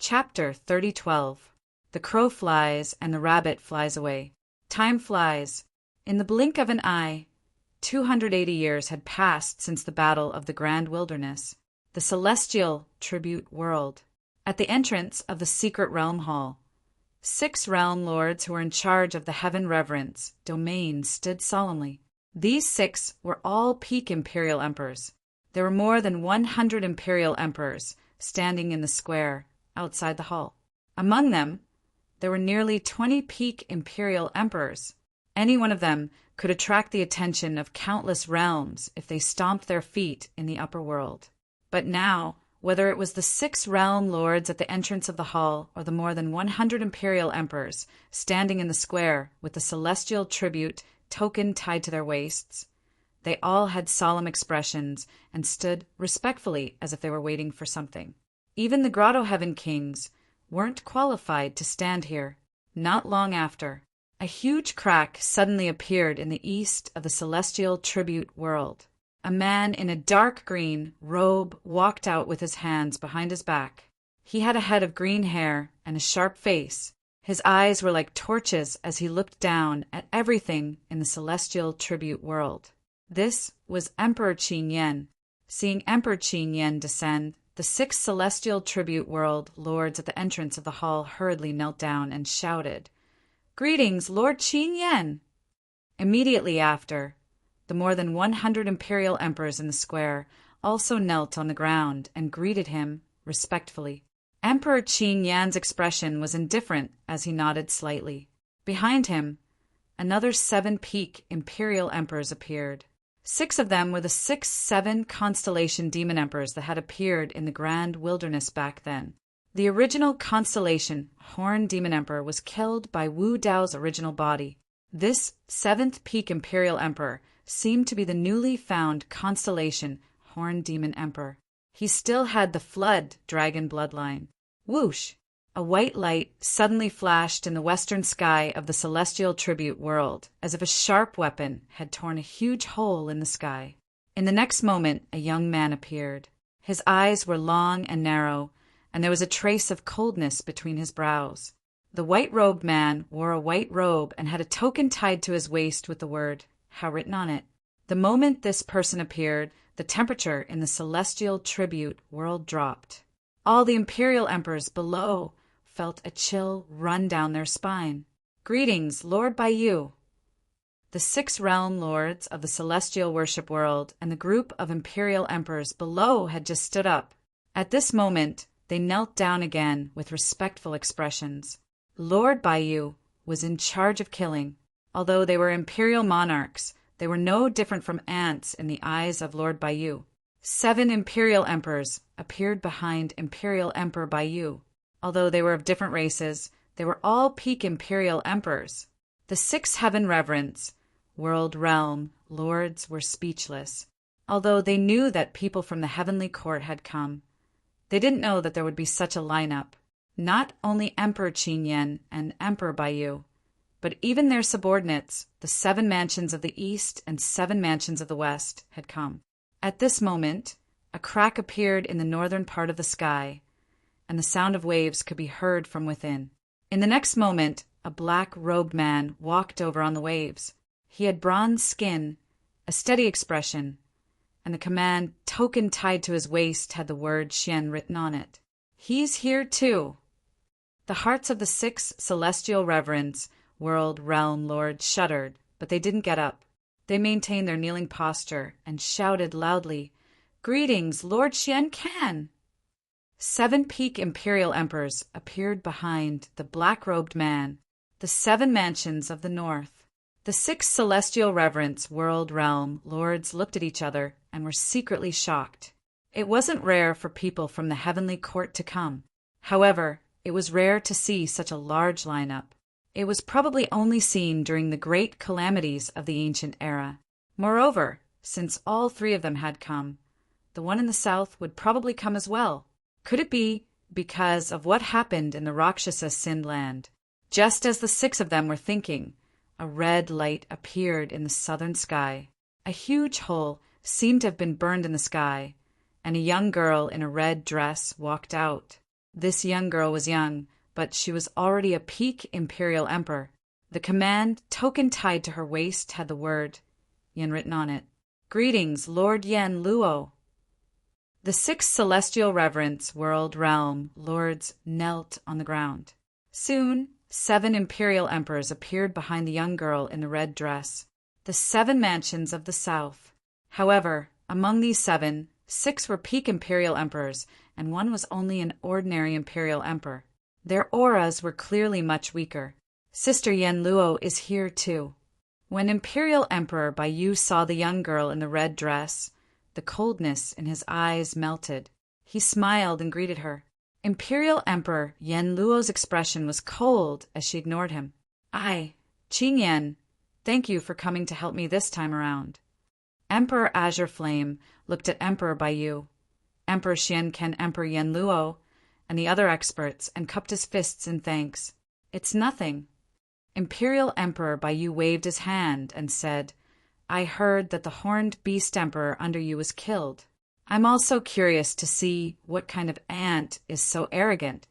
Chapter 30:12. The crow flies and the rabbit flies away. Time flies. In the blink of an eye, 280 years had passed since the battle of the Grand Wilderness, the celestial tribute world. At the entrance of the secret realm hall, 6 realm lords who were in charge of the heaven reverence domain stood solemnly. These 6 were all peak imperial emperors. There were more than 100 imperial emperors standing in the square outside the hall. Among them, there were nearly 20 peak imperial emperors. Any one of them could attract the attention of countless realms if they stomped their feet in the upper world. But now, whether it was the 6 realm lords at the entrance of the hall or the more than 100 imperial emperors standing in the square with the celestial tribute token tied to their waists, they all had solemn expressions and stood respectfully as if they were waiting for something. Even the Grotto Heaven kings weren't qualified to stand here. Not long after, a huge crack suddenly appeared in the east of the celestial tribute world. A man in a dark green robe walked out with his hands behind his back. He had a head of green hair and a sharp face. His eyes were like torches as he looked down at everything in the celestial tribute world. This was Emperor Qin Yen. Seeing Emperor Qin Yen descend, the 6 celestial tribute world lords at the entrance of the hall hurriedly knelt down and shouted, "Greetings, Lord Qin Yen!" Immediately after, the more than 100 imperial emperors in the square also knelt on the ground and greeted him respectfully. Emperor Qin Yan's expression was indifferent as he nodded slightly. Behind him, another 7 peak imperial emperors appeared. 6 of them were the 6-7 constellation demon emperors that had appeared in the Grand Wilderness back then. The original constellation Horn Demon Emperor was killed by Wu Dao's original body. This 7th peak imperial emperor seemed to be the newly found constellation Horn Demon Emperor. He still had the Flood dragon bloodline. Whoosh! A white light suddenly flashed in the western sky of the celestial tribute world, as if a sharp weapon had torn a huge hole in the sky. In the next moment, a young man appeared. His eyes were long and narrow, and there was a trace of coldness between his brows. The white-robed man wore a white robe and had a token tied to his waist with the word "How" written on it. The moment this person appeared, the temperature in the celestial tribute world dropped. All the imperial emperors below felt a chill run down their spine. "Greetings, Lord Baiyu." The 6 realm lords of the celestial worship world and the group of imperial emperors below had just stood up. At this moment, they knelt down again with respectful expressions. Lord Baiyu was in charge of killing. Although they were imperial monarchs, they were no different from ants in the eyes of Lord Baiyu. 7 imperial emperors appeared behind Imperial Emperor Baiyu. Although they were of different races, they were all peak imperial emperors. The 6 heaven reverence, world realm, lords were speechless. Although they knew that people from the heavenly court had come, they didn't know that there would be such a lineup. Not only Emperor Qin Yen and Emperor Baiyu, but even their subordinates, the 7 mansions of the east and 7 mansions of the west, had come. At this moment, a crack appeared in the northern part of the sky, and the sound of waves could be heard from within. In the next moment, a black-robed man walked over on the waves. He had bronze skin, a steady expression, and the command token tied to his waist had the word Xian written on it. "He's here too." The hearts of the 6 celestial reverence, world realm lords shuddered, but they didn't get up. They maintained their kneeling posture and shouted loudly, "Greetings, Lord Xian Can." 7 peak imperial emperors appeared behind the black-robed man, the 7 mansions of the north. The 6 celestial reverence world realm lords looked at each other and were secretly shocked. It wasn't rare for people from the heavenly court to come. However, it was rare to see such a large lineup. It was probably only seen during the great calamities of the ancient era. Moreover, since all 3 of them had come, the one in the south would probably come as well. Could it be because of what happened in the Rakshasa Sind land? Just as the 6 of them were thinking, a red light appeared in the southern sky. A huge hole seemed to have been burned in the sky, and a young girl in a red dress walked out. This young girl was young, but she was already a peak Imperial Emperor. The command token tied to her waist had the word Yen written on it. Greetings, Lord Yen Luo. The 6 celestial reverence world realm lords knelt on the ground. Soon, 7 imperial emperors appeared behind the young girl in the red dress. The 7 mansions of the south. However, among these 7, 6 were peak imperial emperors, and 1 was only an ordinary imperial emperor. Their auras were clearly much weaker. Sister Yen Luo is here too. When Imperial Emperor Baiyu saw the young girl in the red dress, the coldness in his eyes melted. He smiled and greeted her. Imperial Emperor Yen Luo's expression was cold as she ignored him. "I, Qing Yan, thank you for coming to help me this time around." Emperor Azure Flame looked at Emperor Baiyu, Emperor Xian Ken, Emperor Yen Luo, and the other experts, and cupped his fists in thanks. "It's nothing." Imperial Emperor Baiyu waved his hand and said, "I heard that the horned beast emperor under you was killed. I'm also curious to see what kind of ant is so arrogant."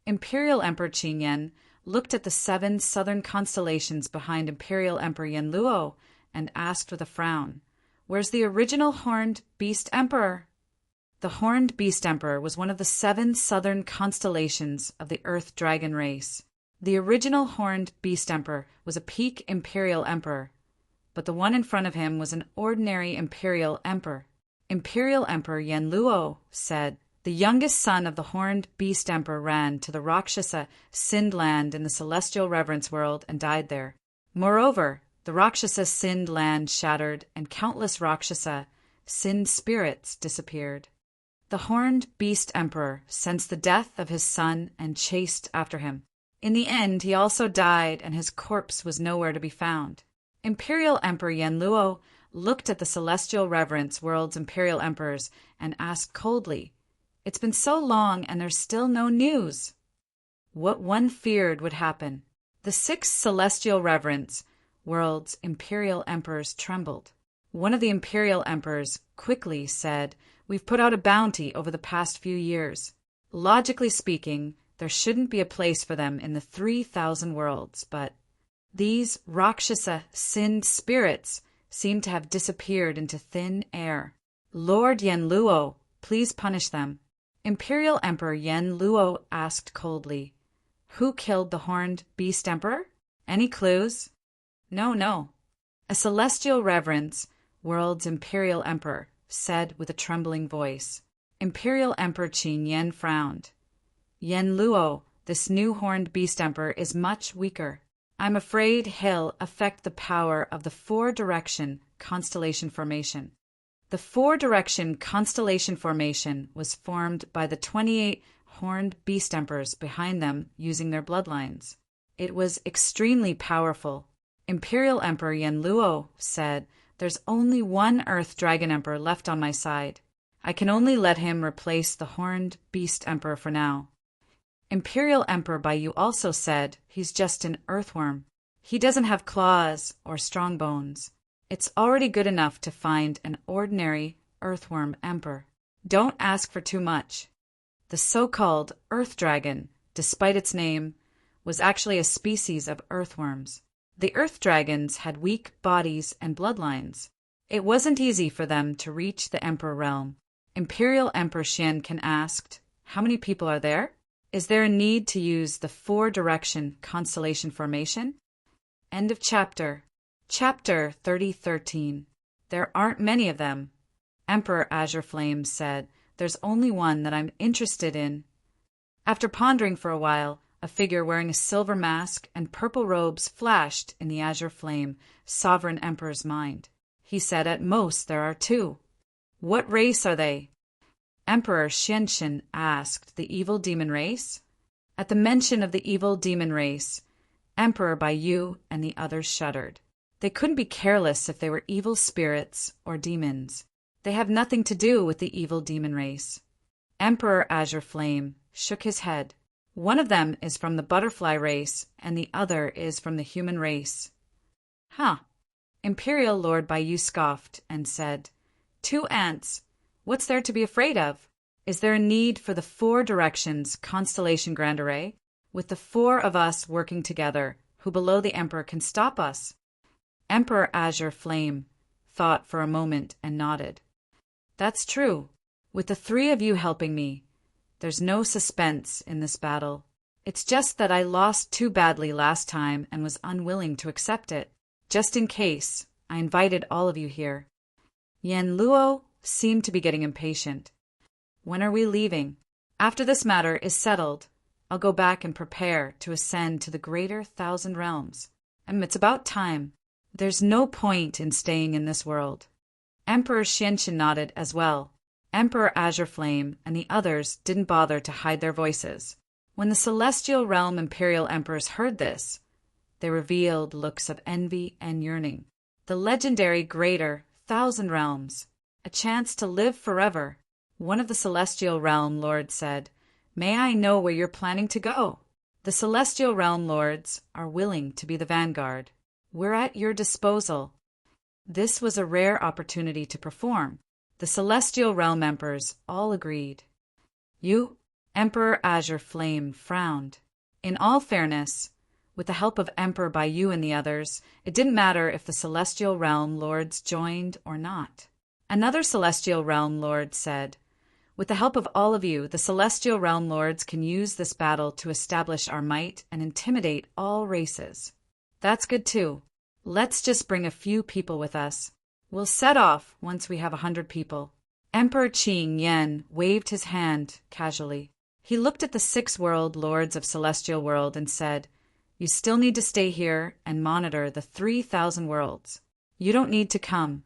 Imperial Emperor Qing Yan looked at the 7 southern constellations behind Imperial Emperor Yen Luo and asked with a frown, "Where's the original horned beast emperor?" The horned beast emperor was one of the 7 southern constellations of the Earth Dragon race. The original horned beast emperor was a peak imperial emperor, but the one in front of him was an ordinary imperial emperor. Imperial Emperor Yen Luo said, "The youngest son of the horned beast emperor ran to the Rakshasa Sind land in the celestial reverence world and died there. Moreover, the Rakshasa Sind land shattered and countless Rakshasa Sind spirits disappeared. The horned beast emperor sensed the death of his son and chased after him. In the end, he also died, and his corpse was nowhere to be found." Imperial Emperor Yen Luo looked at the celestial reverence world's imperial emperors and asked coldly, "It's been so long and there's still no news." What one feared would happen. The 6 celestial reverence world's imperial emperors trembled. One of the imperial emperors quickly said, "We've put out a bounty over the past few years. Logically speaking, there shouldn't be a place for them in the 3,000 worlds, but these Rakshasa Sind spirits seem to have disappeared into thin air. Lord Yen Luo, please punish them." Imperial Emperor Yen Luo asked coldly, "Who killed the horned beast emperor? Any clues?" No. A celestial reverence, world's imperial emperor, said with a trembling voice. Imperial Emperor Qin Yan frowned. "Yen Luo, this new horned beast emperor is much weaker. I'm afraid he'll affect the power of the 4-direction constellation formation." The 4-direction constellation formation was formed by the 28 horned beast emperors behind them using their bloodlines. It was extremely powerful. Imperial Emperor Yen Luo said, "There's only one Earth Dragon Emperor left on my side. I can only let him replace the horned beast emperor for now." Imperial Emperor Baiyu also said, "He's just an earthworm. He doesn't have claws or strong bones. It's already good enough to find an ordinary earthworm emperor. Don't ask for too much." The so-called Earth Dragon, despite its name, was actually a species of earthworms. The Earth Dragons had weak bodies and bloodlines. It wasn't easy for them to reach the Emperor realm. Imperial Emperor Xianken asked, "How many people are there? Is there a need to use the 4-direction constellation formation?" End of chapter. Chapter 3013. There aren't many of them. Emperor Azure Flame said, "There's only one that I'm interested in." After pondering for a while, a figure wearing a silver mask and purple robes flashed in the Azure Flame Sovereign Emperor's mind. He said, "At most there are 2. What race are they?" Emperor Xianxin asked, "The evil demon race?" At the mention of the evil demon race, Emperor Baiyu and the others shuddered. They couldn't be careless if they were evil spirits or demons. They have nothing to do with the evil demon race. Emperor Azure Flame shook his head. "One of them is from the butterfly race, and the other is from the human race." "Huh." Imperial Lord Baiyu scoffed and said, "2 ants. What's there to be afraid of? Is there a need for the 4 directions constellation grand array, with the 4 of us working together, who below the Emperor can stop us? Emperor Azure Flame thought for a moment and nodded. That's true. With the 3 of you helping me, there's no suspense in this battle. It's just that I lost too badly last time and was unwilling to accept it. Just in case, I invited all of you here. Yen Luo seemed to be getting impatient. When are we leaving? After this matter is settled, I'll go back and prepare to ascend to the greater 1,000 realms. It's about time. There's no point in staying in this world. Emperor Xianxin nodded as well. Emperor Azure Flame and the others didn't bother to hide their voices. When the Celestial Realm Imperial Emperors heard this, they revealed looks of envy and yearning. The legendary greater 1,000 realms, a chance to live forever. One of the Celestial Realm Lords said, "May I know where you're planning to go?" The Celestial Realm Lords are willing to be the vanguard. We're at your disposal. This was a rare opportunity to perform. The Celestial Realm Emperors all agreed. You, Emperor Azure Flame, frowned. In all fairness, with the help of Emperor Baiyu and the others, it didn't matter if the Celestial Realm Lords joined or not. Another Celestial Realm Lord said, "With the help of all of you, the Celestial Realm Lords can use this battle to establish our might and intimidate all races." That's good too. Let's just bring a few people with us. We'll set off once we have 100 people. Emperor Qing Yen waved his hand casually. He looked at the 6 world lords of Celestial World and said, "You still need to stay here and monitor the 3,000 worlds. You don't need to come."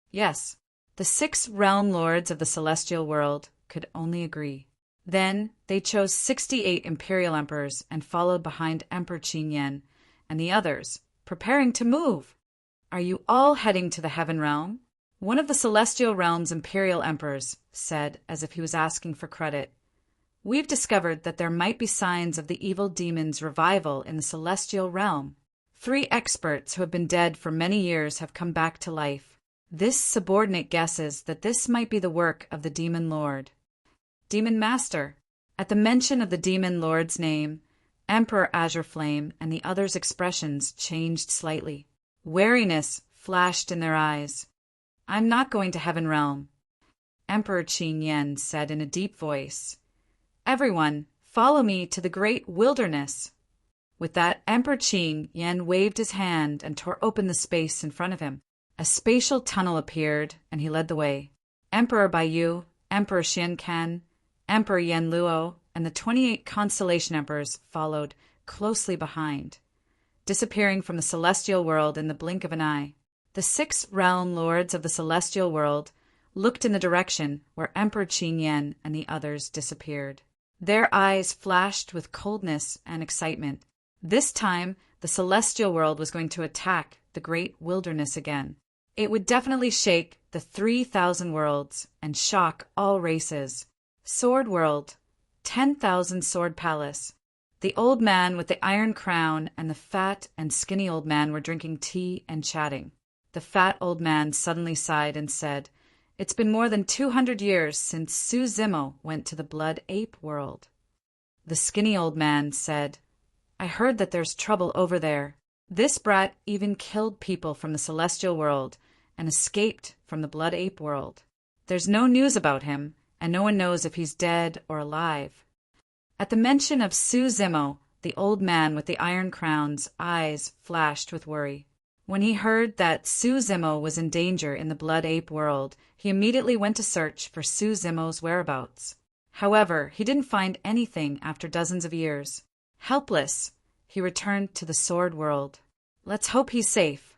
Yes, the 6 realm lords of the Celestial World could only agree. Then they chose 68 Imperial Emperors and followed behind Emperor Qing Yen and the others, preparing to move. "Are you all heading to the Heaven Realm?" One of the Celestial Realm's Imperial Emperors said, as if he was asking for credit. "We've discovered that there might be signs of the evil demon's revival in the Celestial Realm. 3 experts who have been dead for many years have come back to life. This subordinate guesses that this might be the work of the Demon Lord." Demon Master. At the mention of the Demon Lord's name, Emperor Azure Flame and the others' expressions changed slightly. Wariness flashed in their eyes. "I'm not going to Heaven Realm," Emperor Qing Yen said in a deep voice. "Everyone, follow me to the great wilderness." With that, Emperor Qing Yen waved his hand and tore open the space in front of him. A spatial tunnel appeared, and he led the way. Emperor Baiyu, Emperor Xiankan, Emperor Yen Luo, and the 28 Constellation Emperors followed closely behind, disappearing from the Celestial World in the blink of an eye. The 6 realm lords of the Celestial World looked in the direction where Emperor Qing Yen and the others disappeared. Their eyes flashed with coldness and excitement. This time, the Celestial World was going to attack the great wilderness again. It would definitely shake the 3,000 worlds and shock all races. Sword World, 10,000 Sword Palace. The old man with the iron crown and the fat and skinny old man were drinking tea and chatting. The fat old man suddenly sighed and said, "It's been more than 200 years since Su Zimo went to the Blood Ape world." The skinny old man said, "I heard that there's trouble over there. This brat even killed people from the Celestial World and escaped from the Blood Ape world. There's no news about him, and no one knows if he's dead or alive." At the mention of Su Zimo, the old man with the iron crown's eyes flashed with worry. When he heard that Su Zimo was in danger in the Blood Ape world, he immediately went to search for Su Zimo's whereabouts. However, he didn't find anything after dozens of years. Helpless, he returned to the Sword World. "Let's hope he's safe."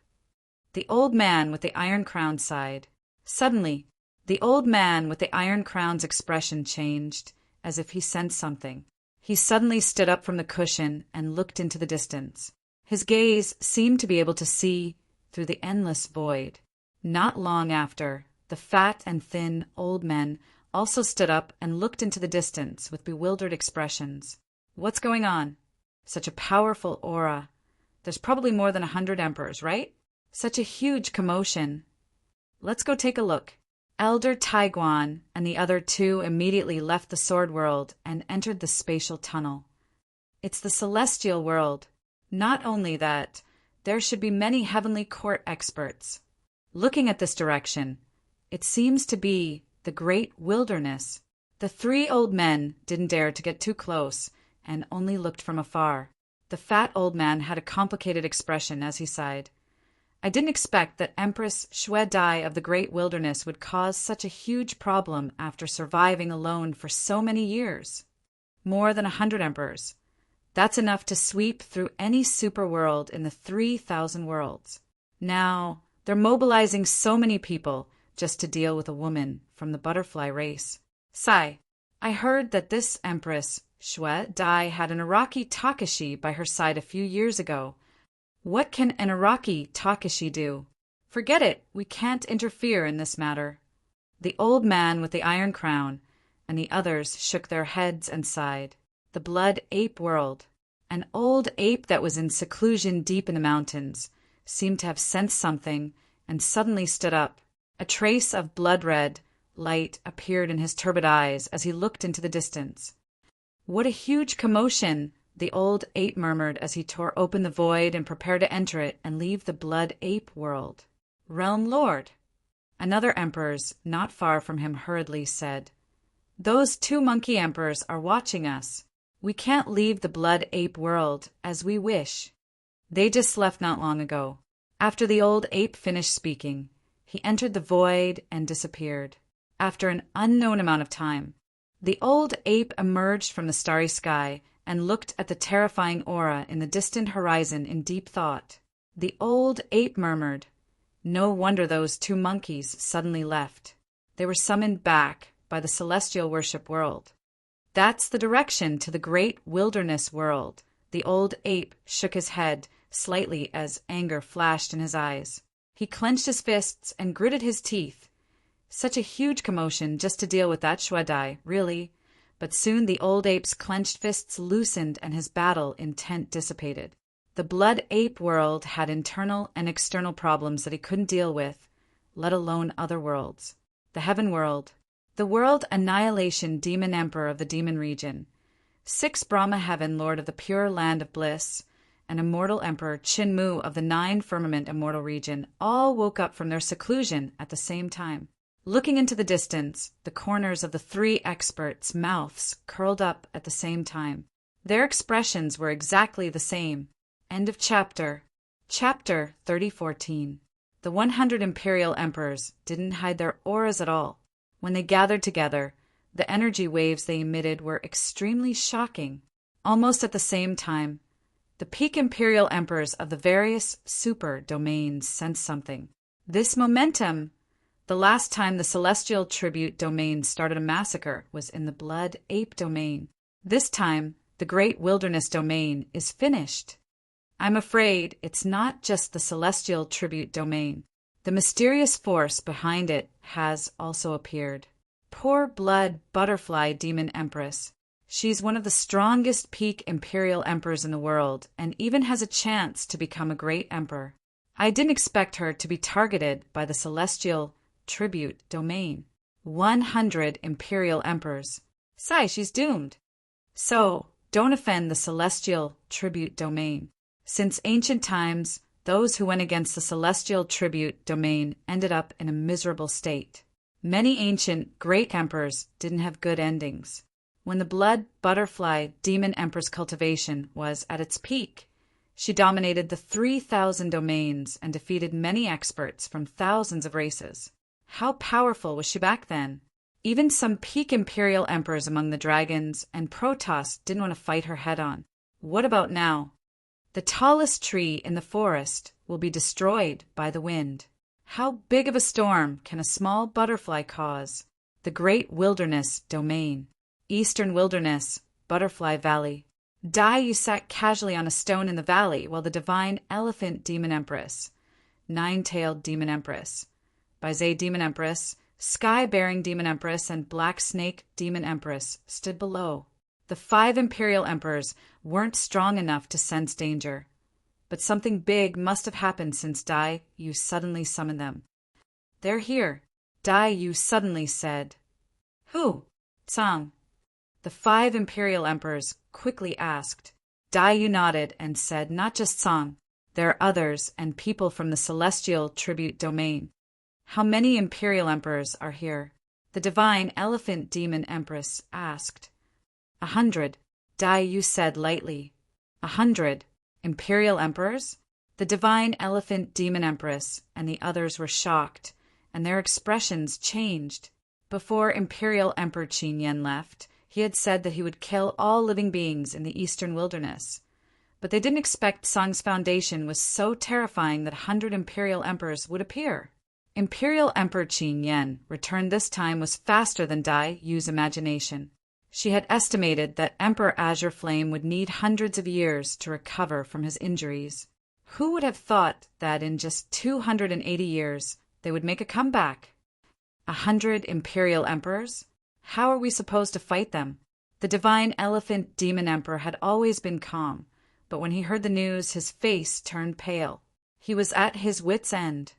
The old man with the iron crown sighed. Suddenly, the old man with the iron crown's expression changed, as if he sensed something. He suddenly stood up from the cushion and looked into the distance. His gaze seemed to be able to see through the endless void. Not long after, the fat and thin old men also stood up and looked into the distance with bewildered expressions. "What's going on? Such a powerful aura. There's probably more than 100 emperors, right? Such a huge commotion. Let's go take a look." Elder Taiguan and the other two immediately left the sword world and entered the spatial tunnel. It's the celestial world. Not only that, there should be many heavenly court experts. Looking at this direction, it seems to be the great wilderness. The three old men didn't dare to get too close and only looked from afar. The fat old man had a complicated expression as he sighed. I didn't expect that Empress Shui Dai of the Great Wilderness would cause such a huge problem after surviving alone for so many years. More than 100 emperors. That's enough to sweep through any superworld in the 3,000 worlds. Now, they're mobilizing so many people just to deal with a woman from the butterfly race. Sai, I heard that this Empress Shui Dai had an Iraqi Takashi by her side a few years ago. What can an Iraqi Takashi do? Forget it, we can't interfere in this matter. The old man with the iron crown and the others shook their heads and sighed. The blood ape world. An old ape that was in seclusion deep in the mountains seemed to have sensed something and suddenly stood up. A trace of blood-red light appeared in his turbid eyes as he looked into the distance. What a huge commotion! The old ape murmured as he tore open the void and prepared to enter it and leave the blood ape world. Realm Lord! Another emperors, not far from him, hurriedly said, Those two monkey emperors are watching us. We can't leave the blood ape world as we wish. They just left not long ago. After the old ape finished speaking, he entered the void and disappeared. After an unknown amount of time, the old ape emerged from the starry sky and looked at the terrifying aura in the distant horizon in deep thought. The old ape murmured, No wonder those two monkeys suddenly left. They were summoned back by the celestial worship world. That's the direction to the great wilderness world. The old ape shook his head slightly as anger flashed in his eyes. He clenched his fists and gritted his teeth. Such a huge commotion just to deal with that Shui Dai, really. But soon the old ape's clenched fists loosened and his battle intent dissipated. The blood ape world had internal and external problems that he couldn't deal with, let alone other worlds. The heaven world. The world annihilation demon emperor of the demon region. 6 Brahma heaven lord of the pure land of bliss, and immortal emperor Chin Mu of the 9 firmament immortal region all woke up from their seclusion at the same time. Looking into the distance, the corners of the 3 experts' mouths curled up at the same time. Their expressions were exactly the same. End of chapter. Chapter 3014. The 100 imperial emperors didn't hide their auras at all. When they gathered together, the energy waves they emitted were extremely shocking. Almost at the same time, the peak imperial emperors of the various super domains sensed something. This momentum. The last time the celestial tribute domain started a massacre was in the blood ape domain. This time, the great wilderness domain is finished. I'm afraid it's not just the celestial tribute domain. The mysterious force behind it has also appeared. Poor blood butterfly demon empress. She's one of the strongest peak imperial emperors in the world and even has a chance to become a great emperor. I didn't expect her to be targeted by the celestial tribute domain. 100 imperial emperors. Sai, she's doomed. So, don't offend the celestial tribute domain. Since ancient times, those who went against the celestial tribute domain ended up in a miserable state. Many ancient great emperors didn't have good endings. When the blood butterfly demon empress cultivation was at its peak, she dominated the 3,000 domains and defeated many experts from thousands of races. How powerful was she back then? Even some peak imperial emperors among the dragons and Protoss didn't want to fight her head-on. What about now? The tallest tree in the forest will be destroyed by the wind. How big of a storm can a small butterfly cause? The great wilderness domain. Eastern wilderness, Butterfly Valley. Dai, you sat casually on a stone in the valley while the divine elephant demon empress, 9-tailed demon empress, Baizé demon empress, sky-bearing demon empress, and black snake demon empress stood below. The 5 imperial emperors weren't strong enough to sense danger. But something big must have happened since Dai, you suddenly summoned them. They're here. Dai Yu suddenly said. Who? Tsang. The 5 imperial emperors quickly asked. Dai Yu nodded and said, not just Tsang. There are others and people from the celestial tribute domain. How many imperial emperors are here? The divine elephant demon empress asked. 100, Dai Yu said lightly. 100 imperial emperors? The divine elephant demon empress and the others were shocked, and their expressions changed. Before Imperial Emperor Qin Yan left, he had said that he would kill all living beings in the eastern wilderness. But they didn't expect Tsang's foundation was so terrifying that 100 imperial emperors would appear. Imperial Emperor Qin Yan returned this time was faster than Dai Yu's imagination. She had estimated that Emperor Azure Flame would need hundreds of years to recover from his injuries. Who would have thought that in just 280 years they would make a comeback? 100 imperial emperors? How are we supposed to fight them? The divine elephant demon emperor had always been calm, but when he heard the news, his face turned pale. He was at his wits' end.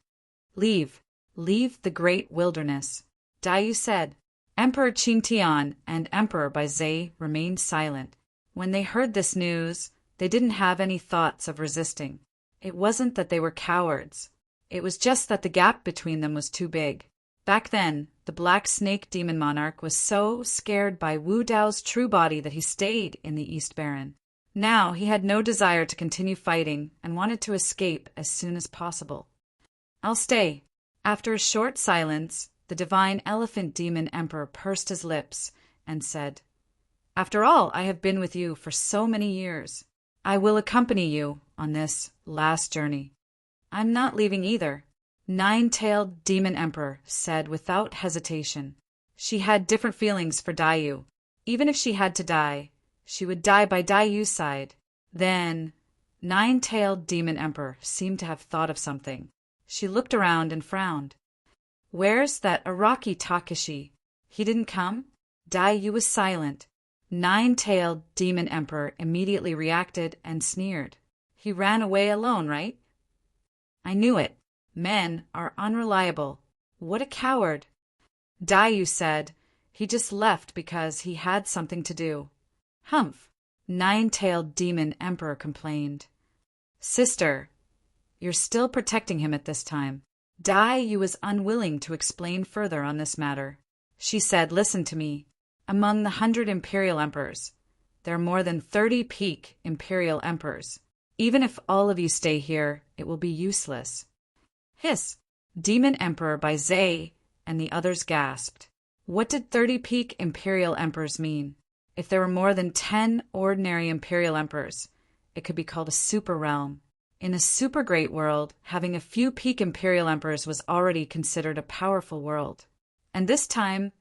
Leave the great wilderness, Dai Yu said. Emperor Qingtian and Emperor Baizhe remained silent. When they heard this news, they didn't have any thoughts of resisting. It wasn't that they were cowards. It was just that the gap between them was too big. Back then, the Black Snake Demon Monarch was so scared by Wu Dao's true body that he stayed in the East Baron. Now he had no desire to continue fighting and wanted to escape as soon as possible. I'll stay. After a short silence, the divine elephant demon emperor pursed his lips and said, After all, I have been with you for so many years. I will accompany you on this last journey. I'm not leaving either, Nine-tailed demon emperor said without hesitation. She had different feelings for Dai Yu. Even if she had to die, she would die by Dai Yu's side. Then, Nine-tailed demon emperor seemed to have thought of something. She looked around and frowned. Where's that Araki Takeshi? He didn't come? Dai Yu was silent. Nine-tailed demon emperor immediately reacted and sneered. He ran away alone, right? I knew it. Men are unreliable. What a coward. Dai Yu said, he just left because he had something to do. Humph, Nine-tailed demon emperor complained. Sister, you're still protecting him at this time. Dai Yu was unwilling to explain further on this matter. She said, listen to me. Among the 100 imperial emperors, there are more than 30 peak imperial emperors. Even if all of you stay here, it will be useless. Hiss! Demon Emperor Baizhe and the others gasped. What did 30 peak imperial emperors mean? If there were more than 10 ordinary imperial emperors, it could be called a super realm. In a super great world, having a few peak imperial emperors was already considered a powerful world. And this time,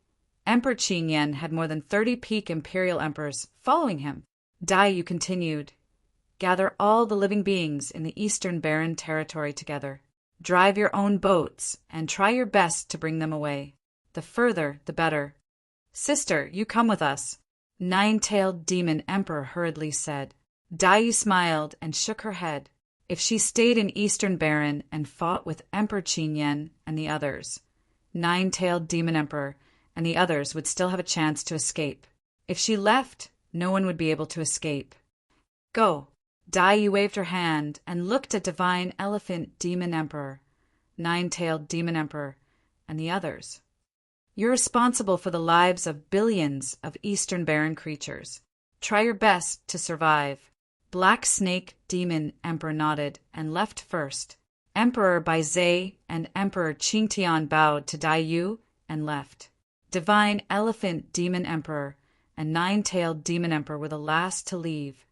Emperor Qin Yan had more than 30 peak imperial emperors following him. Dai Yu continued, gather all the living beings in the Eastern Barren territory together. Drive your own boats and try your best to bring them away. The further, the better. Sister, you come with us, Nine-tailed demon emperor hurriedly said. Dai Yu smiled and shook her head. If she stayed in Eastern Barren and fought with Emperor Qin Yan and the others, Nine-tailed demon emperor and the others would still have a chance to escape. If she left, no one would be able to escape. Go. Dai Yu waved her hand and looked at Divine Elephant Demon Emperor, Nine-tailed Demon Emperor, and the others. You're responsible for the lives of billions of Eastern Barren creatures. Try your best to survive. Black Snake Demon Emperor nodded and left first. Emperor Baizhe and Emperor Qingtian bowed to Dai Yu and left. Divine Elephant Demon Emperor and Nine-tailed Demon Emperor were the last to leave.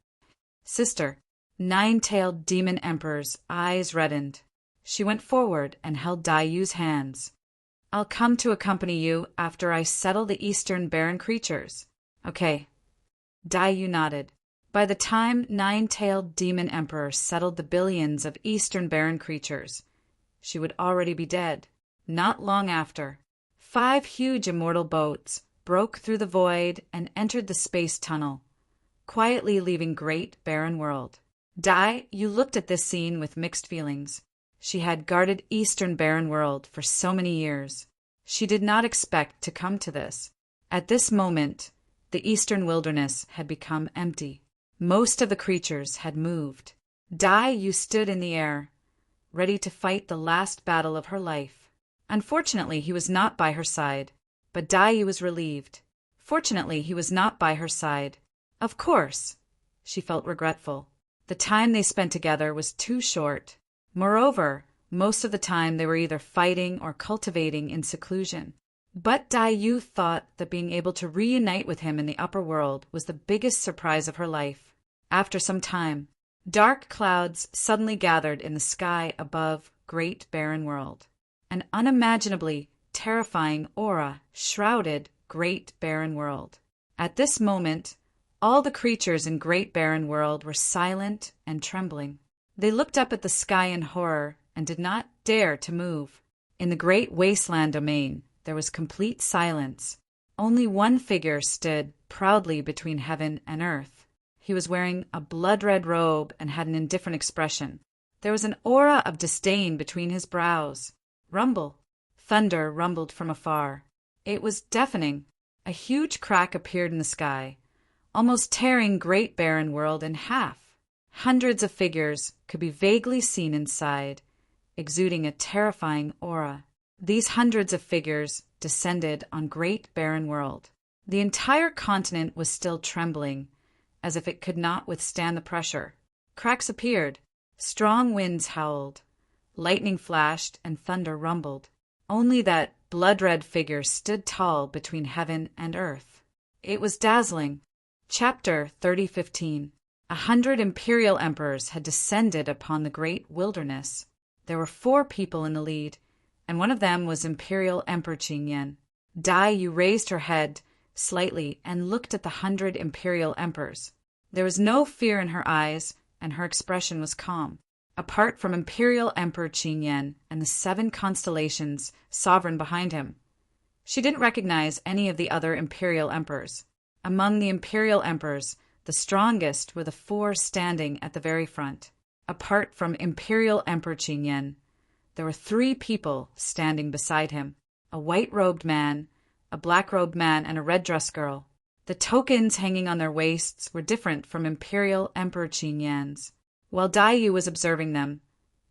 Sister, Nine-tailed Demon Emperor's eyes reddened. She went forward and held Dai Yu's hands. I'll come to accompany you after I settle the Eastern Barren creatures. Okay. Dai Yu nodded. By the time Nine-tailed Demon Emperor settled the billions of Eastern Barren creatures, she would already be dead. Not long after, 5 huge immortal boats broke through the void and entered the space tunnel, quietly leaving Great Barren World. Dai Yu looked at this scene with mixed feelings. She had guarded Eastern Barren World for so many years. She did not expect to come to this. At this moment, the eastern wilderness had become empty. Most of the creatures had moved. Dai Yu stood in the air, ready to fight the last battle of her life. Unfortunately, he was not by her side, but Dai Yu was relieved. Fortunately, he was not by her side. Of course, she felt regretful. The time they spent together was too short. Moreover, most of the time they were either fighting or cultivating in seclusion. But Dai Yu thought that being able to reunite with him in the upper world was the biggest surprise of her life. After some time, dark clouds suddenly gathered in the sky above Great Barren World. An unimaginably terrifying aura shrouded Great Barren World. At this moment, all the creatures in Great Barren World were silent and trembling. They looked up at the sky in horror and did not dare to move. In the great wasteland domain, there was complete silence. Only one figure stood proudly between heaven and earth. He was wearing a blood-red robe and had an indifferent expression. There was an aura of disdain between his brows. Rumble. Thunder rumbled from afar. It was deafening. A huge crack appeared in the sky, almost tearing Great Barren World in half. Hundreds of figures could be vaguely seen inside, exuding a terrifying aura. These hundreds of figures descended on Great Barren World. The entire continent was still trembling, as if it could not withstand the pressure. Cracks appeared. Strong winds howled. Lightning flashed and thunder rumbled. Only that blood-red figure stood tall between heaven and earth. It was dazzling. Chapter 30:15. 100 imperial emperors had descended upon the great wilderness. There were 4 people in the lead, and one of them was Imperial Emperor Qingyan. Dai Yu raised her head slightly and looked at the 100 imperial emperors. There was no fear in her eyes, and her expression was calm. Apart from Imperial Emperor Qingyan and the 7 constellations sovereign behind him, she didn't recognize any of the other imperial emperors. Among the imperial emperors, the strongest were the 4 standing at the very front. Apart from Imperial Emperor Qingyan, there were 3 people standing beside him: a white-robed man, a black-robed man, and a red-dressed girl. The tokens hanging on their waists were different from Imperial Emperor Qingyan's. While Dai Yu was observing them,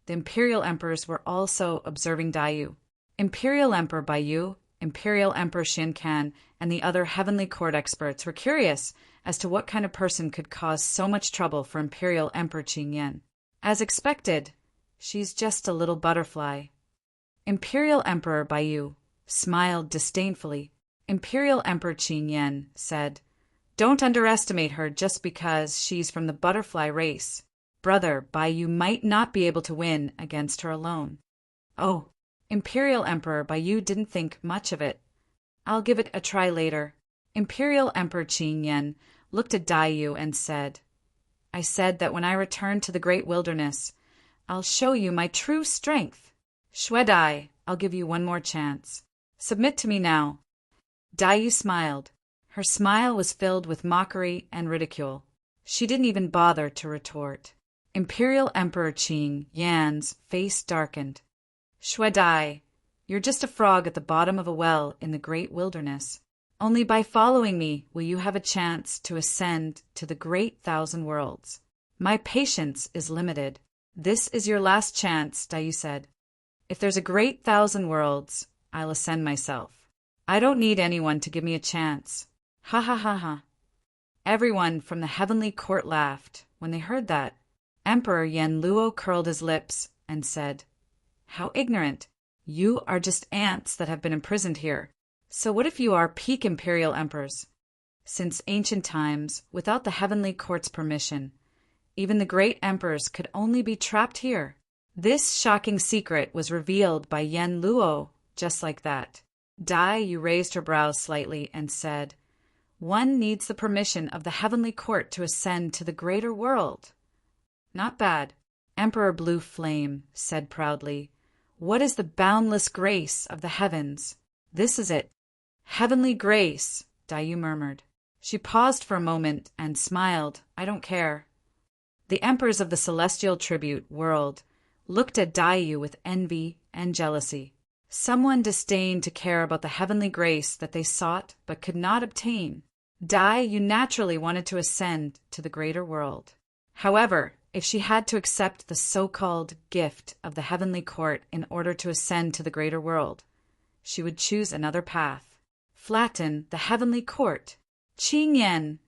the imperial emperors were also observing Dai Yu. Imperial Emperor Baiyu, Imperial Emperor Shin Kan, and the other heavenly court experts were curious as to what kind of person could cause so much trouble for Imperial Emperor Qingyan. As expected, she's just a little butterfly. Imperial Emperor Baiyu smiled disdainfully. Imperial Emperor Qingyan said, "Don't underestimate her just because she's from the butterfly race. Brother, Baiyu might not be able to win against her alone." "Oh." Imperial Emperor Baiyu didn't think much of it. "I'll give it a try later." Imperial Emperor Qingyan looked at Dai Yu and said, "I said that when I return to the great wilderness, I'll show you my true strength. Shuedai, I'll give you one more chance. Submit to me now." Dai Yu smiled. Her smile was filled with mockery and ridicule. She didn't even bother to retort. Imperial Emperor Qingyan's face darkened. "Shuedai, you're just a frog at the bottom of a well in the great wilderness. Only by following me will you have a chance to ascend to the great 1,000 worlds. My patience is limited." "This is your last chance," Dai Yu said. "If there's a great 1,000 worlds, I'll ascend myself. I don't need anyone to give me a chance." Ha ha ha ha. Everyone from the heavenly court laughed. When they heard that, Emperor Yen Luo curled his lips and said, "How ignorant. You are just ants that have been imprisoned here. So what if you are peak imperial emperors? Since ancient times, without the heavenly court's permission, even the great emperors could only be trapped here." This shocking secret was revealed by Yen Luo just like that. Dai Yu raised her brows slightly and said, "One needs the permission of the heavenly court to ascend to the greater world." "Not bad." Emperor Blue Flame said proudly, "What is the boundless grace of the heavens?" "This is it." "Heavenly grace," Dai Yu murmured. She paused for a moment and smiled. "I don't care." The emperors of the celestial tribute world looked at Dai Yu with envy and jealousy. Someone disdained to care about the heavenly grace that they sought but could not obtain. Dai Yu naturally wanted to ascend to the greater world. However, if she had to accept the so-called gift of the heavenly court in order to ascend to the greater world, she would choose another path. Flatten the heavenly court. Qing Yan,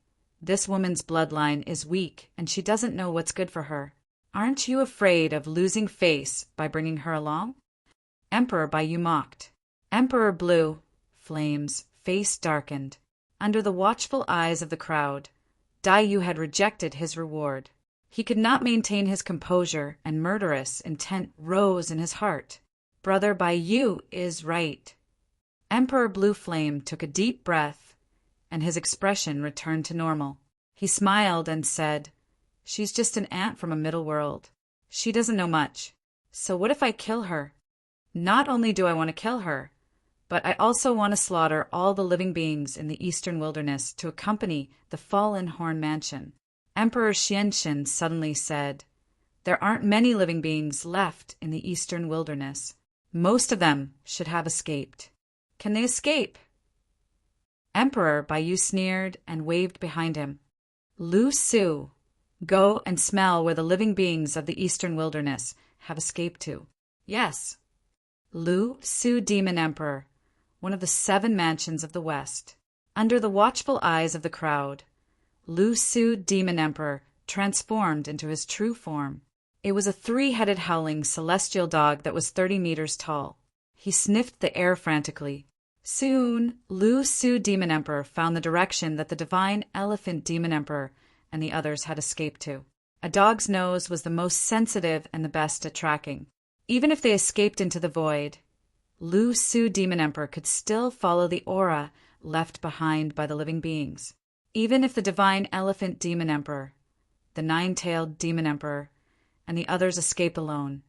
this woman's bloodline is weak and she doesn't know what's good for her. Aren't you afraid of losing face by bringing her along? Emperor Baiyu mocked. Emperor Blue Flame's face darkened. Under the watchful eyes of the crowd, Dai Yu had rejected his reward. He could not maintain his composure, and murderous intent rose in his heart. Brother Baiyu is right. Emperor Blue Flame took a deep breath, and his expression returned to normal. He smiled and said, "She's just an ant from a middle world. She doesn't know much. So what if I kill her? Not only do I want to kill her, but I also want to slaughter all the living beings in the eastern wilderness to accompany the fallen Horn Mansion." Emperor Xianxin suddenly said, "There aren't many living beings left in the eastern wilderness. Most of them should have escaped. Can they escape?" Emperor Baiyu sneered and waved behind him. "Lu Su, go and smell where the living beings of the eastern wilderness have escaped to." Yes. Lu Su Demon Emperor, one of the 7 mansions of the West. Under the watchful eyes of the crowd, Lu Su Demon Emperor transformed into his true form. It was a 3-headed howling celestial dog that was 30 meters tall. He sniffed the air frantically. Soon, Lu Su Demon Emperor found the direction that the divine Elephant Demon Emperor and the others had escaped to. A dog's nose was the most sensitive and the best at tracking. Even if they escaped into the void, Lu Su Demon Emperor could still follow the aura left behind by the living beings. Even if the divine Elephant Demon Emperor, the 9-tailed Demon Emperor, and the others escaped alone,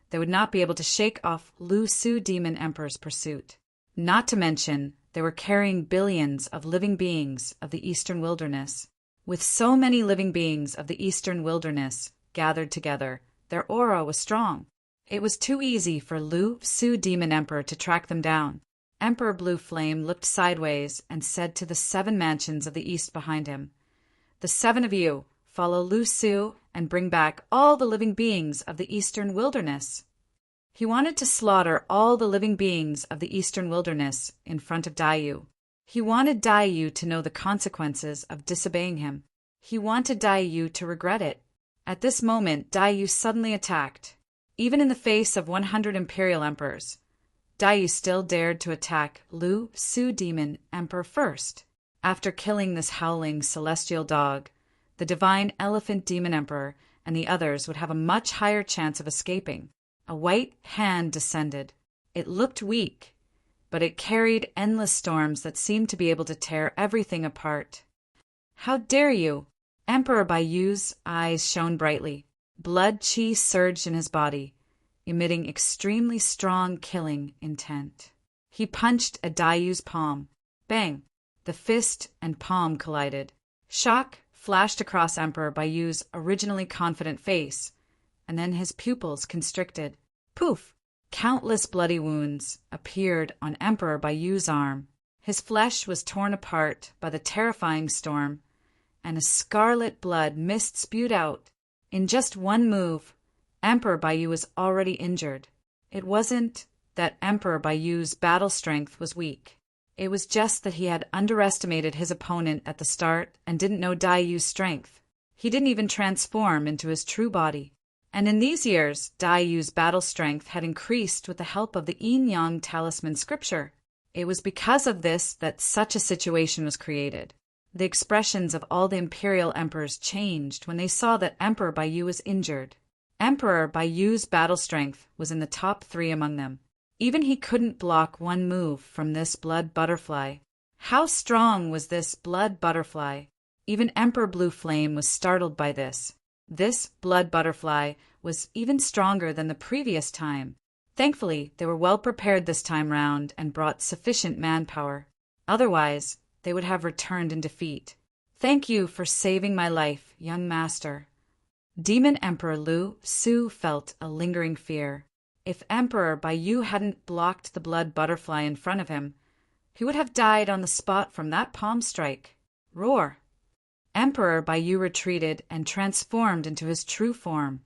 they would not be able to shake off Lu Su Demon Emperor's pursuit. Not to mention, they were carrying billions of living beings of the eastern wilderness. With so many living beings of the eastern wilderness gathered together, their aura was strong. It was too easy for Lu Su Demon Emperor to track them down. Emperor Blue Flame looked sideways and said to the 7 mansions of the east behind him, "The 7 of you, follow Lu Su and bring back all the living beings of the eastern wilderness." He wanted to slaughter all the living beings of the eastern wilderness in front of Dai Yu. He wanted Dai Yu to know the consequences of disobeying him. He wanted Dai Yu to regret it. At this moment, Dai Yu suddenly attacked. Even in the face of 100 imperial emperors, Dai Yu still dared to attack Lu Su Demon Emperor first. After killing this howling celestial dog, the divine Elephant Demon Emperor and the others would have a much higher chance of escaping. A white hand descended. It looked weak, but it carried endless storms that seemed to be able to tear everything apart. "How dare you!" Emperor Baiyu's eyes shone brightly. Blood qi surged in his body, emitting extremely strong killing intent. He punched at Dai Yu's palm. Bang! The fist and palm collided. Shock flashed across Emperor Baiyu's originally confident face, and then his pupils constricted. Poof! Countless bloody wounds appeared on Emperor Baiyu's arm. His flesh was torn apart by the terrifying storm, and a scarlet blood mist spewed out. In just one move, Emperor Baiyu was already injured. It wasn't that Emperor Baiyu's battle strength was weak. It was just that he had underestimated his opponent at the start and didn't know Dai Yu's strength. He didn't even transform into his true body. And in these years, Dai Yu's battle strength had increased with the help of the Yin-Yang Talisman scripture. It was because of this that such a situation was created. The expressions of all the imperial emperors changed when they saw that Emperor Baiyu was injured. Emperor Baiyu's battle strength was in the top 3 among them. Even he couldn't block one move from this blood butterfly. How strong was this blood butterfly? Even Emperor Blue Flame was startled by this. This blood butterfly was even stronger than the previous time. Thankfully, they were well prepared this time round and brought sufficient manpower. Otherwise, they would have returned in defeat. "Thank you for saving my life, young master." Demon Emperor Lu Su felt a lingering fear. If Emperor Baiyu hadn't blocked the blood butterfly in front of him, he would have died on the spot from that palm strike. Roar! Emperor Baiyu retreated and transformed into his true form,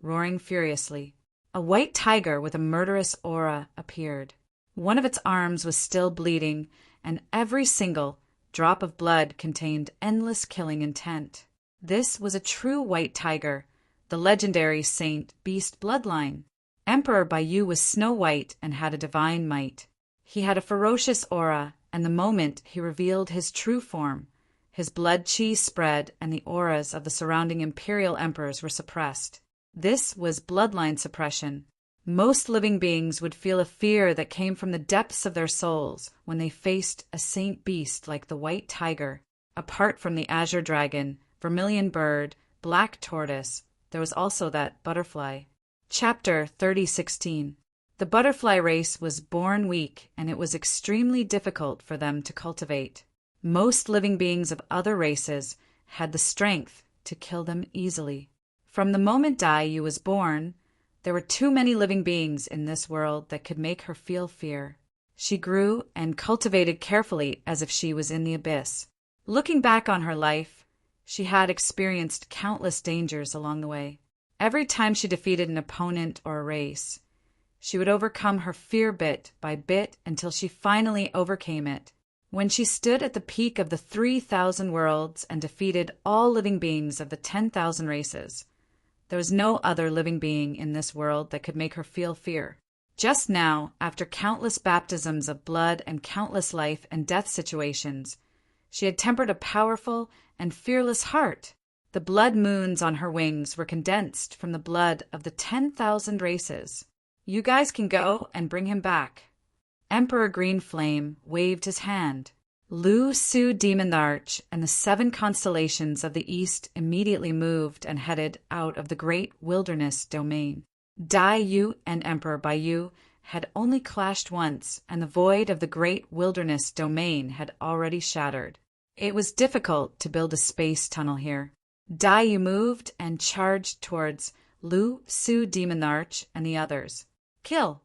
roaring furiously. A white tiger with a murderous aura appeared. One of its arms was still bleeding, and every single drop of blood contained endless killing intent. This was a true white tiger, the legendary Saint Beast bloodline. Emperor Baiyu was snow white and had a divine might. He had a ferocious aura, and the moment he revealed his true form, his blood chi spread and the auras of the surrounding imperial emperors were suppressed. This was bloodline suppression. Most living beings would feel a fear that came from the depths of their souls when they faced a saint beast like the white tiger. Apart from the azure dragon, vermilion bird, black tortoise, there was also that butterfly. Chapter 30:16. The butterfly race was born weak, and it was extremely difficult for them to cultivate. Most living beings of other races had the strength to kill them easily. From the moment Daiyu was born, there were too many living beings in this world that could make her feel fear. She grew and cultivated carefully as if she was in the abyss. Looking back on her life, she had experienced countless dangers along the way. Every time she defeated an opponent or a race, she would overcome her fear bit by bit until she finally overcame it. When she stood at the peak of the 3,000 worlds and defeated all living beings of the 10,000 races, there was no other living being in this world that could make her feel fear. Just now, after countless baptisms of blood and countless life and death situations, she had tempered a powerful and fearless heart. The blood moons on her wings were condensed from the blood of the 10,000 races. You guys can go and bring him back. Emperor Green Flame waved his hand. Lu Su Demon the Arch and the 7 constellations of the east immediately moved and headed out of the great wilderness domain. Daiyu and Emperor Baiyu had only clashed once, and the void of the great wilderness domain had already shattered. It was difficult to build a space tunnel here. Daiyu moved and charged towards Lu Su Demon the Arch and the others. Kill!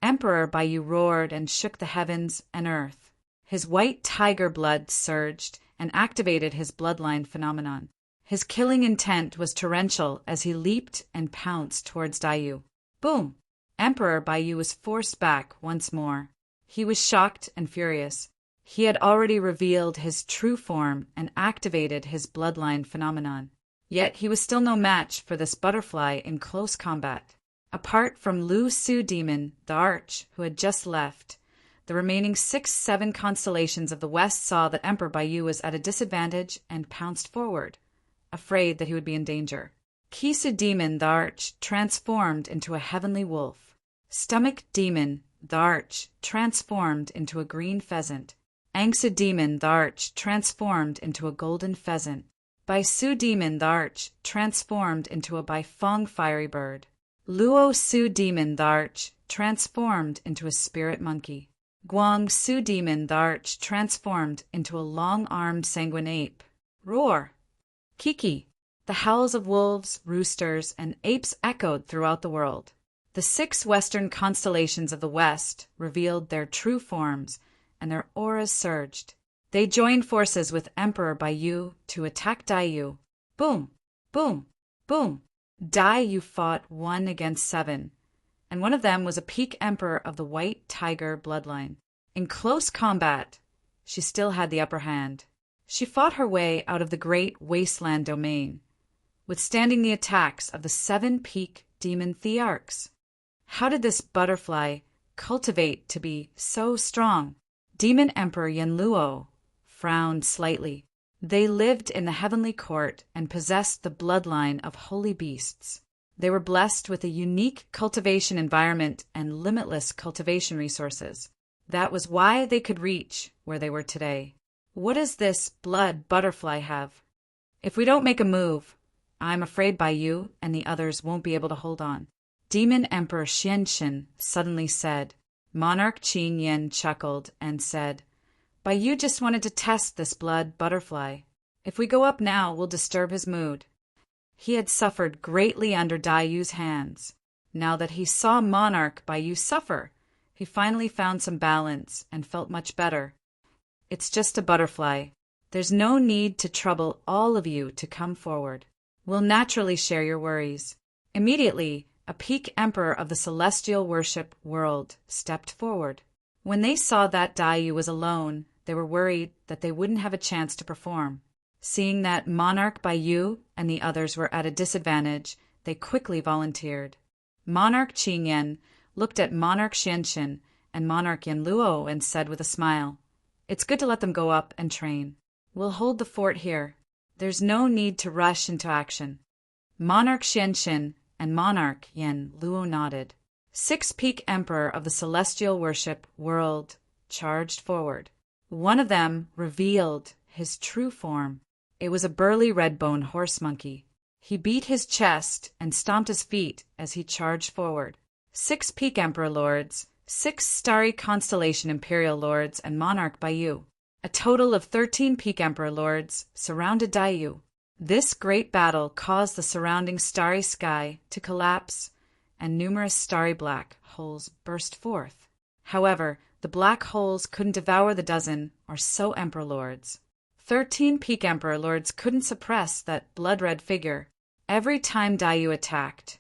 Emperor Baiyu roared and shook the heavens and earth. His white tiger blood surged and activated his bloodline phenomenon. His killing intent was torrential as he leaped and pounced towards Daiyu. Boom! Emperor Baiyu was forced back once more. He was shocked and furious. He had already revealed his true form and activated his bloodline phenomenon. Yet he was still no match for this butterfly in close combat. Apart from Lu Su Demon, the Arch, who had just left, the remaining 6-7 constellations of the west saw that Emperor Baiyu was at a disadvantage and pounced forward, afraid that he would be in danger. Kisu Demon, the Arch, transformed into a heavenly wolf. Stomach Demon, the Arch, transformed into a green pheasant. Angsa Demon, the Arch, transformed into a golden pheasant. Baisu Demon, the Arch, transformed into a Baifeng fiery bird. Luo Su Demon, the Arch, transformed into a spirit monkey. Guang Su Demon, the Arch, transformed into a long-armed sanguine ape. Roar! Kiki! The howls of wolves, roosters, and apes echoed throughout the world. The 6 western constellations of the west revealed their true forms, and their auras surged. They joined forces with Emperor Baiyu to attack Daiyu. Boom! Boom! Boom! Daiyu fought 1 against 7, and one of them was a peak emperor of the white tiger bloodline. In close combat, she still had the upper hand. She fought her way out of the great wasteland domain, withstanding the attacks of the 7 peak demon thearchs. How did this butterfly cultivate to be so strong? Demon Emperor Yanluo frowned slightly. They lived in the heavenly court and possessed the bloodline of holy beasts. They were blessed with a unique cultivation environment and limitless cultivation resources. That was why they could reach where they were today. What does this blood butterfly have? If we don't make a move, I'm afraid Baiyu and the others won't be able to hold on. Demon Emperor Xianxin suddenly said. Monarch Qin Yen chuckled and said, Baiyu just wanted to test this blood butterfly. If we go up now, we'll disturb his mood. He had suffered greatly under Daiyu's hands. Now that he saw Monarch by you suffer, he finally found some balance and felt much better. It's just a butterfly. There's no need to trouble all of you to come forward. We'll naturally share your worries. Immediately, a peak emperor of the celestial worship world stepped forward. When they saw that Daiyu was alone, they were worried that they wouldn't have a chance to perform. Seeing that Monarch Baiyu and the others were at a disadvantage, they quickly volunteered. Monarch Qingyan looked at Monarch Xianxin and Monarch Yanluo and said with a smile, "It's good to let them go up and train. We'll hold the fort here. There's no need to rush into action." Monarch Xianxin and Monarch Yanluo nodded. 6 Peak Emperor of the Celestial Worship World charged forward. One of them revealed his true form. It was a burly red-boned horse monkey. He beat his chest and stomped his feet as he charged forward. 6 Peak Emperor Lords, 6 Starry Constellation Imperial Lords, and Monarch Baiyu. A total of 13 Peak Emperor Lords surrounded Daiyu. This great battle caused the surrounding starry sky to collapse, and numerous starry black holes burst forth. However, the black holes couldn't devour the dozen or so Emperor Lords. 13 Peak Emperor Lords couldn't suppress that blood-red figure. Every time Daiyu attacked,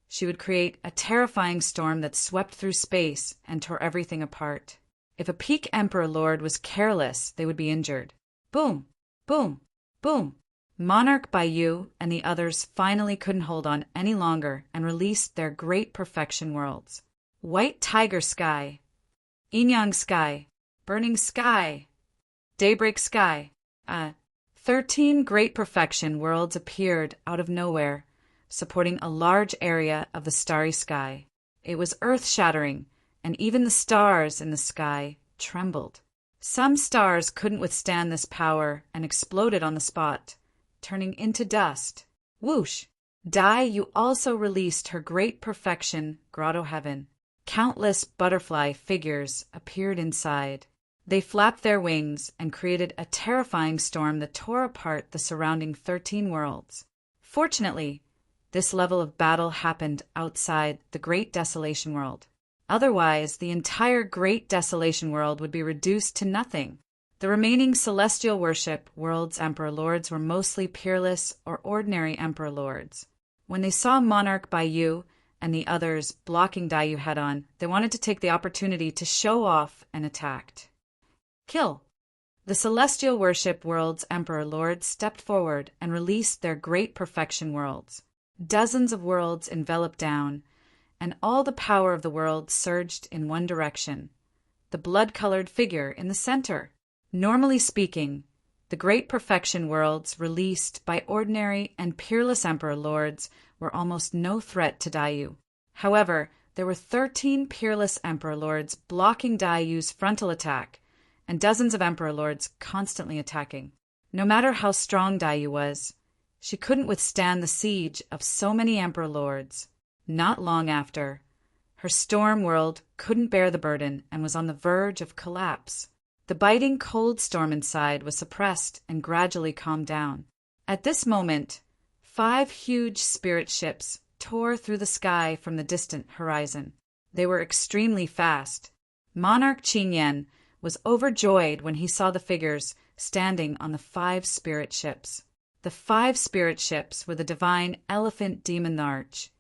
she would create a terrifying storm that swept through space and tore everything apart. If a Peak Emperor Lord was careless, they would be injured. Boom! Boom! Boom! Monarch Baiyu and the others finally couldn't hold on any longer and released their great perfection worlds. White Tiger Sky, Yin-Yang Sky, Burning Sky, Daybreak Sky. 13 great perfection worlds appeared out of nowhere, supporting a large area of the starry sky. It was earth-shattering, and even the stars in the sky trembled. Some stars couldn't withstand this power and exploded on the spot, turning into dust. Whoosh! Daiyu also released her great perfection grotto heaven. Countless butterfly figures appeared inside. They flapped their wings and created a terrifying storm that tore apart the surrounding 13 worlds. Fortunately, this level of battle happened outside the Great Desolation World. Otherwise, the entire Great Desolation World would be reduced to nothing. The remaining Celestial Worship World's Emperor Lords were mostly peerless or ordinary Emperor Lords. When they saw Monarch Baiyu and the others blocking Daiyu head-on, they wanted to take the opportunity to show off and attacked. Kill! The Celestial Worship World's Emperor Lords stepped forward and released their great perfection worlds. Dozens of worlds enveloped down, and all the power of the world surged in one direction, the blood-colored figure in the center. Normally speaking, the great perfection worlds released by ordinary and peerless Emperor Lords were almost no threat to Daiyu. However, there were 13 peerless Emperor Lords blocking Daiyu's frontal attack, and dozens of Emperor Lords constantly attacking. No matter how strong Daiyu was, she couldn't withstand the siege of so many Emperor Lords. Not long after, her storm world couldn't bear the burden and was on the verge of collapse. The biting cold storm inside was suppressed and gradually calmed down. At this moment, 5 huge spirit ships tore through the sky from the distant horizon. They were extremely fast. Monarch Qingyan was overjoyed when he saw the figures standing on the 5 spirit ships. The 5 spirit ships were the divine elephant demon Arch,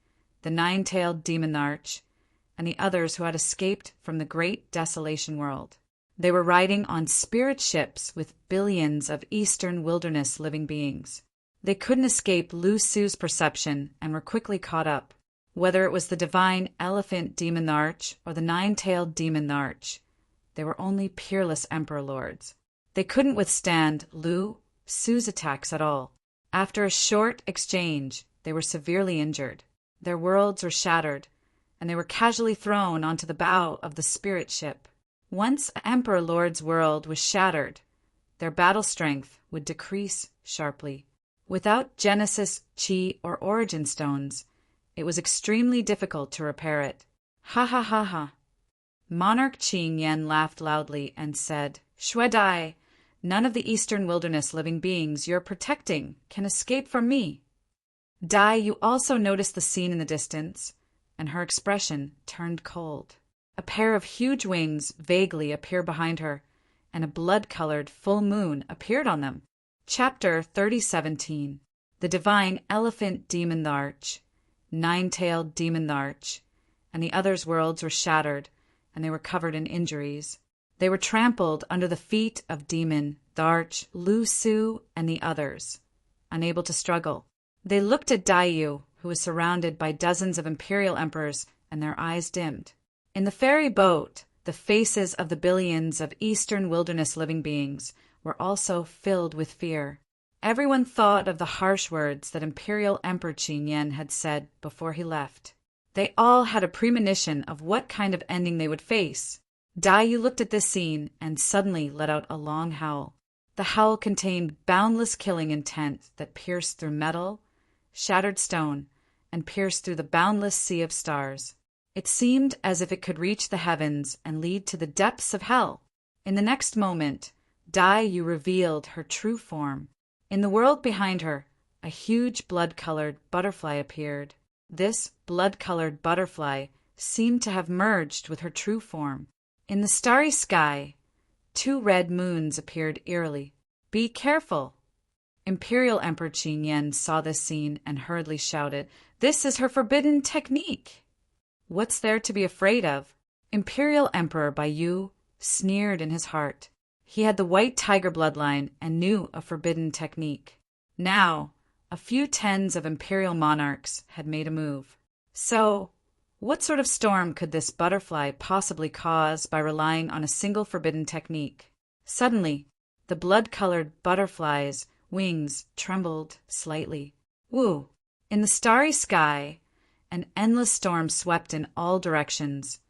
the 9-tailed demon Arch, and the others who had escaped from the great desolation world. They were riding on spirit ships with billions of eastern wilderness living beings. They couldn't escape Lu Su's perception and were quickly caught up. Whether it was the divine elephant demon Arch or the 9-tailed demon Arch, they were only peerless Emperor Lords. They couldn't withstand Lu Su's attacks at all. After a short exchange, they were severely injured. Their worlds were shattered, and they were casually thrown onto the bow of the spirit ship. Once Emperor Lord's world was shattered, their battle strength would decrease sharply. Without Genesis, Chi, or Origin Stones, it was extremely difficult to repair it. Ha ha ha ha. Monarch Qingyan laughed loudly and said, "Shuedai, none of the eastern wilderness living beings you're protecting can escape from me." Dai, you also noticed the scene in the distance. and her expression turned cold. A pair of huge wings vaguely appear behind her, and a blood-colored full moon appeared on them. Chapter 30:17. The Divine Elephant Demon Arch, Nine-Tailed Demon Arch, and the others' worlds were shattered, and they were covered in injuries. They were trampled under the feet of Demon, Tharch, Lu Su, and the others, unable to struggle. They looked at Daiyu, who was surrounded by dozens of imperial emperors, and their eyes dimmed. In the ferry boat, the faces of the billions of eastern wilderness living beings were also filled with fear. Everyone thought of the harsh words that Imperial Emperor Qin Yan had said before he left. They all had a premonition of what kind of ending they would face. Daiyu looked at this scene and suddenly let out a long howl. The howl contained boundless killing intent that pierced through metal, shattered stone, and pierced through the boundless sea of stars. It seemed as if it could reach the heavens and lead to the depths of hell. In the next moment, Daiyu revealed her true form. In the world behind her, a huge blood-colored butterfly appeared. This blood-colored butterfly seemed to have merged with her true form. In the starry sky, 2 red moons appeared eerily. "Be careful!" Imperial Emperor Qin Yan saw this scene and hurriedly shouted, "This is her forbidden technique!" "What's there to be afraid of?" Imperial Emperor Baiyu sneered in his heart. He had the white tiger bloodline and knew a forbidden technique. Now, a few tens of imperial monarchs had made a move. So, what sort of storm could this butterfly possibly cause by relying on a single forbidden technique? Suddenly, the blood-colored butterfly's wings trembled slightly. Woo! In the starry sky, an endless storm swept in all directions,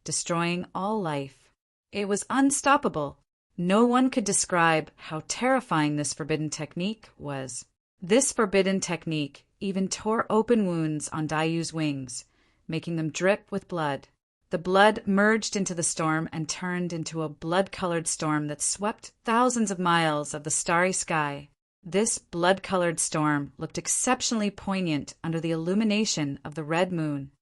destroying all life. It was unstoppable. No one could describe how terrifying this forbidden technique was. This forbidden technique even tore open wounds on Daiyu's wings, making them drip with blood. The blood merged into the storm and turned into a blood-colored storm that swept thousands of miles of the starry sky. This blood-colored storm looked exceptionally poignant under the illumination of the red moon.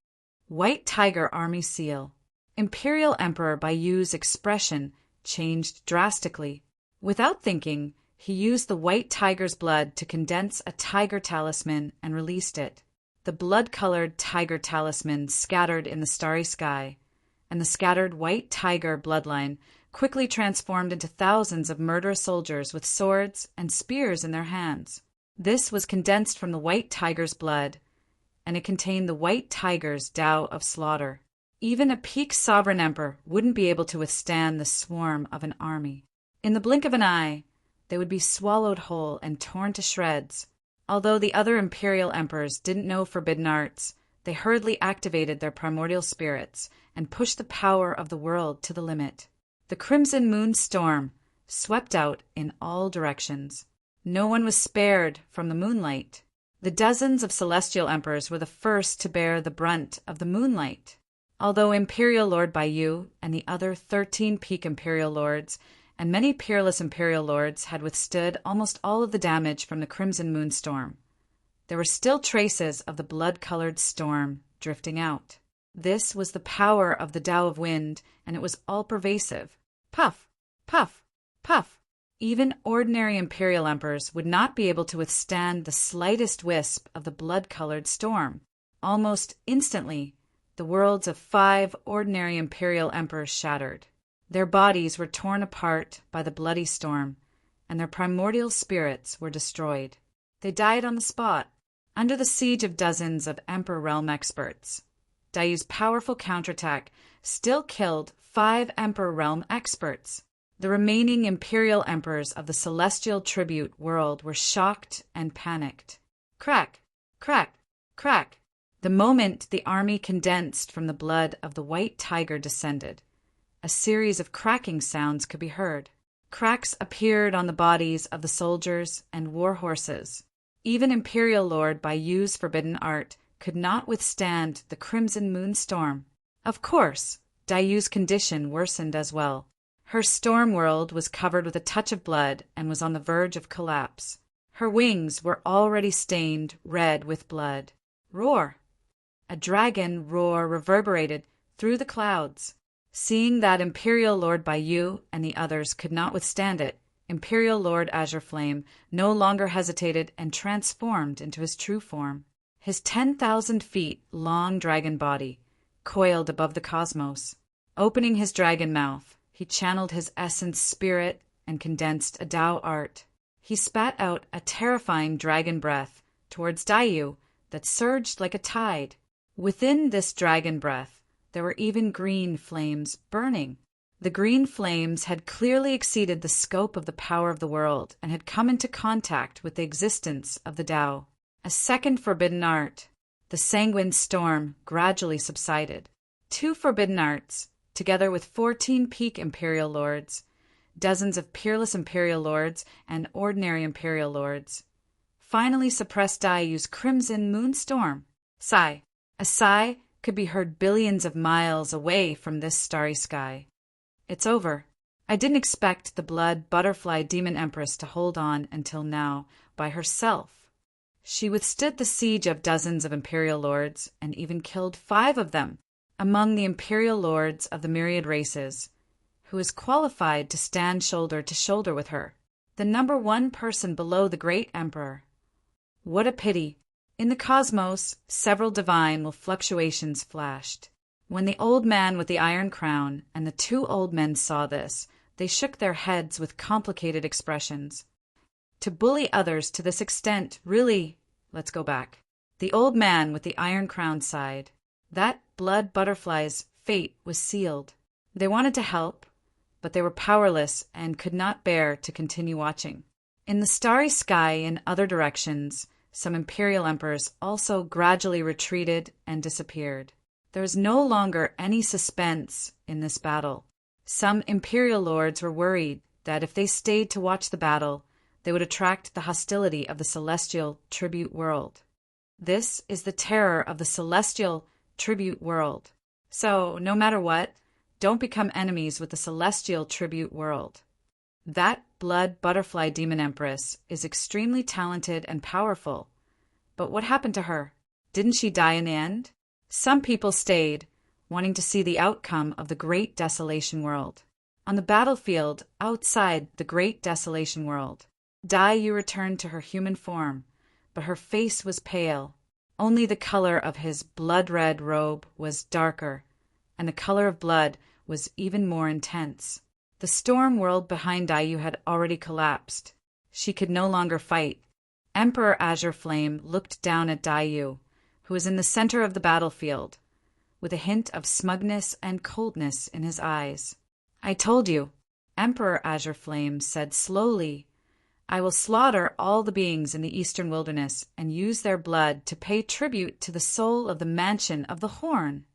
White Tiger Army Seal. Imperial Emperor Baiyu's expression changed drastically. Without thinking, he used the white tiger's blood to condense a tiger talisman and released it. The blood-colored tiger talisman scattered in the starry sky, and the scattered white tiger bloodline quickly transformed into thousands of murderous soldiers with swords and spears in their hands. This was condensed from the white tiger's blood, and it contained the white tiger's Tao of slaughter. Even a peak sovereign emperor wouldn't be able to withstand the swarm of an army. In the blink of an eye, they would be swallowed whole and torn to shreds. Although the other imperial emperors didn't know forbidden arts, they hurriedly activated their primordial spirits and pushed the power of the world to the limit. The crimson moon storm swept out in all directions. No one was spared from the moonlight. The dozens of celestial emperors were the first to bear the brunt of the moonlight. Although Imperial Lord Baiyu and the other 13 peak imperial lords and many peerless imperial lords had withstood almost all of the damage from the crimson moon storm, there were still traces of the blood-colored storm drifting out. This was the power of the Tao of Wind, and it was all-pervasive. Puff, puff, puff. Even ordinary imperial emperors would not be able to withstand the slightest wisp of the blood-colored storm. Almost instantly, the worlds of 5 ordinary imperial emperors shattered. Their bodies were torn apart by the bloody storm, and their primordial spirits were destroyed. They died on the spot, under the siege of dozens of Emperor Realm experts. Daiyu's powerful counterattack still killed 5 Emperor Realm experts. The remaining imperial emperors of the celestial tribute world were shocked and panicked. Crack, crack, crack. The moment the army condensed from the blood of the white tiger descended, a series of cracking sounds could be heard. Cracks appeared on the bodies of the soldiers and war horses. Even Imperial Lord Baiyu's forbidden art could not withstand the crimson moon storm. Of course, Daiyu's condition worsened as well. Her storm world was covered with a touch of blood and was on the verge of collapse. Her wings were already stained red with blood. Roar! a dragon roar reverberated through the clouds. Seeing that Imperial Lord Baiyu and the others could not withstand it, Imperial Lord Azure Flame no longer hesitated and transformed into his true form. His 10,000 feet long dragon body coiled above the cosmos. Opening his dragon mouth, he channeled his essence spirit and condensed a Tao art. He spat out a terrifying dragon breath towards Daiyu that surged like a tide. Within this dragon breath, there were even green flames burning. The green flames had clearly exceeded the scope of the power of the world and had come into contact with the existence of the Tao. A second forbidden art. The sanguine storm gradually subsided. 2 forbidden arts, together with 14 peak Imperial Lords, dozens of peerless Imperial Lords and ordinary Imperial Lords, finally suppressed Daiyu's crimson moonstorm. Sigh. A sigh could be heard billions of miles away from this starry sky. It's over. I didn't expect the blood butterfly demon empress to hold on until now by herself. She withstood the siege of dozens of Imperial Lords and even killed 5 of them among the Imperial Lords of the myriad races, who is qualified to stand shoulder to shoulder with her, the number 1 person below the great emperor. What a pity. In the cosmos, several divine fluctuations flashed. When the old man with the iron crown and the 2 old men saw this, they shook their heads with complicated expressions. To bully others to this extent, really, let's go back. The old man with the iron crown sighed. That blood butterfly's fate was sealed. They wanted to help, but they were powerless and could not bear to continue watching. In the starry sky in other directions, some Imperial Emperors also gradually retreated and disappeared. There was no longer any suspense in this battle. Some Imperial Lords were worried that if they stayed to watch the battle, they would attract the hostility of the celestial tribute world. This is the terror of the celestial tribute world. So, no matter what, don't become enemies with the celestial tribute world. That blood butterfly demon empress is extremely talented and powerful. But what happened to her? Didn't she die in the end? Some people stayed, wanting to see the outcome of the Great Desolation World. On the battlefield outside the Great Desolation World, Daiyu returned to her human form, but her face was pale. Only the color of his blood-red robe was darker, and the color of blood was even more intense. The storm world behind Daiyu had already collapsed. She could no longer fight. Emperor Azure Flame looked down at Daiyu, who was in the center of the battlefield, with a hint of smugness and coldness in his eyes. I told you, Emperor Azure Flame said slowly, I will slaughter all the beings in the eastern wilderness and use their blood to pay tribute to the soul of the mansion of the Horn.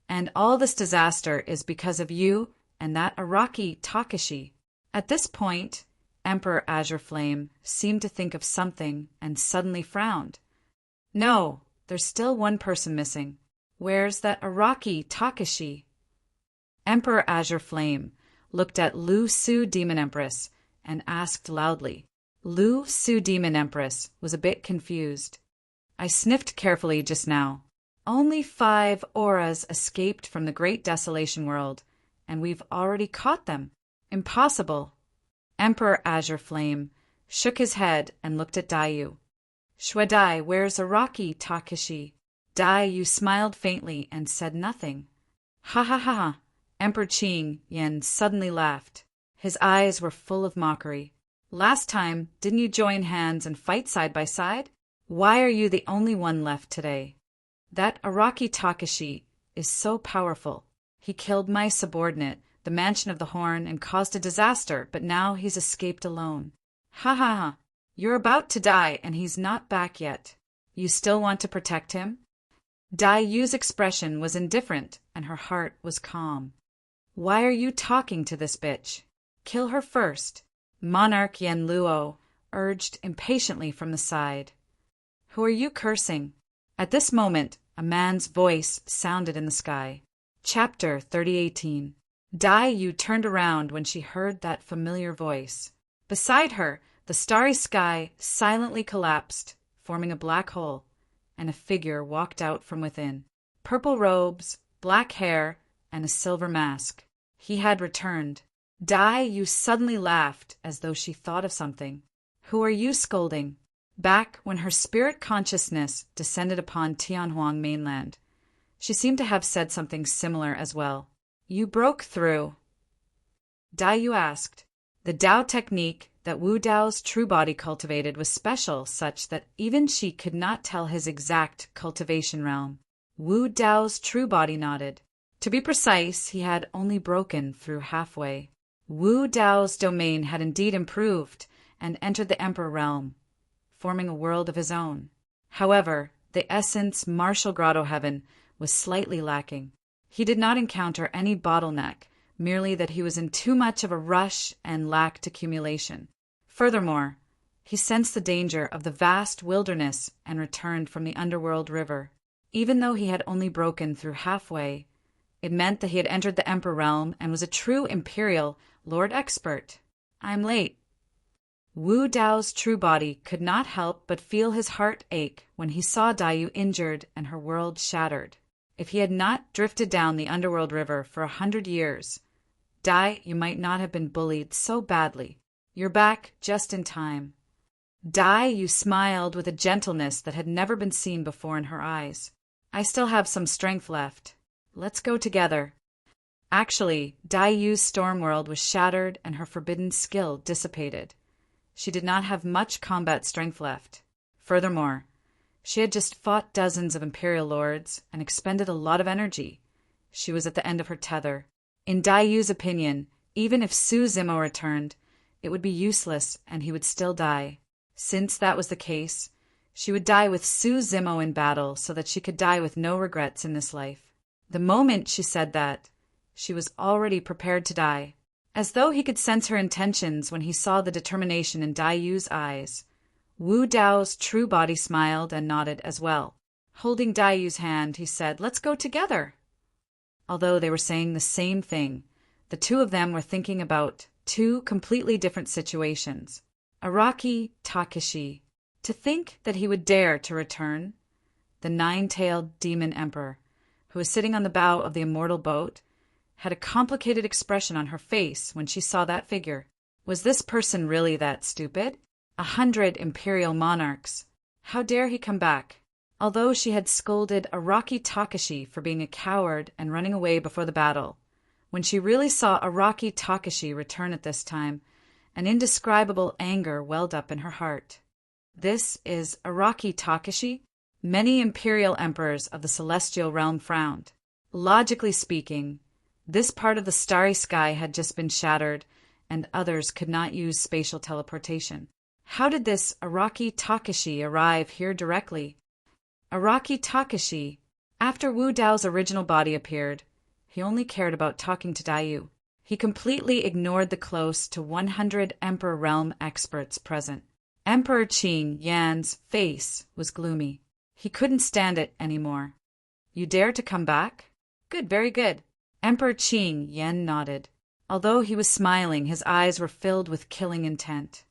And all this disaster is because of you and that Araki Takashi. At this point, Emperor Azure Flame seemed to think of something and suddenly frowned. No, there's still 1 person missing. Where's that Araki Takashi? Emperor Azure Flame looked at Lu Su Demon Empress and asked loudly. Lu Su Demon Empress was a bit confused. I sniffed carefully just now. Only 5 auras escaped from the Great Desolation World, and we've already caught them. Impossible. Emperor Azure Flame shook his head and looked at Daiyu. Shuadai, where's Araki Takashi? Daiyu smiled faintly and said nothing. Ha ha ha ha. Emperor Qing Yen suddenly laughed. His eyes were full of mockery. Last time, didn't you join hands and fight side by side? Why are you the only one left today? That Araki Takashi is so powerful. He killed my subordinate, the Mansion of the Horn, and caused a disaster, but now he's escaped alone. Ha ha ha. You're about to die, and he's not back yet. You still want to protect him? Daiyu's expression was indifferent, and her heart was calm. Why are you talking to this bitch? Kill her first. Monarch Yen Luo urged impatiently from the side. Who are you cursing? At this moment, a man's voice sounded in the sky. Chapter 3018. Daiyu turned around when she heard that familiar voice. Beside her, the starry sky silently collapsed, forming a black hole, and a figure walked out from within. Purple robes, black hair, and a silver mask. He had returned. Dai Yu suddenly laughed as though she thought of something. "Who are you scolding?" Back when her spirit consciousness descended upon Tianhuang mainland, she seemed to have said something similar as well. "You broke through," Dai Yu asked. The Dao technique that Wu Dao's true body cultivated was special, such that even she could not tell his exact cultivation realm. Wu Dao's true body nodded. To be precise, he had only broken through halfway. Wu Dao's domain had indeed improved and entered the Emperor realm, forming a world of his own. However, the essence martial grotto heaven was slightly lacking. He did not encounter any bottleneck, merely that he was in too much of a rush and lacked accumulation. Furthermore, he sensed the danger of the vast wilderness and returned from the underworld river. Even though he had only broken through halfway, it meant that he had entered the Emperor realm and was a true imperial Lord Expert. "I'm late." Wu Dao's true body could not help but feel his heart ache when he saw Dai Yu injured and her world shattered. If he had not drifted down the underworld river for 100 years, Dai Yu might not have been bullied so badly. "You're back just in time." Dai Yu smiled with a gentleness that had never been seen before in her eyes. "I still have some strength left. Let's go together." Actually, Dai Yu's storm world was shattered and her forbidden skill dissipated. She did not have much combat strength left. Furthermore, she had just fought dozens of Imperial Lords and expended a lot of energy. She was at the end of her tether. In Dai Yu's opinion, even if Su Zimo returned, it would be useless and he would still die. Since that was the case, she would die with Su Zimo in battle so that she could die with no regrets in this life. The moment she said that, she was already prepared to die. As though he could sense her intentions when he saw the determination in Dai Yu's eyes, Wu Dao's true body smiled and nodded as well. Holding Dai Yu's hand, he said, "Let's go together." Although they were saying the same thing, the two of them were thinking about two completely different situations. Araki Takeshi. To think that he would dare to return. The nine-tailed demon emperor, who was sitting on the bow of the immortal boat, had a complicated expression on her face when she saw that figure. Was this person really that stupid? 100 imperial monarchs. How dare he come back? Although she had scolded Araki Takeshi for being a coward and running away before the battle, when she really saw Araki Takeshi return at this time, an indescribable anger welled up in her heart. This is Araki Takeshi? Many imperial emperors of the celestial realm frowned. Logically speaking, this part of the starry sky had just been shattered, and others could not use spatial teleportation. How did this Araki Takeshi arrive here directly? Araki Takeshi, after Wu Dao's original body appeared, he only cared about talking to Dai Yu. He completely ignored the close to 100 Emperor Realm experts present. Emperor Qing Yan's face was gloomy. He couldn't stand it anymore. "You dare to come back? Good, very good." Emperor Qing Yan nodded. Although he was smiling, his eyes were filled with killing intent.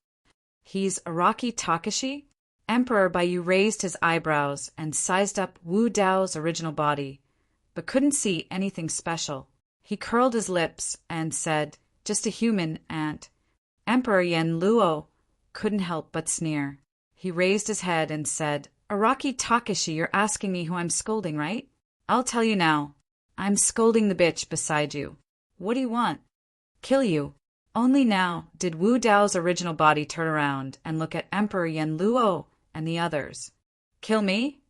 "He's Araki Takeshi?" Emperor Baiyu raised his eyebrows and sized up Wu Dao's original body, but couldn't see anything special. He curled his lips and said, "Just a human ant." Emperor Yen Luo couldn't help but sneer. He raised his head and said, "Araki Takeshi, you're asking me who I'm scolding, right? I'll tell you now. I'm scolding the bitch beside you. What do you want?" "Kill you." Only now did Wu Dao's original body turn around and look at Emperor Yen Luo and the others. "Kill me?"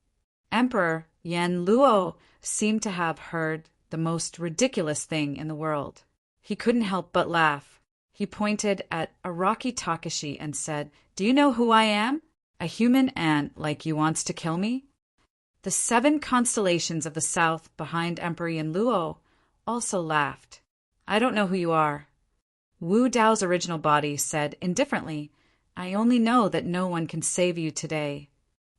Emperor Yen Luo seemed to have heard the most ridiculous thing in the world. He couldn't help but laugh. He pointed at Araki Takeshi and said, "Do you know who I am? A human ant like you wants to kill me?" The 7 constellations of the south behind Emperor Yen Luo also laughed. "I don't know who you are." Wu Dao's original body said indifferently, "I only know that no one can save you today."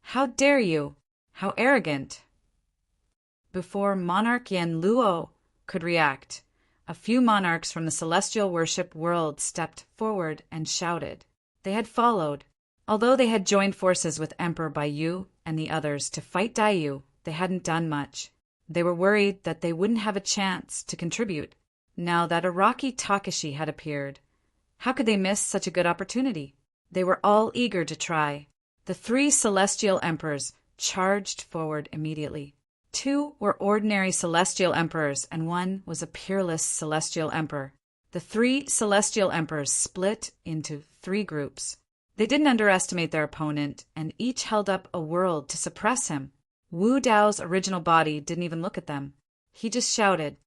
"How dare you? How arrogant!" Before Monarch Yen Luo could react, a few monarchs from the celestial worship world stepped forward and shouted. They had followed. Although they had joined forces with Emperor Baiyu, and the others to fight Dayu, they hadn't done much. They were worried that they wouldn't have a chance to contribute. Now that Araki Takashi had appeared, how could they miss such a good opportunity? They were all eager to try. The 3 celestial emperors charged forward immediately. 2 were ordinary celestial emperors, and 1 was a peerless celestial emperor. The 3 celestial emperors split into 3 groups. They didn't underestimate their opponent, and each held up a world to suppress him. Wu Dao's original body didn't even look at them. He just shouted,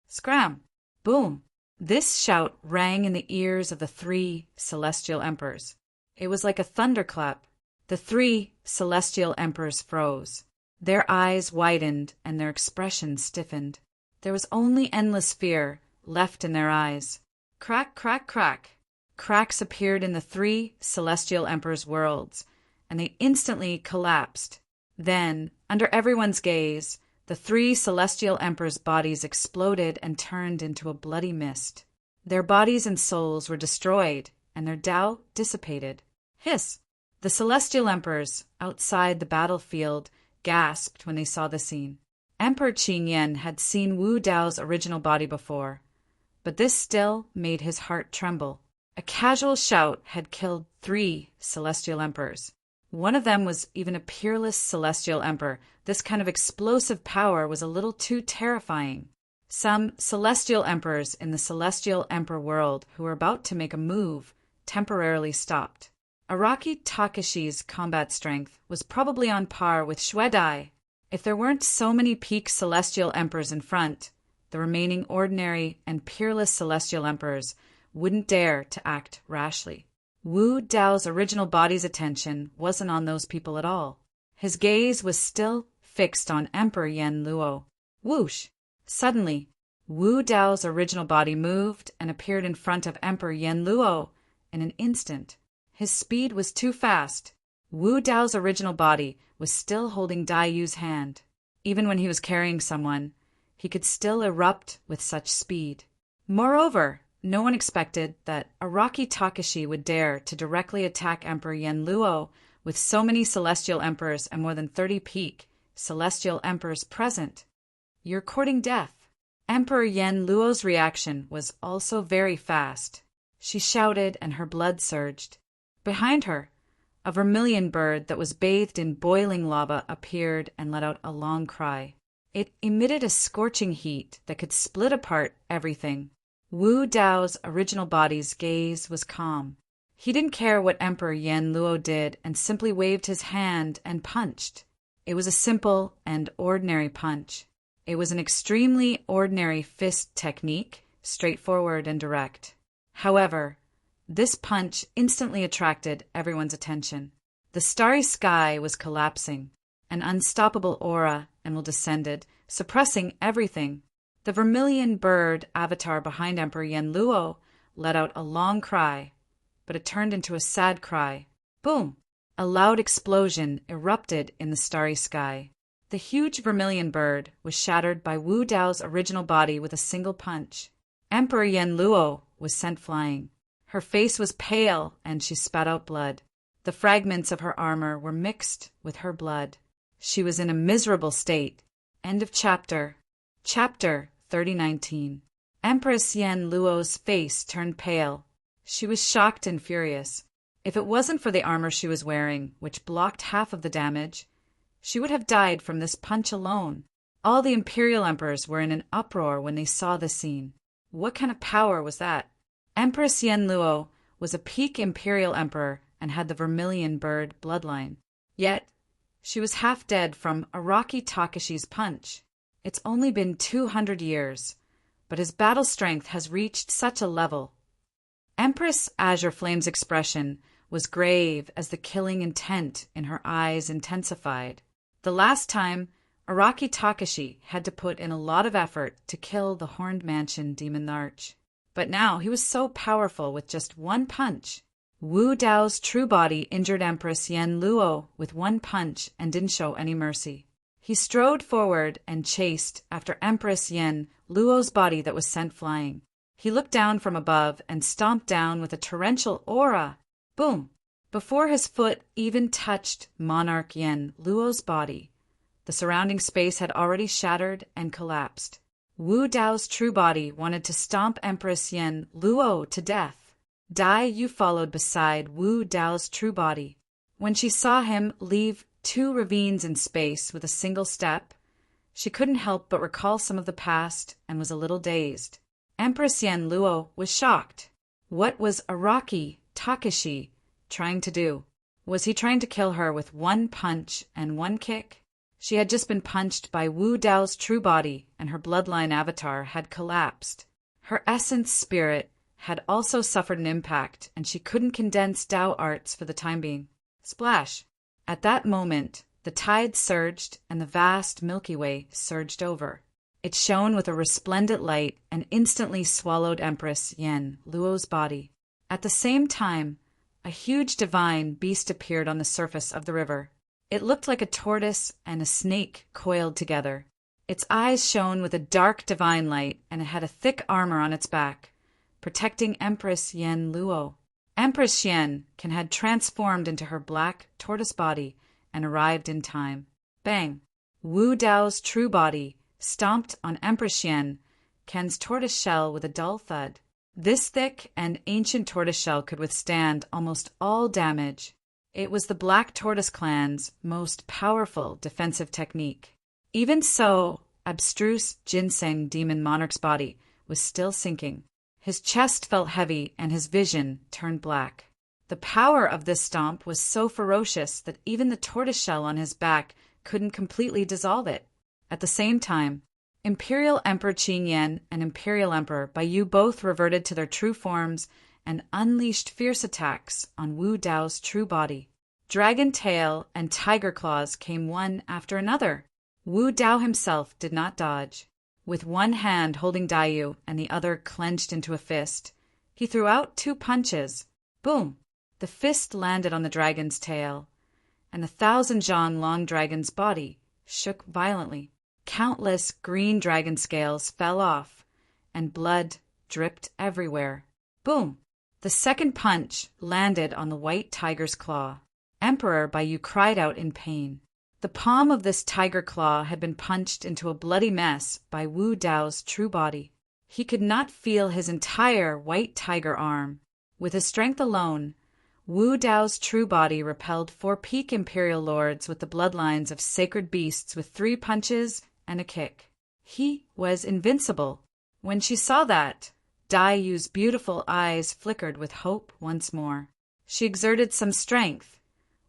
"Scram!" Boom! This shout rang in the ears of the 3 celestial emperors. It was like a thunderclap. The 3 celestial emperors froze. Their eyes widened and their expressions stiffened. There was only endless fear left in their eyes. Crack, crack, crack. Cracks appeared in the 3 celestial emperors' worlds, and they instantly collapsed. Then, under everyone's gaze, the 3 celestial emperors' bodies exploded and turned into a bloody mist. Their bodies and souls were destroyed, and their Tao dissipated. Hiss! The celestial emperors, outside the battlefield, gasped when they saw the scene. Emperor Qingyan had seen Wu Dao's original body before, but this still made his heart tremble. A casual shout had killed 3 celestial emperors. One of them was even a peerless celestial emperor. This kind of explosive power was a little too terrifying. Some celestial emperors in the celestial emperor world who were about to make a move temporarily stopped. Araki Takashi's combat strength was probably on par with Shuedai. If there weren't so many peak celestial emperors in front, the remaining ordinary and peerless celestial emperors wouldn't dare to act rashly. Wu Dao's original body's attention wasn't on those people at all. His gaze was still fixed on Emperor Yen Luo. Whoosh! Suddenly, Wu Dao's original body moved and appeared in front of Emperor Yen Luo in an instant. His speed was too fast. Wu Dao's original body was still holding Daiyu's hand. Even when he was carrying someone, he could still erupt with such speed. Moreover, no one expected that Araki Takashi would dare to directly attack Emperor Yen Luo with so many celestial emperors and more than 30 peak celestial emperors present. You're courting death. Emperor Yen Luo's reaction was also very fast. She shouted and her blood surged. Behind her, a vermilion bird that was bathed in boiling lava appeared and let out a long cry. It emitted a scorching heat that could split apart everything. Wu Dao's original body's gaze was calm. He didn't care what Emperor Yen Luo did and simply waved his hand and punched. It was a simple and ordinary punch. It was an extremely ordinary fist technique, straightforward and direct. However, this punch instantly attracted everyone's attention. The starry sky was collapsing. An unstoppable aura descended, suppressing everything. The vermilion bird avatar behind Emperor Yen Luo let out a long cry, but it turned into a sad cry. Boom! A loud explosion erupted in the starry sky. The huge vermilion bird was shattered by Wu Dao's original body with a single punch. Emperor Yen Luo was sent flying. Her face was pale and she spat out blood. The fragments of her armor were mixed with her blood. She was in a miserable state. End of chapter. Chapter 3019. Empress Yen Luo's face turned pale. She was shocked and furious. If it wasn't for the armor she was wearing, which blocked half of the damage, she would have died from this punch alone. All the imperial emperors were in an uproar when they saw the scene. What kind of power was that? Empress Yen Luo was a peak imperial emperor and had the vermilion bird bloodline. Yet, she was half dead from Araki Takashi's punch. It's only been 200 years, but his battle strength has reached such a level. Empress Azure Flame's expression was grave as the killing intent in her eyes intensified. The last time, Araki Takashi had to put in a lot of effort to kill the Horned Mansion Demon Arch. But now he was so powerful with just one punch. Wu Dao's true body injured Empress Yen Luo with one punch and didn't show any mercy. He strode forward and chased after Empress Yen Luo's body that was sent flying. He looked down from above and stomped down with a torrential aura. Boom! Before his foot even touched monarch Yen Luo's body, the surrounding space had already shattered and collapsed. Wu Dao's true body wanted to stomp Empress Yen Luo to death. Dai Yu followed beside Wu Dao's true body. When she saw him leave 2 ravines in space with a single step, she couldn't help but recall some of the past and was a little dazed. Empress Yen Luo was shocked. What was Araki Takashi trying to do? Was he trying to kill her with 1 punch and 1 kick? She had just been punched by Wu Dao's true body, and her bloodline avatar had collapsed. Her essence spirit had also suffered an impact, and she couldn't condense Dao arts for the time being. Splash! At that moment, the tide surged, and the vast Milky Way surged over. It shone with a resplendent light and instantly swallowed Empress Yen Luo's body. At the same time, a huge divine beast appeared on the surface of the river. It looked like a tortoise and a snake coiled together. Its eyes shone with a dark divine light, and it had a thick armor on its back, protecting Empress Yen Luo. Empress Yen had transformed into her black tortoise body and arrived in time. Bang! Wu Dao's true body stomped on Empress Yen's tortoise shell with a dull thud. This thick and ancient tortoise shell could withstand almost all damage. It was the Black Tortoise clan's most powerful defensive technique. Even so, abstruse Ginseng Demon Monarch's body was still sinking. His chest felt heavy and his vision turned black. The power of this stomp was so ferocious that even the tortoise shell on his back couldn't completely dissolve it. At the same time, Imperial Emperor Qing Yan and Imperial Emperor Baiyu both reverted to their true forms and unleashed fierce attacks on Wu Dao's true body. Dragon Tail and Tiger Claws came one after another. Wu Dao himself did not dodge. With one hand holding Daiyu and the other clenched into a fist, he threw out 2 punches. Boom! The fist landed on the dragon's tail, and the 1,000-zhang long dragon's body shook violently. Countless green dragon scales fell off, and blood dripped everywhere. Boom! The second punch landed on the white tiger's claw. Emperor Baiyu cried out in pain. The palm of this tiger claw had been punched into a bloody mess by Wu Dao's true body. He could not feel his entire white tiger arm. With his strength alone, Wu Dao's true body repelled 4 peak imperial lords with the bloodlines of sacred beasts with 3 punches and a kick. He was invincible. When she saw that, Dai Yu's beautiful eyes flickered with hope once more. She exerted some strength,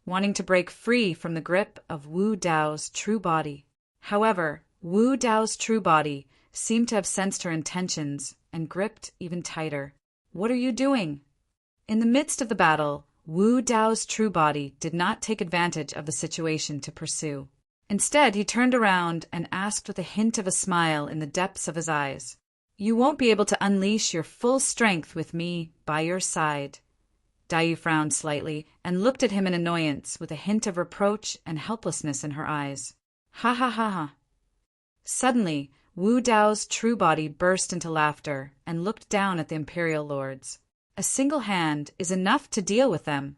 wanting to break free from the grip of Wu Dao's true body. However, Wu Dao's true body seemed to have sensed her intentions and gripped even tighter. "What are you doing?" In the midst of the battle, Wu Dao's true body did not take advantage of the situation to pursue. Instead, he turned around and asked with a hint of a smile in the depths of his eyes, "You won't be able to unleash your full strength with me by your side." Daiyu frowned slightly and looked at him in annoyance with a hint of reproach and helplessness in her eyes. Ha ha ha ha. Suddenly, Wu Dao's true body burst into laughter and looked down at the imperial lords. A single hand is enough to deal with them.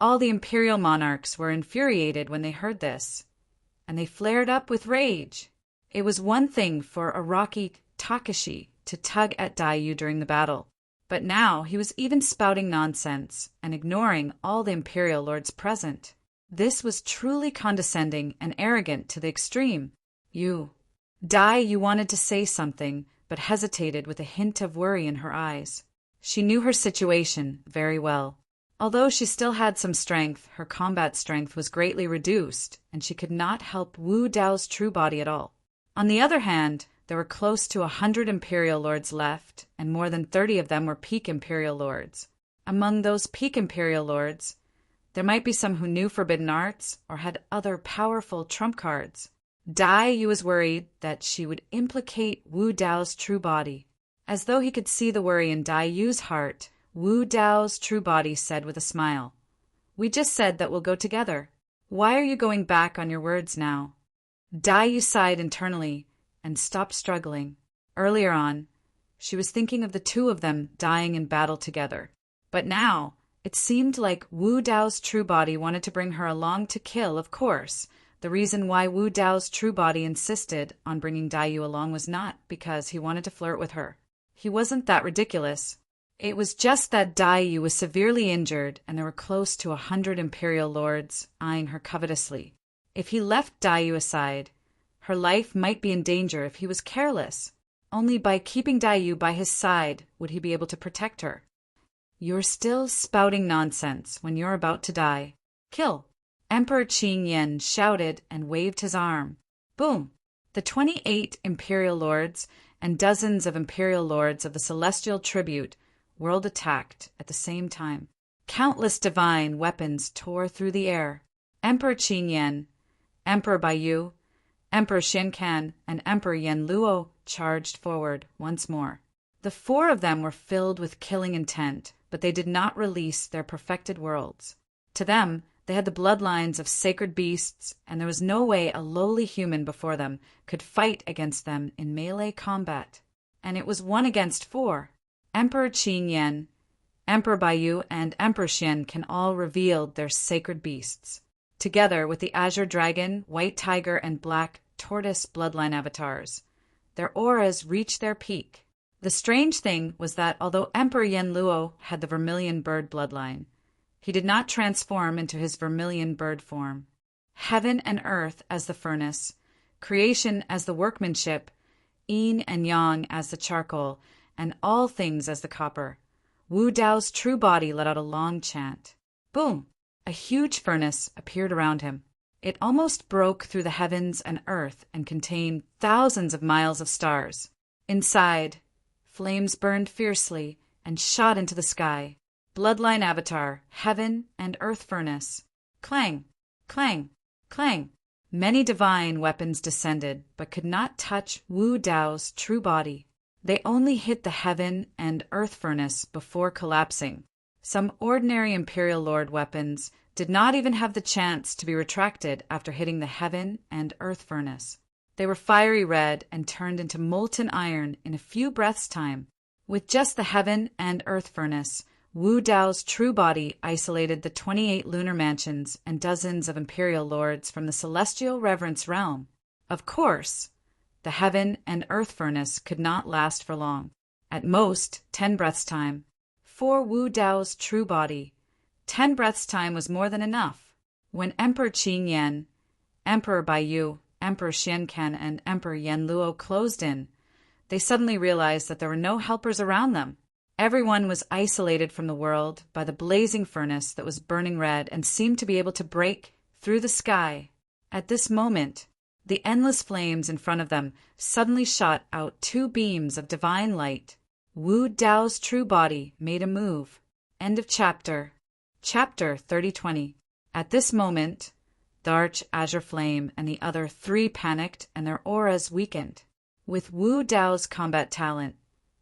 All the imperial monarchs were infuriated when they heard this, and they flared up with rage. It was one thing for Araki Takashi to tug at Daiyu during the battle, but now he was even spouting nonsense and ignoring all the imperial lords present. This was truly condescending and arrogant to the extreme. Daiyu wanted to say something, but hesitated with a hint of worry in her eyes. She knew her situation very well. Although she still had some strength, her combat strength was greatly reduced, and she could not help Wu Dao's true body at all. On the other hand, there were close to 100 imperial lords left, and more than 30 of them were peak imperial lords. Among those peak imperial lords, there might be some who knew forbidden arts or had other powerful trump cards. Daiyu was worried that she would implicate Wu Dao's true body. As though he could see the worry in Daiyu's heart, Wu Dao's true body said with a smile, "We just said that we'll go together. Why are you going back on your words now?" Daiyu sighed internally and stopped struggling. Earlier on, she was thinking of the 2 of them dying in battle together. But now, It seemed like Wu Dao's true body wanted to bring her along to kill, of course. The reason why Wu Dao's true body insisted on bringing Dai along was not because he wanted to flirt with her. He wasn't that ridiculous. It was just that Dai was severely injured, and there were close to 100 imperial lords eyeing her covetously. If he left Dai aside, her life might be in danger if he was careless. Only by keeping Dai by his side would he be able to protect her. You're still spouting nonsense when you're about to die. Kill! Emperor Qing Yen shouted and waved his arm. Boom! The 28 imperial lords and dozens of imperial lords of the celestial tribute world attacked at the same time. Countless divine weapons tore through the air. Emperor Qing Yen, Emperor Baiyu, Emperor Shenkan, and Emperor Yen Luo charged forward once more. The 4 of them were filled with killing intent, but they did not release their perfected worlds. To them, they had the bloodlines of sacred beasts, and there was no way a lowly human before them could fight against them in melee combat. And it was 1 against 4. Emperor Qing Yen, Emperor Baiyu, and Emperor Shen all revealed their sacred beasts. Together with the Azure Dragon, White Tiger, and Black Tortoise bloodline avatars, their auras reached their peak. The strange thing was that although Emperor Yen Luo had the vermilion bird bloodline, he did not transform into his vermilion bird form. Heaven and earth as the furnace, creation as the workmanship, yin and yang as the charcoal, and all things as the copper. Wu Dao's true body let out a long chant. Boom! A huge furnace appeared around him. It almost broke through the heavens and earth and contained thousands of miles of stars. Inside, flames burned fiercely and shot into the sky. Bloodline avatar, heaven and earth furnace. Clang, clang, clang. Many divine weapons descended, but could not touch Wu Dao's true body. They only hit the heaven and earth furnace before collapsing. Some ordinary Imperial Lord weapons did not even have the chance to be retracted after hitting the heaven and earth furnace. They were fiery red and turned into molten iron in a few breaths' time. With just the heaven and earth furnace, Wu Dao's true body isolated the 28 lunar mansions and dozens of Imperial Lords from the celestial reverence realm. Of course, the heaven and earth furnace could not last for long. At most, 10 breaths' time. For Wu Dao's true body, 10 breaths' time was more than enough. When Emperor Qing Yen, Emperor Baiyu, Emperor Shenkan, and Emperor Yen Luo closed in, they suddenly realized that there were no helpers around them. Everyone was isolated from the world by the blazing furnace that was burning red and seemed to be able to break through the sky. At this moment, the endless flames in front of them suddenly shot out 2 beams of divine light. Wu Dao's true body made a move. End of chapter. Chapter 3020. At this moment, the Arch Azure Flame and the other 3 panicked and their auras weakened. With Wu Dao's combat talent,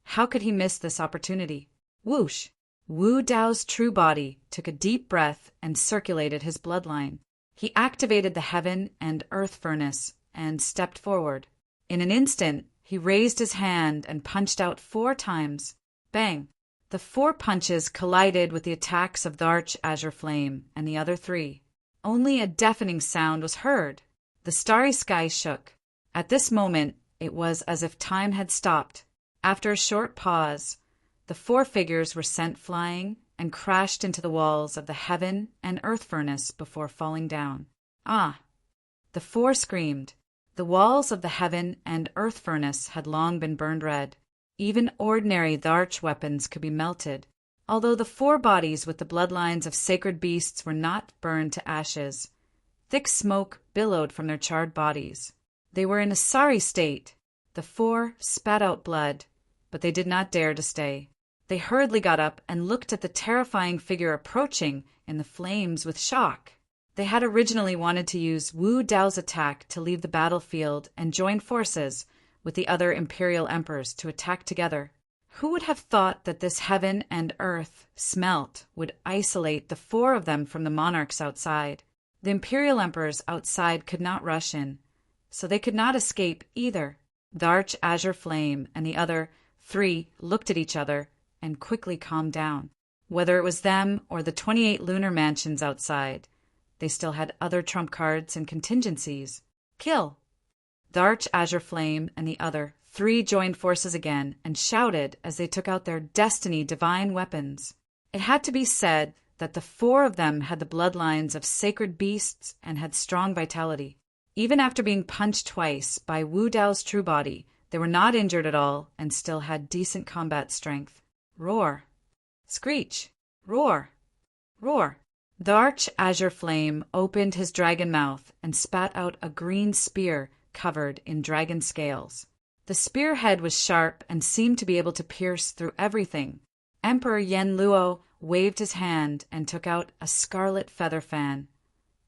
how could he miss this opportunity? Whoosh! Wu Dao's true body took a deep breath and circulated his bloodline. He activated the heaven and earth furnace and stepped forward. In an instant, he raised his hand and punched out 4 times. Bang! The 4 punches collided with the attacks of the Arch Azure Flame and the other 3. Only a deafening sound was heard. The starry sky shook. At this moment, it was as if time had stopped. After a short pause, the 4 figures were sent flying and crashed into the walls of the heaven and earth furnace before falling down. Ah! The 4 screamed. The walls of the heaven and earth furnace had long been burned red. Even ordinary Dharch weapons could be melted, although the 4 bodies with the bloodlines of sacred beasts were not burned to ashes. Thick smoke billowed from their charred bodies. They were in a sorry state. The 4 spat out blood, but they did not dare to stay. They hurriedly got up and looked at the terrifying figure approaching in the flames with shock. They had originally wanted to use Wu Dao's attack to leave the battlefield and join forces with the other imperial emperors to attack together. Who would have thought that this heaven and earth smelt would isolate the 4 of them from the monarchs outside? The imperial emperors outside could not rush in, so they could not escape either. The Arch Azure Flame and the other 3 looked at each other and quickly calmed down. Whether it was them or the 28 lunar mansions outside, they still had other trump cards and contingencies. Kill! The Arch-Azure Flame and the other 3 joined forces again and shouted as they took out their destiny divine weapons. It had to be said that the 4 of them had the bloodlines of sacred beasts and had strong vitality. Even after being punched twice by Wu Dao's true body, they were not injured at all and still had decent combat strength. Roar! Screech! Roar! Roar! The Arch-Azure Flame opened his dragon mouth and spat out a green spear covered in dragon scales. The spearhead was sharp and seemed to be able to pierce through everything. Emperor Yen Luo waved his hand and took out a scarlet feather fan,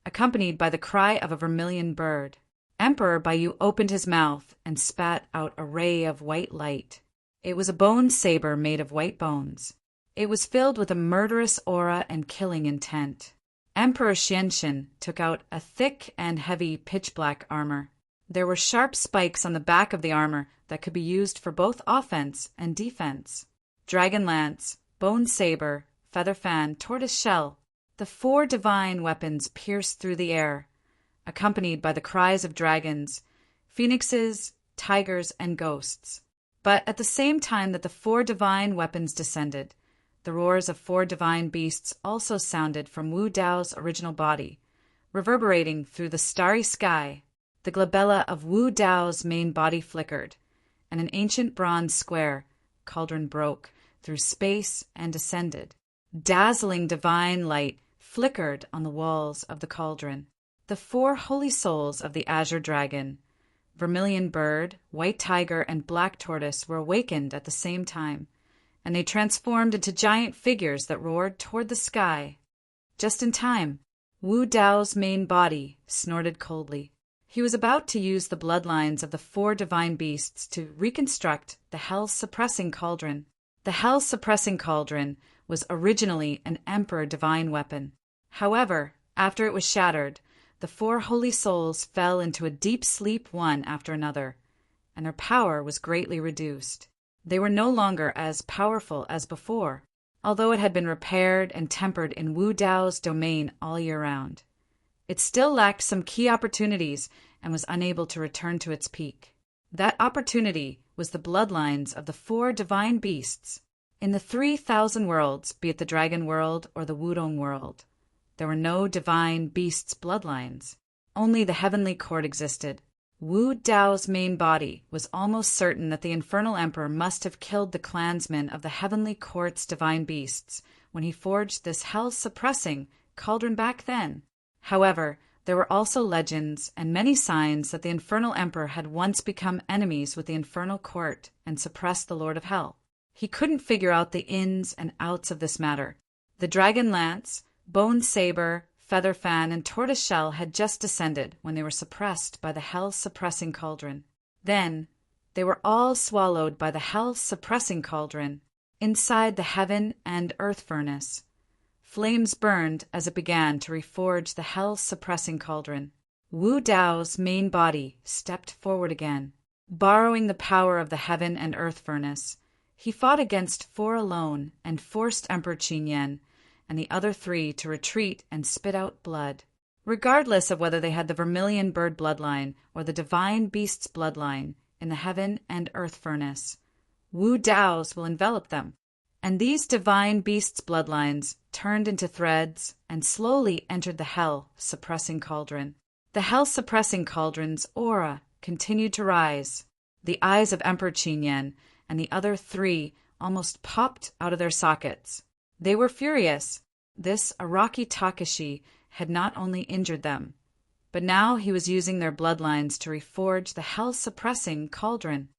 accompanied by the cry of a vermilion bird. Emperor Baiyu opened his mouth and spat out a ray of white light. It was a bone saber made of white bones. It was filled with a murderous aura and killing intent. Emperor Xianxin took out a thick and heavy pitch-black armor. There were sharp spikes on the back of the armor that could be used for both offense and defense. Dragon lance, bone saber, feather fan, tortoise shell. The 4 divine weapons pierced through the air, accompanied by the cries of dragons, phoenixes, tigers, and ghosts. But at the same time that the 4 divine weapons descended, the roars of 4 divine beasts also sounded from Wu Dao's original body, reverberating through the starry sky. The glabella of Wu Dao's main body flickered, and an ancient bronze square cauldron broke through space and descended. Dazzling divine light flickered on the walls of the cauldron. The 4 holy souls of the azure dragon, vermilion bird, white tiger, and black tortoise, were awakened at the same time, and they transformed into giant figures that roared toward the sky. Just in time, Wu Dao's main body snorted coldly. He was about to use the bloodlines of the 4 divine beasts to reconstruct the hell-suppressing cauldron. The hell-suppressing cauldron was originally an emperor divine weapon. However, after it was shattered, the 4 holy souls fell into a deep sleep one after another, and their power was greatly reduced. They were no longer as powerful as before, although it had been repaired and tempered in Wu Dao's domain all year round. It still lacked some key opportunities and was unable to return to its peak. That opportunity was the bloodlines of the 4 divine beasts. In the 3,000 worlds, be it the dragon world or the Wudong world, there were no divine beasts' bloodlines. Only the heavenly court existed. Wu Dao's main body was almost certain that the infernal emperor must have killed the clansmen of the heavenly court's divine beasts when he forged this hell-suppressing cauldron back then. However, there were also legends and many signs that the infernal emperor had once become enemies with the infernal court and suppressed the Lord of Hell. He couldn't figure out the ins and outs of this matter. The dragon lance, bone saber, feather fan, and tortoise shell had just descended when they were suppressed by the hell-suppressing cauldron. Then, they were all swallowed by the hell-suppressing cauldron inside the heaven and earth furnace. Flames burned as it began to reforge the hell-suppressing cauldron. Wu Dao's main body stepped forward again. Borrowing the power of the heaven and earth furnace, he fought against 4 alone and forced Emperor Qinyan and the other 3 to retreat and spit out blood. Regardless of whether they had the vermilion bird bloodline or the divine beast's bloodline in the heaven and earth furnace, Wu Dao's will envelop them. And these divine beasts' bloodlines turned into threads and slowly entered the hell-suppressing cauldron. The hell-suppressing cauldron's aura continued to rise. The eyes of Emperor Qinyan and the other 3 almost popped out of their sockets. They were furious. This Araki Takashi had not only injured them, but now he was using their bloodlines to reforge the hell-suppressing cauldron.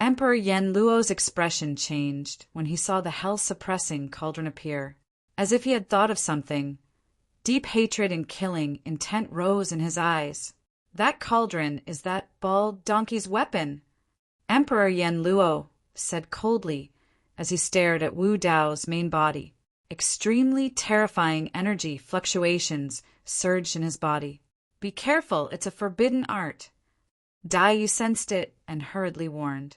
Emperor Yen Luo's expression changed when he saw the hell-suppressing cauldron appear. As if he had thought of something, deep hatred and killing intent rose in his eyes. That cauldron is that bald donkey's weapon. Emperor Yen Luo said coldly as he stared at Wu Dao's main body. Extremely terrifying energy fluctuations surged in his body. Be careful, it's a forbidden art. Dai Yu sensed it and hurriedly warned.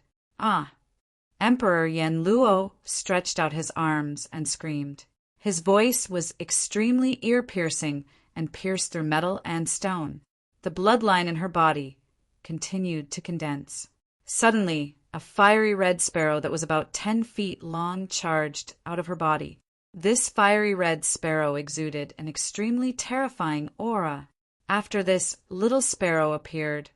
Emperor Yen Luo stretched out his arms and screamed. His voice was extremely ear-piercing and pierced through metal and stone. The bloodline in her body continued to condense. Suddenly, a fiery red sparrow that was about 10 feet long charged out of her body. This fiery red sparrow exuded an extremely terrifying aura. After this little sparrow appeared,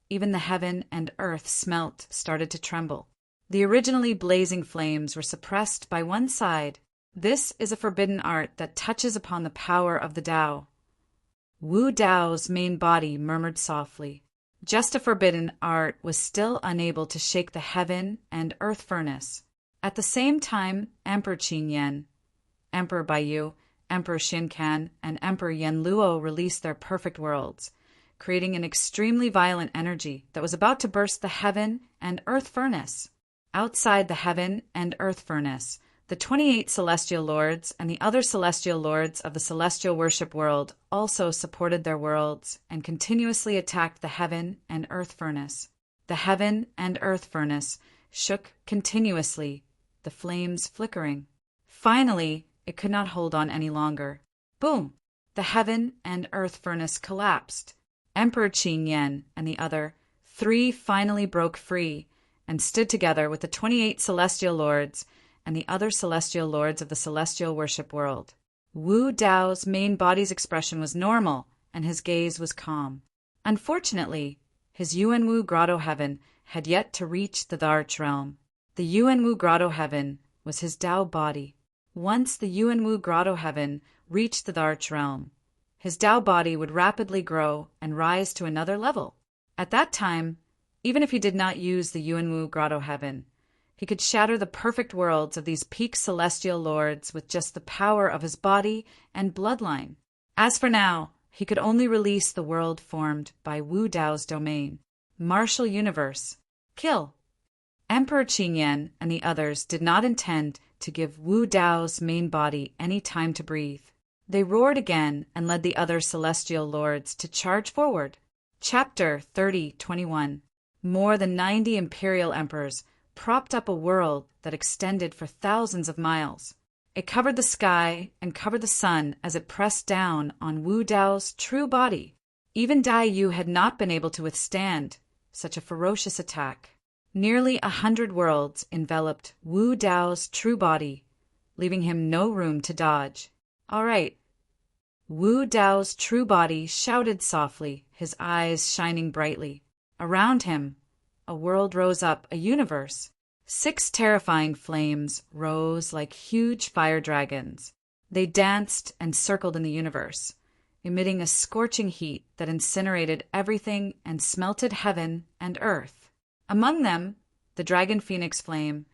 even the heaven and earth started to tremble. The originally blazing flames were suppressed by one side. This is a forbidden art that touches upon the power of the Tao. Wu Dao's main body murmured softly. Just a forbidden art was still unable to shake the heaven and earth furnace. At the same time, Emperor Qin Yan, Emperor Baiyu, Emperor Xin Can, and Emperor Yen Luo released their perfect worlds, creating an extremely violent energy that was about to burst the heaven and earth furnace. Outside the heaven and earth furnace, the 28 celestial lords and the other celestial lords of the celestial worship world also supported their worlds and continuously attacked the heaven and earth furnace. The heaven and earth furnace shook continuously, the flames flickering. Finally, it could not hold on any longer. Boom! The heaven and earth furnace collapsed. Emperor Qin Yan and the other 3 finally broke free and stood together with the 28 celestial lords and the other celestial lords of the celestial worship world. Wu Dao's main body's expression was normal, and his gaze was calm. Unfortunately, his Yuanwu Grotto Heaven had yet to reach the Dharch realm. The Yuanwu Grotto Heaven was his Tao body. Once the Yuanwu Grotto Heaven reached the Dharch realm, his Tao body would rapidly grow and rise to another level. At that time, even if he did not use the Yuanwu Grotto Heaven, he could shatter the perfect worlds of these peak celestial lords with just the power of his body and bloodline. As for now, he could only release the world formed by Wu Dao's domain. Martial universe. Kill. Emperor Qin Yan and the others did not intend to give Wu Dao's main body any time to breathe. They roared again and led the other celestial lords to charge forward. Chapter 30:21. More than 90 imperial emperors propped up a world that extended for thousands of miles. It covered the sky and covered the sun as it pressed down on Wu Dao's true body. Even Dai Yu had not been able to withstand such a ferocious attack. Nearly 100 worlds enveloped Wu Dao's true body, leaving him no room to dodge. All right. Wu Dao's true body shouted softly, his eyes shining brightly. Around him, a world rose up, a universe. 6 terrifying flames rose like huge fire dragons. They danced and circled in the universe, emitting a scorching heat that incinerated everything and smelted heaven and earth. Among them, the dragon phoenix flame,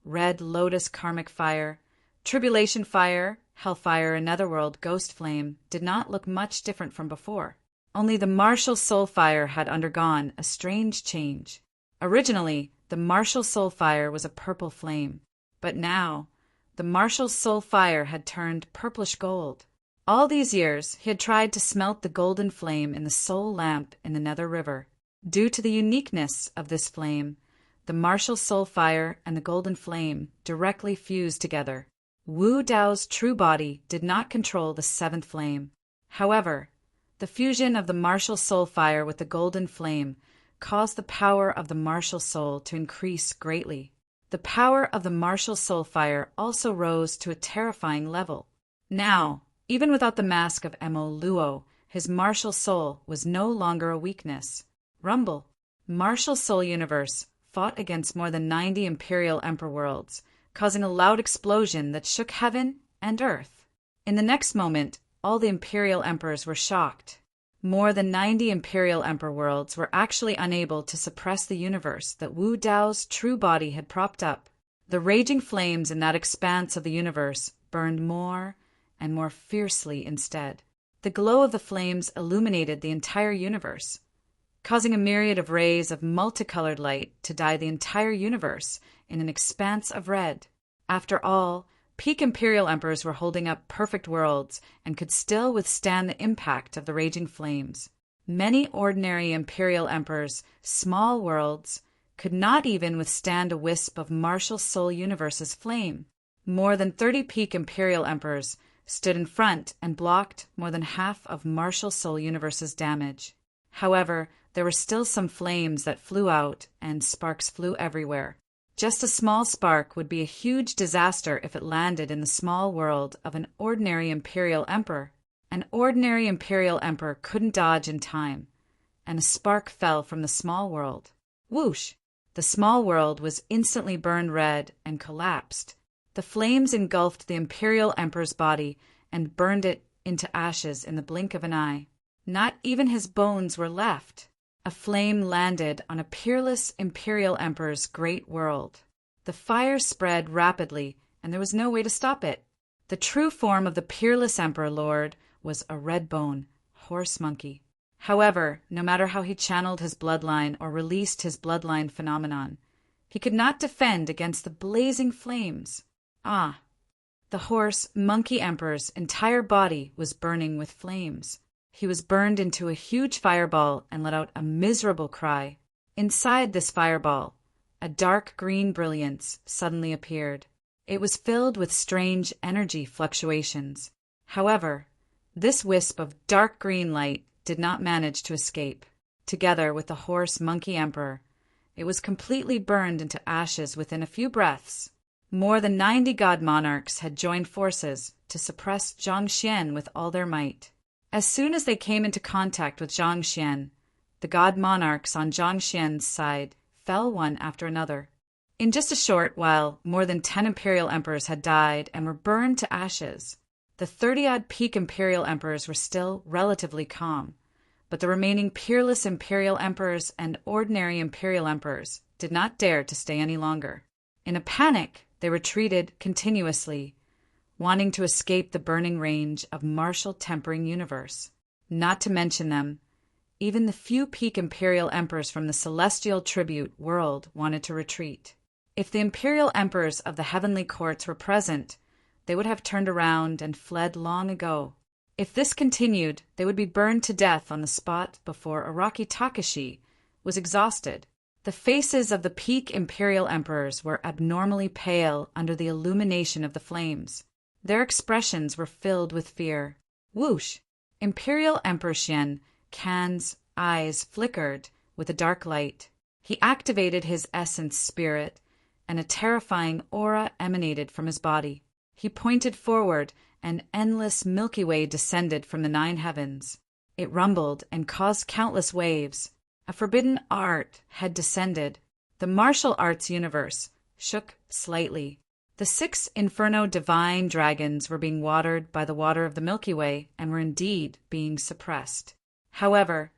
red lotus karmic fire, tribulation fire, hellfire, and netherworld ghost flame did not look much different from before. Only the martial soul fire had undergone a strange change. Originally, the martial soul fire was a purple flame, but now, the martial soul fire had turned purplish gold. All these years, he had tried to smelt the golden flame in the soul lamp in the Nether River. Due to the uniqueness of this flame, the martial soul fire and the golden flame directly fused together. Wu Dao's true body did not control the 7th flame. However, the fusion of the martial soul fire with the golden flame caused the power of the martial soul to increase greatly. The power of the martial soul fire also rose to a terrifying level. Now, even without the mask of Mo Luo, his martial soul was no longer a weakness. Rumble. Martial Soul Universe fought against more than 90 Imperial Emperor worlds, causing a loud explosion that shook heaven and earth. In the next moment, all the Imperial Emperors were shocked. More than 90 Imperial Emperor worlds were actually unable to suppress the universe that Wu Dao's true body had propped up. The raging flames in that expanse of the universe burned more and more fiercely instead. The glow of the flames illuminated the entire universe, causing a myriad of rays of multicolored light to dye the entire universe in an expanse of red. After all, peak Imperial Emperors were holding up perfect worlds and could still withstand the impact of the raging flames. Many ordinary Imperial Emperors' small worlds could not even withstand a wisp of Martial Soul Universe's flame. More than 30 peak Imperial Emperors stood in front and blocked more than half of Martial Soul Universe's damage. However, there were still some flames that flew out and sparks flew everywhere. Just a small spark would be a huge disaster if it landed in the small world of an ordinary Imperial Emperor. An ordinary Imperial Emperor couldn't dodge in time, and a spark fell from the small world. Whoosh! The small world was instantly burned red and collapsed. The flames engulfed the Imperial Emperor's body and burned it into ashes in the blink of an eye. Not even his bones were left. A flame landed on a peerless Imperial Emperor's great world. The fire spread rapidly, and there was no way to stop it. The true form of the peerless Emperor Lord was a red bone, horse monkey. However, no matter how he channeled his bloodline or released his bloodline phenomenon, he could not defend against the blazing flames. The horse monkey Emperor's entire body was burning with flames. He was burned into a huge fireball and let out a miserable cry. Inside this fireball, a dark green brilliance suddenly appeared. It was filled with strange energy fluctuations. However, this wisp of dark green light did not manage to escape. Together with the horse monkey Emperor, it was completely burned into ashes within a few breaths. More than 90 god monarchs had joined forces to suppress Zhongxian with all their might. As soon as they came into contact with Zhongxian, the god monarchs on Zhongxian's side fell one after another. In just a short while, more than 10 Imperial Emperors had died and were burned to ashes. The 30-odd peak Imperial Emperors were still relatively calm, but the remaining peerless Imperial Emperors and ordinary Imperial Emperors did not dare to stay any longer. In a panic, they retreated continuously, wanting to escape the burning range of martial tempering universe. Not to mention them, even the few peak Imperial Emperors from the celestial tribute world wanted to retreat. If the Imperial Emperors of the heavenly courts were present, they would have turned around and fled long ago. If this continued, they would be burned to death on the spot before Araki Takashi was exhausted. The faces of the peak Imperial Emperors were abnormally pale under the illumination of the flames. Their expressions were filled with fear. Whoosh! Imperial Emperor Xian Can's eyes flickered with a dark light. He activated his essence spirit, and a terrifying aura emanated from his body. He pointed forward, and endless Milky Way descended from the 9 heavens. It rumbled and caused countless waves. A forbidden art had descended. The martial arts universe shook slightly. The 6 Inferno divine dragons were being watered by the water of the Milky Way and were indeed being suppressed. However,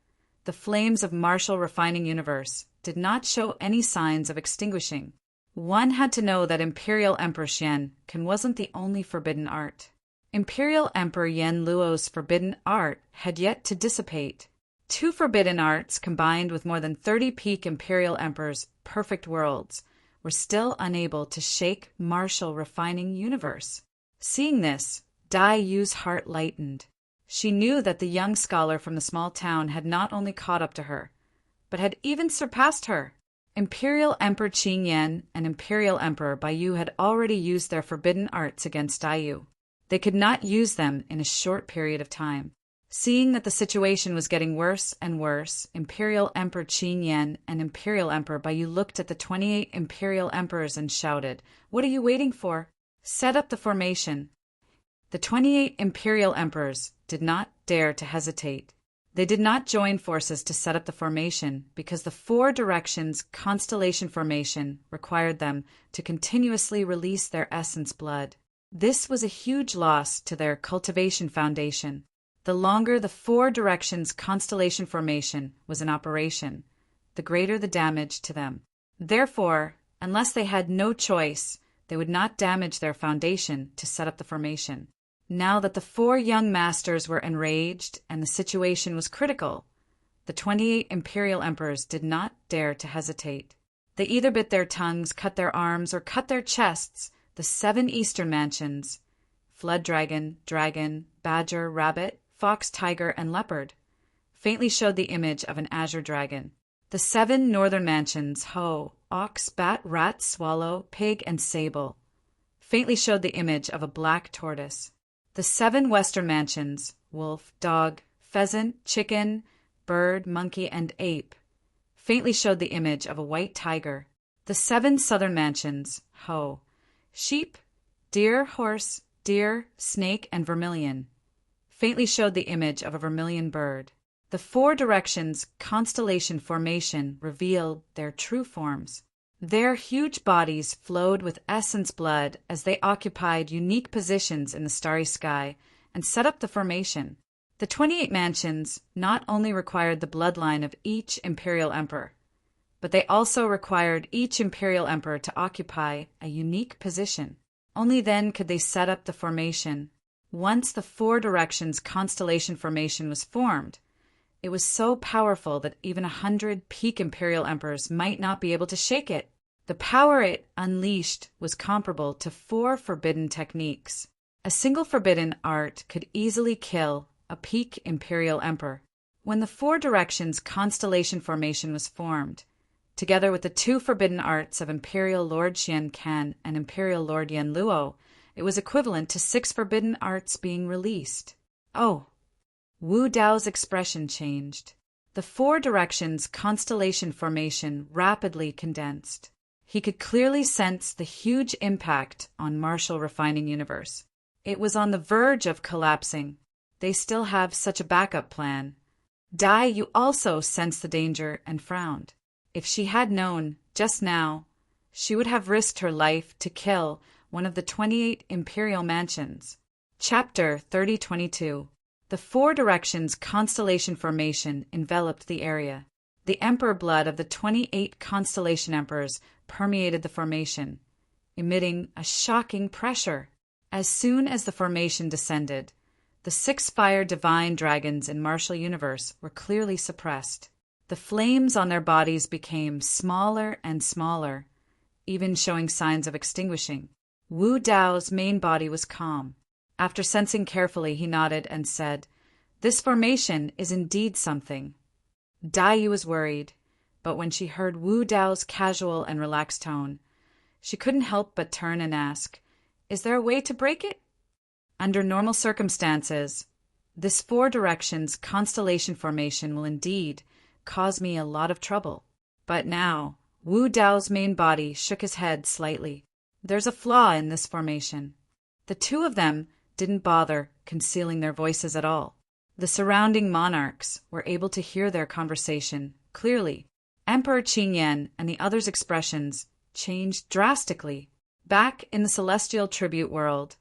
the flames of martial refining universe did not show any signs of extinguishing. One had to know that Imperial Emperor Xian Can wasn't the only forbidden art. Imperial Emperor Yen Luo's forbidden art had yet to dissipate. 2 forbidden arts combined with more than 30 peak Imperial Emperors' perfect worlds were still unable to shake martial refining universe. Seeing this, Dai Yu's heart lightened. She knew that the young scholar from the small town had not only caught up to her, but had even surpassed her. Imperial Emperor Qing Yan and Imperial Emperor Baiyu had already used their forbidden arts against Dai Yu. They could not use them in a short period of time. Seeing that the situation was getting worse and worse, Imperial Emperor Qing Yan and Imperial Emperor Baiyu looked at the 28 Imperial Emperors and shouted, "What are you waiting for? Set up the formation." The 28 Imperial Emperors did not dare to hesitate. They did not join forces to set up the formation because the 4 directions constellation formation required them to continuously release their essence blood. This was a huge loss to their cultivation foundation. The longer the 4 directions constellation formation was in operation, the greater the damage to them. Therefore, unless they had no choice, they would not damage their foundation to set up the formation. Now that the 4 young masters were enraged and the situation was critical, the 28 Imperial Emperors did not dare to hesitate. They either bit their tongues, cut their arms, or cut their chests. The 7 Eastern mansions, Flood Dragon, Dragon, Badger, Rabbit, Fox, Tiger, and Leopard, faintly showed the image of an azure dragon. The 7 northern mansions, hoe, ox, bat, rat, swallow, pig, and sable, faintly showed the image of a black tortoise. The 7 western mansions, wolf, dog, pheasant, chicken, bird, monkey, and ape, faintly showed the image of a white tiger. The 7 southern mansions, hoe, sheep, deer, horse, deer, snake, and vermilion, faintly showed the image of a vermilion bird. The 4 directions constellation formation revealed their true forms. Their huge bodies flowed with essence blood as they occupied unique positions in the starry sky and set up the formation. The 28 mansions not only required the bloodline of each imperial emperor, but they also required each imperial emperor to occupy a unique position. Only then could they set up the formation. Once the 4 directions constellation formation was formed, it was so powerful that even 100 peak imperial emperors might not be able to shake it. The power it unleashed was comparable to 4 forbidden techniques. A single forbidden art could easily kill a peak imperial emperor. When the 4 directions constellation formation was formed, together with the 2 forbidden arts of Imperial Lord Xian Can and Imperial Lord Yen Luo, it was equivalent to 6 forbidden arts being released. Oh! Wu Dao's expression changed. The 4 directions constellation formation rapidly condensed. He could clearly sense the huge impact on martial refining universe. It was on the verge of collapsing. They still have such a backup plan. Dai Yu also sensed the danger and frowned. If she had known, just now, she would have risked her life to kill one of the 28 imperial mansions. Chapter 3022. The 4 directions constellation formation enveloped the area. The emperor blood of the 28 constellation emperors permeated the formation, emitting a shocking pressure. As soon as the formation descended, the 6 fire divine dragons in martial universe were clearly suppressed. The flames on their bodies became smaller and smaller, even showing signs of extinguishing. Wu Dao's main body was calm. After sensing carefully, he nodded and said, "This formation is indeed something." Dai Yu was worried, but when she heard Wu Dao's casual and relaxed tone, she couldn't help but turn and ask, "Is there a way to break it?" Under normal circumstances, this 4 directions constellation formation will indeed cause me a lot of trouble. But now, Wu Dao's main body shook his head slightly. There's a flaw in this formation. The 2 of them didn't bother concealing their voices at all. The surrounding monarchs were able to hear their conversation clearly. Emperor Qingyan and the others' expressions changed drastically. Back in the celestial tribute world,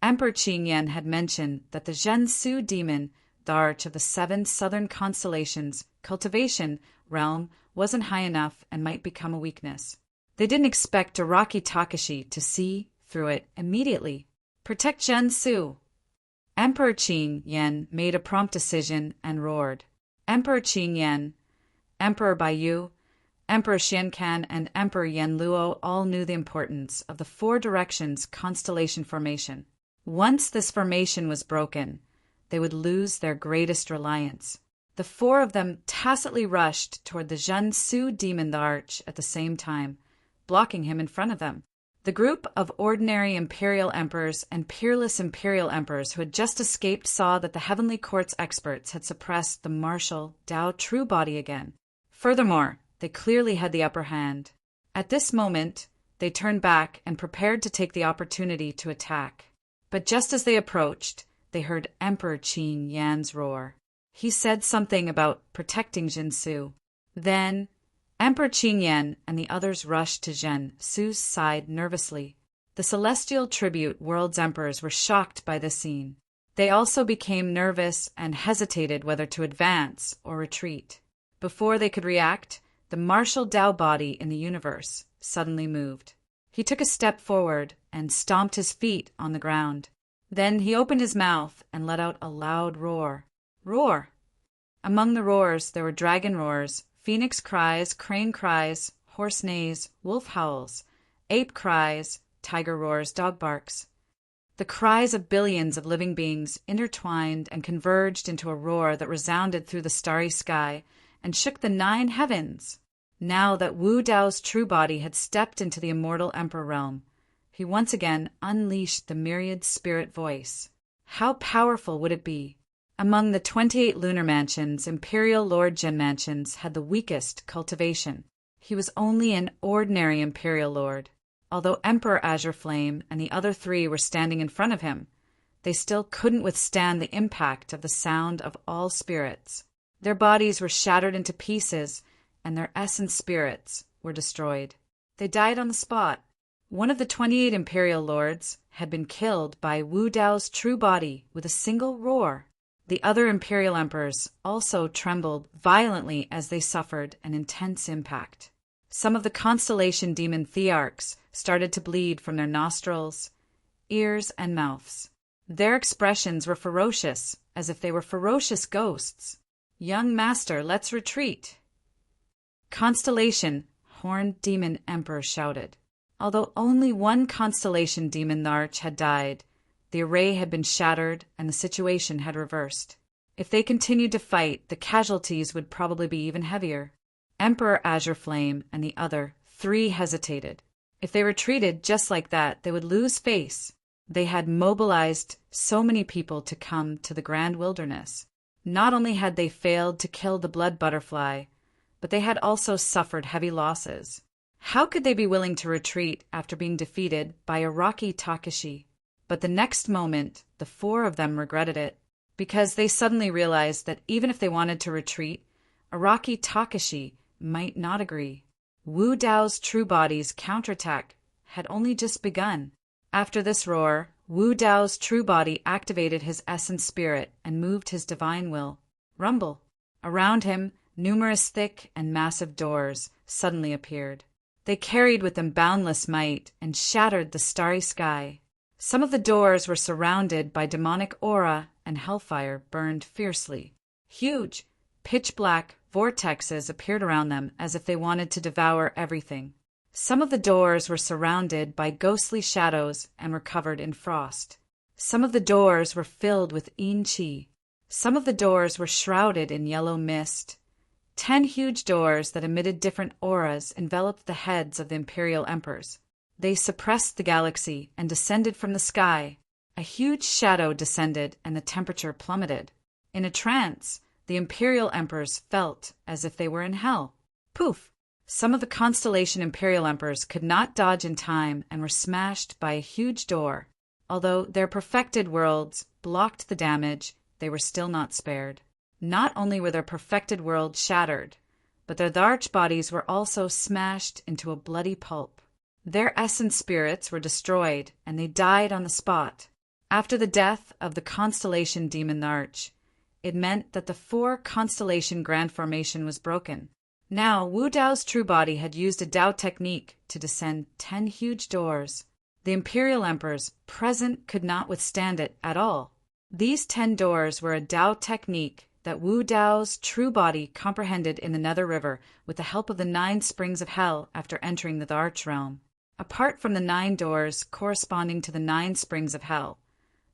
Emperor Qingyan had mentioned that the Zhensu demon, the arch of the 7 southern constellations, cultivation realm wasn't high enough and might become a weakness. They didn't expect Araki Takashi to see through it immediately. Protect Zhensu. Emperor Qingyan made a prompt decision and roared. Emperor Qingyan, Emperor Baiyu, Emperor Xiancan, and Emperor Yen Luo all knew the importance of the 4 directions constellation formation. Once this formation was broken, they would lose their greatest reliance. The 4 of them tacitly rushed toward the Zhensu demon the arch at the same time, blocking him in front of them. The group of ordinary imperial emperors and peerless imperial emperors who had just escaped saw that the Heavenly Court's experts had suppressed the martial Dao true body again. Furthermore, they clearly had the upper hand. At this moment, they turned back and prepared to take the opportunity to attack. But just as they approached, they heard Emperor Qin Yan's roar. He said something about protecting Jinsu. Then, Emperor Qingyan and the others rushed to Zhen Su's side nervously. The celestial tribute world's emperors were shocked by this scene. They also became nervous and hesitated whether to advance or retreat. Before they could react, the martial Dao body in the universe suddenly moved. He took a step forward and stomped his feet on the ground. Then he opened his mouth and let out a loud roar. Roar! Among the roars there were dragon roars, phoenix cries, crane cries, horse neighs, wolf howls, ape cries, tiger roars, dog barks. The cries of billions of living beings intertwined and converged into a roar that resounded through the starry sky and shook the 9 heavens. Now that Wu Dao's true body had stepped into the immortal emperor realm, he once again unleashed the myriad spirit voice. How powerful would it be? Among the 28 lunar mansions, Imperial Lord Jin mansions had the weakest cultivation. He was only an ordinary Imperial Lord. Although Emperor Azure Flame and the other 3 were standing in front of him, they still couldn't withstand the impact of the sound of all spirits. Their bodies were shattered into pieces, and their essence spirits were destroyed. They died on the spot. One of the 28 Imperial Lords had been killed by Wu Dao's true body with a single roar. The other Imperial Emperors also trembled violently as they suffered an intense impact. Some of the constellation demon thearchs started to bleed from their nostrils, ears, and mouths. Their expressions were ferocious, as if they were ferocious ghosts. "Young master, let's retreat." "Constellation," Horned Demon Emperor shouted. Although only one constellation demon thearch had died, the array had been shattered and the situation had reversed. If they continued to fight, the casualties would probably be even heavier. Emperor Azure Flame and the other 3 hesitated. If they retreated just like that, they would lose face. They had mobilized so many people to come to the Grand Wilderness. Not only had they failed to kill the blood butterfly, but they had also suffered heavy losses. How could they be willing to retreat after being defeated by Araki Takashi? But the next moment, the 4 of them regretted it, because they suddenly realized that even if they wanted to retreat, Araki Takashi might not agree. Wu Dao's true body's counterattack had only just begun. After this roar, Wu Dao's true body activated his essence spirit and moved his divine will. Rumble. Around him, numerous thick and massive doors suddenly appeared. They carried with them boundless might and shattered the starry sky. Some of the doors were surrounded by demonic aura, and hellfire burned fiercely. Huge, pitch-black vortexes appeared around them as if they wanted to devour everything. Some of the doors were surrounded by ghostly shadows and were covered in frost. Some of the doors were filled with yin qi. Some of the doors were shrouded in yellow mist. 10 huge doors that emitted different auras enveloped the heads of the Imperial Emperors. They suppressed the galaxy and descended from the sky. A huge shadow descended and the temperature plummeted. In a trance, the Imperial Emperors felt as if they were in hell. Poof! Some of the constellation Imperial Emperors could not dodge in time and were smashed by a huge door. Although their perfected worlds blocked the damage, they were still not spared. Not only were their perfected worlds shattered, but their thearch bodies were also smashed into a bloody pulp. Their essence spirits were destroyed, and they died on the spot. After the death of the constellation demon thearch, it meant that the 4 constellation grand formation was broken. Now, Wu Dao's true body had used a Dao technique to descend 10 huge doors. The Imperial Emperors present could not withstand it at all. These 10 doors were a Dao technique that Wu Dao's true body comprehended in the Nether River with the help of the 9 springs of hell after entering the thearch realm. Apart from the 9 doors corresponding to the 9 springs of hell,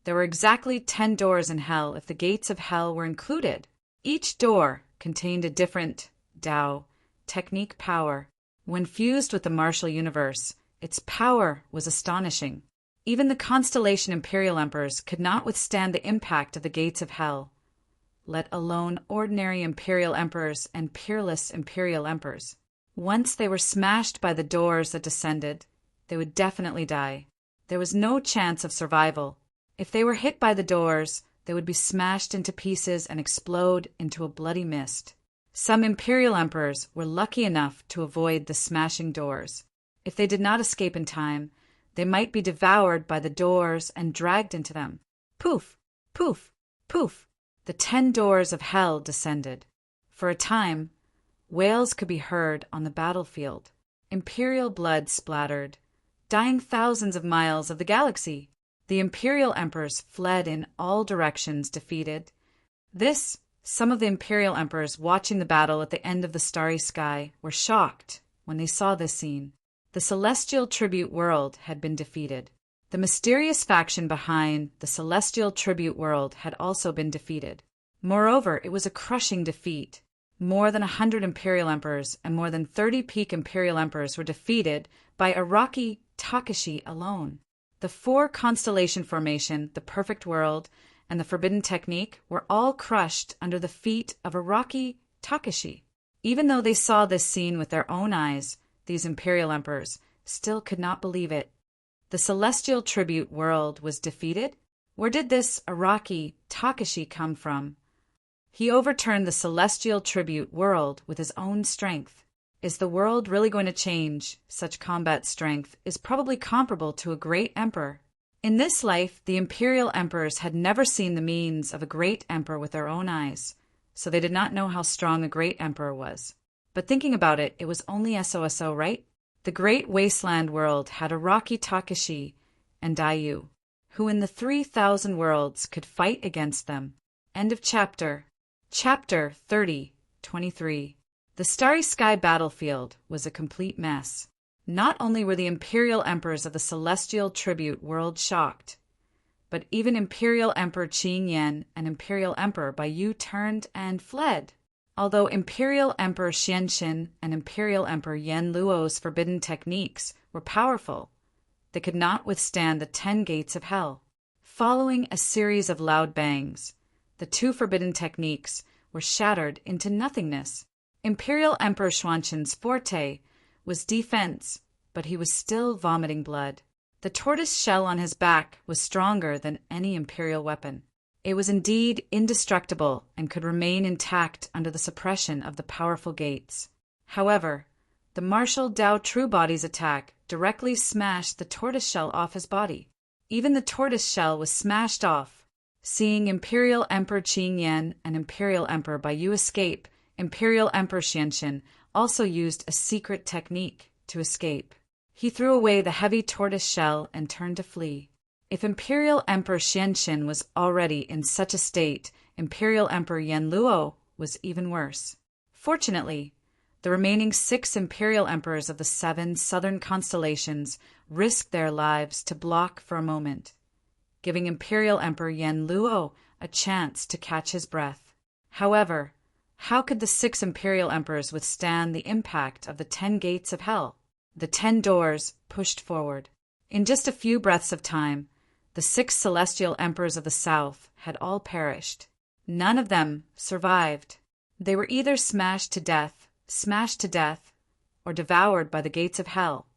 there were exactly 10 doors in hell if the gates of hell were included. Each door contained a different Dao technique power. When fused with the martial universe, its power was astonishing. Even the constellation Imperial Emperors could not withstand the impact of the gates of hell, let alone ordinary Imperial Emperors and peerless Imperial Emperors. Once they were smashed by the doors that descended, they would definitely die. There was no chance of survival. If they were hit by the doors, they would be smashed into pieces and explode into a bloody mist. Some Imperial Emperors were lucky enough to avoid the smashing doors. If they did not escape in time, they might be devoured by the doors and dragged into them. Poof! Poof! Poof! The 10 doors of hell descended. For a time, wails could be heard on the battlefield. Imperial blood splattered, dying thousands of miles of the galaxy. The Imperial Emperors fled in all directions defeated. Some of the Imperial Emperors watching the battle at the end of the starry sky were shocked when they saw this scene. The Celestial Tribute World had been defeated. The mysterious faction behind the Celestial Tribute World had also been defeated. Moreover, it was a crushing defeat. More than 100 imperial emperors and more than 30 peak imperial emperors were defeated by Araki Takashi alone. The four constellation formation, the perfect world, and the forbidden technique were all crushed under the feet of Araki Takashi. Even though they saw this scene with their own eyes, these imperial emperors still could not believe it. The celestial tribute world was defeated? Where did this Araki Takashi come from? He overturned the celestial tribute world with his own strength. Is the world really going to change? Such combat strength is probably comparable to a great emperor. In this life, the imperial emperors had never seen the means of a great emperor with their own eyes, so they did not know how strong a great emperor was. But thinking about it, it was only SOSO, right? The great wasteland world had Araki Takashi and Dayu, who in the 3,000 worlds could fight against them. End of chapter. Chapter 30:23. The Starry Sky battlefield was a complete mess. Not only were the imperial emperors of the celestial tribute world shocked, but even Imperial Emperor Qin Yan and Imperial Emperor Baiyu turned and fled. Although Imperial Emperor Xianxin and Imperial Emperor Yan Luo's forbidden techniques were powerful, they could not withstand the 10 gates of hell. Following a series of loud bangs, the two forbidden techniques were shattered into nothingness. Imperial Emperor Xuanqin's forte was defense, but he was still vomiting blood. The tortoise shell on his back was stronger than any imperial weapon. It was indeed indestructible and could remain intact under the suppression of the powerful gates. However, the martial Dao True Body's attack directly smashed the tortoise shell off his body. Even the tortoise shell was smashed off. Seeing Imperial Emperor Qin Yan and Imperial Emperor Baiyu escape, Imperial Emperor Xianxin also used a secret technique to escape. He threw away the heavy tortoise shell and turned to flee. If Imperial Emperor Xianxin was already in such a state, Imperial Emperor Yan Luo was even worse. Fortunately, the remaining 6 imperial emperors of the 7 southern constellations risked their lives to block for a moment, giving Imperial Emperor Yan Luo a chance to catch his breath. However, how could the 6 imperial emperors withstand the impact of the 10 gates of hell? The 10 doors pushed forward. In just a few breaths of time, the 6 celestial emperors of the south had all perished. None of them survived. They were either smashed to death, or devoured by the gates of hell.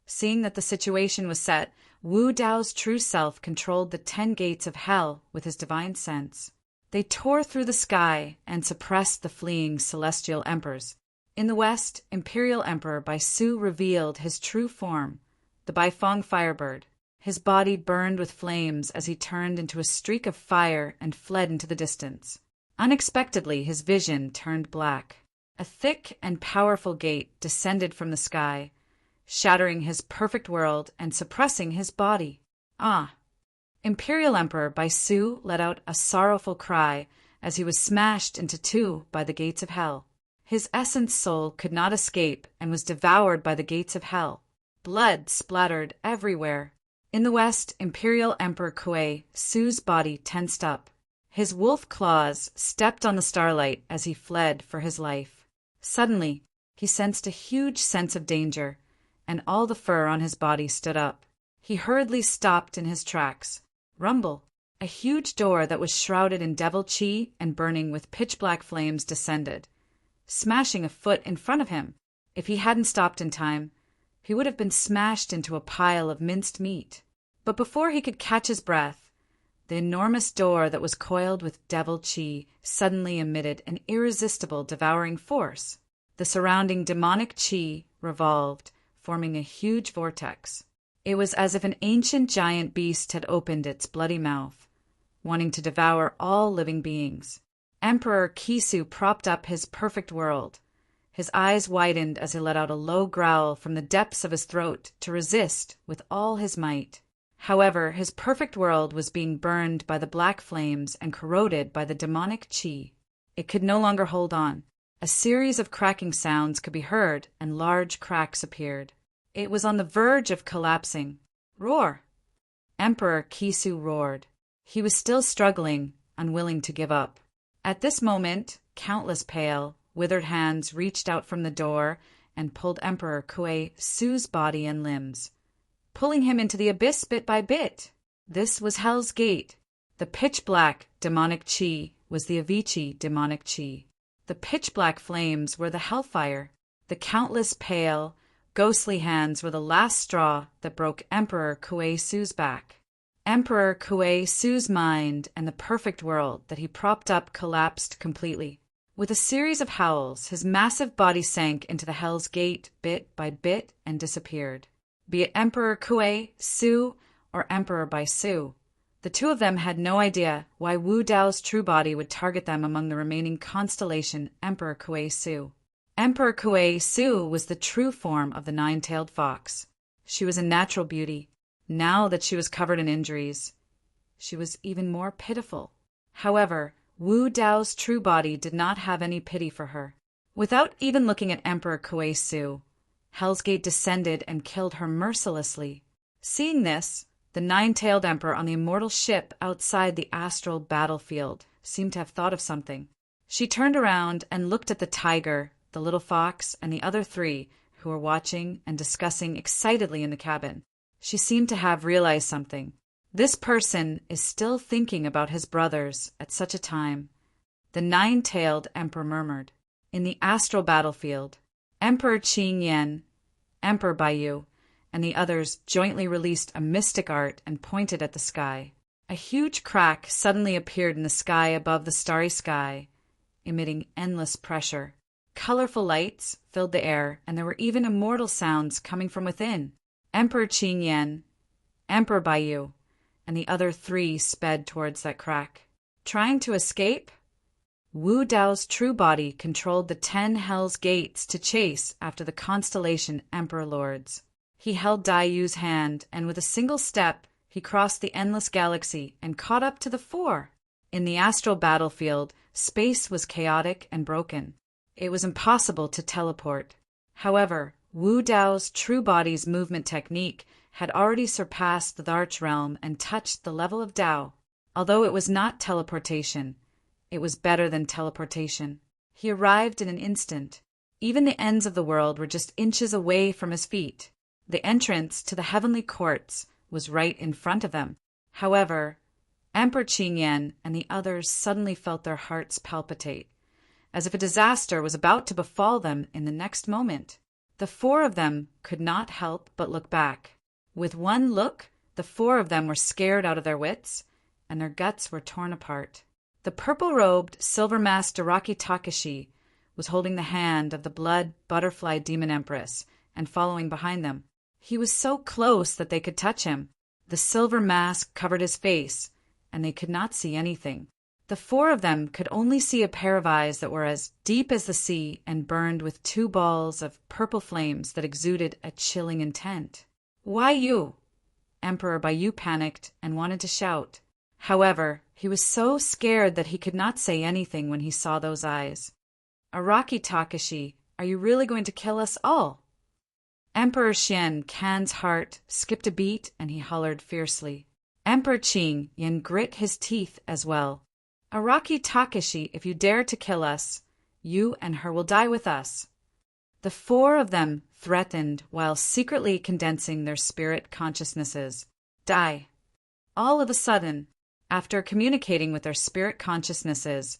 Seeing that the situation was set, Wu Dao's true self controlled the 10 gates of hell with his divine sense. They tore through the sky and suppressed the fleeing celestial emperors. In the west, Imperial Emperor Baisu revealed his true form, the Baifeng Firebird. His body burned with flames as he turned into a streak of fire and fled into the distance. Unexpectedly, his vision turned black. A thick and powerful gate descended from the sky, shattering his perfect world and suppressing his body. Ah! Imperial Emperor Baisu let out a sorrowful cry as he was smashed into 2 by the gates of hell. His essence soul could not escape and was devoured by the gates of hell. Blood splattered everywhere. In the west, Imperial Emperor Kuei Su's body tensed up. His wolf claws stepped on the starlight as he fled for his life. Suddenly, he sensed a huge sense of danger, and all the fur on his body stood up. He hurriedly stopped in his tracks. Rumble! A huge door that was shrouded in devil chi and burning with pitch-black flames descended, smashing a foot in front of him. If he hadn't stopped in time, he would have been smashed into a pile of minced meat. But before he could catch his breath, the enormous door that was coiled with devil chi suddenly emitted an irresistible devouring force. The surrounding demonic chi revolved, forming a huge vortex. It was as if an ancient giant beast had opened its bloody mouth, wanting to devour all living beings. Emperor Kisu propped up his perfect world. His eyes widened as he let out a low growl from the depths of his throat to resist with all his might. However, his perfect world was being burned by the black flames and corroded by the demonic chi. It could no longer hold on. A series of cracking sounds could be heard, and large cracks appeared. It was on the verge of collapsing. Roar! Emperor Kisu roared. He was still struggling, unwilling to give up. At this moment, countless pale, Withered hands reached out from the door and pulled Emperor Kuei-Su's body and limbs, pulling him into the abyss bit by bit. This was Hell's Gate. The pitch-black demonic chi was the Avicii demonic chi. The pitch-black flames were the hellfire. The countless pale, ghostly hands were the last straw that broke Emperor Kuei-Su's back. Emperor Kuei-Su's mind and the perfect world that he propped up collapsed completely. With a series of howls, his massive body sank into the Hell's Gate bit by bit and disappeared. Be it Emperor Kuei-Su or Emperor Bai-Su, the two of them had no idea why Wu Dao's true body would target them among the remaining constellation Emperor Kuei-Su. Emperor Kuei-Su was the true form of the nine-tailed fox. She was a natural beauty. Now that she was covered in injuries, she was even more pitiful. However, Wu Dao's true body did not have any pity for her. Without even looking at Emperor Kuei-Su, Hell's Gate descended and killed her mercilessly. Seeing this, the nine-tailed emperor on the immortal ship outside the astral battlefield seemed to have thought of something. She turned around and looked at the tiger, the little fox, and the other three who were watching and discussing excitedly in the cabin. She seemed to have realized something. This person is still thinking about his brothers at such a time. The nine-tailed emperor murmured. In the astral battlefield, Emperor Qing Yan, Emperor Baiyu, and the others jointly released a mystic art and pointed at the sky. A huge crack suddenly appeared in the sky above the starry sky, emitting endless pressure. Colorful lights filled the air, and there were even immortal sounds coming from within. Emperor Qing Yan, Emperor Baiyu, and the other three sped towards that crack. Trying to escape? Wu Dao's true body controlled the 10 Hell's Gates to chase after the constellation Emperor Lords. He held Dai Yu's hand, and with a single step, he crossed the endless galaxy and caught up to the 4. In the astral battlefield, space was chaotic and broken. It was impossible to teleport. However, Wu Dao's true body's movement technique had already surpassed the Arch Realm and touched the level of Dao. Although it was not teleportation, it was better than teleportation. He arrived in an instant. Even the ends of the world were just inches away from his feet. The entrance to the heavenly courts was right in front of them. However, Emperor Qing Yan and the others suddenly felt their hearts palpitate, as if a disaster was about to befall them in the next moment. The 4 of them could not help but look back. With one look, the 4 of them were scared out of their wits, and their guts were torn apart. The purple-robed, silver-masked Araki Takashi was holding the hand of the blood butterfly demon empress and following behind them. He was so close that they could touch him. The silver mask covered his face, and they could not see anything. The 4 of them could only see a pair of eyes that were as deep as the sea and burned with 2 balls of purple flames that exuded a chilling intent. "Why you?" Emperor Baiyu panicked and wanted to shout. However, he was so scared that he could not say anything when he saw those eyes. "Araki Takashi, are you really going to kill us all?" Emperor Xian Can's heart skipped a beat and he hollered fiercely. Emperor Qing Yan grit his teeth as well. "Araki Takashi, if you dare to kill us, you and her will die with us." The 4 of them threatened while secretly condensing their spirit consciousnesses. Die. All of a sudden, after communicating with their spirit consciousnesses,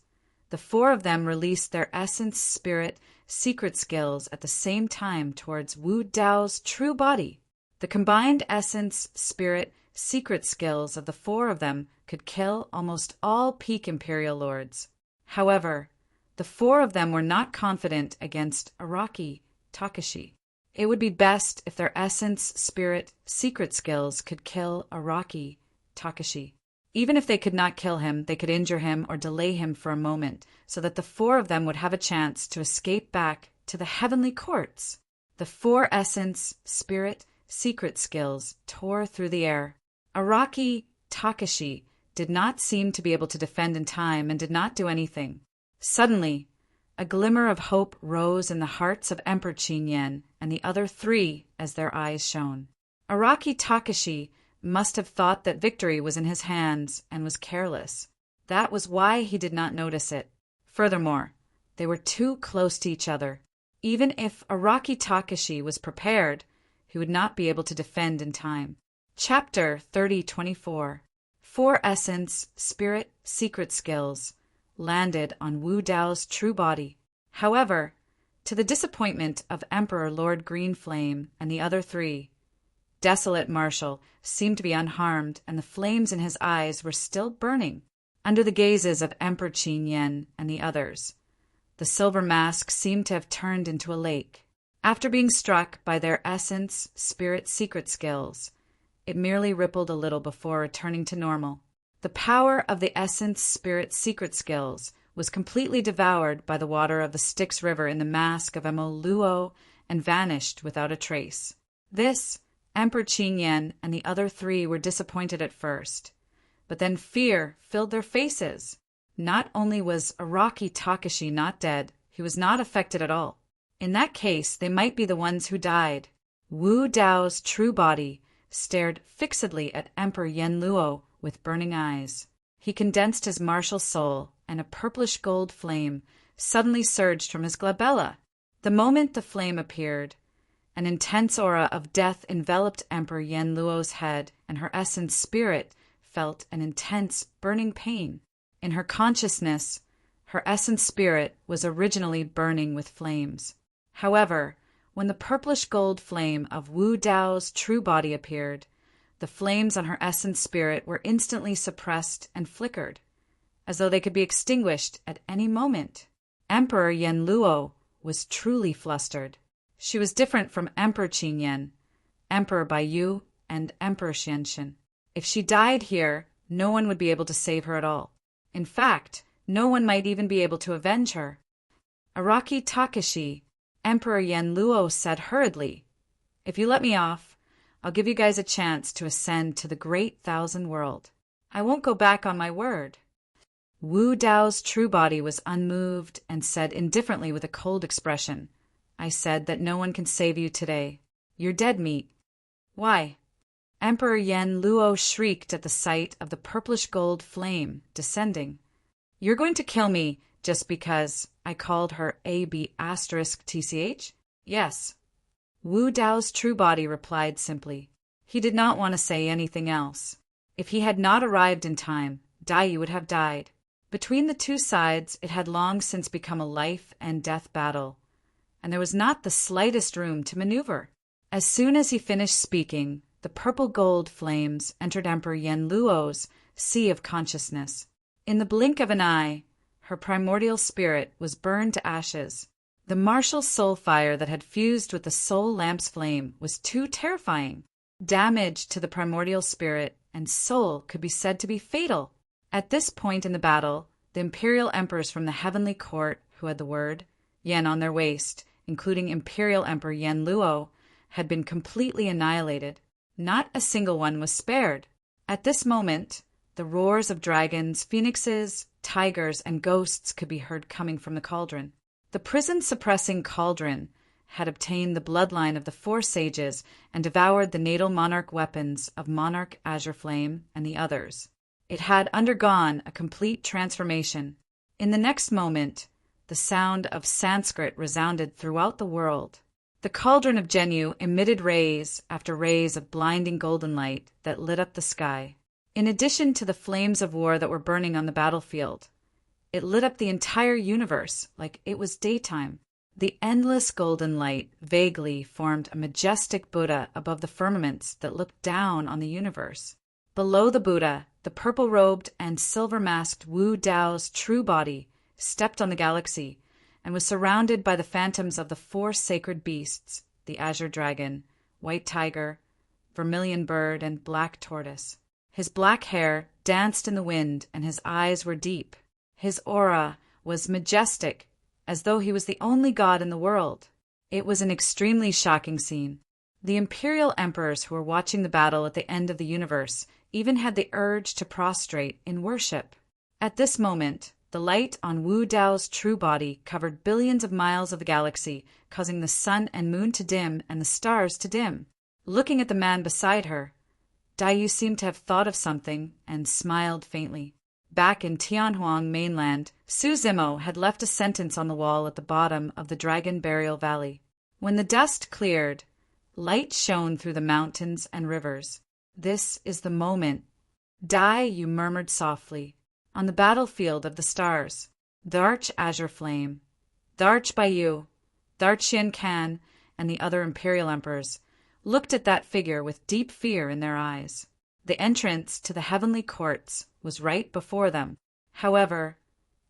the 4 of them released their essence spirit secret skills at the same time towards Wu Dao's true body. The combined essence spirit secret skills of the 4 of them could kill almost all peak Imperial Lords. However, the 4 of them were not confident against Araki Takashi. It would be best if their essence spirit secret skills could kill Araki Takashi. Even if they could not kill him, they could injure him or delay him for a moment, so that the 4 of them would have a chance to escape back to the heavenly courts. The 4 essence, spirit, secret skills tore through the air. Araki Takashi did not seem to be able to defend in time and did not do anything. Suddenly, a glimmer of hope rose in the hearts of Emperor Qing Yan and the other 3 as their eyes shone. Araki Takashi must have thought that victory was in his hands and was careless. That was why he did not notice it. Furthermore, They were too close to each other. Even if Araki Takashi was prepared, he would not be able to defend in time. Chapter 3024. Four Essence, Spirit, Secret Skills landed on Wu Dao's true body. However, to the disappointment of Emperor Lord Greenflame and the other three, Desolate Marshal seemed to be unharmed, and the flames in his eyes were still burning. Under the gazes of Emperor Qin Yen and the others, the silver mask seemed to have turned into a lake. After being struck by their Essence, Spirit, Secret Skills, it merely rippled a little before returning to normal. The power of the Essence, Spirit, Secret Skills was completely devoured by the water of the Styx River in the mask of Emo Luo and vanished without a trace. This, Emperor Qin Yen and the other three were disappointed at first, but then fear filled their faces. Not only was Araki Takashi not dead, he was not affected at all. In that case, they might be the ones who died. Wu Dao's true body stared fixedly at Emperor Yen Luo with burning eyes. He condensed his martial soul, and a purplish gold flame suddenly surged from his glabella. The moment the flame appeared, an intense aura of death enveloped Emperor Yen Luo's head, and her essence spirit felt an intense, burning pain. In her consciousness, her essence spirit was originally burning with flames. However, when the purplish gold flame of Wu Dao's true body appeared, the flames on her essence spirit were instantly suppressed and flickered, as though they could be extinguished at any moment. Emperor Yen Luo was truly flustered. She was different from Emperor Qin Yen, Emperor Baiyu, and Emperor Xianxin. If she died here, no one would be able to save her at all. In fact, no one might even be able to avenge her. Araki Takashi, Emperor Yen Luo said hurriedly, "If you let me off, I'll give you guys a chance to ascend to the Great Thousand World. I won't go back on my word." Wu Dao's true body was unmoved and said indifferently with a cold expression, "I said that no one can save you today. You're dead meat." "Why?" Emperor Yen Luo shrieked at the sight of the purplish gold flame descending. "You're going to kill me just because I called her AB*TCH? Yes." Wu Dao's true body replied simply. He did not want to say anything else. If he had not arrived in time, Dai would have died. Between the two sides, it had long since become a life and death battle, and there was not the slightest room to maneuver. As soon as he finished speaking, the purple gold flames entered Emperor Yen Luo's sea of consciousness. In the blink of an eye, her primordial spirit was burned to ashes. The martial soul fire that had fused with the soul lamp's flame was too terrifying. Damage to the primordial spirit and soul could be said to be fatal. At this point in the battle, the imperial emperors from the heavenly court who had the word Yen on their waist, including Imperial Emperor Yen Luo, had been completely annihilated. Not a single one was spared. At this moment, the roars of dragons, phoenixes, tigers, and ghosts could be heard coming from the cauldron. The prison-suppressing cauldron had obtained the bloodline of the four sages and devoured the natal monarch weapons of Monarch Azure Flame and the others. It had undergone a complete transformation. In the next moment, the sound of Sanskrit resounded throughout the world. The cauldron of Genyu emitted rays after rays of blinding golden light that lit up the sky. In addition to the flames of war that were burning on the battlefield, it lit up the entire universe like it was daytime. The endless golden light vaguely formed a majestic Buddha above the firmaments that looked down on the universe. Below the Buddha, the purple-robed and silver-masked Wu Dao's true body stepped on the galaxy and was surrounded by the phantoms of the four sacred beasts, the azure dragon, white tiger, vermilion bird, and black tortoise. His black hair danced in the wind, and his eyes were deep. His aura was majestic, as though he was the only god in the world. It was an extremely shocking scene. The imperial emperors who were watching the battle at the end of the universe even had the urge to prostrate in worship. At this moment, the light on Wu Dao's true body covered billions of miles of the galaxy, causing the sun and moon to dim and the stars to dim. Looking at the man beside her, Dai seemed to have thought of something and smiled faintly. Back in Tianhuang mainland, Su Zimo had left a sentence on the wall at the bottom of the Dragon Burial Valley. When the dust cleared, light shone through the mountains and rivers. "This is the moment. Die," you murmured softly, "on the battlefield of the stars." The Arch-Azure Flame, the Arch-Baiyu, the Archian Kan, and the other imperial emperors looked at that figure with deep fear in their eyes. The entrance to the heavenly courts was right before them. However,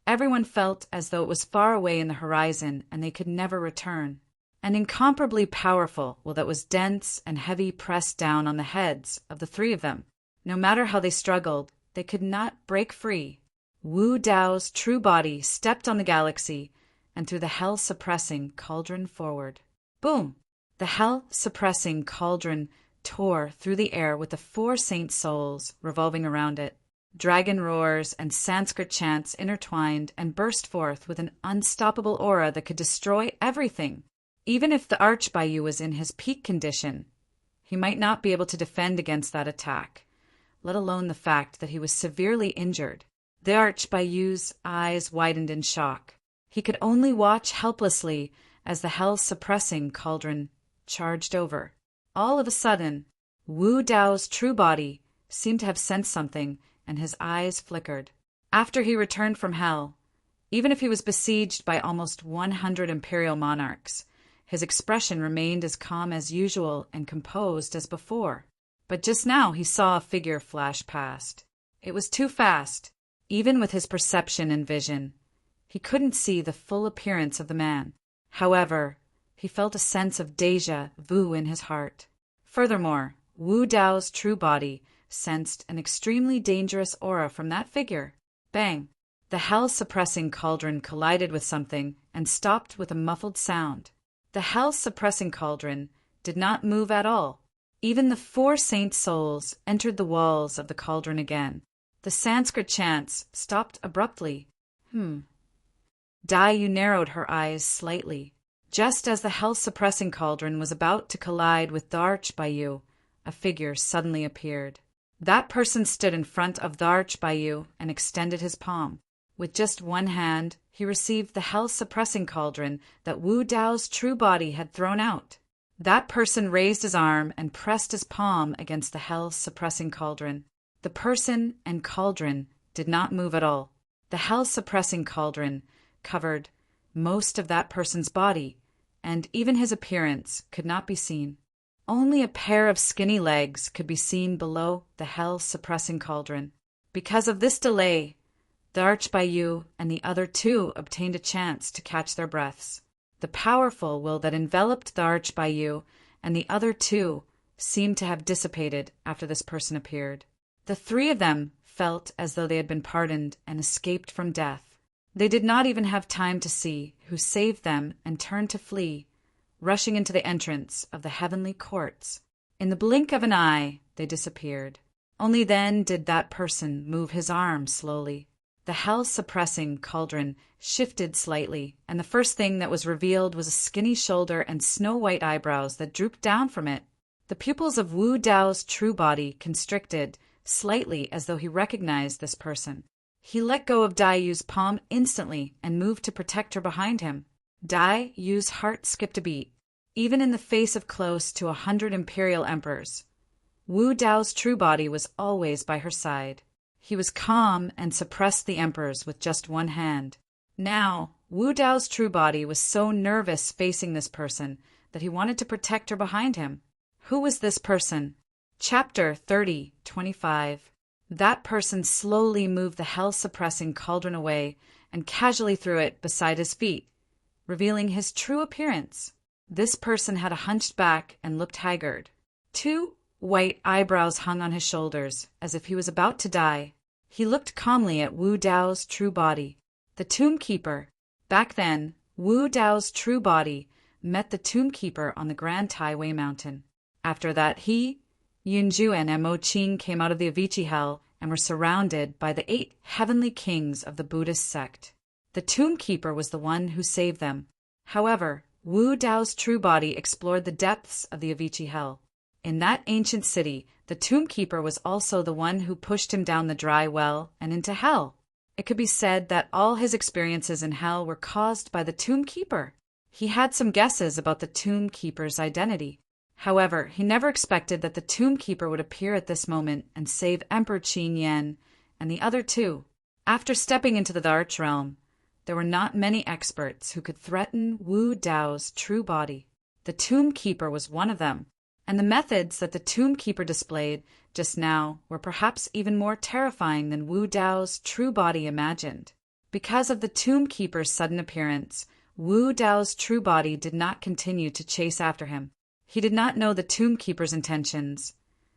everyone felt as though it was far away in the horizon and they could never return. An incomparably powerful will that was dense and heavy pressed down on the heads of the three of them. No matter how they struggled, they could not break free. Wu Dao's true body stepped on the galaxy and threw the hell-suppressing cauldron forward. Boom! The hell-suppressing cauldron tore through the air with the 4 saint souls revolving around it. Dragon roars and Sanskrit chants intertwined and burst forth with an unstoppable aura that could destroy everything. Even if the Arch-Baiyu was in his peak condition, he might not be able to defend against that attack, let alone the fact that he was severely injured. The Arch-Baiyu's eyes widened in shock. He could only watch helplessly as the hell-suppressing cauldron charged over. All of a sudden, Wu Dao's true body seemed to have sensed something, and his eyes flickered. After he returned from hell, even if he was besieged by almost 100 imperial monarchs, his expression remained as calm as usual and composed as before. But just now he saw a figure flash past. It was too fast. Even with his perception and vision, he couldn't see the full appearance of the man. However, he felt a sense of déjà vu in his heart. Furthermore, Wu Dao's true body sensed an extremely dangerous aura from that figure. Bang! The hell-suppressing cauldron collided with something and stopped with a muffled sound. The hell-suppressing cauldron did not move at all. Even the 4 saint souls entered the walls of the cauldron again. The Sanskrit chants stopped abruptly. Dai Yu narrowed her eyes slightly. Just as the hell-suppressing cauldron was about to collide with the Arch-Baiyu, a figure suddenly appeared. That person stood in front of the Arch-Baiyu and extended his palm. With just one hand, he received the hell-suppressing cauldron that Wu Dao's true body had thrown out. That person raised his arm and pressed his palm against the hell-suppressing cauldron. The person and cauldron did not move at all. The hell-suppressing cauldron covered most of that person's body, and even his appearance could not be seen. Only a pair of skinny legs could be seen below the hell-suppressing cauldron. Because of this delay, the Arch-Baiyu and the other 2 obtained a chance to catch their breaths. The powerful will that enveloped the Arch-Baiyu and the other 2 seemed to have dissipated after this person appeared. The 3 of them felt as though they had been pardoned and escaped from death. They did not even have time to see who saved them and turned to flee, rushing into the entrance of the heavenly courts. In the blink of an eye, they disappeared. Only then did that person move his arm slowly. The hell-suppressing cauldron shifted slightly, and the first thing that was revealed was a skinny shoulder and snow-white eyebrows that drooped down from it. The pupils of Wu Dao's true body constricted slightly as though he recognized this person. He let go of Dai Yu's palm instantly and moved to protect her behind him. Dai Yu's heart skipped a beat. Even in the face of close to 100 imperial emperors, Wu Dao's true body was always by her side. He was calm and suppressed the emperors with just one hand. Now, Wu Dao's true body was so nervous facing this person that he wanted to protect her behind him. Who was this person? Chapter 30:25. That person slowly moved the hell-suppressing cauldron away and casually threw it beside his feet, revealing his true appearance. This person had a hunched back and looked haggard. 2 white eyebrows hung on his shoulders, as if he was about to die. He looked calmly at Wu Dao's true body. The Tomb Keeper. Back then, Wu Dao's true body met the Tomb Keeper on the Grand Tai Mountain. After that, he, Yunjuan and Mo Qing came out of the Avicii Hell and were surrounded by the 8 heavenly kings of the Buddhist sect. The Tomb Keeper was the one who saved them. However, Wu Dao's true body explored the depths of the Avicii Hell. In that ancient city, the tomb keeper was also the one who pushed him down the dry well and into hell. It could be said that all his experiences in hell were caused by the tomb keeper. He had some guesses about the tomb keeper's identity. However, he never expected that the tomb keeper would appear at this moment and save Emperor Qin Yan and the other two. After stepping into the Arch Realm, there were not many experts who could threaten Wu Dao's true body. The tomb keeper was one of them, and the methods that the tomb keeper displayed just now were perhaps even more terrifying than Wu Dao's true body imagined. Because of the tomb keeper's sudden appearance, Wu Dao's true body did not continue to chase after him. He did not know the tomb keeper's intentions,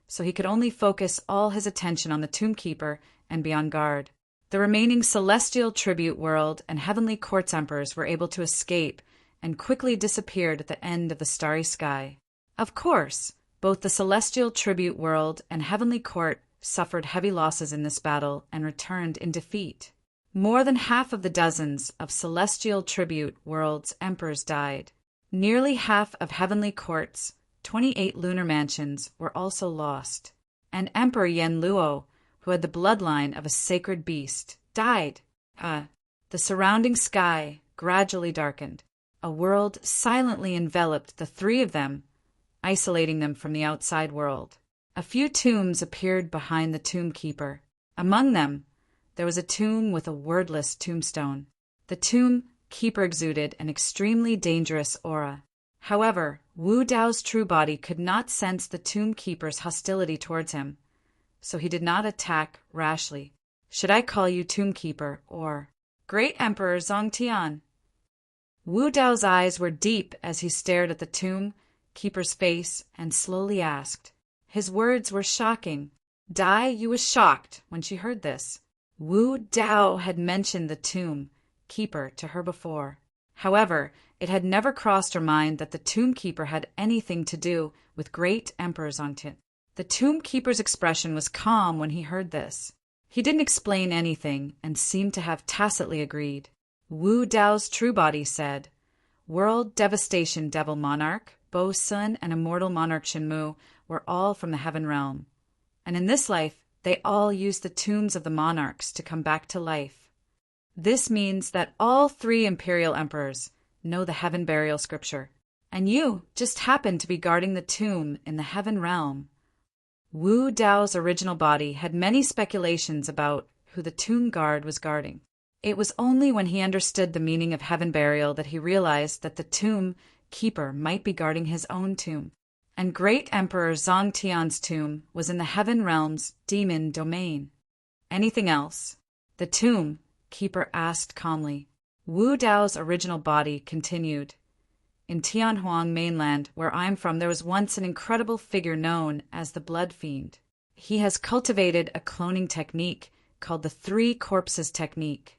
so he could only focus all his attention on the tomb keeper and be on guard. The remaining celestial tribute world and heavenly courts emperors were able to escape and quickly disappeared at the end of the starry sky. Of course, both the celestial tribute world and heavenly court suffered heavy losses in this battle and returned in defeat. More than half of the dozens of celestial tribute world's emperors died. Nearly half of heavenly court's 28 lunar mansions were also lost. And Emperor Yen Luo, who had the bloodline of a sacred beast, died. The surrounding sky gradually darkened. A world silently enveloped the three of them, isolating them from the outside world. A few tombs appeared behind the tomb keeper. Among them, there was a tomb with a wordless tombstone. The tomb keeper exuded an extremely dangerous aura. However, Wu Dao's true body could not sense the tomb keeper's hostility towards him, so he did not attack rashly. Should I call you tomb keeper or Great Emperor Zongtian? Wu Dao's eyes were deep as he stared at the tomb keeper's face and slowly asked. His words were shocking. Dai Yu was shocked when she heard this. Wu Dao had mentioned the tomb keeper to her before. However, it had never crossed her mind that the tomb keeper had anything to do with Great Emperor Zongtian. The tomb keeper's expression was calm when he heard this. He didn't explain anything and seemed to have tacitly agreed. Wu Dao's true body said, World Devastation Devil Monarch, Bo Sun, and Immortal Monarch Shenmu were all from the Heaven Realm. And in this life, they all used the tombs of the monarchs to come back to life. This means that all three imperial emperors know the Heaven Burial Scripture, and you just happen to be guarding the tomb in the Heaven Realm. Wu Dao's original body had many speculations about who the tomb guard was guarding. It was only when he understood the meaning of heaven burial that he realized that the tomb keeper might be guarding his own tomb, and Great Emperor Zongtian's tomb was in the Heaven Realm's demon domain. Anything else? The tomb keeper asked calmly. Wu Dao's original body continued. In Tianhuang mainland, where I'm from, there was once an incredible figure known as the Blood Fiend. He has cultivated a cloning technique called the Three Corpses Technique.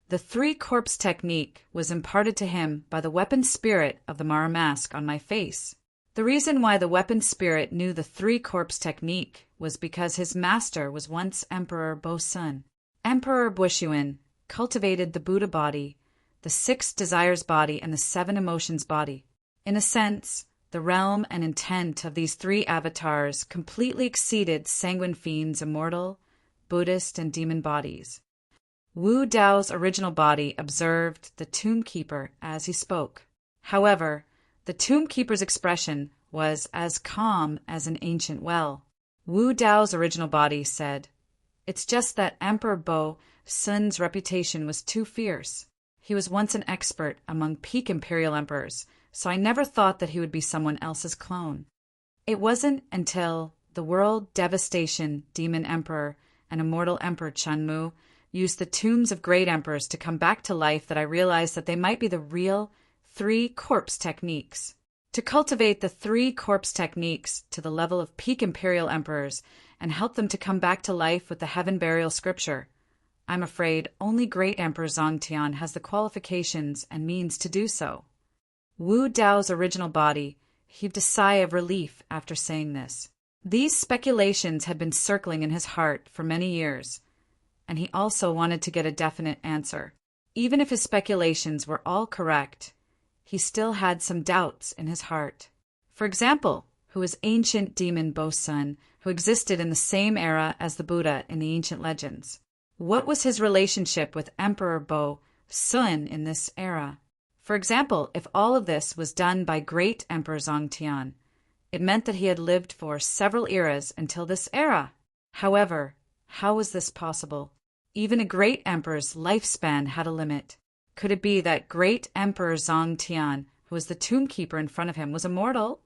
The Three Corpse Technique was imparted to him by the weapon spirit of the Mara mask on my face. The reason why the weapon spirit knew the Three Corpse Technique was because his master was once Emperor Bo Sun. Emperor Bushuan cultivated the Buddha body, the 6 desires body, and the 7 emotions body. In a sense, the realm and intent of these 3 avatars completely exceeded Sanguine Fiend's immortal, Buddhist, and demon bodies. Wu Dao's original body observed the tomb keeper as he spoke. However, the tomb keeper's expression was as calm as an ancient well. Wu Dao's original body said, It's just that Emperor Bo Sun's reputation was too fierce. He was once an expert among peak imperial emperors, so I never thought that he would be someone else's clone. It wasn't until the World Devastation Demon Emperor and Immortal Emperor Shenmu used the tombs of great emperors to come back to life that I realized that they might be the real 3 corpse techniques. To cultivate the 3 corpse techniques to the level of peak imperial emperors and help them to come back to life with the Heaven Burial Scripture, I'm afraid only Great Emperor Zongtian has the qualifications and means to do so. Wu Dao's original body heaved a sigh of relief after saying this. These speculations had been circling in his heart for many years, and he also wanted to get a definite answer. Even if his speculations were all correct, he still had some doubts in his heart. For example, who was ancient demon Bo-sun, who existed in the same era as the Buddha in the ancient legends. What was his relationship with Emperor Bo-sun in this era? For example, if all of this was done by great Emperor Zongtian, it meant that he had lived for several eras until this era. However, how was this possible? Even a great emperor's lifespan had a limit. Could it be that great Emperor Zongtian, who was the tomb keeper in front of him, was immortal?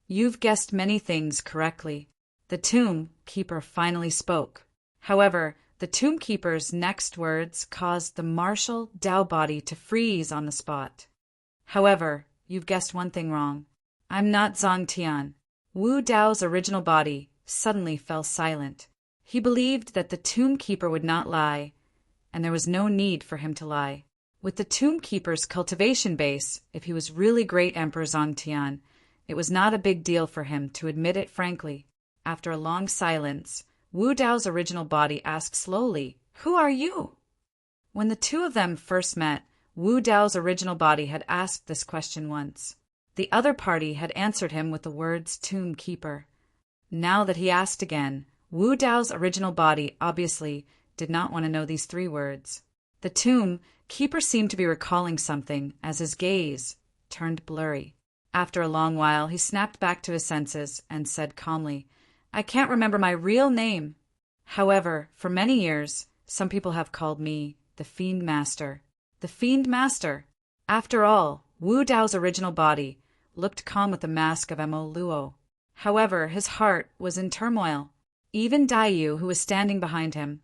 You've guessed many things correctly. The tomb keeper finally spoke. However, the tomb keeper's next words caused the martial Dao body to freeze on the spot. However, you've guessed one thing wrong. I'm not Zongtian. Wu Dao's original body suddenly fell silent. He believed that the tomb keeper would not lie, and there was no need for him to lie. With the tomb keeper's cultivation base, if he was really great Emperor Zongtian, it was not a big deal for him to admit it frankly. After a long silence, Wu Dao's original body asked slowly, "Who are you?" When the two of them first met, Wu Dao's original body had asked this question once. The other party had answered him with the words tomb keeper. Now that he asked again, Wu Dao's original body obviously did not want to know these three words. The tomb keeper seemed to be recalling something as his gaze turned blurry. After a long while, he snapped back to his senses and said calmly, "I can't remember my real name. However, for many years, some people have called me the Fiend Master." The Fiend Master. After all, Wu Dao's original body looked calm with the mask of Mo Luo. However, his heart was in turmoil. Even Daiyu, who was standing behind him,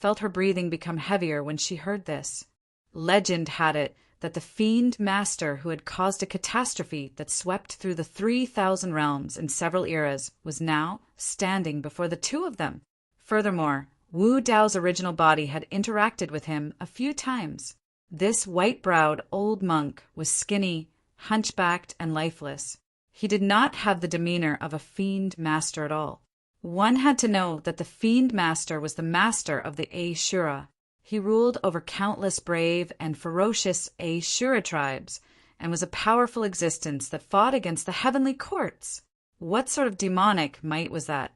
felt her breathing become heavier when she heard this. Legend had it that the Fiend Master who had caused a catastrophe that swept through the 3,000 realms in several eras was now standing before the two of them. Furthermore, Wu Dao's original body had interacted with him a few times. This white-browed old monk was skinny, hunchbacked, and lifeless. He did not have the demeanor of a Fiend Master at all. One had to know that the Fiend Master was the master of the Ashura. He ruled over countless brave and ferocious Ashura tribes, and was a powerful existence that fought against the heavenly courts. What sort of demonic might was that?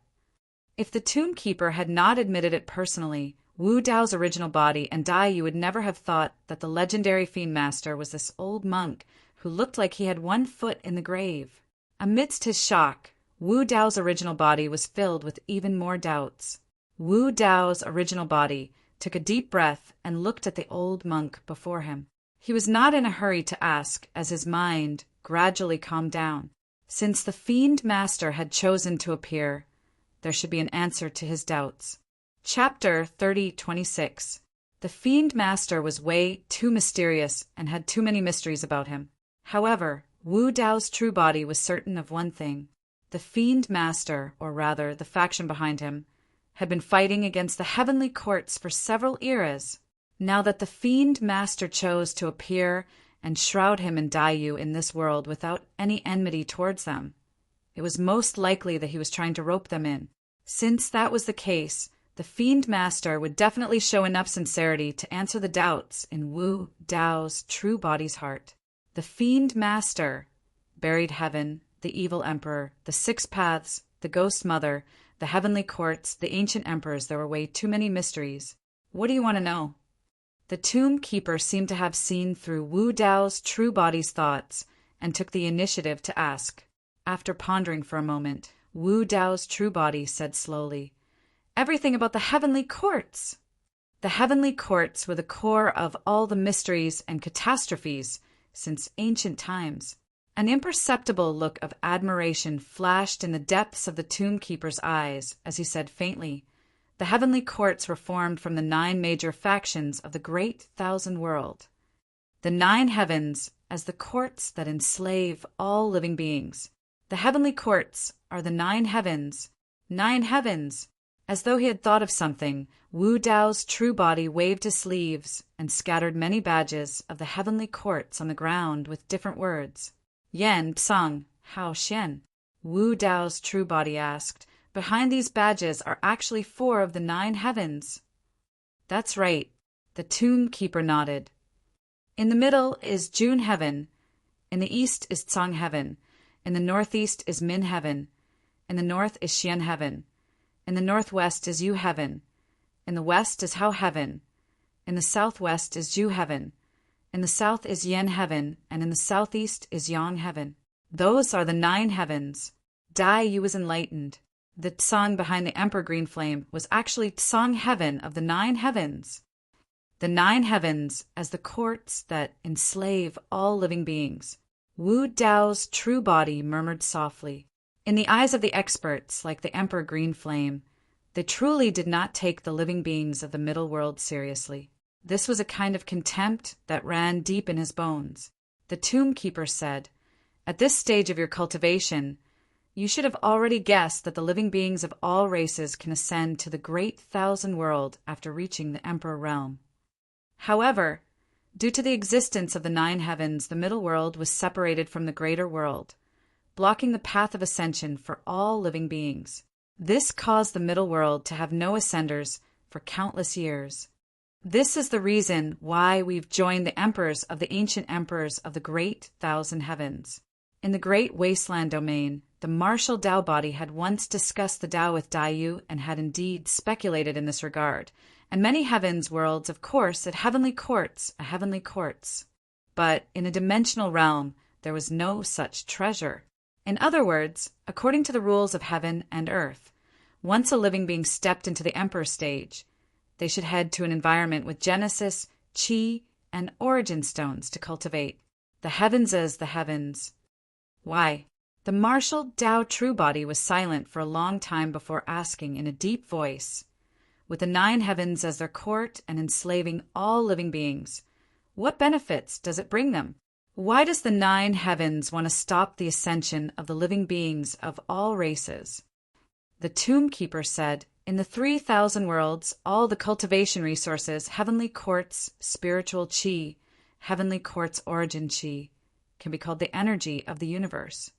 If the tomb keeper had not admitted it personally, Wu Dao's original body and Daiyu would never have thought that the legendary Fiend Master was this old monk who looked like he had one foot in the grave. Amidst his shock, Wu Dao's original body was filled with even more doubts. Wu Dao's original body took a deep breath and looked at the old monk before him. He was not in a hurry to ask, as his mind gradually calmed down. Since the Fiend Master had chosen to appear, there should be an answer to his doubts. Chapter 30:26. The Fiend Master was way too mysterious and had too many mysteries about him. However, Wu Dao's true body was certain of one thing. The Fiend Master, or rather the faction behind him, had been fighting against the heavenly courts for several eras. Now that the Fiend Master chose to appear and shroud him and Daiyu in this world without any enmity towards them, it was most likely that he was trying to rope them in. Since that was the case, the Fiend Master would definitely show enough sincerity to answer the doubts in Wu Dao's true body's heart. The Fiend Master buried heaven, the evil emperor, the six paths, the ghost mother, the heavenly courts, the ancient emperors. There were way too many mysteries. What do you want to know? The tomb keeper seemed to have seen through Wu Dao's true body's thoughts and took the initiative to ask. After pondering for a moment, Wu Dao's true body said slowly, "Everything about the heavenly courts." The heavenly courts were the core of all the mysteries and catastrophes since ancient times. An imperceptible look of admiration flashed in the depths of the tomb keeper's eyes as he said faintly, "The heavenly courts were formed from the 9 major factions of the great thousand world. The 9 heavens as the courts that enslave all living beings. The heavenly courts are the 9 heavens. 9 heavens!" As though he had thought of something, Wu Dao's true body waved his sleeves and scattered many badges of the heavenly courts on the ground with different words. "Yan, Psang, Hao Xian," Wu Dao's true body asked. "Behind these badges are actually 4 of the 9 heavens." "That's right," the tomb keeper nodded. "In the middle is June heaven, in the east is Tsang heaven, In the northeast is Min heaven. In the north is Xian heaven. In the northwest is Yu heaven. In the west is Hao heaven. In the southwest is Ju heaven. In the south is Yen heaven, and in the southeast is Yang heaven. Those are the 9 heavens. Dai Yu was enlightened. The Tsang behind the Emperor Green Flame was actually Tsang heaven of the 9 heavens. The 9 heavens as the courts that enslave all living beings. Wu Dao's true body murmured softly. In the eyes of the experts, like the Emperor Green Flame, they truly did not take the living beings of the middle world seriously. This was a kind of contempt that ran deep in his bones. The Tomb Keeper said, "At this stage of your cultivation, you should have already guessed that the living beings of all races can ascend to the great thousand world after reaching the Emperor realm. However, due to the existence of the 9 heavens, the middle world was separated from the greater world, blocking the path of ascension for all living beings. This caused the middle world to have no ascenders for countless years. This is the reason why we've joined the emperors of the ancient emperors of the great thousand heavens. In the great wasteland domain, the martial Tao body had once discussed the Tao with Dai Yu and had indeed speculated in this regard, and many heavens worlds, of course, at heavenly courts, But in a dimensional realm, there was no such treasure. In other words, according to the rules of heaven and earth, once a living being stepped into the emperor stage, they should head to an environment with Genesis, Qi, and origin stones to cultivate. The heavens as the heavens. Why? The martial Tao true body was silent for a long time before asking in a deep voice, with the 9 heavens as their court and enslaving all living beings, what benefits does it bring them? Why does the 9 heavens want to stop the ascension of the living beings of all races? The Tomb Keeper said, in the 3,000 worlds, all the cultivation resources, heavenly courts, spiritual Qi, heavenly courts origin Qi, can be called the energy of the universe.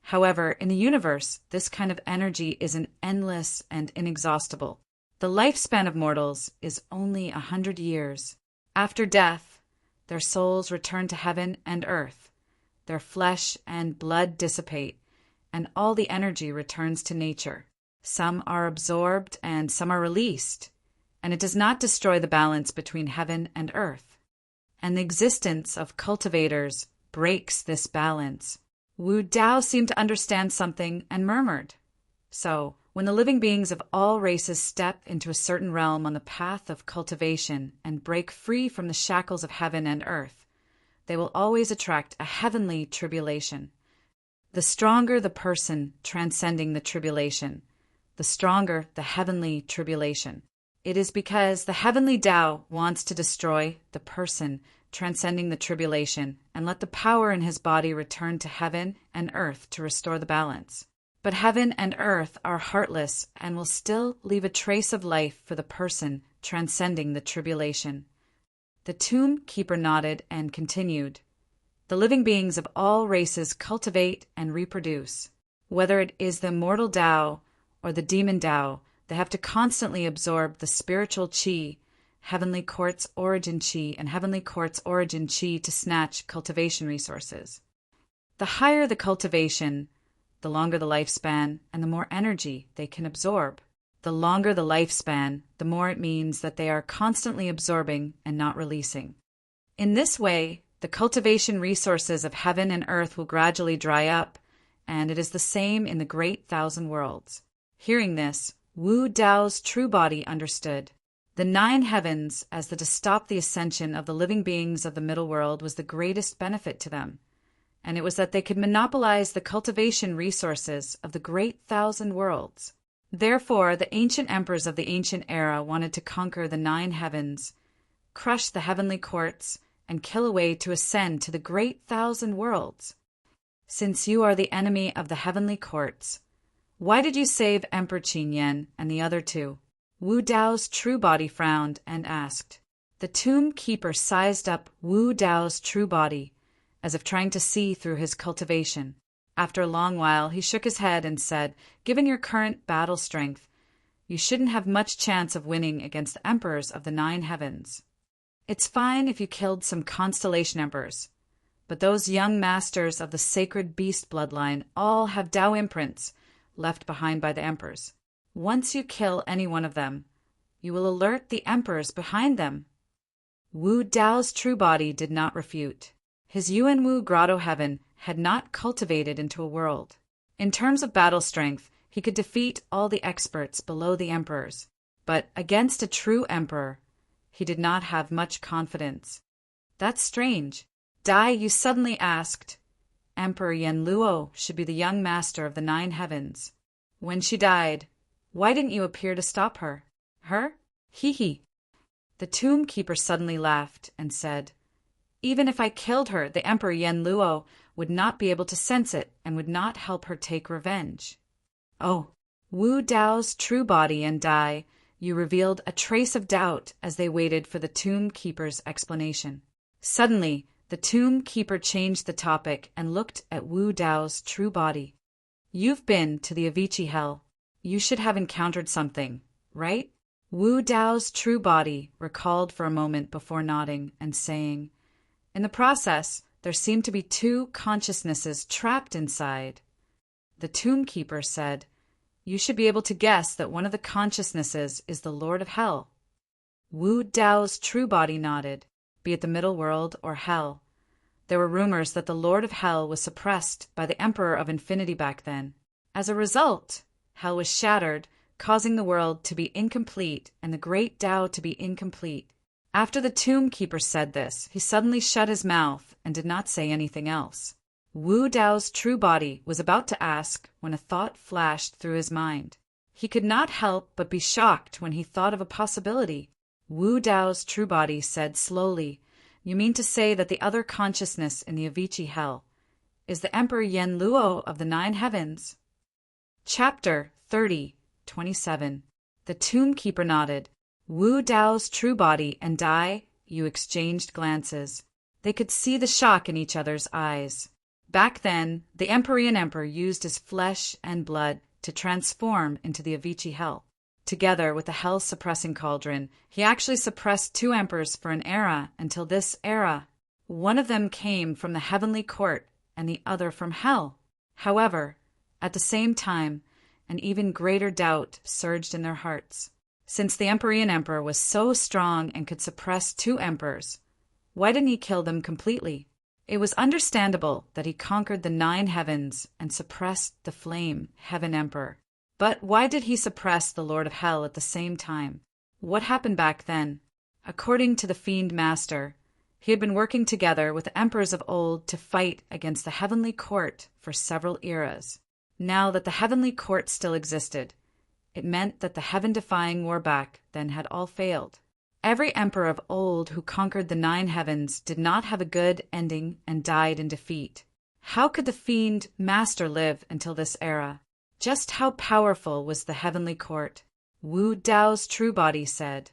However, in the universe, this kind of energy isn't endless and inexhaustible. The lifespan of mortals is only 100 years. After death, their souls return to heaven and earth. Their flesh and blood dissipate, and all the energy returns to nature. Some are absorbed and some are released, and it does not destroy the balance between heaven and earth. And the existence of cultivators breaks this balance. Wu Dao seemed to understand something and murmured. So, when the living beings of all races step into a certain realm on the path of cultivation and break free from the shackles of heaven and earth, they will always attract a heavenly tribulation. The stronger the person transcending the tribulation, the stronger the heavenly tribulation. It is because the heavenly Tao wants to destroy the person transcending the tribulation and let the power in his body return to heaven and earth to restore the balance. But heaven and earth are heartless and will still leave a trace of life for the person transcending the tribulation. The Tomb Keeper nodded and continued. The living beings of all races cultivate and reproduce. Whether it is the immortal Tao or the demon Tao, they have to constantly absorb the spiritual Qi, heavenly courts origin Qi, and heavenly courts origin Qi to snatch cultivation resources. The higher the cultivation, the longer the lifespan, and the more energy they can absorb. The longer the lifespan, the more it means that they are constantly absorbing and not releasing. In this way, the cultivation resources of heaven and earth will gradually dry up, and it is the same in the great thousand worlds. Hearing this, Wu Dao's true body understood. The 9 heavens, as to stop the ascension of the living beings of the middle world, was the greatest benefit to them, and it was that they could monopolize the cultivation resources of the great thousand worlds. Therefore, the ancient emperors of the ancient era wanted to conquer the 9 heavens, crush the heavenly courts, and kill a way to ascend to the great thousand worlds. Since you are the enemy of the heavenly courts, why did you save Emperor Qin Yan and the other 2? Wu Dao's true body frowned and asked. The Tomb Keeper sized up Wu Dao's true body, as if trying to see through his cultivation. After a long while, he shook his head and said, given your current battle strength, you shouldn't have much chance of winning against the emperors of the 9 heavens. It's fine if you killed some constellation emperors, but those young masters of the sacred beast bloodline all have Tao imprints left behind by the emperors. Once you kill any one of them, you will alert the emperors behind them." Wu Dao's true body did not refute. His Yuanwu grotto heaven had not cultivated into a world. In terms of battle strength, he could defeat all the experts below the emperors, but against a true emperor, he did not have much confidence. "That's strange. Dai, you suddenly asked. Emperor Yen Luo should be the young master of the 9 heavens. When she died, why didn't you appear to stop her? Her? Hee hee." The tomb keeper suddenly laughed and said, "Even if I killed her, the Emperor Yen Luo would not be able to sense it and would not help her take revenge." "Oh." Wu Dao's true body and Dai, you revealed a trace of doubt as they waited for the tomb keeper's explanation. Suddenly, the tomb keeper changed the topic and looked at Wu Dao's true body. "You've been to the Avicii Hell. You should have encountered something, right?" Wu Dao's true body recalled for a moment before nodding and saying, "In the process, there seemed to be 2 consciousnesses trapped inside." The tomb keeper said, "You should be able to guess that one of the consciousnesses is the Lord of Hell." Wu Dao's true body nodded, be it the middle world or hell. There were rumors that the Lord of Hell was suppressed by the Emperor of Infinity back then. As a result, Hell was shattered, causing the world to be incomplete and the great Tao to be incomplete. After the tomb keeper said this, he suddenly shut his mouth and did not say anything else. Wu Dao's true body was about to ask when a thought flashed through his mind. He could not help but be shocked when he thought of a possibility. Wu Dao's true body said slowly, "You mean to say that the other consciousness in the Avicii Hell is the Emperor Yen Luo of the 9 heavens?" Chapter 30:27. The tomb keeper nodded. Wu Dao's true body and Dai, you exchanged glances. They could see the shock in each other's eyes. Back then, the Empyrean Emperor used his flesh and blood to transform into the Avicii Hell. Together with the hell-suppressing cauldron, he actually suppressed 2 emperors for an era until this era. One of them came from the heavenly court and the other from hell. However, at the same time, an even greater doubt surged in their hearts. Since the Empyrean Emperor was so strong and could suppress 2 emperors, why didn't he kill them completely? It was understandable that he conquered the 9 heavens and suppressed the flame Heaven Emperor. But why did he suppress the Lord of Hell at the same time? What happened back then? According to the Fiend Master, he had been working together with the emperors of old to fight against the heavenly court for several eras. Now that the heavenly court still existed, it meant that the heaven-defying war back then had all failed. Every emperor of old who conquered the 9 heavens did not have a good ending and died in defeat. How could the Fiend Master live until this era? Just how powerful was the heavenly court? Wu Dao's true body said,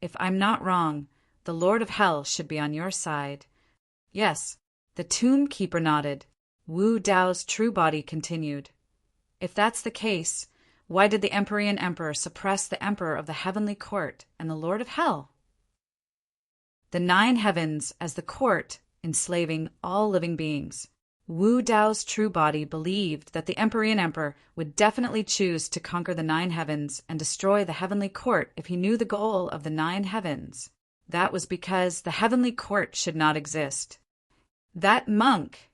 "If I'm not wrong, the Lord of Hell should be on your side." Yes, the tomb keeper nodded. Wu Dao's true body continued, "If that's the case, why did the Empyrean Emperor suppress the Emperor of the heavenly court and the Lord of Hell? The 9 heavens as the court, enslaving all living beings. Wu Dao's true body believed that the Empyrean Emperor would definitely choose to conquer the 9 heavens and destroy the heavenly court if he knew the goal of the 9 heavens. That was because the heavenly court should not exist. That monk!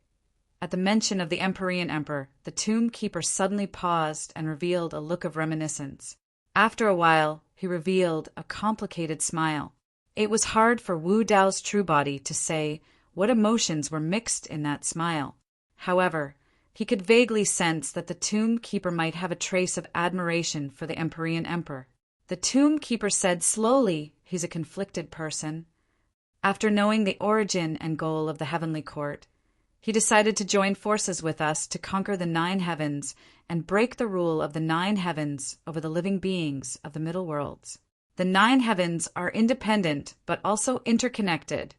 At the mention of the Empyrean Emperor, the tomb keeper suddenly paused and revealed a look of reminiscence. After a while, he revealed a complicated smile. It was hard for Wu Dao's true body to say what emotions were mixed in that smile. However, he could vaguely sense that the tomb keeper might have a trace of admiration for the Empyrean Emperor. The tomb keeper said slowly, "He's a conflicted person." After knowing the origin and goal of the heavenly court, he decided to join forces with us to conquer the 9 heavens and break the rule of the 9 heavens over the living beings of the middle worlds. The 9 heavens are independent but also interconnected,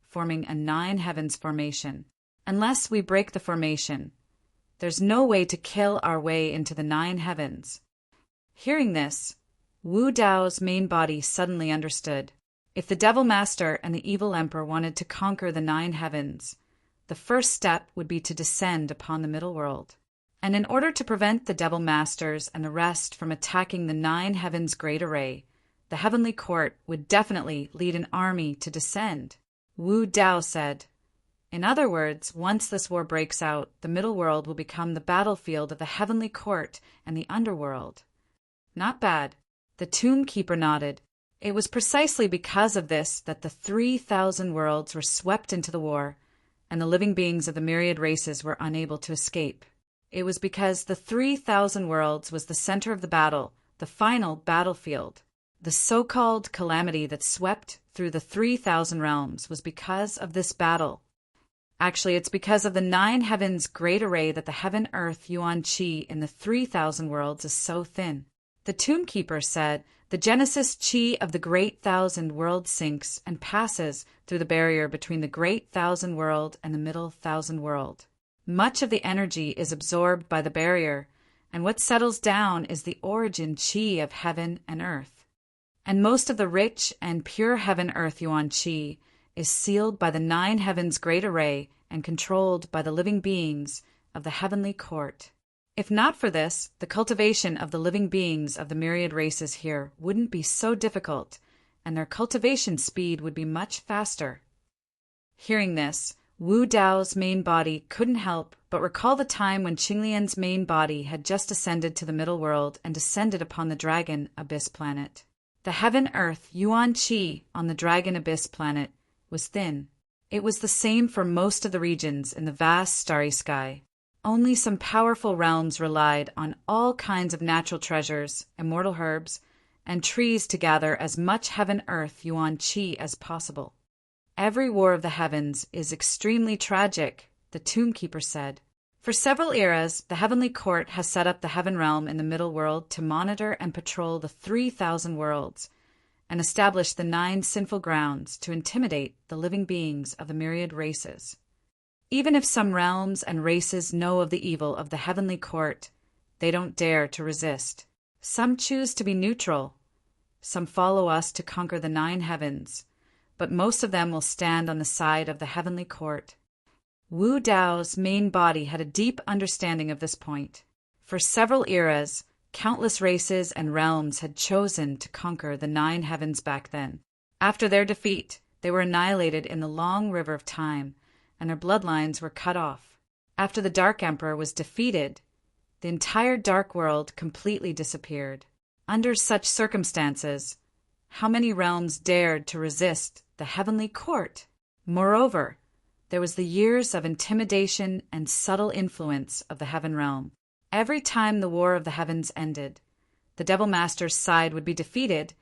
forming a 9 heavens formation. Unless we break the formation, there's no way to kill our way into the 9 heavens. Hearing this, Wu Dao's main body suddenly understood. If the Devil Master and the Evil Emperor wanted to conquer the 9 heavens, the first step would be to descend upon the middle world. And in order to prevent the devil masters and the rest from attacking the 9 heavens' great array, the heavenly court would definitely lead an army to descend. Wu Dao said, in other words, once this war breaks out, the middle world will become the battlefield of the heavenly court and the underworld. Not bad. The tomb keeper nodded. It was precisely because of this that the 3,000 worlds were swept into the war, and the living beings of the myriad races were unable to escape. It was because the 3,000 worlds was the center of the battle, the final battlefield. The so-called calamity that swept through the 3,000 realms was because of this battle. Actually, it's because of the 9 heavens' great array that the heaven-earth yuan qi in the 3,000 worlds is so thin. The tomb keeper said, the Genesis chi of the great 1,000 world sinks and passes through the barrier between the great 1,000 world and the middle 1,000 world. Much of the energy is absorbed by the barrier, and what settles down is the origin chi of heaven and earth. And most of the rich and pure heaven-earth yuan qi is sealed by the 9 heavens' great array and controlled by the living beings of the heavenly court. If not for this, the cultivation of the living beings of the myriad races here wouldn't be so difficult, and their cultivation speed would be much faster. Hearing this, Wu Dao's main body couldn't help but recall the time when Qinglian's main body had just ascended to the middle world and descended upon the dragon abyss planet. The heaven-earth yuan qi on the dragon abyss planet was thin. It was the same for most of the regions in the vast starry sky. Only some powerful realms relied on all kinds of natural treasures, immortal herbs, and trees to gather as much heaven-earth yuan qi as possible. Every war of the heavens is extremely tragic, the tomb keeper said. For several eras, the heavenly court has set up the heaven realm in the middle world to monitor and patrol the 3,000 worlds, and establish the 9 sinful grounds to intimidate the living beings of the myriad races. Even if some realms and races know of the evil of the heavenly court, they don't dare to resist. Some choose to be neutral. Some follow us to conquer the 9 heavens, but most of them will stand on the side of the heavenly court. Wu Dao's main body had a deep understanding of this point. For several eras, countless races and realms had chosen to conquer the 9 heavens back then. After their defeat, they were annihilated in the long river of time, and their bloodlines were cut off. After the Dark Emperor was defeated, the entire Dark World completely disappeared. Under such circumstances, how many realms dared to resist the heavenly court? Moreover, there was the years of intimidation and subtle influence of the heaven realm. Every time the war of the heavens ended, the Devil Master's side would be defeated,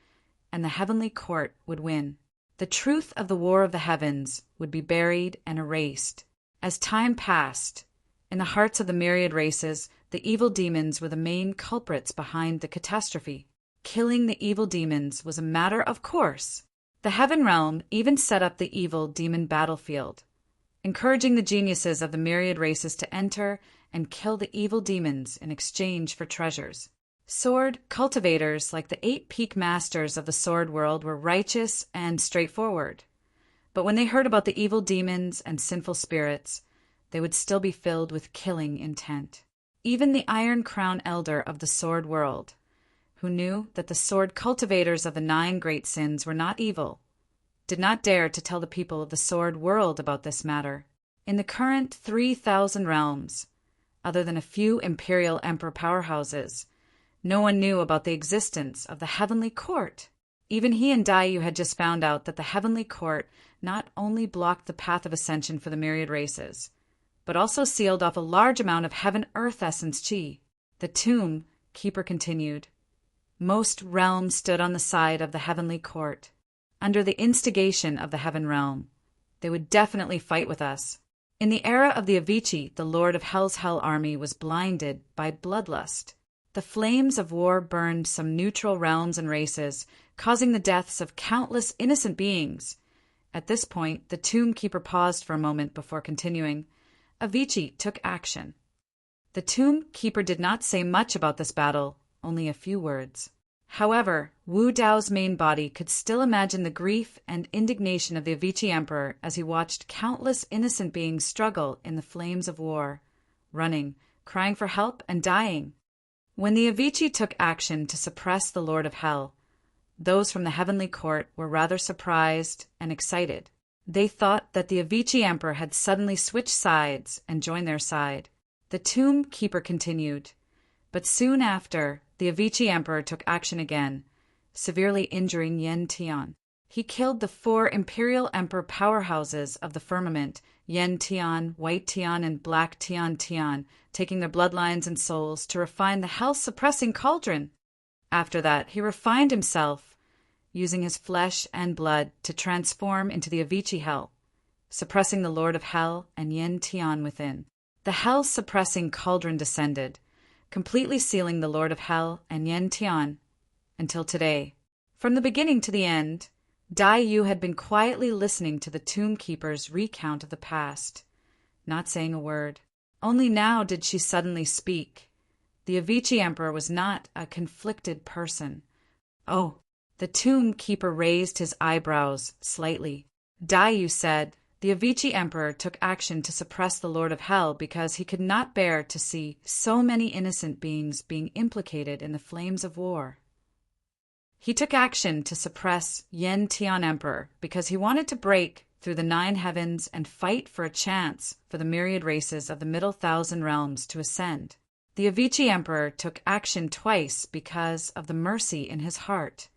and the heavenly court would win. The truth of the war of the heavens would be buried and erased. As time passed, in the hearts of the myriad races, the evil demons were the main culprits behind the catastrophe. Killing the evil demons was a matter of course. The heaven realm even set up the evil demon battlefield, encouraging the geniuses of the myriad races to enter and kill the evil demons in exchange for treasures. Sword cultivators like the 8 peak masters of the sword world were righteous and straightforward. But when they heard about the evil demons and sinful spirits, they would still be filled with killing intent. Even the Iron Crown Elder of the sword world, who knew that the sword cultivators of the 9 great sins were not evil, did not dare to tell the people of the sword world about this matter. In the current 3,000 realms, other than a few imperial emperor powerhouses, no one knew about the existence of the heavenly court. Even he and Daiyu had just found out that the heavenly court not only blocked the path of ascension for the myriad races, but also sealed off a large amount of heaven-earth essence chi. The tomb keeper continued. Most realms stood on the side of the heavenly court. Under the instigation of the heaven realm, they would definitely fight with us. In the era of the Avicii, the Lord of Hell's Hell army was blinded by bloodlust. The flames of war burned some neutral realms and races, causing the deaths of countless innocent beings. At this point, the tomb keeper paused for a moment before continuing. Avicii took action. The tomb keeper did not say much about this battle, only a few words. However, Wu Dao's main body could still imagine the grief and indignation of the Avicii Emperor as he watched countless innocent beings struggle in the flames of war, running, crying for help, and dying. When the Avicii took action to suppress the Lord of Hell, those from the heavenly court were rather surprised and excited. They thought that the Avicii Emperor had suddenly switched sides and joined their side. The tomb keeper continued, but soon after, the Avicii Emperor took action again, severely injuring Yen Tian. He killed the 4 imperial emperor powerhouses of the firmament, Yen Tian, White Tian, and Black Tian Tian, taking their bloodlines and souls to refine the hell-suppressing cauldron. After that, he refined himself, using his flesh and blood to transform into the Avicii Hell, suppressing the Lord of Hell and Yen Tian within. The hell-suppressing cauldron descended, completely sealing the Lord of Hell and Yen Tian until today. From the beginning to the end, Dai Yu had been quietly listening to the tomb keeper's recount of the past, not saying a word. Only now did she suddenly speak. The Avicii Emperor was not a conflicted person. Oh, the tomb keeper raised his eyebrows slightly. Dai Yu said, the Avicii Emperor took action to suppress the Lord of Hell because he could not bear to see so many innocent beings being implicated in the flames of war. He took action to suppress Yen Tian Emperor because he wanted to break through the 9 heavens and fight for a chance for the myriad races of the middle 1,000 realms to ascend. The Avicii Emperor took action twice because of the mercy in his heart.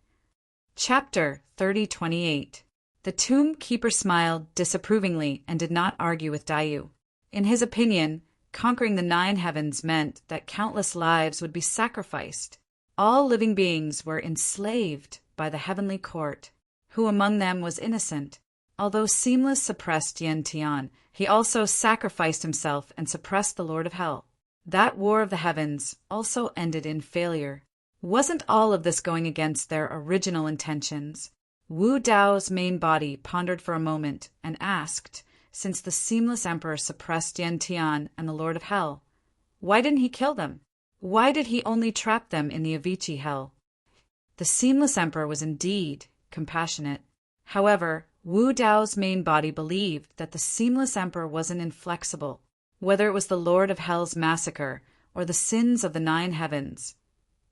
Chapter 30:28. The tomb keeper smiled disapprovingly and did not argue with Dai Yu. In his opinion, conquering the 9 heavens meant that countless lives would be sacrificed. All living beings were enslaved by the heavenly court. Who among them was innocent? Although Seamless suppressed Yen Tian, he also sacrificed himself and suppressed the Lord of Hell. That war of the heavens also ended in failure. Wasn't all of this going against their original intentions? Wu Dao's main body pondered for a moment and asked, since the Seamless Emperor suppressed Yen Tian and the Lord of Hell, why didn't he kill them? Why did he only trap them in the Avicii Hell? The Seamless Emperor was indeed compassionate. However, Wu Dao's main body believed that the Seamless Emperor wasn't inflexible. Whether it was the Lord of Hell's massacre or the sins of the 9 heavens,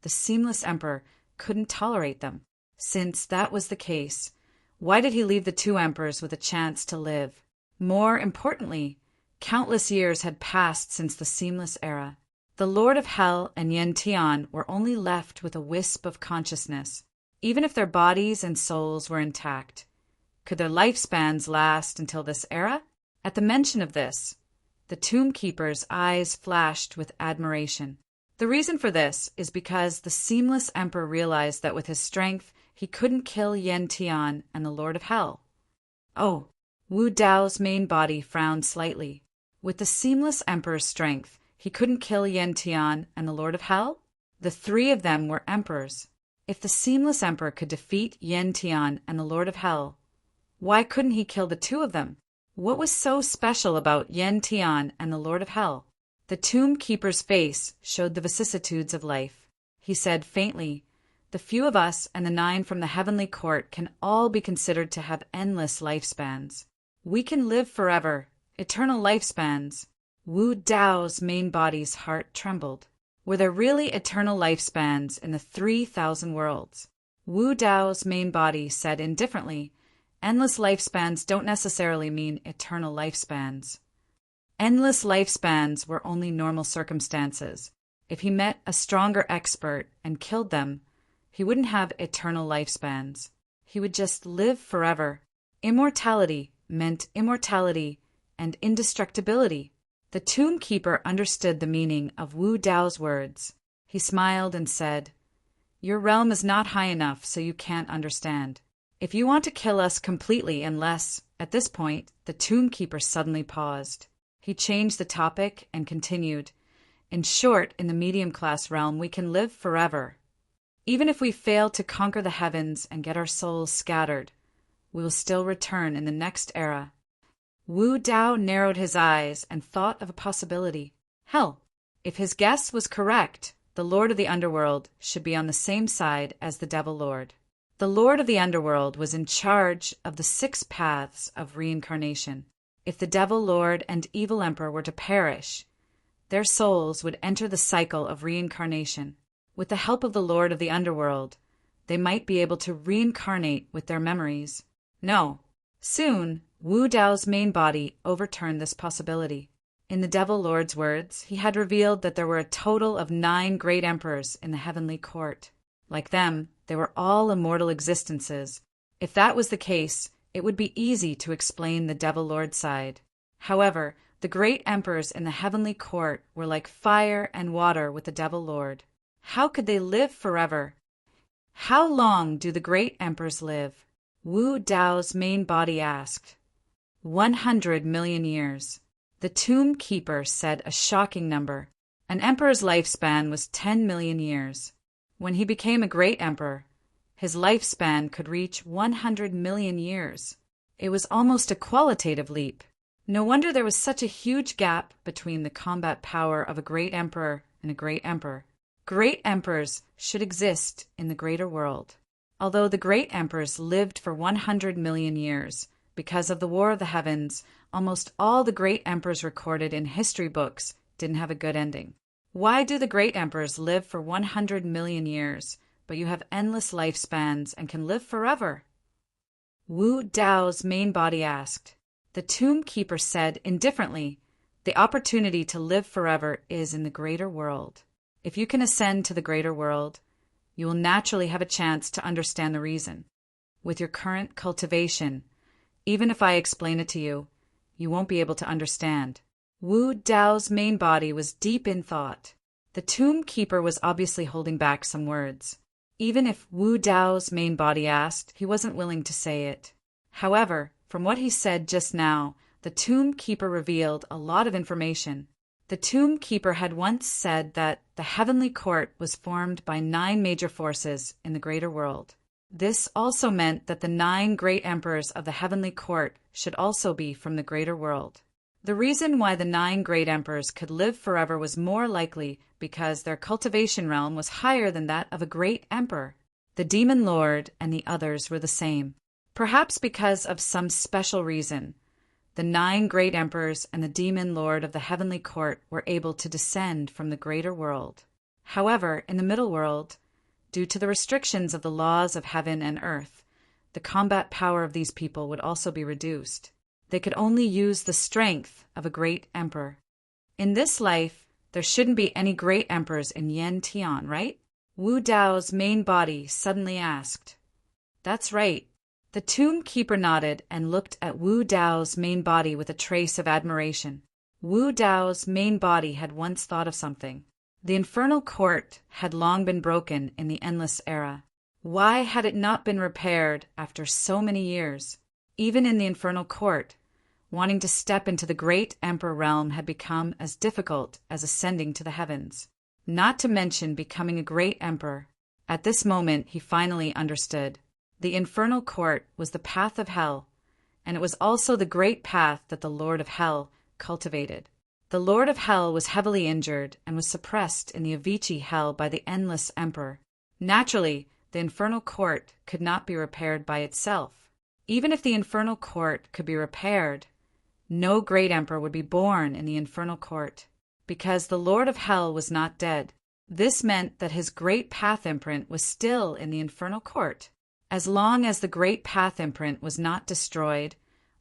the Seamless Emperor couldn't tolerate them. Since that was the case, why did he leave the 2 emperors with a chance to live? More importantly, countless years had passed since the Seamless era. The Lord of Hell and Yen Tian were only left with a wisp of consciousness. Even if their bodies and souls were intact, could their lifespans last until this era? At the mention of this, the tomb keeper's eyes flashed with admiration. The reason for this is because the Seamless Emperor realized that with his strength, he couldn't kill Yen Tian and the Lord of Hell. Oh, Wu Dao's main body frowned slightly. With the Seamless Emperor's strength, he couldn't kill Yen Tian and the Lord of Hell? The 3 of them were emperors. If the Seamless Emperor could defeat Yen Tian and the Lord of Hell, why couldn't he kill the 2 of them? What was so special about Yen Tian and the Lord of Hell? The tomb keeper's face showed the vicissitudes of life. He said faintly, the few of us and the 9 from the heavenly court can all be considered to have endless lifespans. We can live forever, eternal lifespans. Wu Dao's main body's heart trembled. Were there really eternal lifespans in the 3,000 worlds? Wu Dao's main body said indifferently, endless lifespans don't necessarily mean eternal lifespans. Endless lifespans were only normal circumstances. If he met a stronger expert and killed them, he wouldn't have eternal lifespans. He would just live forever. Immortality meant immortality and indestructibility. The tomb keeper understood the meaning of Wu Dao's words. He smiled and said, your realm is not high enough, so you can't understand. If you want to kill us completely unless, at this point, the tomb keeper suddenly paused. He changed the topic and continued, in short, in the medium-class realm, we can live forever. Even if we fail to conquer the heavens and get our souls scattered, we will still return in the next era. Wu Dao narrowed his eyes and thought of a possibility. Hell, if his guess was correct, the Lord of the Underworld should be on the same side as the Devil Lord. The Lord of the Underworld was in charge of the 6 paths of reincarnation. If the Devil Lord and Evil Emperor were to perish, their souls would enter the cycle of reincarnation. With the help of the Lord of the Underworld, they might be able to reincarnate with their memories. No. Soon, Wu Dao's main body overturned this possibility. In the Devil Lord's words, he had revealed that there were a total of 9 great emperors in the heavenly court. Like them, they were all immortal existences. If that was the case, it would be easy to explain the Devil Lord side. However, the great emperors in the heavenly court were like fire and water with the Devil Lord. How could they live forever? How long do the great emperors live? Wu Dao's main body asked. 100 million years. The tomb keeper said a shocking number. An emperor's lifespan was 10 million years. When he became a great emperor, his lifespan could reach 100 million years. It was almost a qualitative leap. No wonder there was such a huge gap between the combat power of a great emperor and a great emperor. Great emperors should exist in the greater world. Although the great emperors lived for 100 million years, because of the War of the Heavens, almost all the great emperors recorded in history books didn't have a good ending. Why do the great emperors live for 100 million years, but you have endless lifespans and can live forever? Wu Dao's main body asked. The tomb keeper said indifferently, the opportunity to live forever is in the greater world. If you can ascend to the greater world, you will naturally have a chance to understand the reason. With your current cultivation, even if I explain it to you, you won't be able to understand. Wu Dao's main body was deep in thought. The tomb keeper was obviously holding back some words. Even if Wu Dao's main body asked, he wasn't willing to say it. However, from what he said just now, the tomb keeper revealed a lot of information. The tomb keeper had once said that the heavenly court was formed by 9 major forces in the greater world. This also meant that the 9 great emperors of the heavenly court should also be from the greater world. The reason why the 9 great emperors could live forever was more likely because their cultivation realm was higher than that of a great emperor. The demon lord and the others were the same. Perhaps because of some special reason, the 9 great emperors and the demon lord of the heavenly court were able to descend from the greater world. However, in the middle world, due to the restrictions of the laws of heaven and earth, the combat power of these people would also be reduced. They could only use the strength of a great emperor. In this life, there shouldn't be any great emperors in Yen Tian, right? Wu Dao's main body suddenly asked. That's right. The tomb keeper nodded and looked at Wu Dao's main body with a trace of admiration. Wu Dao's main body had once thought of something. The infernal court had long been broken in the endless era. Why had it not been repaired after so many years? Even in the infernal court, wanting to step into the great emperor realm had become as difficult as ascending to the heavens. Not to mention becoming a great emperor. At this moment, he finally understood. The infernal court was the path of hell, and it was also the great path that the Lord of Hell cultivated. The Lord of Hell was heavily injured and was suppressed in the Avicii hell by the endless emperor. Naturally, the infernal court could not be repaired by itself. Even if the infernal court could be repaired, no great emperor would be born in the infernal court, because the Lord of Hell was not dead. This meant that his great path imprint was still in the infernal court. As long as the great path imprint was not destroyed,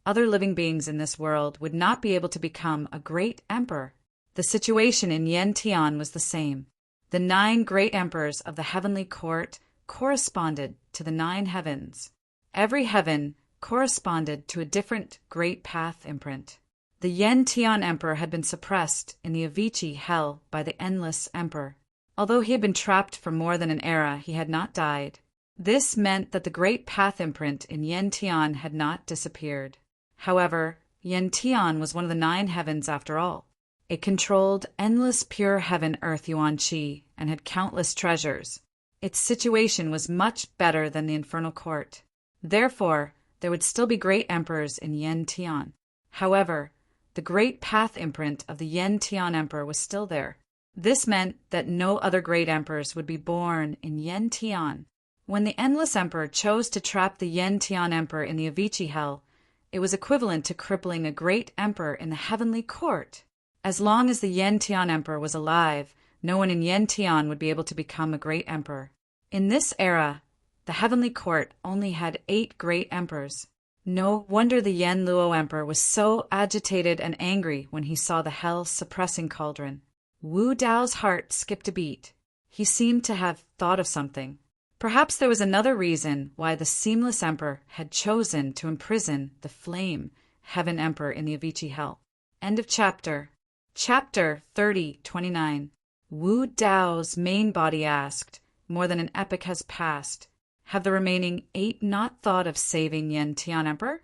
other living beings in this world would not be able to become a great emperor. The situation in Yen Tian was the same. The 9 great emperors of the heavenly court corresponded to the 9 heavens. Every heaven corresponded to a different great path imprint. The Yen Tian emperor had been suppressed in the Avicii hell by the endless emperor. Although he had been trapped for more than an era, he had not died. This meant that the great path imprint in Yen Tian had not disappeared. However, Yen Tian was one of the 9 heavens after all. It controlled endless pure heaven earth yuan qi and had countless treasures. Its situation was much better than the infernal court. Therefore, there would still be great emperors in Yen Tian. However, the great path imprint of the Yen Tian emperor was still there. This meant that no other great emperors would be born in Yantian. When the Endless Emperor chose to trap the Yantian Emperor in the Avicii Hell, it was equivalent to crippling a great emperor in the heavenly court. As long as the Yantian Emperor was alive, no one in Yantian would be able to become a great emperor. In this era, the heavenly court only had 8 great emperors. No wonder the Yen Luo Emperor was so agitated and angry when he saw the hell-suppressing cauldron. Wu Dao's heart skipped a beat. He seemed to have thought of something. Perhaps there was another reason why the Seamless Emperor had chosen to imprison the Flame Heaven Emperor in the Avicii Hell. End of chapter. Chapter 30:29. Wu Dao's main body asked, more than an epoch has passed, have the remaining 8 not thought of saving Yen Tian Emperor?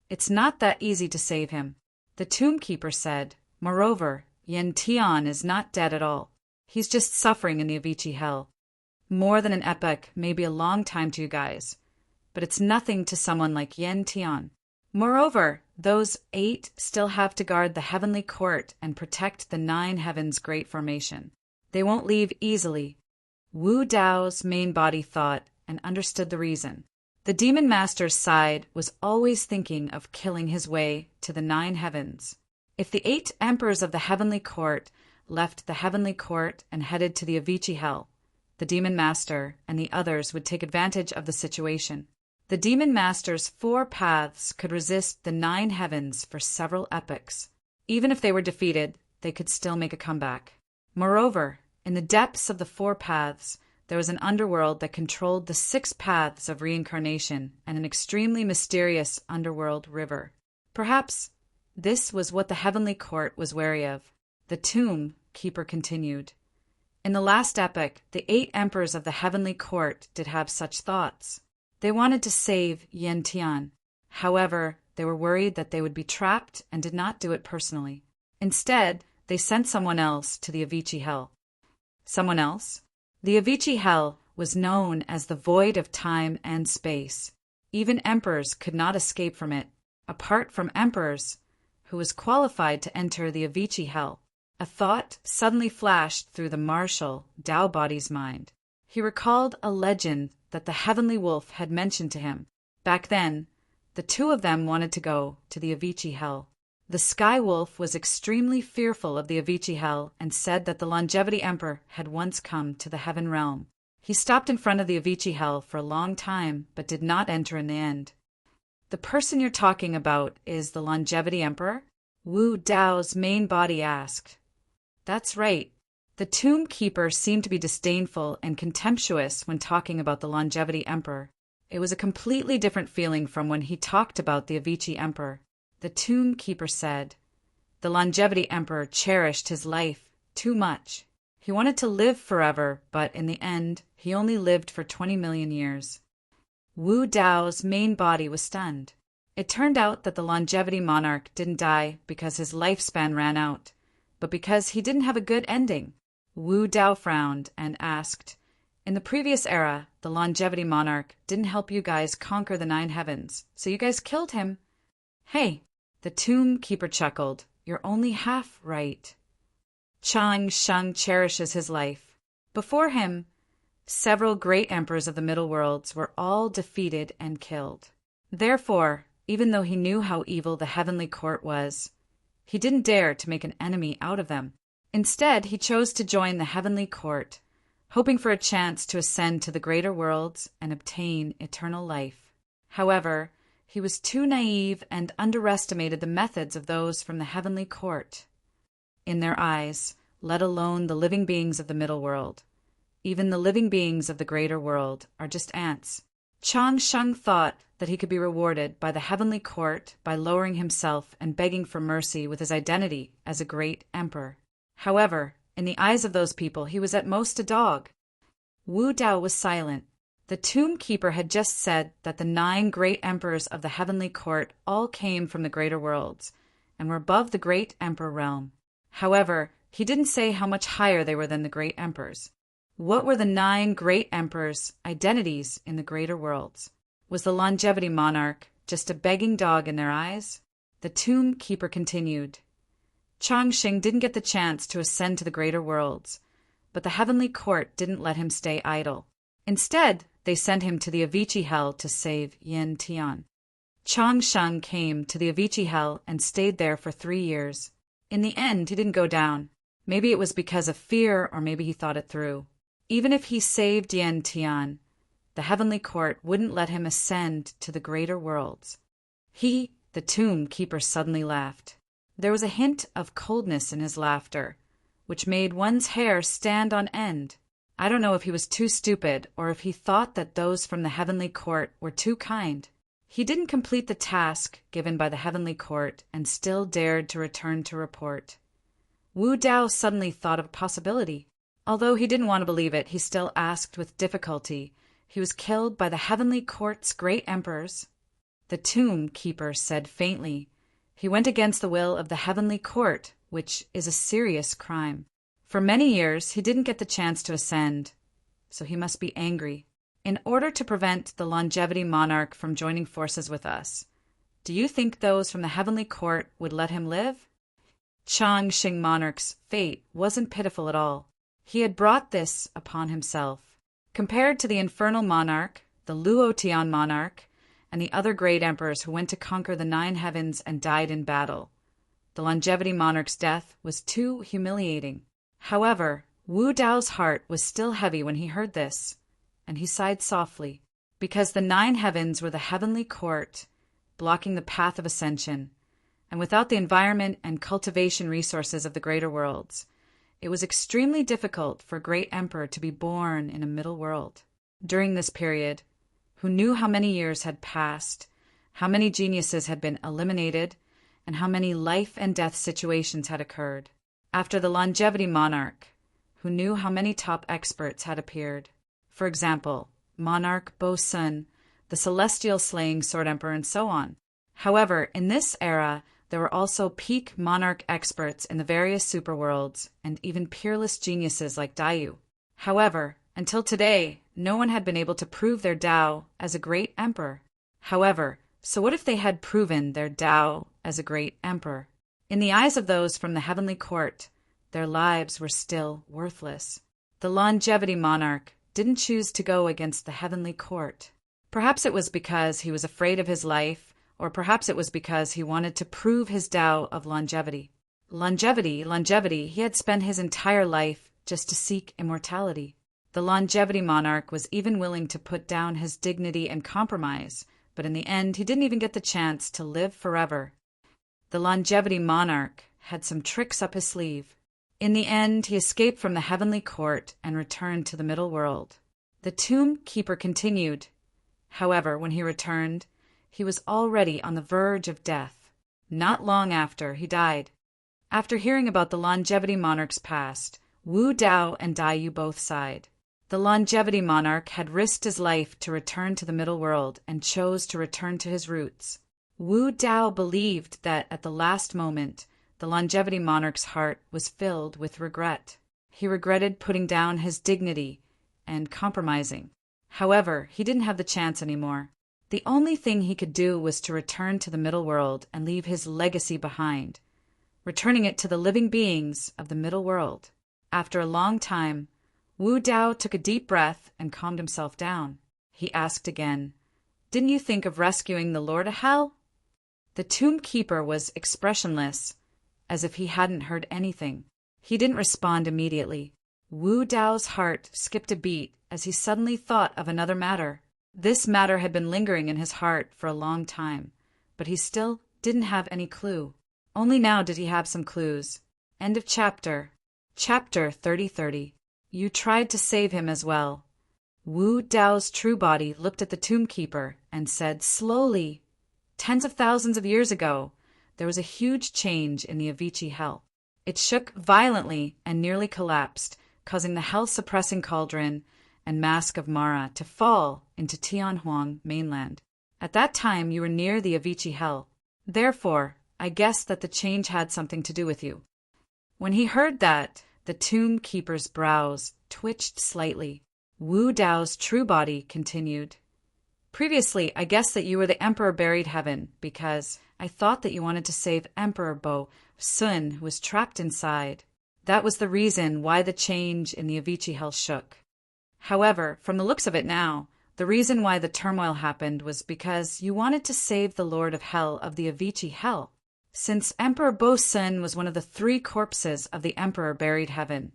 It's not that easy to save him. The Tomb Keeper said, moreover, Yen Tian is not dead at all. He's just suffering in the Avicii Hell. More than an epoch may be a long time to you guys, but it's nothing to someone like Yen Tian. Moreover, those 8 still have to guard the heavenly court and protect the 9 heavens' great formation. They won't leave easily. Wu Dao's main body thought and understood the reason. The demon master's side was always thinking of killing his way to the 9 heavens. If the 8 emperors of the heavenly court left the heavenly court and headed to the Avicii Hell, the demon master and the others would take advantage of the situation. The demon master's 4 paths could resist the 9 heavens for several epochs. Even if they were defeated, they could still make a comeback. Moreover, in the depths of the 4 paths, there was an underworld that controlled the 6 paths of reincarnation and an extremely mysterious underworld river. Perhaps this was what the heavenly court was wary of. The Tomb Keeper continued. In the last epoch, the 8 emperors of the heavenly court did have such thoughts. They wanted to save Yen Tian. However, they were worried that they would be trapped and did not do it personally. Instead, they sent someone else to the Avicii Hell. Someone else? The Avicii Hell was known as the void of time and space. Even emperors could not escape from it. Apart from emperors, who was qualified to enter the Avicii Hell? A thought suddenly flashed through the martial Dao body's mind. He recalled a legend that the heavenly wolf had mentioned to him. Back then, the 2 of them wanted to go to the Avicii Hell. The Sky Wolf was extremely fearful of the Avicii Hell and said that the Longevity Emperor had once come to the Heaven Realm. He stopped in front of the Avicii Hell for a long time, but did not enter in the end. The person you're talking about is the Longevity Emperor? Wu Dao's main body asked. That's right. The Tomb Keeper seemed to be disdainful and contemptuous when talking about the Longevity Emperor. It was a completely different feeling from when he talked about the Avicii Emperor. The Tomb Keeper said, the Longevity Emperor cherished his life too much. He wanted to live forever, but in the end, he only lived for 20 million years. Wu Dao's main body was stunned. It turned out that the Longevity Monarch didn't die because his lifespan ran out, but because he didn't have a good ending. Wu Dao frowned and asked, in the previous era, the Longevity Monarch didn't help you guys conquer the 9 heavens, so you guys killed him. Hey, the Tomb Keeper chuckled. You're only half right. Chang Sheng cherishes his life. Before him, several great emperors of the middle worlds were all defeated and killed. Therefore, even though he knew how evil the heavenly court was, he didn't dare to make an enemy out of them. Instead, he chose to join the heavenly court, hoping for a chance to ascend to the greater worlds and obtain eternal life. However, he was too naive and underestimated the methods of those from the heavenly court. In their eyes, let alone the living beings of the middle world, even the living beings of the greater world are just ants. Chang Sheng thought that he could be rewarded by the heavenly court by lowering himself and begging for mercy with his identity as a great emperor. However, in the eyes of those people, he was at most a dog. Wu Dao was silent. The Tomb Keeper had just said that the 9 great emperors of the heavenly court all came from the greater worlds and were above the great emperor realm. However, he didn't say how much higher they were than the great emperors. What were the 9 great emperors' identities in the greater worlds? Was the Longevity Monarch just a begging dog in their eyes? The Tomb Keeper continued. Changxing didn't get the chance to ascend to the greater worlds, but the heavenly court didn't let him stay idle. Instead, they sent him to the Avicii Hell to save Yin Tian. Changsheng came to the Avicii Hell and stayed there for 3 years. In the end, he didn't go down. Maybe it was because of fear, or maybe he thought it through. Even if he saved Yin Tian, the heavenly court wouldn't let him ascend to the greater worlds. He, the tomb keeper, suddenly laughed. There was a hint of coldness in his laughter, which made one's hair stand on end. I don't know if he was too stupid or if he thought that those from the heavenly court were too kind. He didn't complete the task given by the heavenly court and still dared to return to report. Wu Dao suddenly thought of a possibility. Although he didn't want to believe it, he still asked with difficulty. He was killed by the heavenly court's great emperors. The tomb keeper said faintly, "He went against the will of the heavenly court, which is a serious crime. For many years, he didn't get the chance to ascend, so he must be angry. In order to prevent the longevity monarch from joining forces with us, do you think those from the heavenly court would let him live?" Changxing monarch's fate wasn't pitiful at all. He had brought this upon himself. Compared to the infernal monarch, the Luotian monarch, and the other great emperors who went to conquer the 9 heavens and died in battle, the longevity monarch's death was too humiliating. However, Wu Dao's heart was still heavy when he heard this, and he sighed softly, because the 9 heavens were the heavenly court, blocking the path of ascension, and without the environment and cultivation resources of the greater worlds, it was extremely difficult for a great emperor to be born in a middle world. During this period, who knew how many years had passed, how many geniuses had been eliminated, and how many life and death situations had occurred? After the longevity monarch, who knew how many top experts had appeared? For example, Monarch Bo Sun, the celestial slaying sword emperor, and so on. However, in this era, there were also peak monarch experts in the various superworlds, and even peerless geniuses like Daiyu. However, until today, no one had been able to prove their Dao as a great emperor. However, so what if they had proven their Dao as a great emperor? In the eyes of those from the heavenly court, their lives were still worthless. The longevity monarch didn't choose to go against the heavenly court. Perhaps it was because he was afraid of his life, or perhaps it was because he wanted to prove his Tao of longevity. Longevity, he had spent his entire life just to seek immortality. The longevity monarch was even willing to put down his dignity and compromise, but in the end he didn't even get the chance to live forever. The longevity monarch had some tricks up his sleeve. In the end, he escaped from the heavenly court and returned to the middle world. The tomb keeper continued. However, when he returned, he was already on the verge of death. Not long after, he died. After hearing about the longevity monarch's past, Wu Dao and Daiyu both sighed. The longevity monarch had risked his life to return to the middle world and chose to return to his roots. Wu Dao believed that at the last moment, the longevity monarch's heart was filled with regret. He regretted putting down his dignity and compromising. However, he didn't have the chance anymore. The only thing he could do was to return to the middle world and leave his legacy behind, returning it to the living beings of the middle world. After a long time, Wu Dao took a deep breath and calmed himself down. He asked again, "Didn't you think of rescuing the Lord of Hell?" The tomb keeper was expressionless, as if he hadn't heard anything. He didn't respond immediately. Wu Dao's heart skipped a beat as he suddenly thought of another matter. This matter had been lingering in his heart for a long time, but he still didn't have any clue. Only now did he have some clues. End of chapter. Chapter 3030. You tried to save him as well. Wu Dao's true body looked at the tomb keeper and said slowly, "Tens of thousands of years ago, there was a huge change in the Avicii Hell. It shook violently and nearly collapsed, causing the hell-suppressing cauldron and mask of Mara to fall into Tianhuang mainland. At that time, you were near the Avicii Hell. Therefore, I guessed that the change had something to do with you." When he heard that, the tomb keeper's brows twitched slightly. Wu Dao's true body continued. "Previously, I guessed that you were the Emperor Buried Heaven, because I thought that you wanted to save Emperor Bo Sun, who was trapped inside. That was the reason why the change in the Avicii Hell shook. However, from the looks of it now, the reason why the turmoil happened was because you wanted to save the Lord of Hell of the Avicii Hell. Since Emperor Bo-Sun was one of the 3 corpses of the Emperor buried heaven,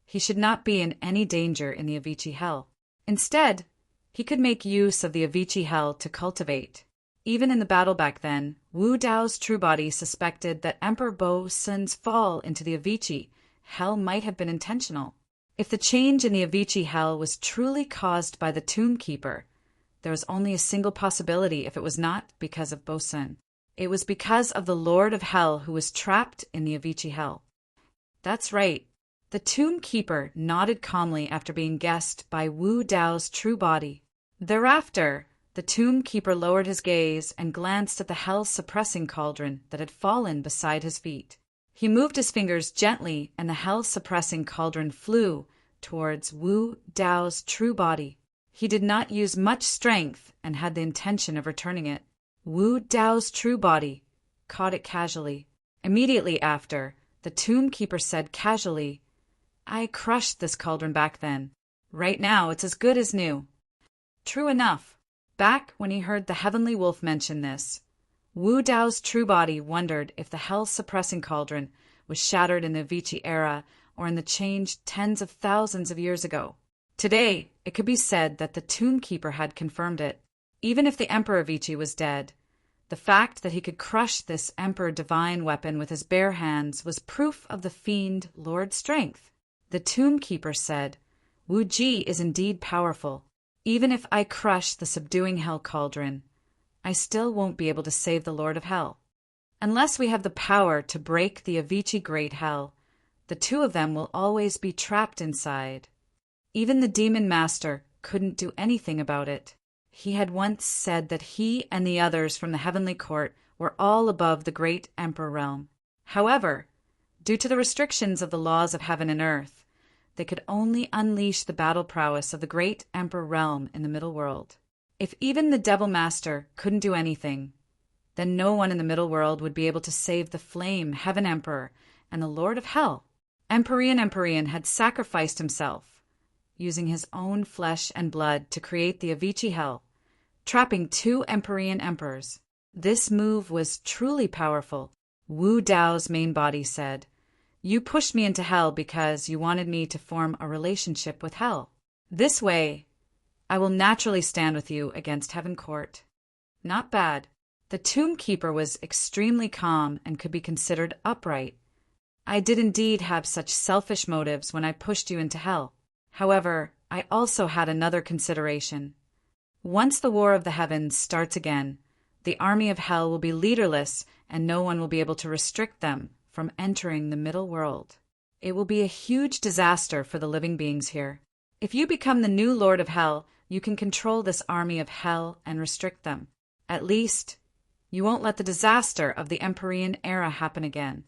he should not be in any danger in the Avicii Hell. Instead, he could make use of the Avicii Hell to cultivate. Even in the battle back then, Wu Dao's true body suspected that Emperor Bo-Sun's fall into the Avicii Hell might have been intentional. If the change in the Avicii Hell was truly caused by the Tomb Keeper, there was only a single possibility if it was not because of Bo-Sun. It was because of the Lord of Hell who was trapped in the Avicii Hell. That's right. The Tomb Keeper nodded calmly after being guessed by Wu Dao's true body. Thereafter, the Tomb Keeper lowered his gaze and glanced at the hell-suppressing cauldron that had fallen beside his feet. He moved his fingers gently, and the hell-suppressing cauldron flew towards Wu Dao's true body. He did not use much strength and had the intention of returning it. Wu Dao's true body caught it casually. Immediately after, the Tomb Keeper said casually, "I crushed this cauldron back then. Right now, it's as good as new." True enough. Back when he heard the Heavenly Wolf mention this, Wu Dao's true body wondered if the hell-suppressing cauldron was shattered in the Avicii era or in the change tens of thousands of years ago. Today, it could be said that the Tomb Keeper had confirmed it. Even if the Emperor Avicii was dead, the fact that he could crush this Emperor Divine weapon with his bare hands was proof of the Fiend Lord's strength. The Tomb Keeper said, "Wu Ji is indeed powerful. Even if I crush the subduing Hell Cauldron, I still won't be able to save the Lord of Hell. Unless we have the power to break the Avicii Great Hell, the 2 of them will always be trapped inside." Even the Demon Master couldn't do anything about it. He had once said that he and the others from the Heavenly Court were all above the Great Emperor realm. However, due to the restrictions of the laws of heaven and earth, they could only unleash the battle prowess of the Great Emperor realm in the Middle World. If even the Devil Master couldn't do anything, then no one in the Middle World would be able to save the Flame Heaven Emperor and the Lord of Hell. Empyrean had sacrificed himself, using his own flesh and blood to create the Avicii Hell, trapping 2 Empyrean emperors. This move was truly powerful. Wu Dao's main body said, "You pushed me into Hell because you wanted me to form a relationship with Hell. This way, I will naturally stand with you against Heaven Court." Not bad. The Tomb Keeper was extremely calm and could be considered upright. "I did indeed have such selfish motives when I pushed you into Hell. However, I also had another consideration. Once the War of the Heavens starts again, the army of Hell will be leaderless and no one will be able to restrict them from entering the Middle World. It will be a huge disaster for the living beings here. If you become the new Lord of Hell, you can control this army of Hell and restrict them. At least, you won't let the disaster of the Empyrean era happen again.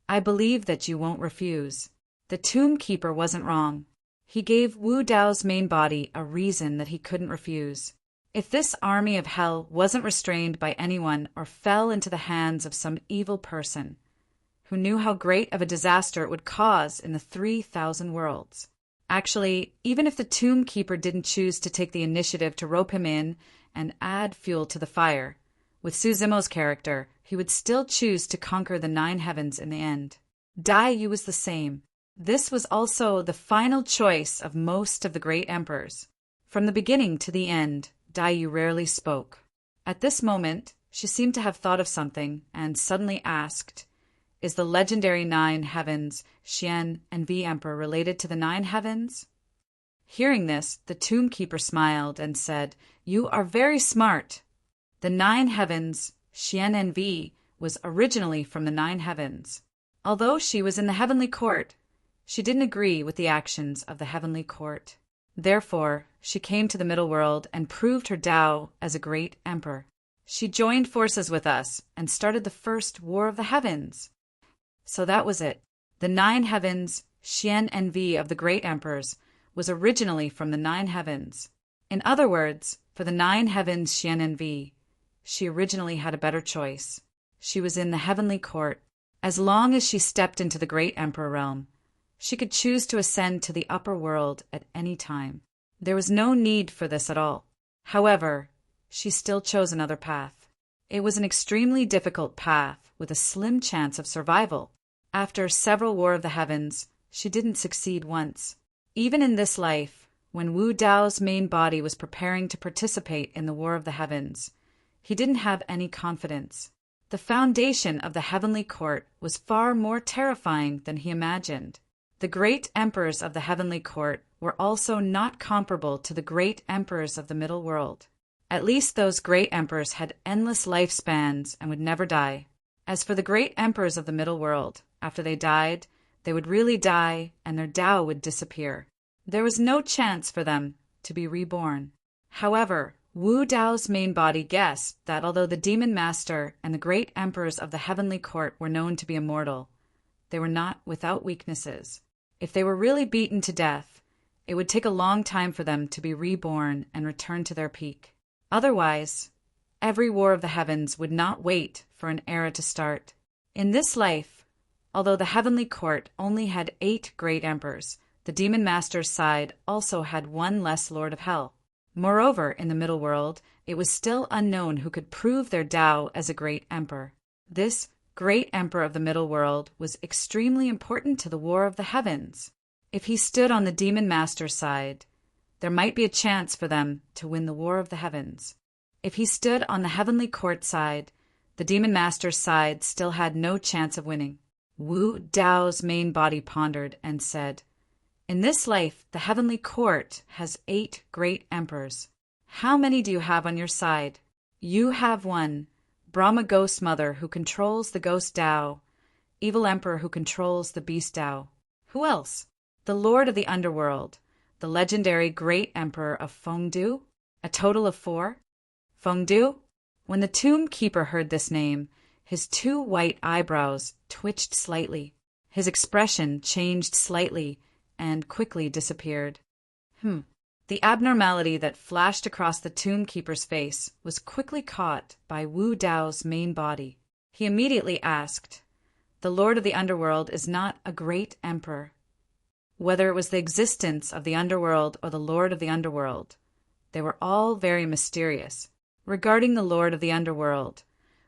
I believe that you won't refuse." The Tomb Keeper wasn't wrong. He gave Wu Dao's main body a reason that he couldn't refuse. If this army of Hell wasn't restrained by anyone or fell into the hands of some evil person who knew how great of a disaster it would cause in the 3,000 worlds. Actually, even if the Tomb Keeper didn't choose to take the initiative to rope him in and add fuel to the fire, with Su Zimo's character, he would still choose to conquer the 9 heavens in the end. Dai Yu was the same. This was also the final choice of most of the great emperors. From the beginning to the end, Dai Yu rarely spoke. At this moment, she seemed to have thought of something and suddenly asked, "Is the legendary 9 heavens, Xian and V Emperor, related to the 9 heavens?" Hearing this, the Tomb Keeper smiled and said, "You are very smart. The 9 heavens, Xian and V, was originally from the 9 heavens. Although she was in the Heavenly Court, she didn't agree with the actions of the Heavenly Court. Therefore, she came to the Middle World and proved her Tao as a great emperor. She joined forces with us and started the first War of the Heavens. So that was it. The 9 heavens, Xian and V of the great emperors, was originally from the 9 heavens. In other words, for the 9 heavens, Xian and V, she originally had a better choice. She was in the Heavenly Court. As long as she stepped into the great emperor realm, she could choose to ascend to the upper world at any time. There was no need for this at all. However, she still chose another path. It was an extremely difficult path with a slim chance of survival. After several War of the Heavens, she didn't succeed once. Even in this life, when Wu Dao's main body was preparing to participate in the War of the Heavens, he didn't have any confidence. The foundation of the heavenly court was far more terrifying than he imagined. The great emperors of the heavenly court were also not comparable to the great emperors of the middle world. At least those great emperors had endless lifespans and would never die. As for the great emperors of the middle world, after they died, they would really die and their Tao would disappear. There was no chance for them to be reborn. However, Wu Dao's main body guessed that although the demon master and the great emperors of the heavenly court were known to be immortal, they were not without weaknesses. If they were really beaten to death, it would take a long time for them to be reborn and return to their peak. Otherwise, every War of the Heavens would not wait for an era to start. In this life, although the heavenly court only had 8 great emperors, the demon master's side also had 1 less lord of hell. Moreover, in the middle world, it was still unknown who could prove their Tao as a great emperor. This great emperor of the middle world was extremely important to the War of the Heavens. If he stood on the demon master's side, there might be a chance for them to win the War of the Heavens. If he stood on the heavenly court side, the demon master's side still had no chance of winning. Wu Dao's main body pondered and said, "In this life, the heavenly court has 8 great emperors. How many do you have on your side? You have 1, Brahma Ghost Mother who controls the Ghost Tao, Evil Emperor who controls the Beast Tao. Who else? The Lord of the Underworld, the legendary Great Emperor of Fengdu, a total of 4. Fengdu?" When the tomb keeper heard this name, his 2 white eyebrows twitched slightly. His expression changed slightly and quickly disappeared. The abnormality that flashed across the tomb keeper's face was quickly caught by Wu Dao's main body. He immediately asked, "The Lord of the Underworld is not a great emperor." Whether it was the existence of the underworld or the Lord of the Underworld, they were all very mysterious. Regarding the Lord of the Underworld,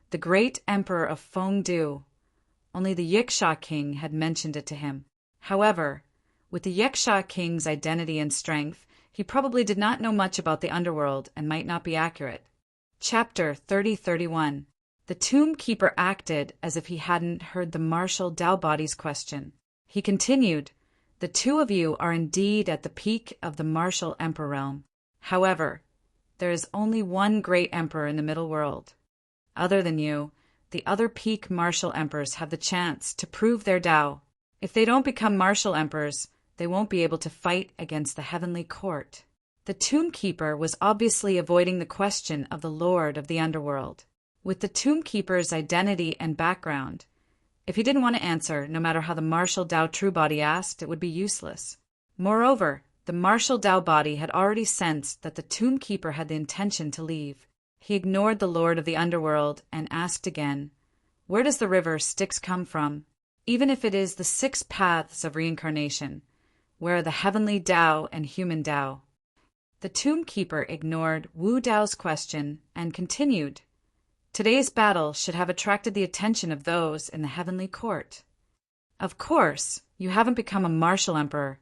the great emperor of Fengdu, only the Yiksha king had mentioned it to him. However, with the Yiksha king's identity and strength, he probably did not know much about the underworld and might not be accurate. Chapter 30-31. The tomb keeper acted as if he hadn't heard the martial Tao body's question. He continued, "The 2 of you are indeed at the peak of the martial emperor realm. However, there is only 1 great emperor in the middle world. Other than you, the other peak martial emperors have the chance to prove their Tao. If they don't become martial emperors, they won't be able to fight against the heavenly court." The tomb keeper was obviously avoiding the question of the Lord of the Underworld. With the tomb keeper's identity and background, if he didn't want to answer, no matter how the martial Tao true body asked, it would be useless. Moreover, the martial Tao body had already sensed that the tomb keeper had the intention to leave. He ignored the Lord of the Underworld and asked again, "Where does the river Styx come from? Even if it is the 6 paths of reincarnation, where are the heavenly Tao and human Tao?" The tomb keeper ignored Wu Dao's question and continued, "Today's battle should have attracted the attention of those in the heavenly court. Of course, you haven't become a martial emperor,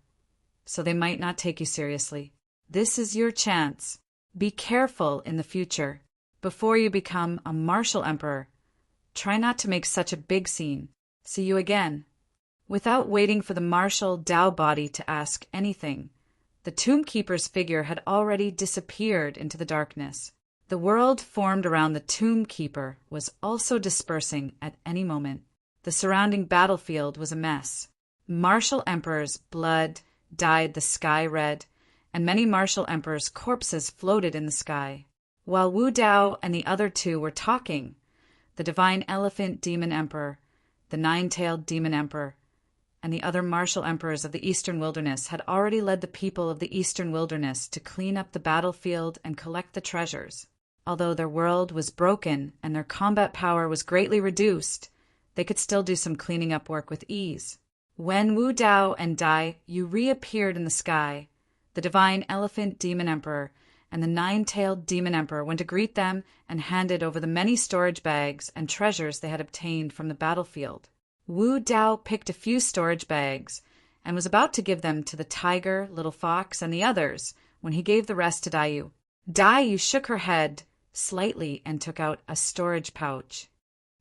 so they might not take you seriously. This is your chance. Be careful in the future. Before you become a martial emperor, try not to make such a big scene. See you again." Without waiting for the martial Tao body to ask anything, the tomb keeper's figure had already disappeared into the darkness. The world formed around the tomb keeper was also dispersing at any moment. The surrounding battlefield was a mess. Martial emperors' blood dyed the sky red, and many martial emperors' corpses floated in the sky. While Wu Dao and the other 2 were talking, the divine elephant demon emperor, the 9-tailed demon emperor, and the other martial emperors of the Eastern Wilderness had already led the people of the Eastern Wilderness to clean up the battlefield and collect the treasures. Although their world was broken and their combat power was greatly reduced, they could still do some cleaning up work with ease. When Wu Dao and Dai Yu reappeared in the sky, the divine elephant demon emperor and the nine-tailed demon emperor went to greet them and handed over the many storage bags and treasures they had obtained from the battlefield. Wu Dao picked a few storage bags and was about to give them to the tiger, little fox, and the others when he gave the rest to Dai Yu. Dai Yu shook her head slightly and took out a storage pouch.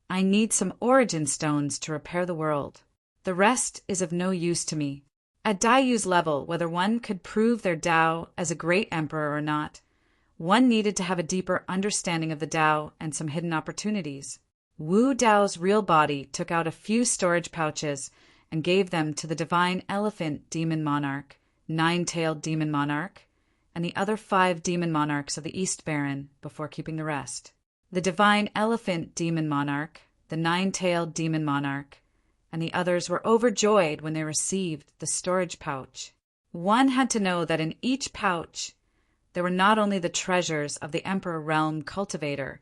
"I need some origin stones to repair the world. The rest is of no use to me." At Dai Yu's level, whether one could prove their Tao as a great emperor or not, one needed to have a deeper understanding of the Tao and some hidden opportunities. Wu Dao's real body took out a few storage pouches and gave them to the divine elephant demon monarch, nine-tailed demon monarch, and the other 5 demon monarchs of the East Baron before keeping the rest. The divine elephant demon monarch, the nine-tailed demon monarch, and the others were overjoyed when they received the storage pouch. One had to know that in each pouch there were not only the treasures of the Emperor Realm Cultivator,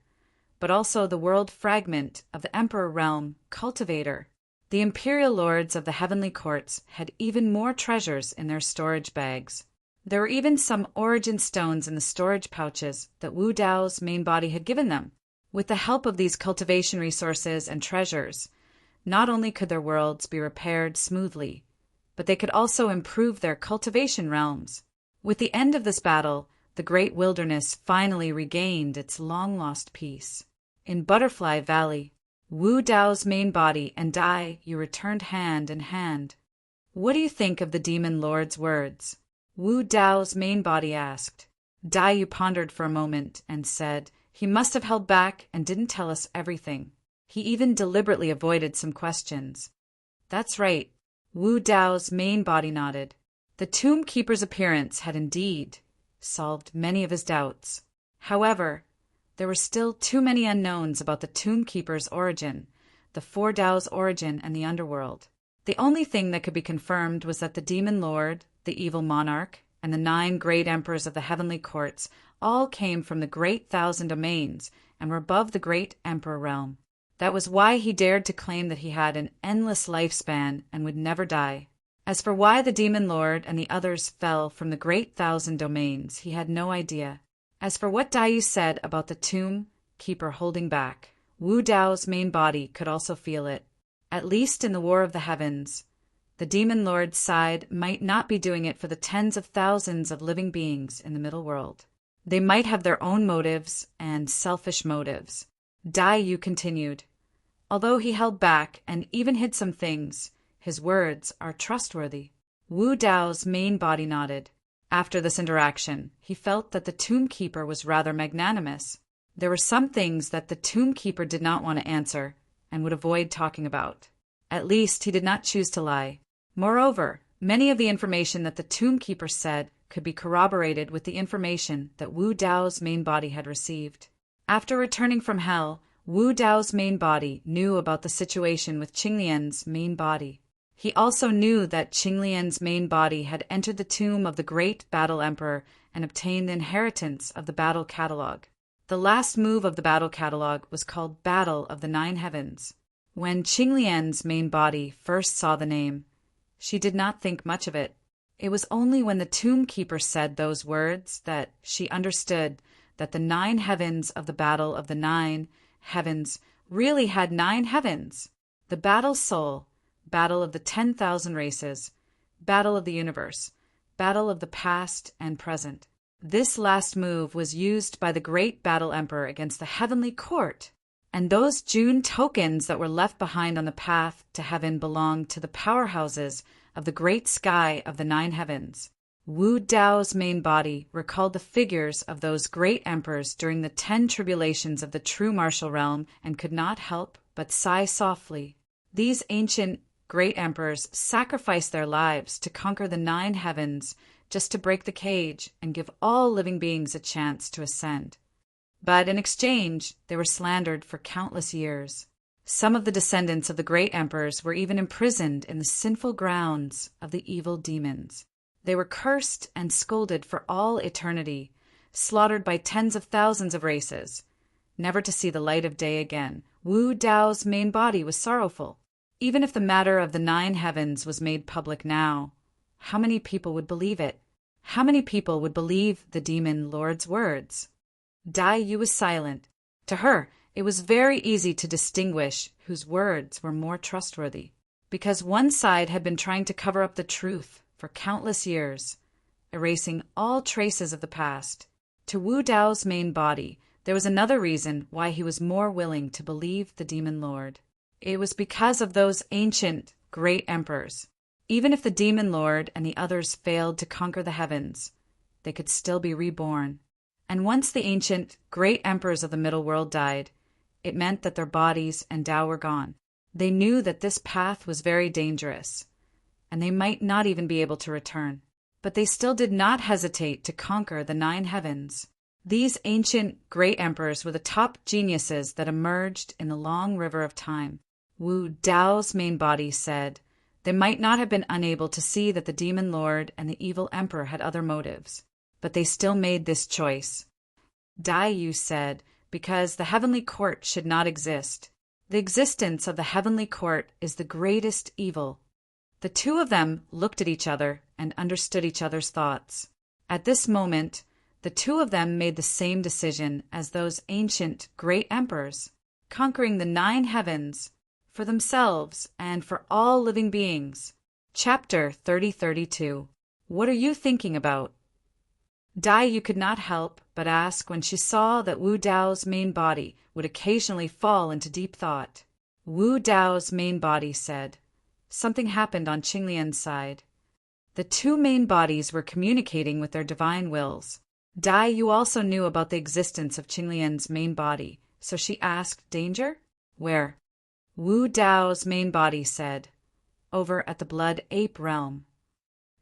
but also the world fragment of the Emperor Realm Cultivator. The imperial lords of the heavenly courts had even more treasures in their storage bags. There were even some origin stones in the storage pouches that Wu Dao's main body had given them. With the help of these cultivation resources and treasures, not only could their worlds be repaired smoothly, but they could also improve their cultivation realms. With the end of this battle, the great wilderness finally regained its long-lost peace. In Butterfly Valley, Wu Dao's main body and Dai Yu returned hand in hand. "What do you think of the demon lord's words?" Wu Dao's main body asked. Dai Yu pondered for a moment and said, "He must have held back and didn't tell us everything. He even deliberately avoided some questions." "That's right." Wu Dao's main body nodded. The Tomb Keeper's appearance had indeed solved many of his doubts. However, there were still too many unknowns about the Tomb Keeper's origin, the 4 Dao's origin, and the underworld. The only thing that could be confirmed was that the demon lord, the evil monarch, and the 9 great emperors of the heavenly courts all came from the great 1,000 domains and were above the great emperor realm. That was why he dared to claim that he had an endless lifespan and would never die. As for why the demon lord and the others fell from the great 1,000 domains, he had no idea. As for what Dai Yu said about the Tomb Keeper holding back, Wu Dao's main body could also feel it. At least in the War of the Heavens, the demon lord's side might not be doing it for the tens of thousands of living beings in the middle world. They might have their own motives and selfish motives. Dai Yu continued, "Although he held back and even hid some things, his words are trustworthy." Wu Dao's main body nodded. After this interaction, he felt that the Tomb Keeper was rather magnanimous. There were some things that the Tomb Keeper did not want to answer and would avoid talking about. At least he did not choose to lie. Moreover, many of the information that the Tomb Keeper said could be corroborated with the information that Wu Dao's main body had received. After returning from hell, Wu Dao's main body knew about the situation with Qinglian's main body. He also knew that Qinglian's main body had entered the tomb of the great battle emperor and obtained the inheritance of the battle catalog. The last move of the battle catalog was called Battle of the 9 Heavens. When Qinglian's main body first saw the name, she did not think much of it. It was only when the Tomb Keeper said those words that she understood that the 9 heavens of the Battle of the 9 Heavens really had 9 heavens. The battle soul, battle of the 10,000 races, battle of the universe, battle of the past and present. This last move was used by the great battle emperor against the heavenly court, and those June tokens that were left behind on the path to heaven belonged to the powerhouses of the great sky of the 9 heavens. Wu Dao's main body recalled the figures of those great emperors during the 10 tribulations of the true martial realm and could not help but sigh softly. These ancient great emperors sacrificed their lives to conquer the 9 heavens just to break the cage and give all living beings a chance to ascend. But in exchange, they were slandered for countless years. Some of the descendants of the great emperors were even imprisoned in the sinful grounds of the evil demons. They were cursed and scolded for all eternity, slaughtered by tens of thousands of races. never to see the light of day again. Wu Dao's main body was sorrowful. Even if the matter of the 9 heavens was made public now, how many people would believe it? How many people would believe the demon lord's words? Dai Yu was silent. To her, it was very easy to distinguish whose words were more trustworthy, because one side had been trying to cover up the truth for countless years, erasing all traces of the past. To Wu Dao's main body, there was another reason why he was more willing to believe the demon lord. It was because of those ancient, great emperors. Even if the demon lord and the others failed to conquer the heavens, they could still be reborn. And once the ancient, great emperors of the middle world died, it meant that their bodies and Tao were gone. They knew that this path was very dangerous, and they might not even be able to return. But they still did not hesitate to conquer the 9 heavens. These ancient, great emperors were the top geniuses that emerged in the long river of time. Wu Dao's main body said they might not have been unable to see that the demon lord and the evil emperor had other motives, but they still made this choice. Dai Yu said, because the heavenly court should not exist. The existence of the heavenly court is the greatest evil. The two of them looked at each other and understood each other's thoughts. At this moment, the two of them made the same decision as those ancient, great emperors, conquering the 9 heavens for themselves and for all living beings. Chapter 3032. What are you thinking about? Dai Yu could not help but ask when she saw that Wu Dao's main body would occasionally fall into deep thought. Wu Dao's main body said, something happened on Qinglian's side. The 2 main bodies were communicating with their divine wills. Dai Yu also knew about the existence of Qinglian's main body, so she asked, danger? Where? Wu Dao's main body said, over at the Blood Ape realm.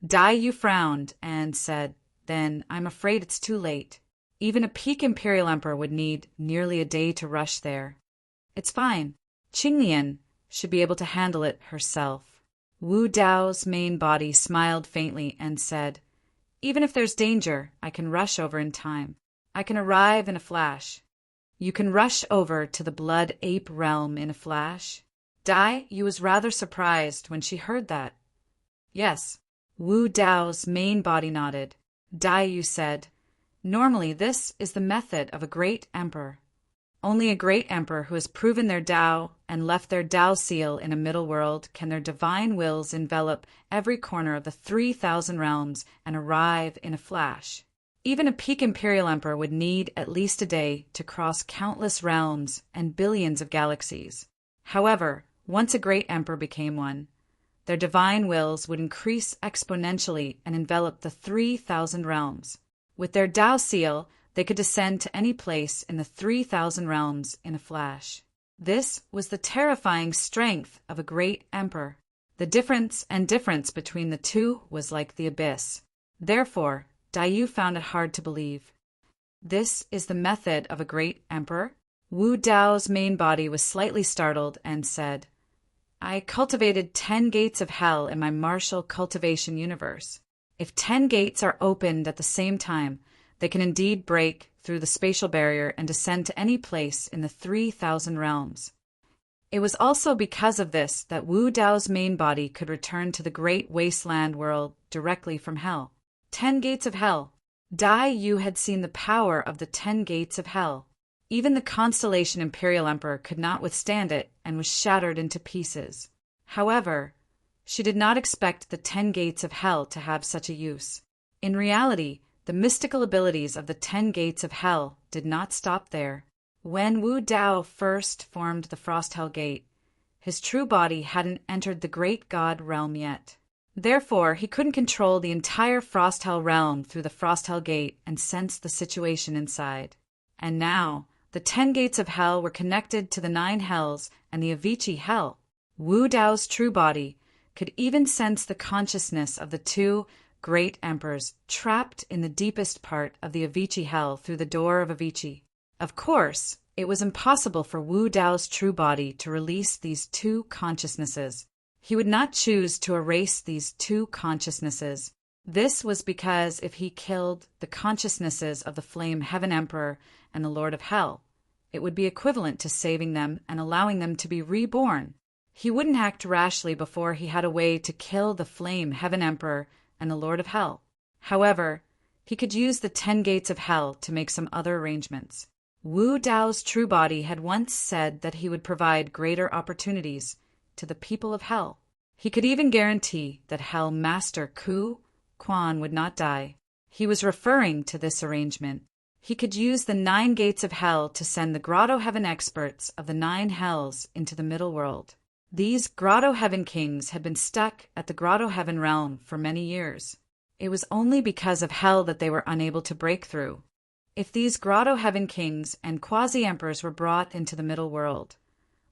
Dai Yu frowned and said, then I'm afraid it's too late. Even a peak Imperial Emperor would need nearly a day to rush there. It's fine. Qinglian should be able to handle it herself. Wu Dao's main body smiled faintly and said, even if there's danger, I can rush over in time. I can arrive in a flash. You can rush over to the Blood Ape realm in a flash? Dai Yu was rather surprised when she heard that. Yes. Wu Dao's main body nodded. Dai Yu said, normally this is the method of a great emperor. Only a great emperor who has proven their Tao and left their Tao seal in a middle world can their divine wills envelop every corner of the 3,000 realms and arrive in a flash. Even a peak Imperial Emperor would need at least a day to cross countless realms and billions of galaxies. However, once a great emperor became one, their divine wills would increase exponentially and envelop the 3,000 realms. With their Tao seal, they could descend to any place in the 3,000 realms in a flash. This was the terrifying strength of a great emperor. The difference between the two was like the abyss. Therefore, Dai Yu found it hard to believe. This is the method of a great emperor? Wu Dao's main body was slightly startled and said, I cultivated 10 gates of hell in my martial cultivation universe. If 10 gates are opened at the same time, they can indeed break through the spatial barrier and descend to any place in the 3,000 realms. It was also because of this that Wu Dao's main body could return to the great wasteland world directly from hell. 10 gates of hell. Dai Yu had seen the power of the 10 gates of hell. Even the constellation Imperial Emperor could not withstand it and was shattered into pieces. However, she did not expect the 10 gates of hell to have such a use. In reality, the mystical abilities of the 10 gates of hell did not stop there. When Wu Dao first formed the Frost Hell Gate, his true body hadn't entered the great god realm yet. Therefore, he couldn't control the entire Frost Hell realm through the Frost Hell Gate and sense the situation inside. And now, the 10 gates of hell were connected to the 9 hells and the Avicii hell. Wu Dao's true body could even sense the consciousness of the 2 great emperors trapped in the deepest part of the Avicii hell through the door of Avicii. Of course, it was impossible for Wu Dao's true body to release these 2 consciousnesses. He would not choose to erase these 2 consciousnesses. This was because if he killed the consciousnesses of the Flame Heaven Emperor and the Lord of Hell, It would be equivalent to saving them and allowing them to be reborn. He wouldn't act rashly before he had a way to kill the Flame Heaven Emperor and the Lord of Hell. However, he could use the 10 gates of hell to make some other arrangements. Wu Dao's true body had once said that he would provide greater opportunities to the people of hell. He could even guarantee that Hell Master Ku Quan would not die. He was referring to this arrangement. He could use the 9 gates of hell to send the Grotto Heaven experts of the 9 hells into the middle world. These Grotto Heaven kings had been stuck at the Grotto Heaven realm for many years. It was only because of hell that they were unable to break through. If these Grotto Heaven kings and quasi-emperors were brought into the middle world,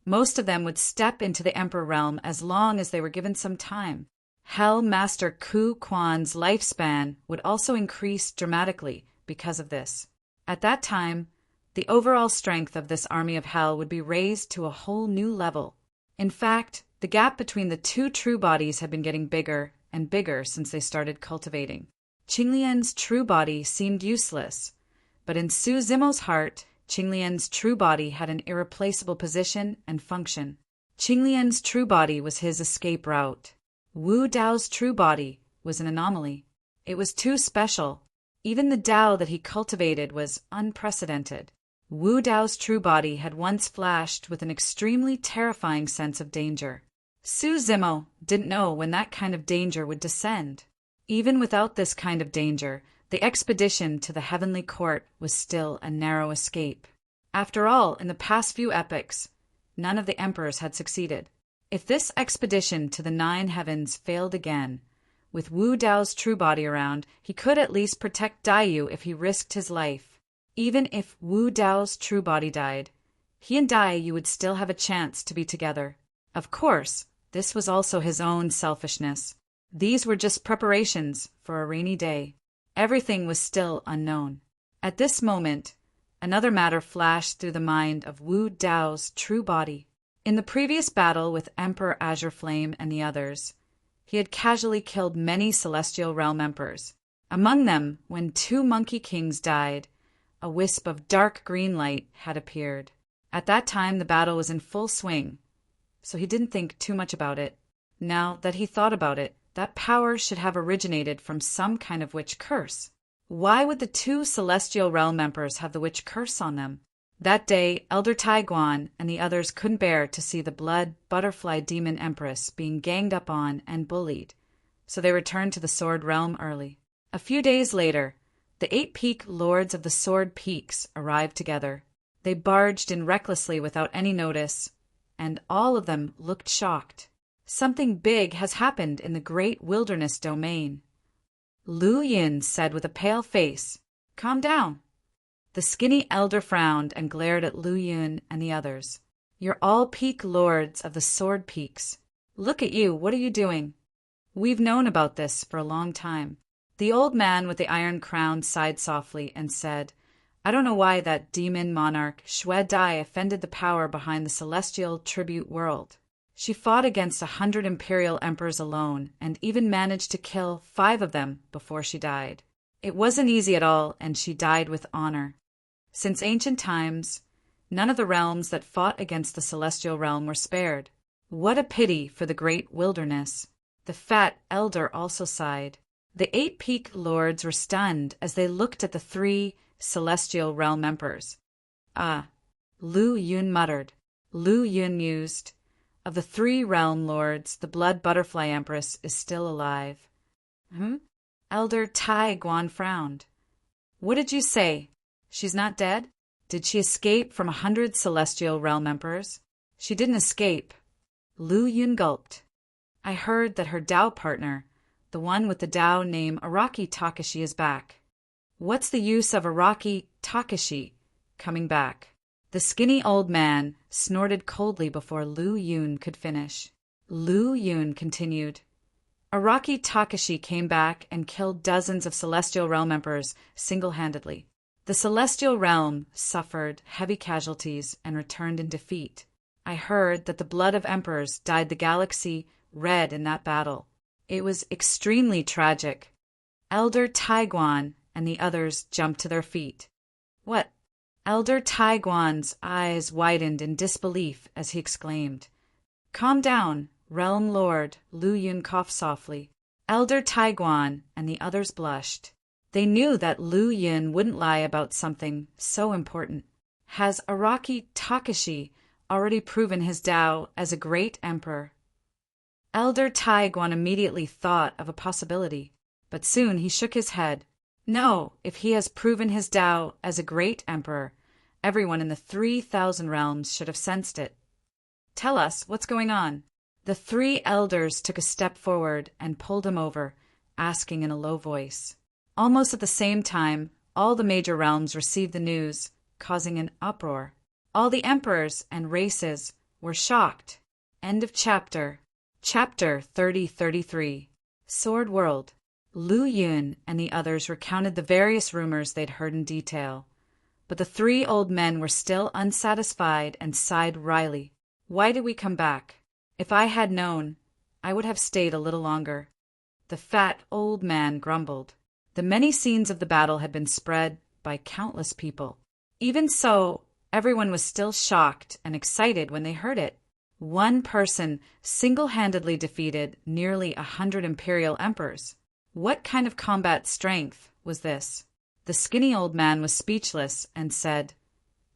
most of them would step into the emperor realm as long as they were given some time. Hell Master Ku Quan's lifespan would also increase dramatically because of this. At that time, the overall strength of this army of hell would be raised to a whole new level. In fact, the gap between the 2 true bodies had been getting bigger and bigger since they started cultivating. Qinglian's true body seemed useless, but in Su Zimo's heart, Qinglian's true body had an irreplaceable position and function. Qinglian's true body was his escape route. Wu Dao's true body was an anomaly. It was too special. Even the Dao that he cultivated was unprecedented. Wu Dao's true body had once flashed with an extremely terrifying sense of danger. Su Zimo didn't know when that kind of danger would descend. Even without this kind of danger, the expedition to the heavenly court was still a narrow escape. After all, in the past few epochs, none of the emperors had succeeded. If this expedition to the 9 heavens failed again, with Wu Dao's true body around, he could at least protect Daiyu if he risked his life. Even if Wu Dao's true body died, he and Daiyu would still have a chance to be together. Of course, this was also his own selfishness. These were just preparations for a rainy day. Everything was still unknown. At this moment, another matter flashed through the mind of Wu Dao's true body. In the previous battle with Emperor Azure Flame and the others, he had casually killed many celestial realm emperors. Among them, when 2 monkey kings died, a wisp of dark green light had appeared. At that time, the battle was in full swing, so he didn't think too much about it. Now that he thought about it, that power should have originated from some kind of witch curse. Why would the 2 celestial realm emperors have the witch curse on them? That day, Elder Taiguan and the others couldn't bear to see the blood butterfly demon empress being ganged up on and bullied, so they returned to the Sword Realm early. A few days later, the 8-peak lords of the Sword Peaks arrived together. They barged in recklessly without any notice, and all of them looked shocked. Something big has happened in the great wilderness domain. Lu Yin said with a pale face, "Calm down." The skinny elder frowned and glared at Lu Yun and the others. "You're all peak lords of the Sword Peaks. Look at you, what are you doing? We've known about this for a long time." The old man with the iron crown sighed softly and said, "I don't know why that demon monarch Xue Dai offended the power behind the celestial tribute world. She fought against 100 imperial emperors alone and even managed to kill 5 of them before she died. It wasn't easy at all, and she died with honor. Since ancient times, none of the realms that fought against the celestial realm were spared. What a pity for the great wilderness." The fat elder also sighed. The 8-peak lords were stunned as they looked at the 3 celestial realm emperors. "Ah," Lu Yun muttered. Lu Yun mused, "Of the 3 realm lords, the blood butterfly empress is still alive." Elder Tai Guan frowned. "What did you say? She's not dead? Did she escape from 100 celestial realm emperors?" "She didn't escape." Lu Yun gulped. "I heard that her Dao partner, the one with the Dao name Araki Takashi, is back." "What's the use of Araki Takashi coming back?" The skinny old man snorted coldly before Lu Yun could finish. Lu Yun continued, "Araki Takashi came back and killed dozens of celestial realm emperors single-handedly. The celestial realm suffered heavy casualties and returned in defeat. I heard that the blood of emperors dyed the galaxy red in that battle. It was extremely tragic." Elder Taiguan and the others jumped to their feet. "What? Elder Taiguan's eyes widened in disbelief as he exclaimed, "Calm down, Realm Lord." Lu Yun coughed softly. Elder Taiguan and the others blushed. They knew that Lu Yun wouldn't lie about something so important. Has Araki Takashi already proven his Tao as a great emperor? Elder Taiguan immediately thought of a possibility, but soon he shook his head. No, if he has proven his Tao as a great emperor, everyone in the 3,000 realms should have sensed it. Tell us, what's going on? The three elders took a step forward and pulled him over, asking in a low voice. Almost at the same time, all the major realms received the news, causing an uproar. All the emperors and races were shocked. End of chapter. Chapter 3033. Sword World. Lu Yun and the others recounted the various rumors they'd heard in detail. But the three old men were still unsatisfied and sighed wryly. Why did we come back? If I had known, I would have stayed a little longer. The fat old man grumbled. The many scenes of the battle had been spread by countless people. Even so, everyone was still shocked and excited when they heard it. One person single-handedly defeated nearly 100 imperial emperors. What kind of combat strength was this? The skinny old man was speechless and said,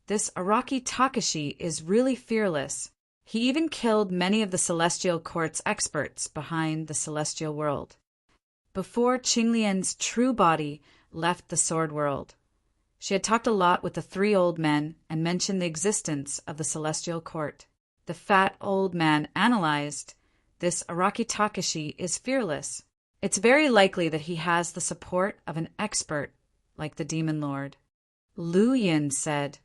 "This Araki Takashi is really fearless. He even killed many of the Celestial Court's experts behind the Celestial World." Before Qinglian's true body left the Sword World, she had talked a lot with the three old men and mentioned the existence of the Celestial Court. The fat old man analyzed, "This Araki Takashi is fearless. It's very likely that he has the support of an expert like the Demon Lord." Lu Yin said,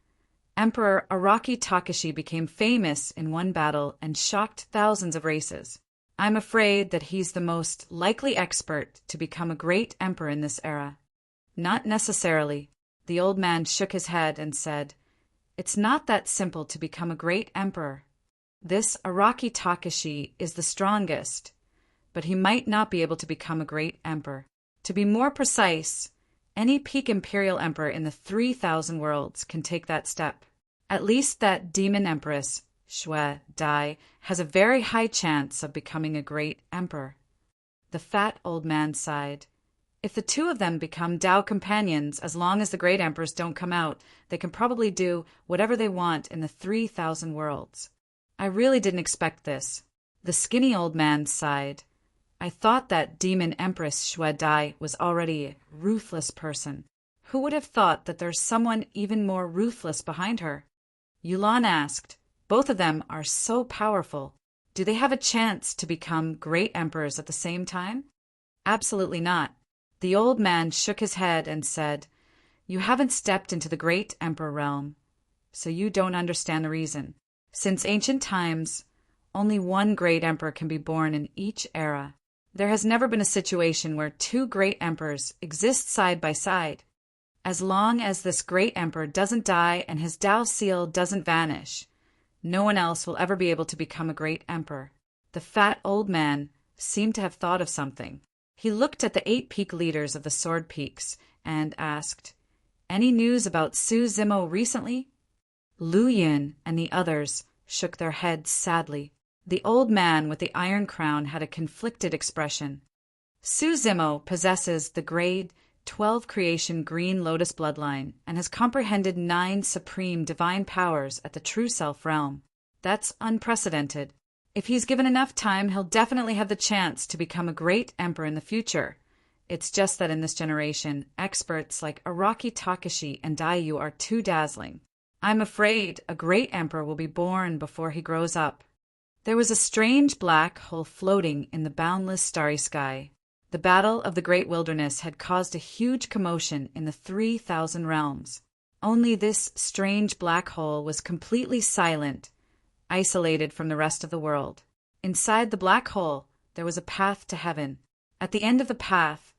"Emperor Araki Takashi became famous in one battle and shocked thousands of races. I'm afraid that he's the most likely expert to become a great emperor in this era." "Not necessarily." The old man shook his head and said, "It's not that simple to become a great emperor. This Araki Takashi is the strongest, but he might not be able to become a great emperor. To be more precise, any peak imperial emperor in the 3,000 worlds can take that step. At least that demon empress, Shui Dai, has a very high chance of becoming a great emperor." The fat old man sighed. "If the two of them become Tao companions, as long as the great emperors don't come out, they can probably do whatever they want in the 3,000 worlds." "I really didn't expect this." The skinny old man sighed. "I thought that demon empress Shui Dai was already a ruthless person. Who would have thought that there's someone even more ruthless behind her?" Yulan asked, "Both of them are so powerful. Do they have a chance to become great emperors at the same time?" "Absolutely not." The old man shook his head and said, "You haven't stepped into the great emperor realm, so you don't understand the reason. Since ancient times, only one great emperor can be born in each era. There has never been a situation where two great emperors exist side by side. As long as this great emperor doesn't die and his Tao seal doesn't vanish, no one else will ever be able to become a great emperor." The fat old man seemed to have thought of something. He looked at the 8 peak leaders of the Sword Peaks and asked, "Any news about Su Zimo recently?" Lu Yun and the others shook their heads sadly. The old man with the iron crown had a conflicted expression. "Su Zimo possesses the grade 12 creation green lotus bloodline and has comprehended 9 supreme divine powers at the true self realm. That's unprecedented. If he's given enough time, he'll definitely have the chance to become a great emperor in the future. It's just that in this generation, experts like Araki Takashi and Daiyu are too dazzling. I'm afraid a great emperor will be born before he grows up." There was a strange black hole floating in the boundless starry sky. The battle of the Great Wilderness had caused a huge commotion in the 3,000 realms. Only this strange black hole was completely silent, isolated from the rest of the world. Inside the black hole, there was a path to heaven. At the end of the path,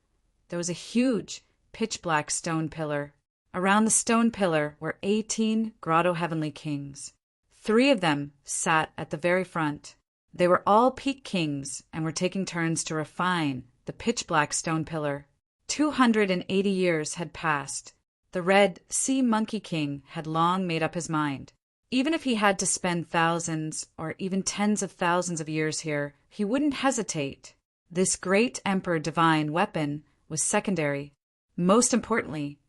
there was a huge, pitch-black stone pillar. Around the stone pillar were 18 Grotto Heavenly Kings. 3 of them sat at the very front. They were all peak kings and were taking turns to refine the pitch-black stone pillar. 280 years had passed. The Red Sea Monkey King had long made up his mind. Even if he had to spend thousands or even tens of thousands of years here, he wouldn't hesitate. This great Emperor Divine weapon was secondary. Most importantly,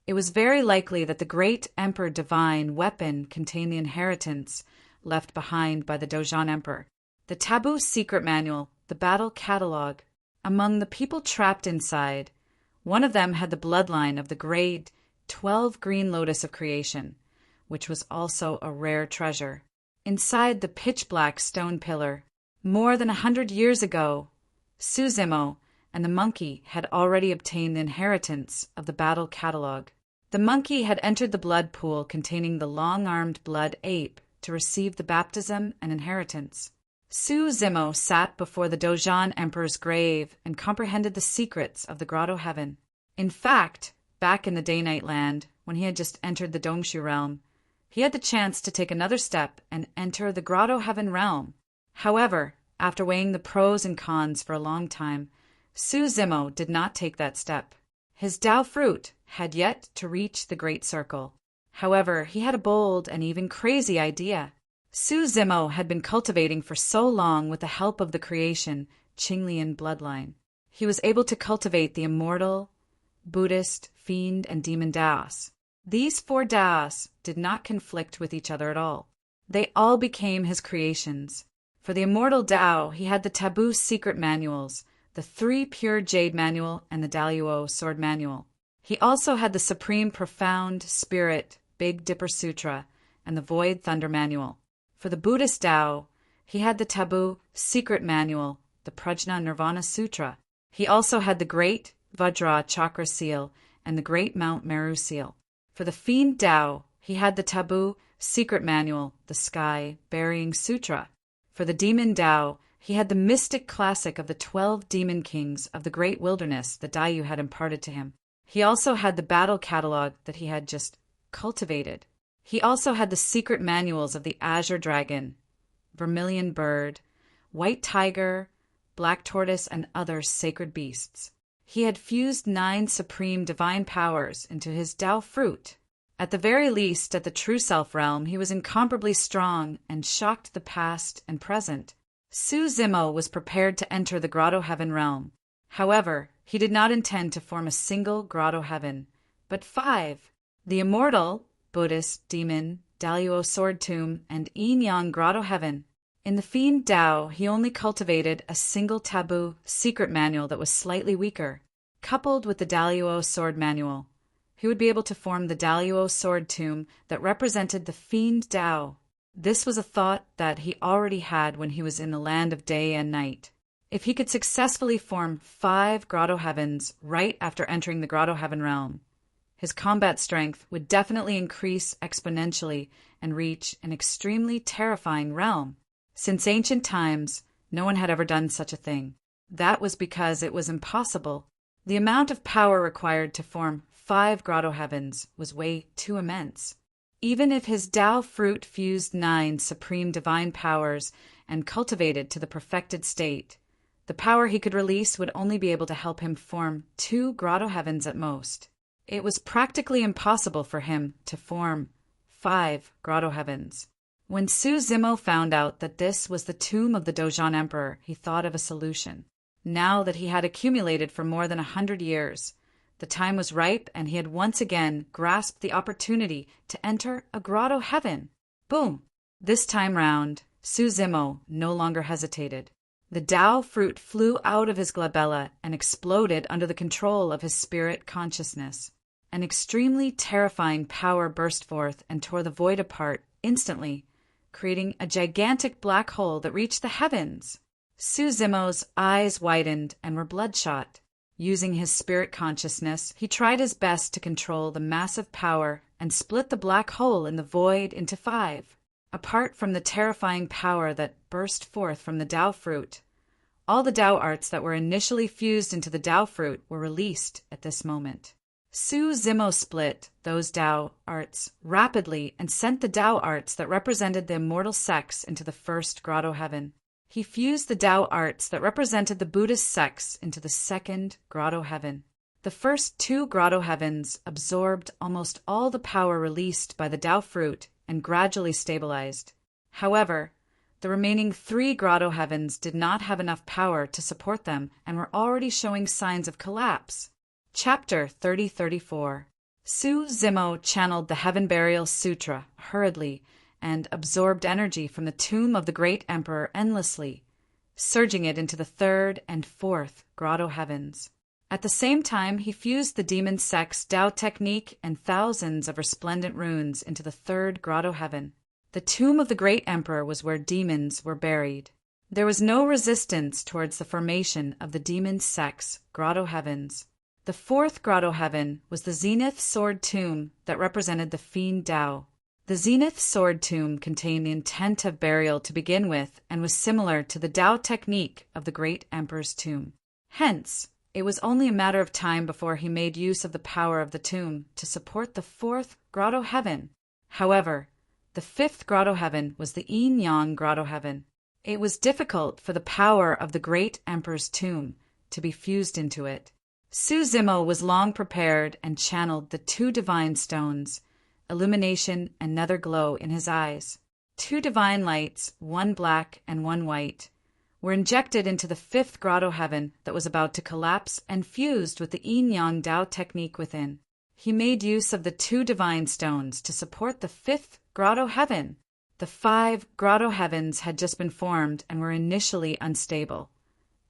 it was very likely that the great Emperor Divine weapon contained the inheritance left behind by the Dojan Emperor. The taboo secret manual, the battle catalog. Among the people trapped inside, one of them had the bloodline of the great 12 green lotus of creation, which was also a rare treasure. Inside the pitch-black stone pillar, more than 100 years ago, Suzimo and the monkey had already obtained the inheritance of the battle catalog. The monkey had entered the blood pool containing the long-armed blood ape to receive the baptism and inheritance. Suzimo sat before the Dojan Emperor's grave and comprehended the secrets of the Grotto Heaven. In fact, back in the Day-Night Land, when he had just entered the Dongshu realm, he had the chance to take another step and enter the Grotto Heaven realm. However, after weighing the pros and cons for a long time, Suzimo did not take that step. His Tao fruit had yet to reach the Great Circle. However, he had a bold and even crazy idea. Suzimo had been cultivating for so long with the help of the creation Qinglian bloodline. He was able to cultivate the immortal, Buddhist, fiend, and demon Taos. These 4 Taos did not conflict with each other at all. They all became his creations. For the immortal Tao, he had the taboo secret manuals, the 3 pure jade manual, and the Daluo sword manual. He also had the supreme profound spirit Big Dipper Sutra and the void thunder manual. For the Buddhist Tao, he had the taboo secret manual, the Prajna Nirvana Sutra. He also had the great Vajra chakra seal and the great Mount Meru seal. For the fiend Tao, he had the taboo secret manual, the Sky Burying Sutra. For the demon Tao, he had the mystic classic of the 12 demon kings of the great wilderness that Dayu had imparted to him. He also had the battle catalog that he had just cultivated. He also had the secret manuals of the Azure Dragon, Vermilion Bird, White Tiger, Black Tortoise, and other sacred beasts. He had fused 9 supreme divine powers into his Tao fruit. At the very least, at the true self realm, he was incomparably strong and shocked the past and present. Suzimo was prepared to enter the Grotto Heaven realm. However, he did not intend to form a single Grotto Heaven, but 5. The immortal, Buddhist, demon, Daluo sword tomb, and yin-yang Grotto Heaven. In the fiend Tao, he only cultivated a single taboo secret manual that was slightly weaker. Coupled with the Daluo sword manual, he would be able to form the Daluo sword tomb that represented the fiend Tao. This was a thought that he already had when he was in the land of day and night. If he could successfully form 5 Grotto Heavens right after entering the Grotto Heaven realm, his combat strength would definitely increase exponentially and reach an extremely terrifying realm. Since ancient times, no one had ever done such a thing. That was because it was impossible. The amount of power required to form 5 Grotto Heavens was way too immense. Even if his Tao fruit fused 9 supreme divine powers and cultivated to the perfected state, the power he could release would only be able to help him form 2 Grotto Heavens at most. It was practically impossible for him to form 5 Grotto Heavens. When Suzimo found out that this was the tomb of the Dojan Emperor, he thought of a solution. Now that he had accumulated for more than 100 years, the time was ripe and he had once again grasped the opportunity to enter a Grotto Heaven. Boom! This time round, Suzimo no longer hesitated. The Tao fruit flew out of his glabella and exploded under the control of his spirit consciousness. An extremely terrifying power burst forth and tore the void apart instantly, creating a gigantic black hole that reached the heavens. Suzimo's eyes widened and were bloodshot. Using his spirit consciousness, he tried his best to control the massive power and split the black hole in the void into 5. Apart from the terrifying power that burst forth from the Tao fruit, all the Tao arts that were initially fused into the Tao fruit were released at this moment. Suzimo split those Tao arts rapidly and sent the Tao arts that represented the immortal sex into the first Grotto Heaven. He fused the Tao arts that represented the Buddhist sex into the second Grotto Heaven. The first two grotto heavens absorbed almost all the power released by the Tao fruit and gradually stabilized. However, the remaining three grotto heavens did not have enough power to support them and were already showing signs of collapse. Chapter 30-34. Su Zimo channeled the Heaven Burial Sutra hurriedly and absorbed energy from the tomb of the great emperor endlessly, surging it into the third and fourth grotto heavens. At the same time, he fused the demon sect's Tao technique and thousands of resplendent runes into the third grotto heaven. The tomb of the great emperor was where demons were buried. There was no resistance towards the formation of the demon sect's grotto heavens. The fourth grotto heaven was the Zenith Sword Tomb that represented the Fiend Tao. The Zenith Sword Tomb contained the intent of burial to begin with and was similar to the Tao technique of the great emperor's tomb. Hence, it was only a matter of time before he made use of the power of the tomb to support the fourth grotto heaven. However, the fifth grotto heaven was the Yin-Yang grotto heaven. It was difficult for the power of the great emperor's tomb to be fused into it. Su Zimo was long prepared and channeled the two divine stones, illumination and nether glow, in his eyes. Two divine lights, one black and one white, were injected into the fifth grotto heaven that was about to collapse and fused with the Yin-Yang Tao technique within. He made use of the two divine stones to support the fifth grotto heaven. The 5 grotto heavens had just been formed and were initially unstable,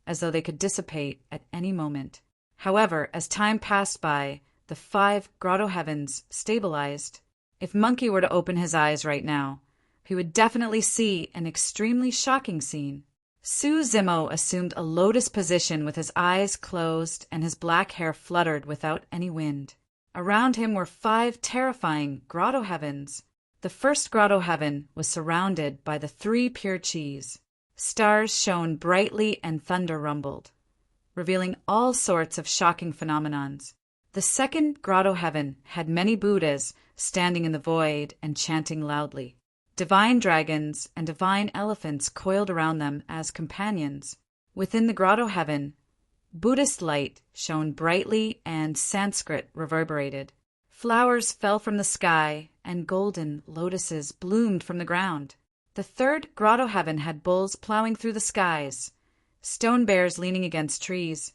as though they could dissipate at any moment. However, as time passed by, the 5 grotto heavens stabilized. If Monkey were to open his eyes right now, he would definitely see an extremely shocking scene. Su Zimo assumed a lotus position with his eyes closed and his black hair fluttered without any wind. Around him were 5 terrifying grotto heavens. The first grotto heaven was surrounded by the 3 pure chis. Stars shone brightly and thunder rumbled, revealing all sorts of shocking phenomenons. The second grotto heaven had many Buddhas standing in the void and chanting loudly. Divine dragons and divine elephants coiled around them as companions. Within the grotto heaven, Buddhist light shone brightly and Sanskrit reverberated. Flowers fell from the sky and golden lotuses bloomed from the ground. The third grotto heaven had bulls plowing through the skies, stone bears leaning against trees,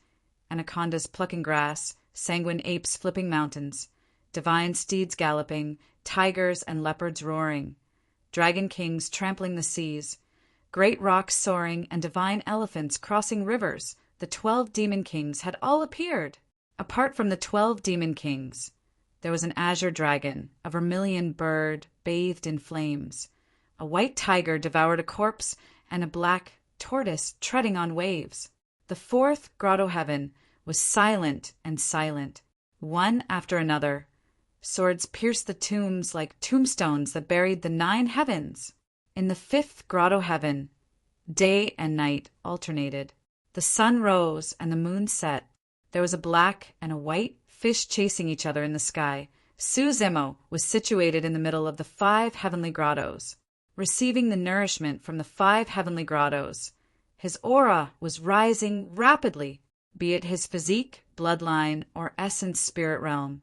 anacondas plucking grass, sanguine apes flipping mountains, divine steeds galloping, tigers and leopards roaring, dragon kings trampling the seas, great rocks soaring, and divine elephants crossing rivers. The 12 demon kings had all appeared. Apart from the 12 demon kings, there was an azure dragon, a vermilion bird bathed in flames, a white tiger devoured a corpse, and a black tortoise treading on waves. The fourth grotto heaven was silent and silent. One after another, swords pierced the tombs like tombstones that buried the 9 heavens. In the fifth grotto heaven, day and night alternated. The sun rose and the moon set. There was a black and a white fish chasing each other in the sky. Su Zimo was situated in the middle of the 5 heavenly grottos, receiving the nourishment from the 5 heavenly grottos. His aura was rising rapidly, be it his physique, bloodline, or essence spirit realm.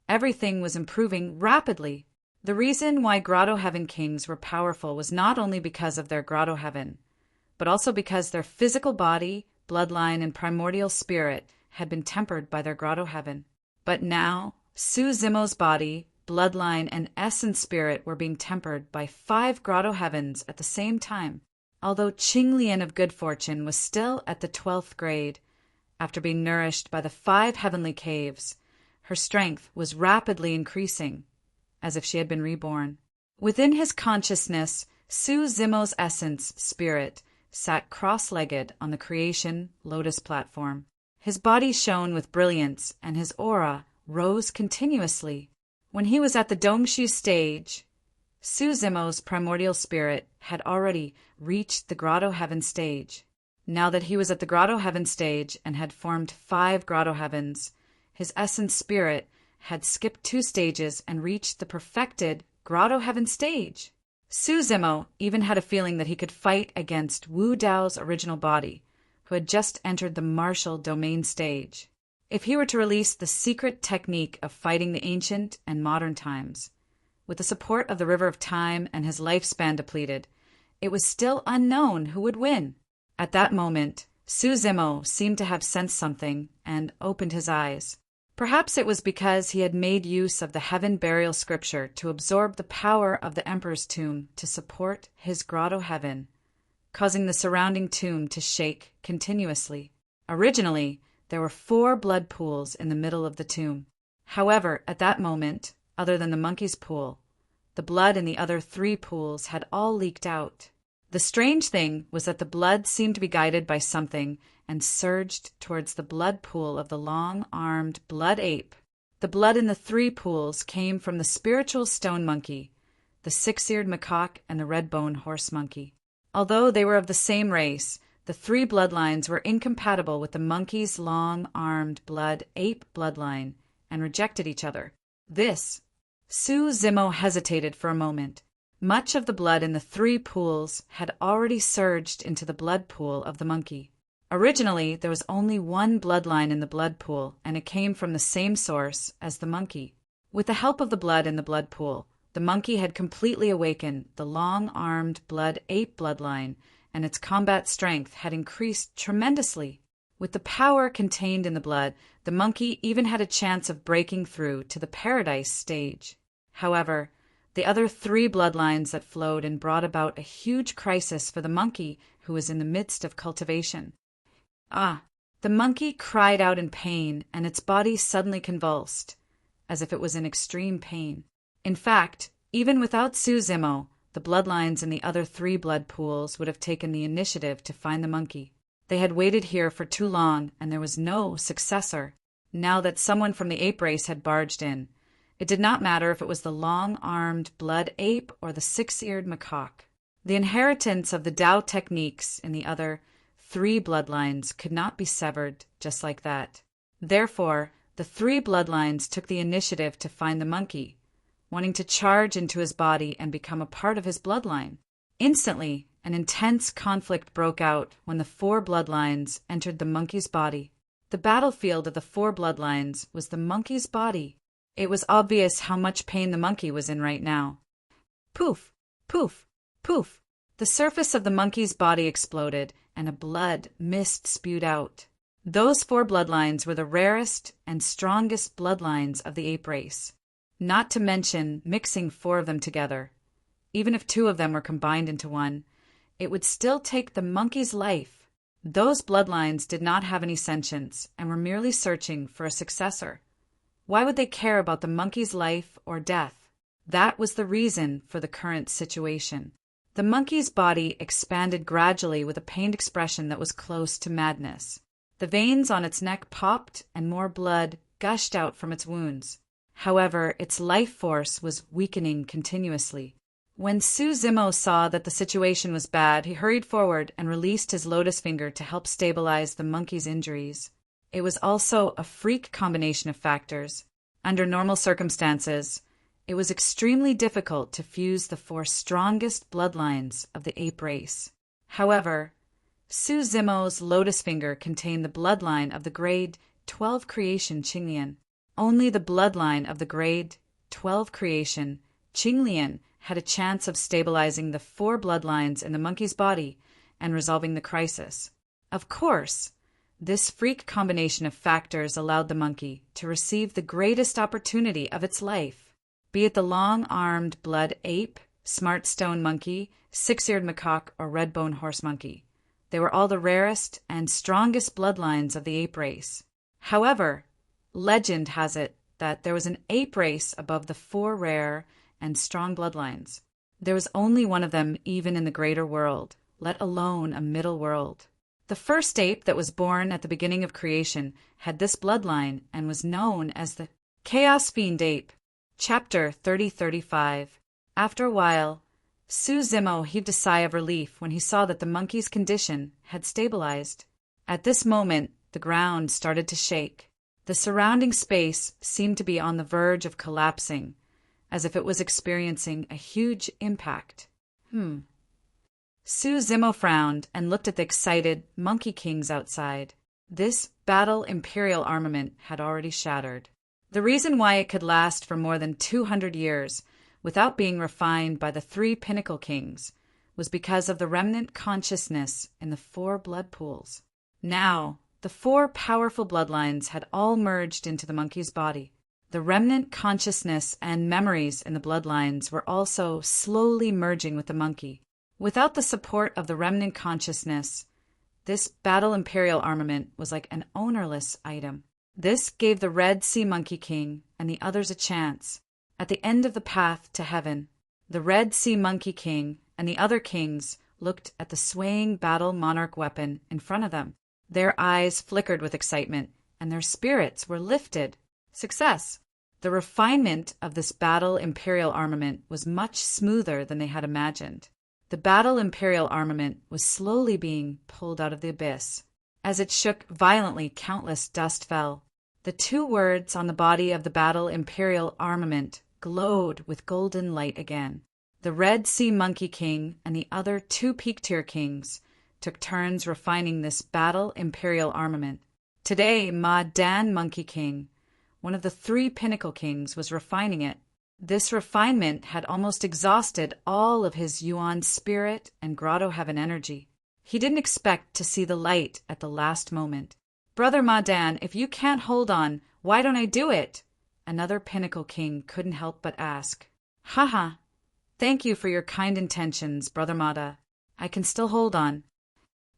Everything was improving rapidly. The reason why grotto heaven kings were powerful was not only because of their grotto heaven, but also because their physical body, bloodline, and primordial spirit had been tempered by their grotto heaven. But now, Su Zimo's body, bloodline, and essence spirit were being tempered by 5 grotto heavens at the same time. Although Qinglian of Good Fortune was still at the 12th grade, after being nourished by the 5 heavenly caves, her strength was rapidly increasing, as if she had been reborn. Within his consciousness, Su Zimo's essence spirit sat cross-legged on the creation lotus platform. His body shone with brilliance, and his aura rose continuously. When he was at the Dongshu stage, Su Zimo's primordial spirit had already reached the grotto heaven stage. Now that he was at the grotto heaven stage and had formed 5 grotto heavens, his essence spirit had skipped 2 stages and reached the perfected grotto heaven stage. Su Zimo even had a feeling that he could fight against Wu Dao's original body, who had just entered the martial domain stage. if he were to release the secret technique of fighting the ancient and modern times. With the support of the River of Time and his lifespan depleted, it was still unknown who would win. At that moment, Suzimo seemed to have sensed something and opened his eyes. Perhaps it was because he had made use of the heaven burial scripture to absorb the power of the emperor's tomb to support his grotto heaven, causing the surrounding tomb to shake continuously. Originally, there were 4 blood pools in the middle of the tomb. However, at that moment, other than the monkey's pool, the blood in the other 3 pools had all leaked out. The strange thing was that the blood seemed to be guided by something and surged towards the blood pool of the long-armed blood ape. The blood in the 3 pools came from the spiritual stone monkey, the 6-eared macaque, and the red-bone horse monkey. Although they were of the same race, the 3 bloodlines were incompatible with the monkey's long-armed blood ape bloodline and rejected each other. Suzimo hesitated for a moment. Much of the blood in the 3 pools had already surged into the blood pool of the monkey. Originally, there was only 1 bloodline in the blood pool, and it came from the same source as the monkey. With the help of the blood in the blood pool, the monkey had completely awakened the long-armed blood ape bloodline, and its combat strength had increased tremendously. With the power contained in the blood, the monkey even had a chance of breaking through to the paradise stage. However, the other 3 bloodlines that flowed and brought about a huge crisis for the monkey who was in the midst of cultivation. The monkey cried out in pain, and its body suddenly convulsed, as if it was in extreme pain. In fact, even without Suzimo, the bloodlines in the other 3 blood pools would have taken the initiative to find the monkey. They had waited here for too long, and there was no successor. Now that someone from the ape race had barged in, it did not matter if it was the long-armed blood ape or the 6-eared macaque. The inheritance of the Tao techniques in the other 3 bloodlines could not be severed just like that. Therefore, the 3 bloodlines took the initiative to find the monkey, wanting to charge into his body and become a part of his bloodline. Instantly, an intense conflict broke out when the 4 bloodlines entered the monkey's body. The battlefield of the 4 bloodlines was the monkey's body. It was obvious how much pain the monkey was in right now. Poof, poof, poof. The surface of the monkey's body exploded, and a blood mist spewed out. Those 4 bloodlines were the rarest and strongest bloodlines of the ape race. Not to mention mixing 4 of them together. Even if 2 of them were combined into one, it would still take the monkey's life. Those bloodlines did not have any sentience and were merely searching for a successor. Why would they care about the monkey's life or death? That was the reason for the current situation. The monkey's body expanded gradually with a pained expression that was close to madness. The veins on its neck popped and more blood gushed out from its wounds. However, its life force was weakening continuously. When Suzimo saw that the situation was bad, he hurried forward and released his lotus finger to help stabilize the monkey's injuries. It was also a freak combination of factors. Under normal circumstances, it was extremely difficult to fuse the 4 strongest bloodlines of the ape race. However, Suzimo's lotus finger contained the bloodline of the grade 12 creation Qinglian. Only the bloodline of the grade 12 creation Qinglian had a chance of stabilizing the 4 bloodlines in the monkey's body and resolving the crisis. Of course, this freak combination of factors allowed the monkey to receive the greatest opportunity of its life, be it the long-armed blood ape, smart stone monkey, 6-eared macaque, or red-bone horse monkey. They were all the rarest and strongest bloodlines of the ape race. However, legend has it that there was an ape race above the 4 rare and strong bloodlines. There was only one of them even in the greater world, let alone a middle world. The first ape that was born at the beginning of creation had this bloodline and was known as the Chaos Fiend Ape. Chapter 3035. After a while, Suzimo heaved a sigh of relief when he saw that the monkey's condition had stabilized. At this moment, the ground started to shake. The surrounding space seemed to be on the verge of collapsing, as if it was experiencing a huge impact. Suzimo frowned and looked at the excited monkey kings outside. This battle imperial armament had already shattered. The reason why it could last for more than 200 years without being refined by the three pinnacle kings was because of the remnant consciousness in the four blood pools. Now, the four powerful bloodlines had all merged into the monkey's body. The remnant consciousness and memories in the bloodlines were also slowly merging with the monkey. Without the support of the remnant consciousness, this battle imperial armament was like an ownerless item. This gave the Red Sea Monkey King and the others a chance. At the end of the path to heaven, the Red Sea Monkey King and the other kings looked at the swaying battle monarch weapon in front of them. Their eyes flickered with excitement, and their spirits were lifted. Success! The refinement of this battle imperial armament was much smoother than they had imagined. The battle imperial armament was slowly being pulled out of the abyss. As it shook violently, countless dust fell. The two words on the body of the battle imperial armament glowed with golden light again. The Red Sea Monkey King and the other two peak-tier kings took turns refining this battle imperial armament. Today, Ma Dan Monkey King, one of the three pinnacle kings, was refining it. This refinement had almost exhausted all of his Yuan spirit and Grotto Heaven energy. He didn't expect to see the light at the last moment. "Brother Ma Dan, if you can't hold on, why don't I do it?" Another pinnacle king couldn't help but ask. "Haha, thank you for your kind intentions, Brother Mada. I can still hold on."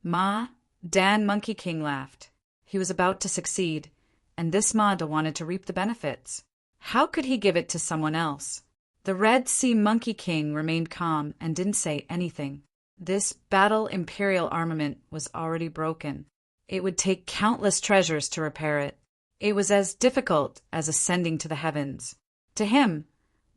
Ma Dan Monkey King laughed. He was about to succeed, and this Mada wanted to reap the benefits. How could he give it to someone else? The Red Sea Monkey King remained calm and didn't say anything. This battle imperial armament was already broken. It would take countless treasures to repair it. It was as difficult as ascending to the heavens. To him,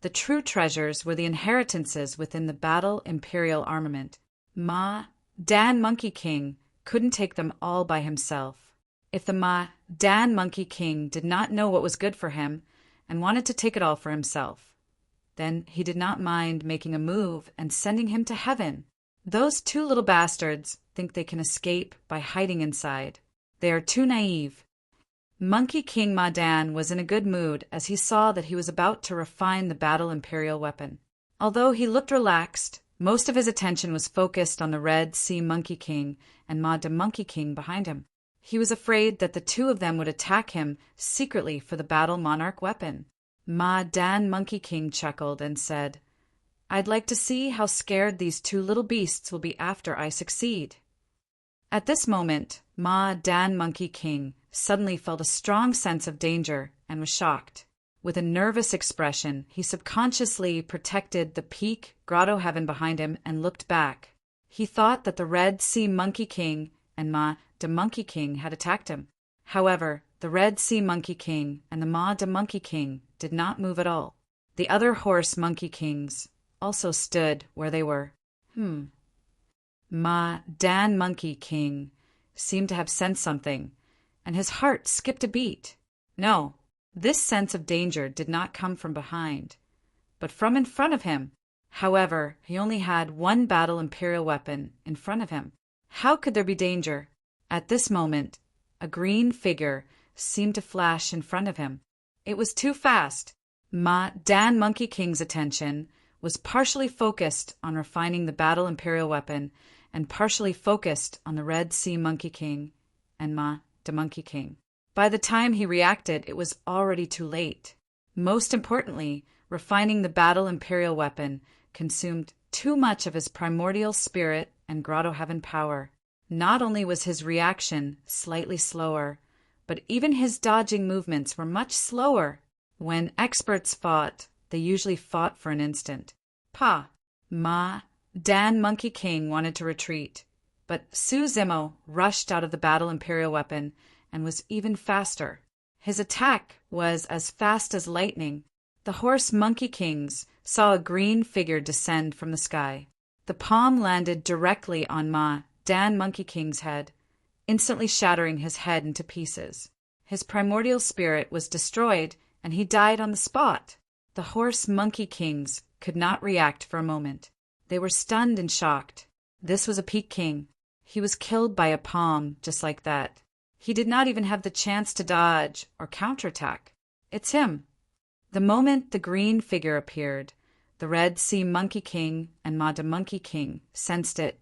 the true treasures were the inheritances within the battle imperial armament. Ma Dan Monkey King couldn't take them all by himself. If the Ma Dan Monkey King did not know what was good for him and wanted to take it all for himself, then he did not mind making a move and sending him to heaven. Those two little bastards think they can escape by hiding inside. They are too naive. Monkey King Ma Dan was in a good mood as he saw that he was about to refine the battle imperial weapon. Although he looked relaxed, most of his attention was focused on the Red Sea Monkey King and Ma Da Monkey King behind him. He was afraid that the two of them would attack him secretly for the battle monarch weapon. Ma Dan Monkey King chuckled and said, "I'd like to see how scared these two little beasts will be after I succeed." At this moment, Ma Dan Monkey King suddenly felt a strong sense of danger and was shocked. With a nervous expression, he subconsciously protected the peak Grotto Heaven behind him and looked back. He thought that the Red Sea Monkey King and Ma Da Monkey King had attacked him. However, the Red Sea Monkey King and the Ma Da Monkey King did not move at all. The other horse monkey kings also stood where they were. Ma Dan Monkey King seemed to have sensed something, and his heart skipped a beat. No, this sense of danger did not come from behind, but from in front of him. However, he only had one battle imperial weapon in front of him. How could there be danger? At this moment, a green figure seemed to flash in front of him. It was too fast. Ma Dan Monkey King's attention was partially focused on refining the battle imperial weapon and partially focused on the Red Sea Monkey King and Ma Da Monkey King. By the time he reacted, it was already too late. Most importantly, refining the battle imperial weapon consumed too much of his primordial spirit and Grotto Heaven power. Not only was his reaction slightly slower, but even his dodging movements were much slower. When experts fought, they usually fought for an instant. Ma Dan Monkey King wanted to retreat, but Su Zimo rushed out of the battle imperial weapon and was even faster. His attack was as fast as lightning. The horse monkey kings saw a green figure descend from the sky. The palm landed directly on Ma Dan Monkey King's head, instantly shattering his head into pieces. His primordial spirit was destroyed, and he died on the spot. The horse monkey kings could not react for a moment. They were stunned and shocked. This was a peak king. He was killed by a palm just like that. He did not even have the chance to dodge or counterattack. It's him. The moment the green figure appeared, the Red Sea Monkey King and Ma the Monkey King sensed it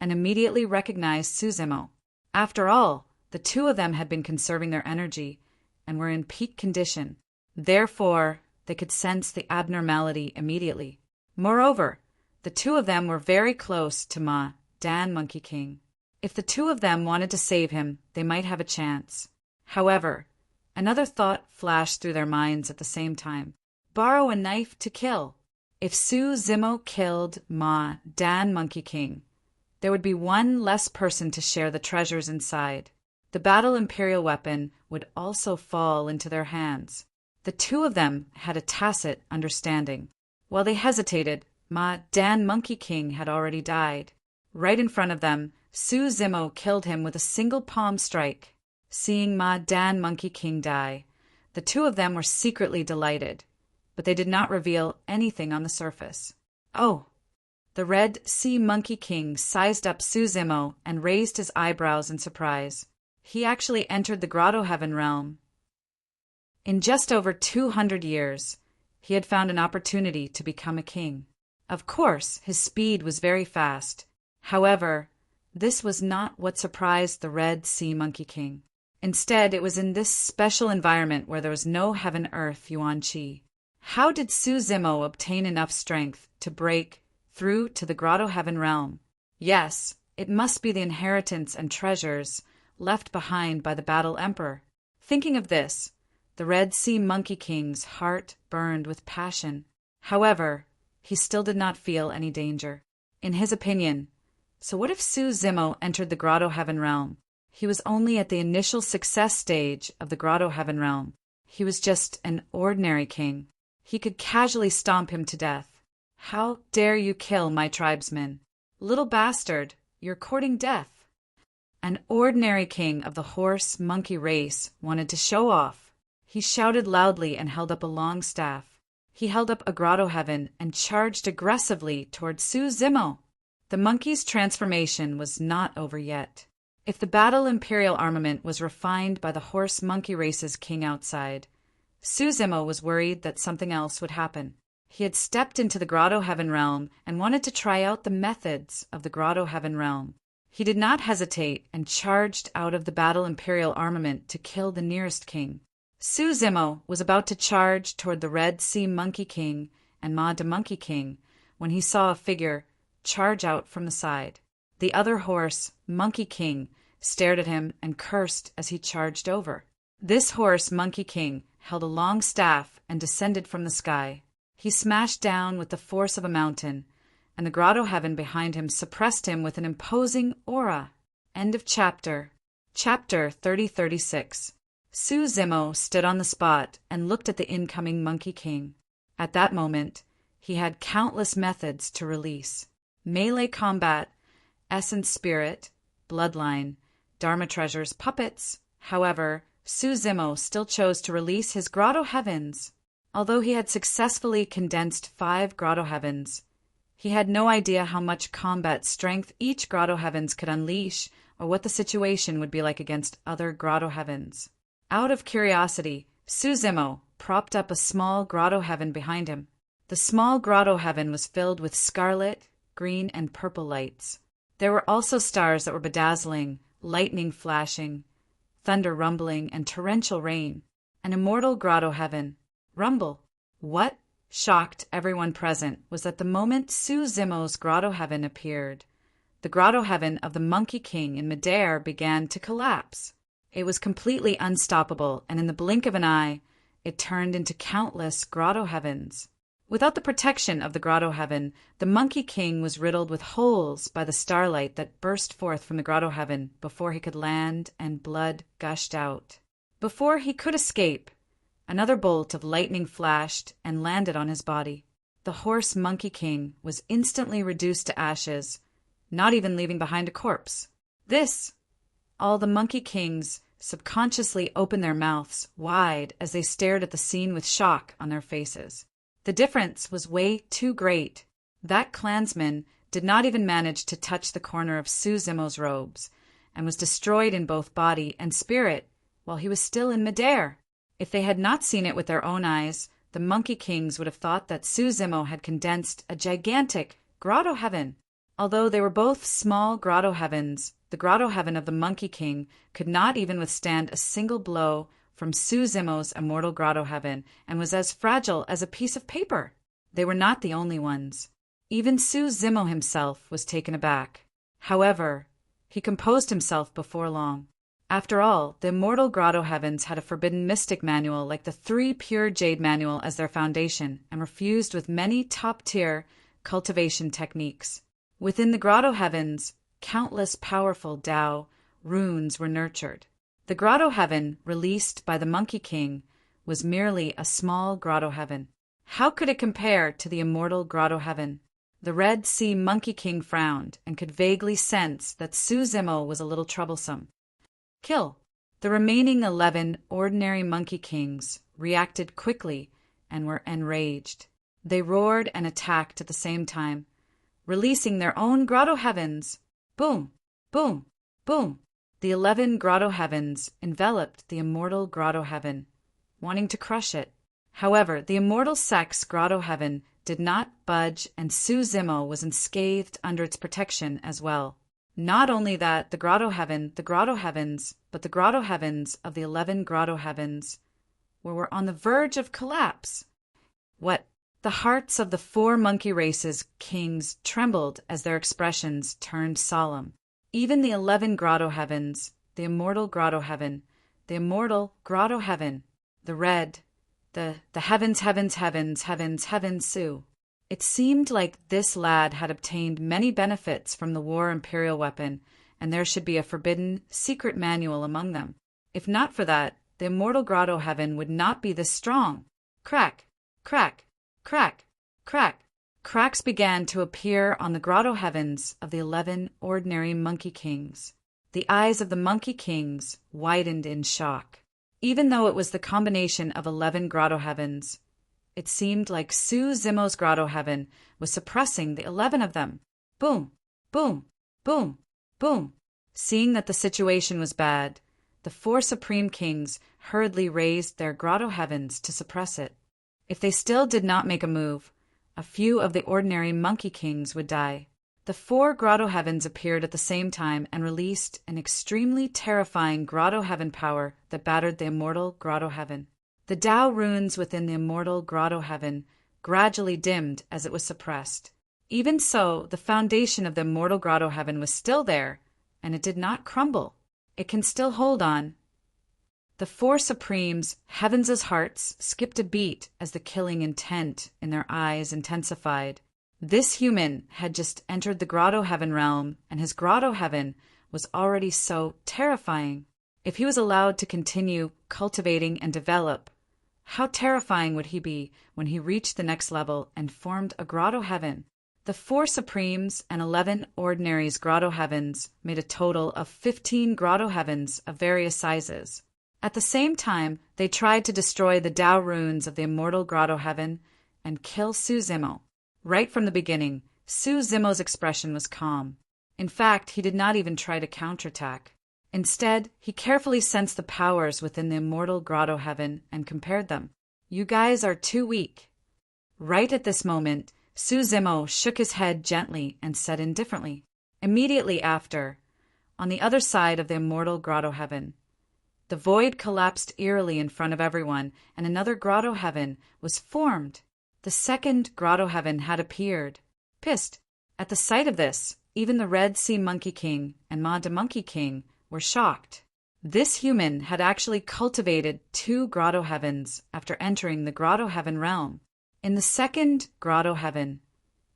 and immediately recognized Suzumo. After all, the two of them had been conserving their energy and were in peak condition. Therefore, they could sense the abnormality immediately. Moreover, the two of them were very close to Ma Dan Monkey King. If the two of them wanted to save him, they might have a chance. However, another thought flashed through their minds at the same time. Borrow a knife to kill. If Suzumo killed Ma Dan Monkey King, there would be one less person to share the treasures inside. The battle imperial weapon would also fall into their hands. The two of them had a tacit understanding. While they hesitated, Ma Dan Monkey King had already died. Right in front of them, Suzumo killed him with a single palm strike. Seeing Ma Dan Monkey King die, the two of them were secretly delighted, but they did not reveal anything on the surface. Oh! The Red Sea Monkey King sized up Suzumo and raised his eyebrows in surprise. He actually entered the Grotto Heaven realm. In just over 200 years, he had found an opportunity to become a king. Of course, his speed was very fast. However, this was not what surprised the Red Sea Monkey King. Instead, it was in this special environment where there was no heaven-earth Yuan Qi. How did Suzumo obtain enough strength to break through to the Grotto Heaven realm? Yes, it must be the inheritance and treasures left behind by the Battle Emperor. Thinking of this, the Red Sea Monkey King's heart burned with passion. However, he still did not feel any danger. In his opinion, so what if Suzumo entered the Grotto Heaven realm? He was only at the initial success stage of the Grotto Heaven realm. He was just an ordinary king. He could casually stomp him to death. How dare you kill my tribesmen? Little bastard, you're courting death. An ordinary king of the horse-monkey race wanted to show off. He shouted loudly and held up a long staff. He held up a Grotto Heaven and charged aggressively toward Suzumo. The monkey's transformation was not over yet. If the battle imperial armament was refined by the horse-monkey race's king outside, Suzumo was worried that something else would happen. He had stepped into the Grotto Heaven realm and wanted to try out the methods of the Grotto Heaven realm. He did not hesitate and charged out of the battle imperial armament to kill the nearest king. Suzumo was about to charge toward the Red Sea Monkey King and Ma the Monkey King when he saw a figure charge out from the side. The other horse, Monkey King, stared at him and cursed as he charged over. This horse, Monkey King, held a long staff and descended from the sky. He smashed down with the force of a mountain, and the Grotto Heaven behind him suppressed him with an imposing aura. End of chapter. Chapter 3036. Suzumo stood on the spot and looked at the incoming Monkey King. At that moment, he had countless methods to release. Melee combat, essence spirit, bloodline, Dharma treasures, puppets. However, Suzumo still chose to release his Grotto Heavens. Although he had successfully condensed 5 Grotto Heavens, he had no idea how much combat strength each Grotto Heavens could unleash or what the situation would be like against other Grotto Heavens. Out of curiosity, Suzumo propped up a small Grotto Heaven behind him. The small Grotto Heaven was filled with scarlet, green, and purple lights. There were also stars that were bedazzling, lightning flashing, thunder rumbling, and torrential rain. An immortal Grotto Heaven. Rumble. What shocked everyone present was that the moment Suzumo's Grotto Heaven appeared, the Grotto Heaven of the Monkey King in midair began to collapse. It was completely unstoppable, and in the blink of an eye, it turned into countless Grotto Heavens. Without the protection of the Grotto Heaven, the Monkey King was riddled with holes by the starlight that burst forth from the Grotto Heaven before he could land, and blood gushed out. Before he could escape, another bolt of lightning flashed and landed on his body. The horse Monkey King was instantly reduced to ashes, not even leaving behind a corpse. All the Monkey Kings subconsciously opened their mouths wide as they stared at the scene with shock on their faces. The difference was way too great. That clansman did not even manage to touch the corner of Suzumo's robes, and was destroyed in both body and spirit while he was still in midair. If they had not seen it with their own eyes, the Monkey Kings would have thought that Suzimo had condensed a gigantic grotto heaven. Although they were both small grotto heavens, the grotto heaven of the Monkey King could not even withstand a single blow from Suzimo's immortal grotto heaven and was as fragile as a piece of paper. They were not the only ones. Even Suzimo himself was taken aback. However, he composed himself before long. After all, the immortal grotto heavens had a forbidden mystic manual like the 3 pure jade manual as their foundation and were fused with many top-tier cultivation techniques. Within the grotto heavens, countless powerful Tao runes were nurtured. The grotto heaven released by the Monkey King was merely a small grotto heaven. How could it compare to the immortal grotto heaven? The Red Sea Monkey King frowned and could vaguely sense that Suzimo was a little troublesome. Kill. The remaining 11 ordinary Monkey Kings reacted quickly and were enraged. They roared and attacked at the same time, releasing their own grotto heavens. Boom, boom, boom. The 11 grotto heavens enveloped the immortal grotto heaven, wanting to crush it. However, the immortal sex grotto heaven did not budge, and Suzimo was unscathed under its protection as well. Not only that, the grotto heavens, but the grotto heavens of the 11 grotto heavens were on the verge of collapse. What? The hearts of the 4 monkey races kings trembled as their expressions turned solemn. Even the 11 grotto heavens, the immortal grotto heaven, the immortal grotto heaven, the red, the heavens, Sue. It seemed like this lad had obtained many benefits from the war imperial weapon, and there should be a forbidden secret manual among them. If not for that, the immortal grotto heaven would not be this strong. Crack, crack, crack, crack. Cracks began to appear on the grotto heavens of the 11 ordinary Monkey Kings. The eyes of the Monkey Kings widened in shock. Even though it was the combination of 11 grotto heavens, it seemed like Suzimo's grotto heaven was suppressing the 11 of them. Boom, boom, boom, boom. Seeing that the situation was bad, the 4 supreme kings hurriedly raised their grotto heavens to suppress it. If they still did not make a move, a few of the ordinary Monkey Kings would die. The 4 grotto heavens appeared at the same time and released an extremely terrifying grotto heaven power that battered the immortal grotto heaven. The Tao runes within the immortal grotto heaven gradually dimmed as it was suppressed. Even so, the foundation of the immortal grotto heaven was still there, and it did not crumble. It can still hold on. The 4 supremes, heavens as hearts, skipped a beat as the killing intent in their eyes intensified. This human had just entered the grotto heaven realm, and his grotto heaven was already so terrifying. If he was allowed to continue cultivating and develop, how terrifying would he be when he reached the next level and formed a grotto heaven? The 4 supremes and 11 ordinaries grotto heavens made a total of 15 grotto heavens of various sizes. At the same time, they tried to destroy the Tao runes of the immortal grotto heaven and kill Suzimo. Right from the beginning, Suzimo's expression was calm. In fact, he did not even try to counterattack. Instead, he carefully sensed the powers within the immortal grotto heaven and compared them. You guys are too weak. Right at this moment, Suzimo shook his head gently and said indifferently. Immediately after, on the other side of the immortal grotto heaven, the void collapsed eerily in front of everyone, and another grotto heaven was formed. The second grotto heaven had appeared. Pissed. At the sight of this, even the Red Sea Monkey King and Ma de Monkey King were shocked. This human had actually cultivated 2 grotto heavens after entering the grotto heaven realm. In the second grotto heaven,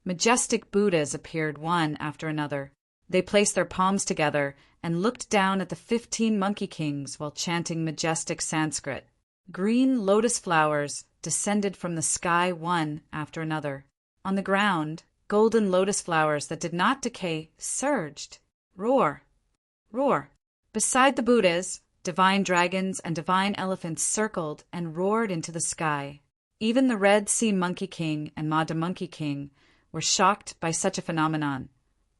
majestic Buddhas appeared one after another. They placed their palms together and looked down at the 15 Monkey Kings while chanting majestic Sanskrit. Green lotus flowers descended from the sky one after another. On the ground, golden lotus flowers that did not decay surged. Roar, roar. Beside the Buddhas, divine dragons and divine elephants circled and roared into the sky. Even the Red Sea Monkey King and Ma de Monkey King were shocked by such a phenomenon,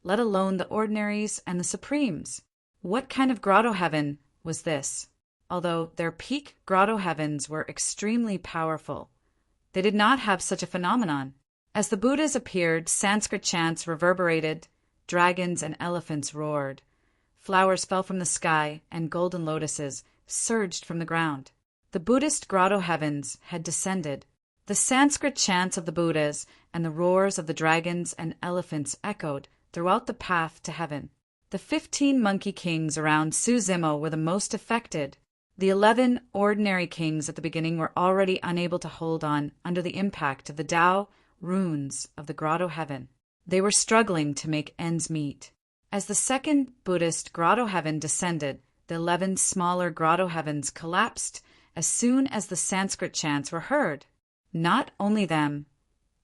let alone the ordinaries and the supremes. What kind of grotto heaven was this? Although their peak grotto heavens were extremely powerful, they did not have such a phenomenon. As the Buddhas appeared, Sanskrit chants reverberated, dragons and elephants roared, flowers fell from the sky, and golden lotuses surged from the ground. The Buddhist grotto heavens had descended. The Sanskrit chants of the Buddhas and the roars of the dragons and elephants echoed throughout the path to heaven. The 15 monkey kings around Suzimo were the most affected. The 11 ordinary kings at the beginning were already unable to hold on under the impact of the Tao runes of the grotto heaven. They were struggling to make ends meet. As the second Buddhist grotto heaven descended, the 11 smaller grotto heavens collapsed as soon as the Sanskrit chants were heard. Not only them,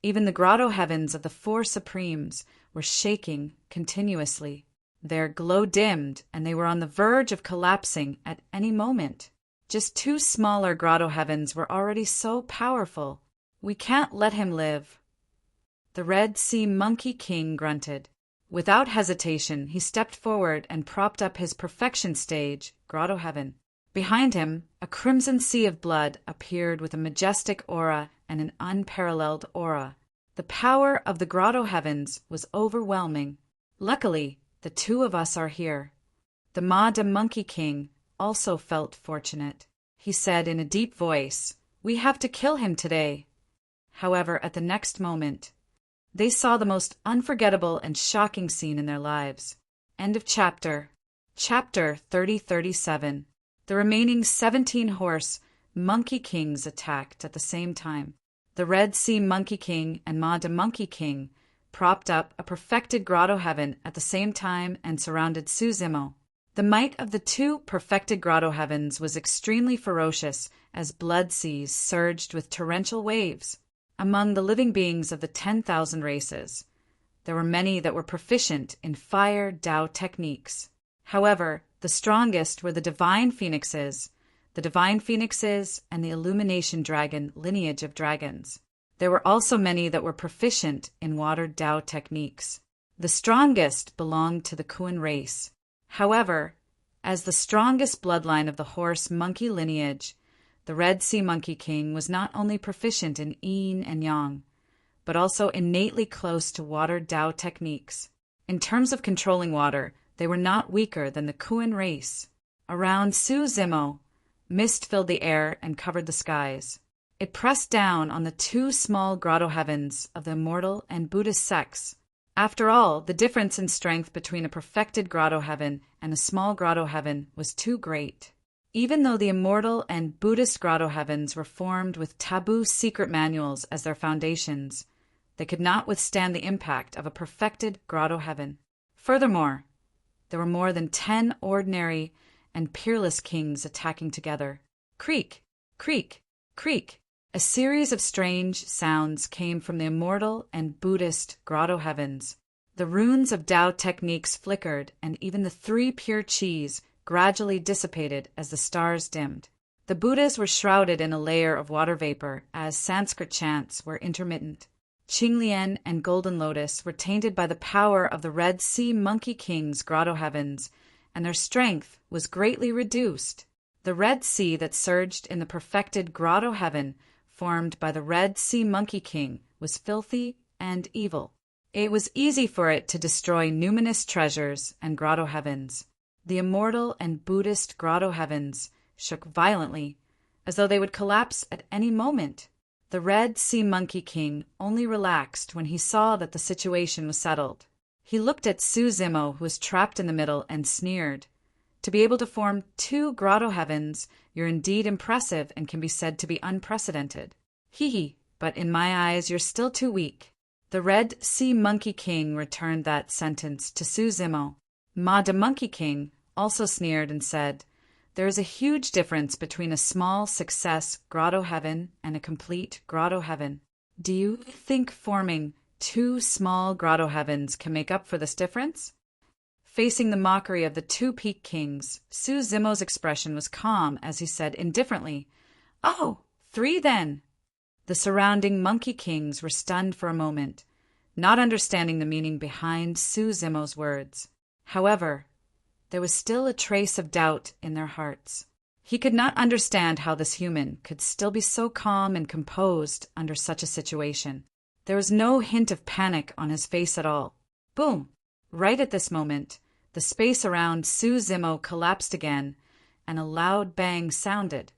even the grotto heavens of the 4 supremes were shaking continuously. Their glow dimmed, and they were on the verge of collapsing at any moment. Just 2 smaller grotto heavens were already so powerful. We can't let him live. The Red Sea Monkey King grunted. Without hesitation, he stepped forward and propped up his perfection stage, grotto heaven. Behind him, a crimson sea of blood appeared with a majestic aura and an unparalleled aura. The power of the grotto heavens was overwhelming. Luckily, the 2 of us are here. The Ma-de Monkey King also felt fortunate. He said in a deep voice, "We have to kill him today." However, at the next moment, they saw the most unforgettable and shocking scene in their lives. End of chapter. Chapter 30-37. The remaining 17 horse Monkey Kings attacked at the same time. The Red Sea Monkey King and Ma-de Monkey King propped up a perfected grotto heaven at the same time and surrounded Suzimo. The might of the 2 perfected grotto heavens was extremely ferocious as blood seas surged with torrential waves. Among the living beings of the 10,000 races, there were many that were proficient in fire Tao techniques. However, the strongest were the divine phoenixes and the illumination dragon lineage of dragons. There were also many that were proficient in water Tao techniques. The strongest belonged to the Kuan race. However, as the strongest bloodline of the horse monkey lineage, the Red Sea Monkey King was not only proficient in yin and yang, but also innately close to water Tao techniques. In terms of controlling water, they were not weaker than the Kuan race. Around Suzimo, mist filled the air and covered the skies. It pressed down on the 2 small grotto heavens of the immortal and Buddhist sects. After all, the difference in strength between a perfected grotto heaven and a small grotto heaven was too great. Even though the immortal and Buddhist grotto heavens were formed with taboo secret manuals as their foundations, they could not withstand the impact of a perfected grotto heaven. Furthermore, there were more than 10 ordinary and peerless kings attacking together. Creak, creak, creak. A series of strange sounds came from the immortal and Buddhist grotto heavens. The runes of Tao techniques flickered, and even the 3 pure chis gradually dissipated as the stars dimmed. The Buddhas were shrouded in a layer of water vapor as Sanskrit chants were intermittent. Qinglian and Golden Lotus were tainted by the power of the Red Sea Monkey King's grotto heavens, and their strength was greatly reduced. The Red Sea that surged in the perfected grotto heaven formed by the Red Sea Monkey King was filthy and evil. It was easy for it to destroy numinous treasures and grotto heavens. The immortal and Buddhist grotto heavens shook violently, as though they would collapse at any moment. The Red Sea Monkey King only relaxed when he saw that the situation was settled. He looked at Suzimo, who was trapped in the middle, and sneered. To be able to form 2 grotto heavens, you're indeed impressive and can be said to be unprecedented. Hee, but in my eyes you're still too weak. The Red Sea Monkey King returned that sentence to Suzimo. Ma-de Monkey King also sneered and said, "There is a huge difference between a small success grotto heaven and a complete grotto heaven. Do you think forming 2 small grotto heavens can make up for this difference?" Facing the mockery of the 2 peak kings, Suzimo's expression was calm as he said indifferently, "Oh, 3 then." The surrounding monkey kings were stunned for a moment, not understanding the meaning behind Suzimo's words. However, there was still a trace of doubt in their hearts. He could not understand how this human could still be so calm and composed under such a situation. There was no hint of panic on his face at all. Boom! Right at this moment, the space around Su Zimo collapsed again, and a loud bang sounded.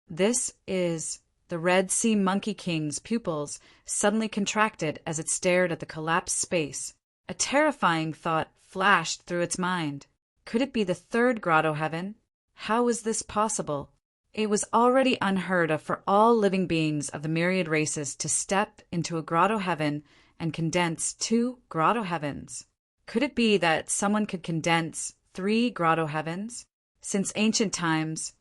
This is the Red Sea Monkey King's pupils suddenly contracted as it stared at the collapsed space. A terrifying thought flashed through its mind. Could it be the third grotto heaven? How was this possible? It was already unheard of for all living beings of the myriad races to step into a grotto heaven and condense 2 grotto heavens. Could it be that someone could condense 3 grotto heavens? Since ancient times,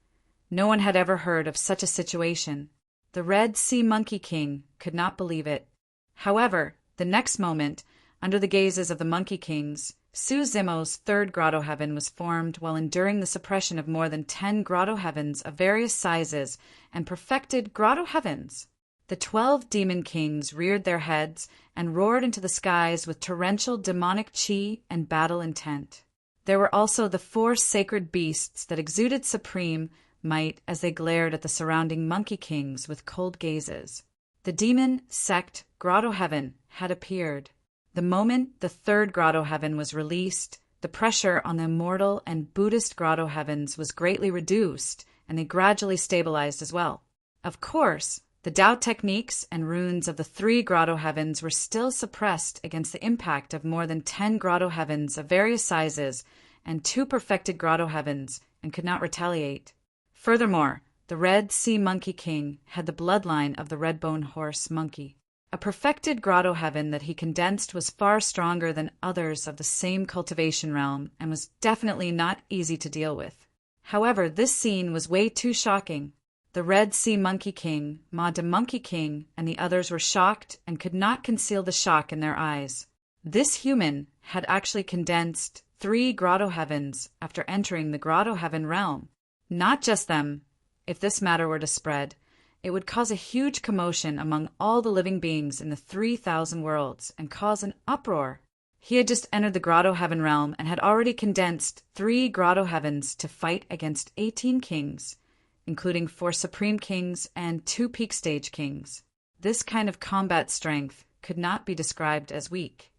no one had ever heard of such a situation. The Red Sea Monkey King could not believe it. However, the next moment, under the gazes of the Monkey Kings, Su Zimo's third grotto heaven was formed while enduring the suppression of more than 10 grotto heavens of various sizes and perfected grotto heavens. The 12 demon kings reared their heads and roared into the skies with torrential demonic chi and battle intent. There were also the 4 sacred beasts that exuded supreme might as they glared at the surrounding monkey kings with cold gazes. The demon sect grotto heaven had appeared. The moment the third grotto heaven was released, the pressure on the immortal and Buddhist grotto heavens was greatly reduced, and they gradually stabilized as well. Of course, the Tao techniques and runes of the 3 grotto heavens were still suppressed against the impact of more than 10 grotto heavens of various sizes and 2 perfected grotto heavens, and could not retaliate. Furthermore, the Red Sea Monkey King had the bloodline of the red-bone horse monkey. A perfected grotto heaven that he condensed was far stronger than others of the same cultivation realm and was definitely not easy to deal with. However, this scene was way too shocking. The Red Sea Monkey King, Ma de Monkey King, and the others were shocked and could not conceal the shock in their eyes. This human had actually condensed 3 grotto heavens after entering the grotto heaven realm. Not just them. If this matter were to spread, it would cause a huge commotion among all the living beings in the 3,000 worlds and cause an uproar. He had just entered the grotto heaven realm and had already condensed 3 grotto heavens to fight against 18 kings, including 4 supreme kings and 2 peak stage kings. This kind of combat strength could not be described as weak.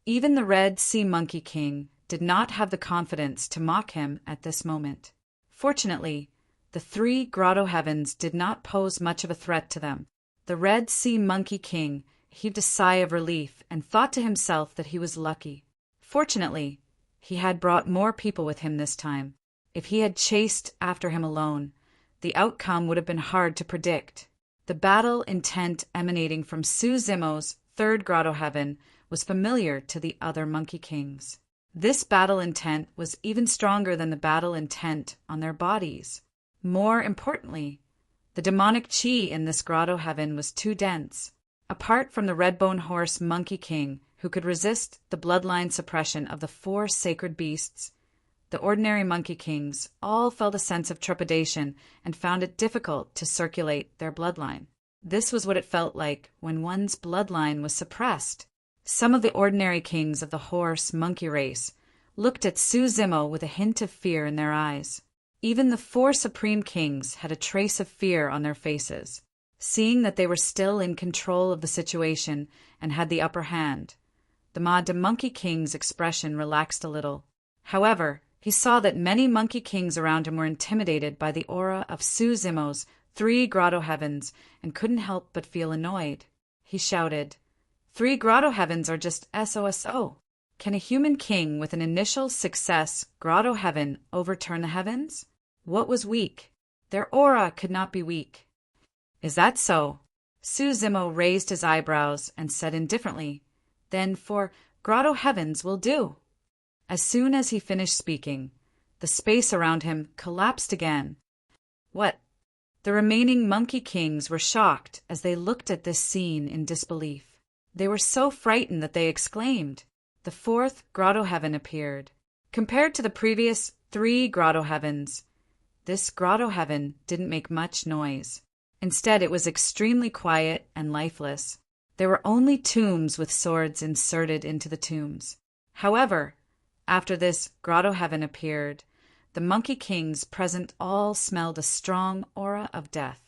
Even the Red Sea Monkey King did not have the confidence to mock him at this moment. Fortunately, the 3 grotto heavens did not pose much of a threat to them. The Red Sea Monkey King heaved a sigh of relief and thought to himself that he was lucky. Fortunately, he had brought more people with him this time. If he had chased after him alone, the outcome would have been hard to predict. The battle intent emanating from Su Zimo's third grotto heaven was familiar to the other Monkey Kings. This battle intent was even stronger than the battle intent on their bodies. More importantly, the demonic chi in this grotto heaven was too dense. Apart from the red-bone horse Monkey King, who could resist the bloodline suppression of the 4 sacred beasts, the ordinary Monkey Kings all felt a sense of trepidation and found it difficult to circulate their bloodline. This was what it felt like when one's bloodline was suppressed. Some of the ordinary kings of the horse monkey race looked at Su Zimo with a hint of fear in their eyes. Even the 4 supreme kings had a trace of fear on their faces. Seeing that they were still in control of the situation and had the upper hand, the Ma de Monkey King's expression relaxed a little. However, he saw that many monkey kings around him were intimidated by the aura of Su Zimo's 3 grotto heavens and couldn't help but feel annoyed. He shouted, "3 grotto heavens are just SOSO. Can a human king with an initial success grotto heaven overturn the heavens? What was weak? Their aura could not be weak." "Is that so?" Su Zimo raised his eyebrows and said indifferently, "Then 4 grotto heavens will do." As soon as he finished speaking, the space around him collapsed again. What? The remaining monkey kings were shocked as they looked at this scene in disbelief. They were so frightened that they exclaimed. The 4th grotto heaven appeared. Compared to the previous 3 grotto heavens, this grotto heaven didn't make much noise. Instead, it was extremely quiet and lifeless. There were only tombs with swords inserted into the tombs. However, After this, Grotto Heaven appeared. The monkey kings present all smelled a strong aura of death.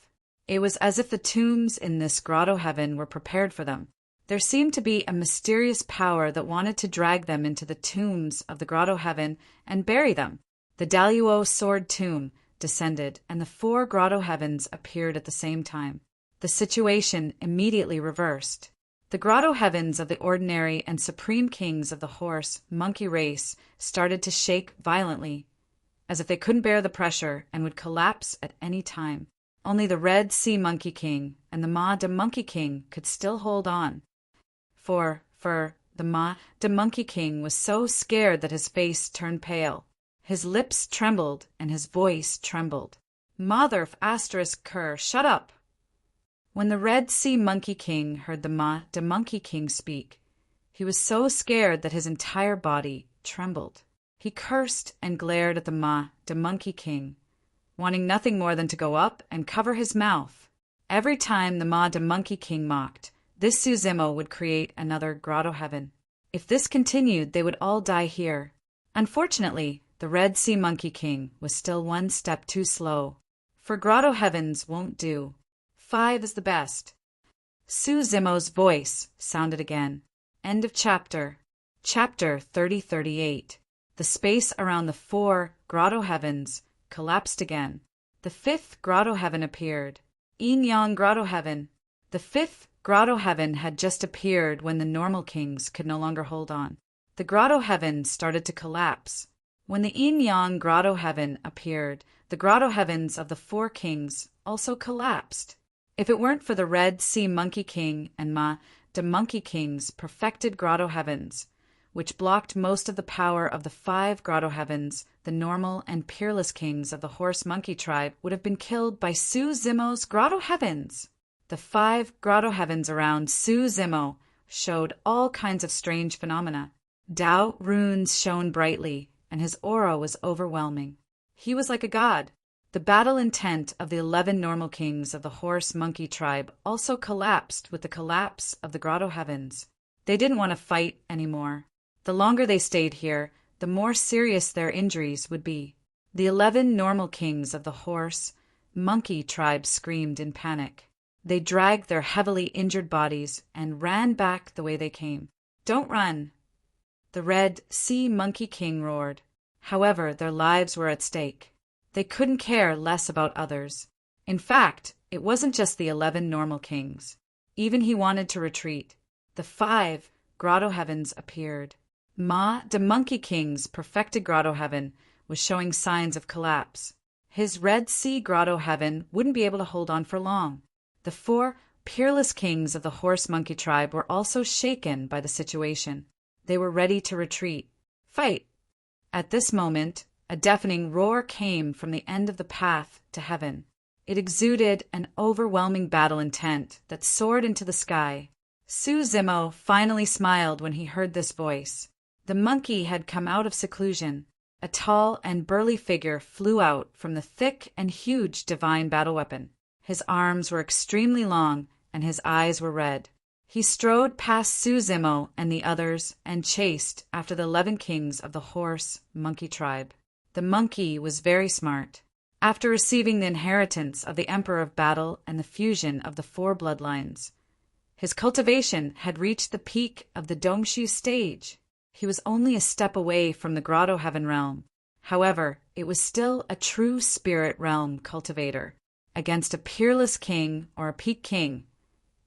It was as if the tombs in this Grotto Heaven were prepared for them. There seemed to be a mysterious power that wanted to drag them into the tombs of the Grotto Heaven and bury them. The Daluo sword tomb descended, and the 4 Grotto Heavens appeared at the same time. The situation immediately reversed. The Grotto Heavens of the ordinary and supreme kings of the horse monkey race started to shake violently, as if they couldn't bear the pressure and would collapse at any time. Only the Red Sea Monkey King and the Ma de Monkey King could still hold on. For the Ma de Monkey King was so scared that his face turned pale. His lips trembled and his voice trembled. Mother ***, shut up! When the Red Sea Monkey King heard the Ma de Monkey King speak, he was so scared that his entire body trembled. He cursed and glared at the Ma de Monkey King, wanting nothing more than to go up and cover his mouth. Every time the Ma de Monkey King mocked, this Suzimo would create another Grotto Heaven. If this continued, they would all die here. Unfortunately, the Red Sea Monkey King was still one step too slow. For Grotto Heavens won't do. 5 is the best. Suzimo's voice sounded again. End of chapter. Chapter 3038. The space around the 4 Grotto Heavens collapsed again. The 5th Grotto Heaven appeared. Yin Yang Grotto Heaven. The 5th Grotto Heaven had just appeared when the normal kings could no longer hold on. The Grotto Heaven started to collapse. When the Yin Yang Grotto Heaven appeared, the Grotto Heavens of the 4 kings also collapsed. If it weren't for the Red Sea Monkey King and Ma de Monkey King's perfected Grotto Heavens, which blocked most of the power of the 5 Grotto Heavens, the normal and peerless kings of the Horse Monkey tribe would have been killed by Suzimo's Grotto Heavens. The 5 Grotto Heavens around Suzimo showed all kinds of strange phenomena. Dao runes shone brightly, and his aura was overwhelming. He was like a god. The battle intent of the 11 normal kings of the Horse Monkey tribe also collapsed with the collapse of the Grotto Heavens. They didn't want to fight anymore. The longer they stayed here, the more serious their injuries would be. The 11 normal kings of the Horse Monkey tribe screamed in panic. They dragged their heavily injured bodies and ran back the way they came. "Don't run!" The Red Sea Monkey King roared. However, their lives were at stake. They couldn't care less about others. In fact, it wasn't just the 11 normal kings. Even he wanted to retreat. The 5 Grotto Heavens appeared. Ma de Monkey King's perfected Grotto Heaven was showing signs of collapse. His Red Sea Grotto Heaven wouldn't be able to hold on for long. The 4 peerless kings of the Horse Monkey tribe were also shaken by the situation. They were ready to retreat. Fight! At this moment, a deafening roar came from the end of the path to heaven. It exuded an overwhelming battle intent that soared into the sky. Suzimo finally smiled when he heard this voice. The monkey had come out of seclusion. A tall and burly figure flew out from the thick and huge divine battle weapon. His arms were extremely long, and his eyes were red. He strode past Suzimo and the others and chased after the 11 kings of the Horse Monkey tribe. The monkey was very smart. After receiving the inheritance of the Emperor of Battle and the fusion of the 4 bloodlines, his cultivation had reached the peak of the Dongshu stage. He was only a step away from the Grotto Heaven realm. However, it was still a true spirit realm cultivator. Against a peerless king or a peak king,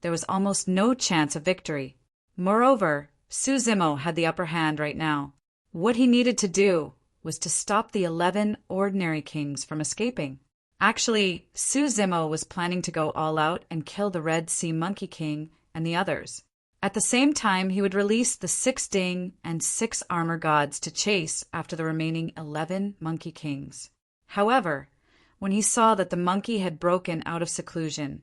there was almost no chance of victory. Moreover, Suzimo had the upper hand right now. What he needed to do was to stop the 11 ordinary kings from escaping. Actually, Suzimo was planning to go all out and kill the Red Sea Monkey King and the others. At the same time, he would release the 6 Ding and 6 Armor Gods to chase after the remaining 11 Monkey Kings. However, when he saw that the monkey had broken out of seclusion,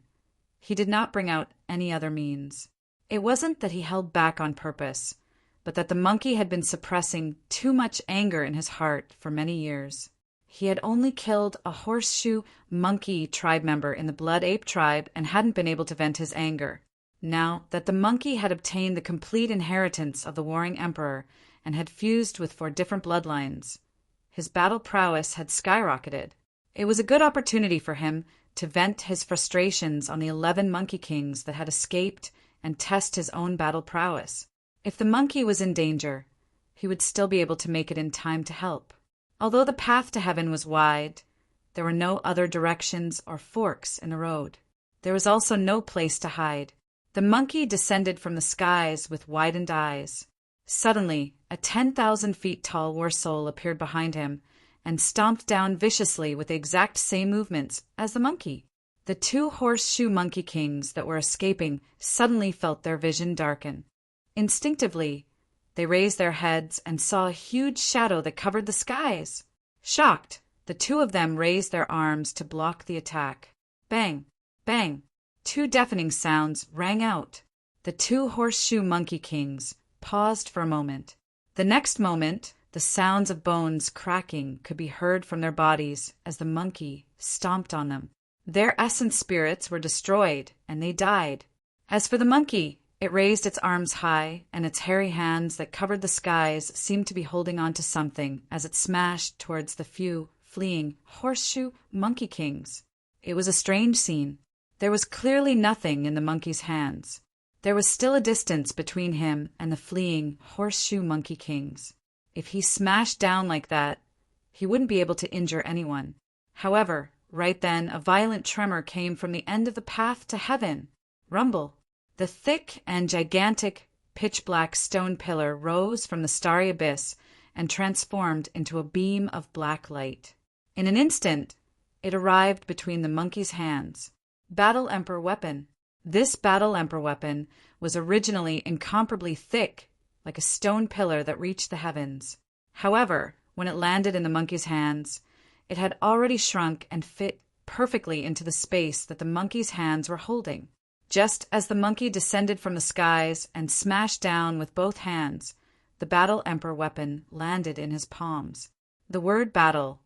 he did not bring out any other means. It wasn't that he held back on purpose, but that the monkey had been suppressing too much anger in his heart for many years. He had only killed a horseshoe monkey tribe member in the Blood Ape tribe and hadn't been able to vent his anger. Now that the monkey had obtained the complete inheritance of the warring emperor and had fused with 4 different bloodlines. His battle prowess had skyrocketed. It was a good opportunity for him to vent his frustrations on the 11 Monkey Kings that had escaped and test his own battle prowess. If the monkey was in danger, he would still be able to make it in time to help. Although the path to heaven was wide, there were no other directions or forks in the road. There was also no place to hide. The monkey descended from the skies with widened eyes. Suddenly, a 10,000 feet tall war soul appeared behind him and stomped down viciously with the exact same movements as the monkey. The 2 horseshoe monkey kings that were escaping suddenly felt their vision darken. Instinctively, they raised their heads and saw a huge shadow that covered the skies. Shocked, the 2 of them raised their arms to block the attack. Bang! Bang! 2 deafening sounds rang out. The 2 horseshoe monkey kings paused for a moment. The next moment, the sounds of bones cracking could be heard from their bodies as the monkey stomped on them. Their essence spirits were destroyed, and they died. As for the monkey, it raised its arms high, and its hairy hands that covered the skies seemed to be holding on to something as it smashed towards the few fleeing horseshoe monkey kings. It was a strange scene. There was clearly nothing in the monkey's hands. There was still a distance between him and the fleeing horseshoe monkey kings. If he smashed down like that, he wouldn't be able to injure anyone. However, right then a violent tremor came from the end of the path to heaven. Rumble. The thick and gigantic pitch-black stone pillar rose from the starry abyss and transformed into a beam of black light. In an instant, it arrived between the monkey's hands. Battle Emperor weapon. This Battle Emperor weapon was originally incomparably thick, like a stone pillar that reached the heavens. However, when it landed in the monkey's hands, it had already shrunk and fit perfectly into the space that the monkey's hands were holding. Just as the monkey descended from the skies and smashed down with both hands, the Battle Emperor weapon landed in his palms. The word battle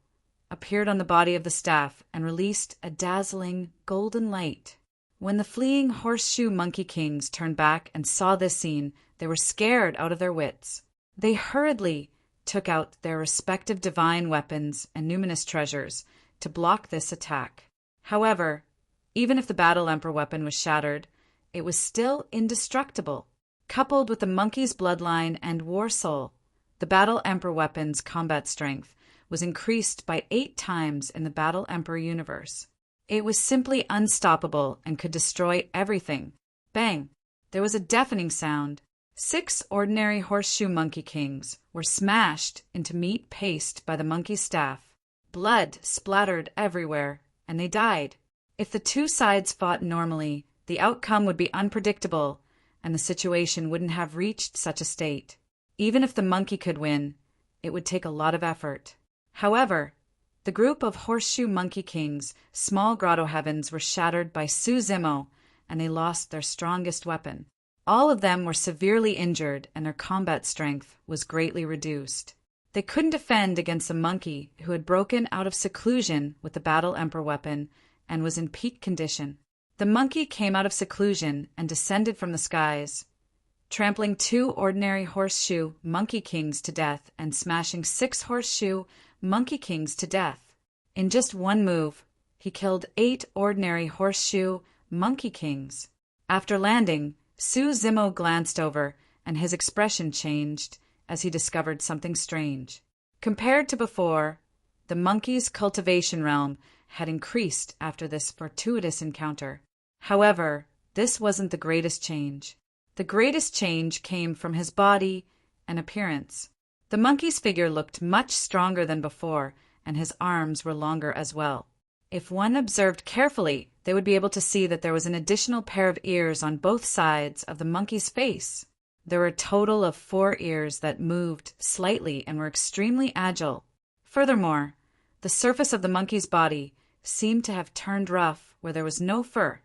appeared on the body of the staff and released a dazzling golden light. When the fleeing horseshoe monkey kings turned back and saw this scene, they were scared out of their wits. They hurriedly took out their respective divine weapons and numinous treasures to block this attack. However, even if the Battle Emperor weapon was shattered, it was still indestructible. Coupled with the monkey's bloodline and war soul, the Battle Emperor weapon's combat strength was increased by 8 times in the Battle Emperor universe. It was simply unstoppable and could destroy everything. Bang! There was a deafening sound. 6 ordinary horseshoe monkey kings were smashed into meat paste by the monkey's staff. Blood splattered everywhere, and they died. If the 2 sides fought normally, the outcome would be unpredictable, and the situation wouldn't have reached such a state. Even if the monkey could win, it would take a lot of effort. However, the group of horseshoe monkey kings' small grotto heavens were shattered by Su Zimo, and they lost their strongest weapon. All of them were severely injured, and their combat strength was greatly reduced. They couldn't defend against a monkey who had broken out of seclusion with the Battle Emperor weapon and was in peak condition. The monkey came out of seclusion and descended from the skies, trampling 2 ordinary horseshoe monkey kings to death and smashing 6 horseshoe monkey kings to death. In just one move, he killed 8 ordinary horseshoe monkey kings. After landing, Su Zimo glanced over, and his expression changed as he discovered something strange. Compared to before, the monkey's cultivation realm had increased after this fortuitous encounter. However, this wasn't the greatest change. The greatest change came from his body and appearance. The monkey's figure looked much stronger than before, and his arms were longer as well. If one observed carefully, they would be able to see that there was an additional pair of ears on both sides of the monkey's face. There were a total of 4 ears that moved slightly and were extremely agile. Furthermore, the surface of the monkey's body seemed to have turned rough where there was no fur,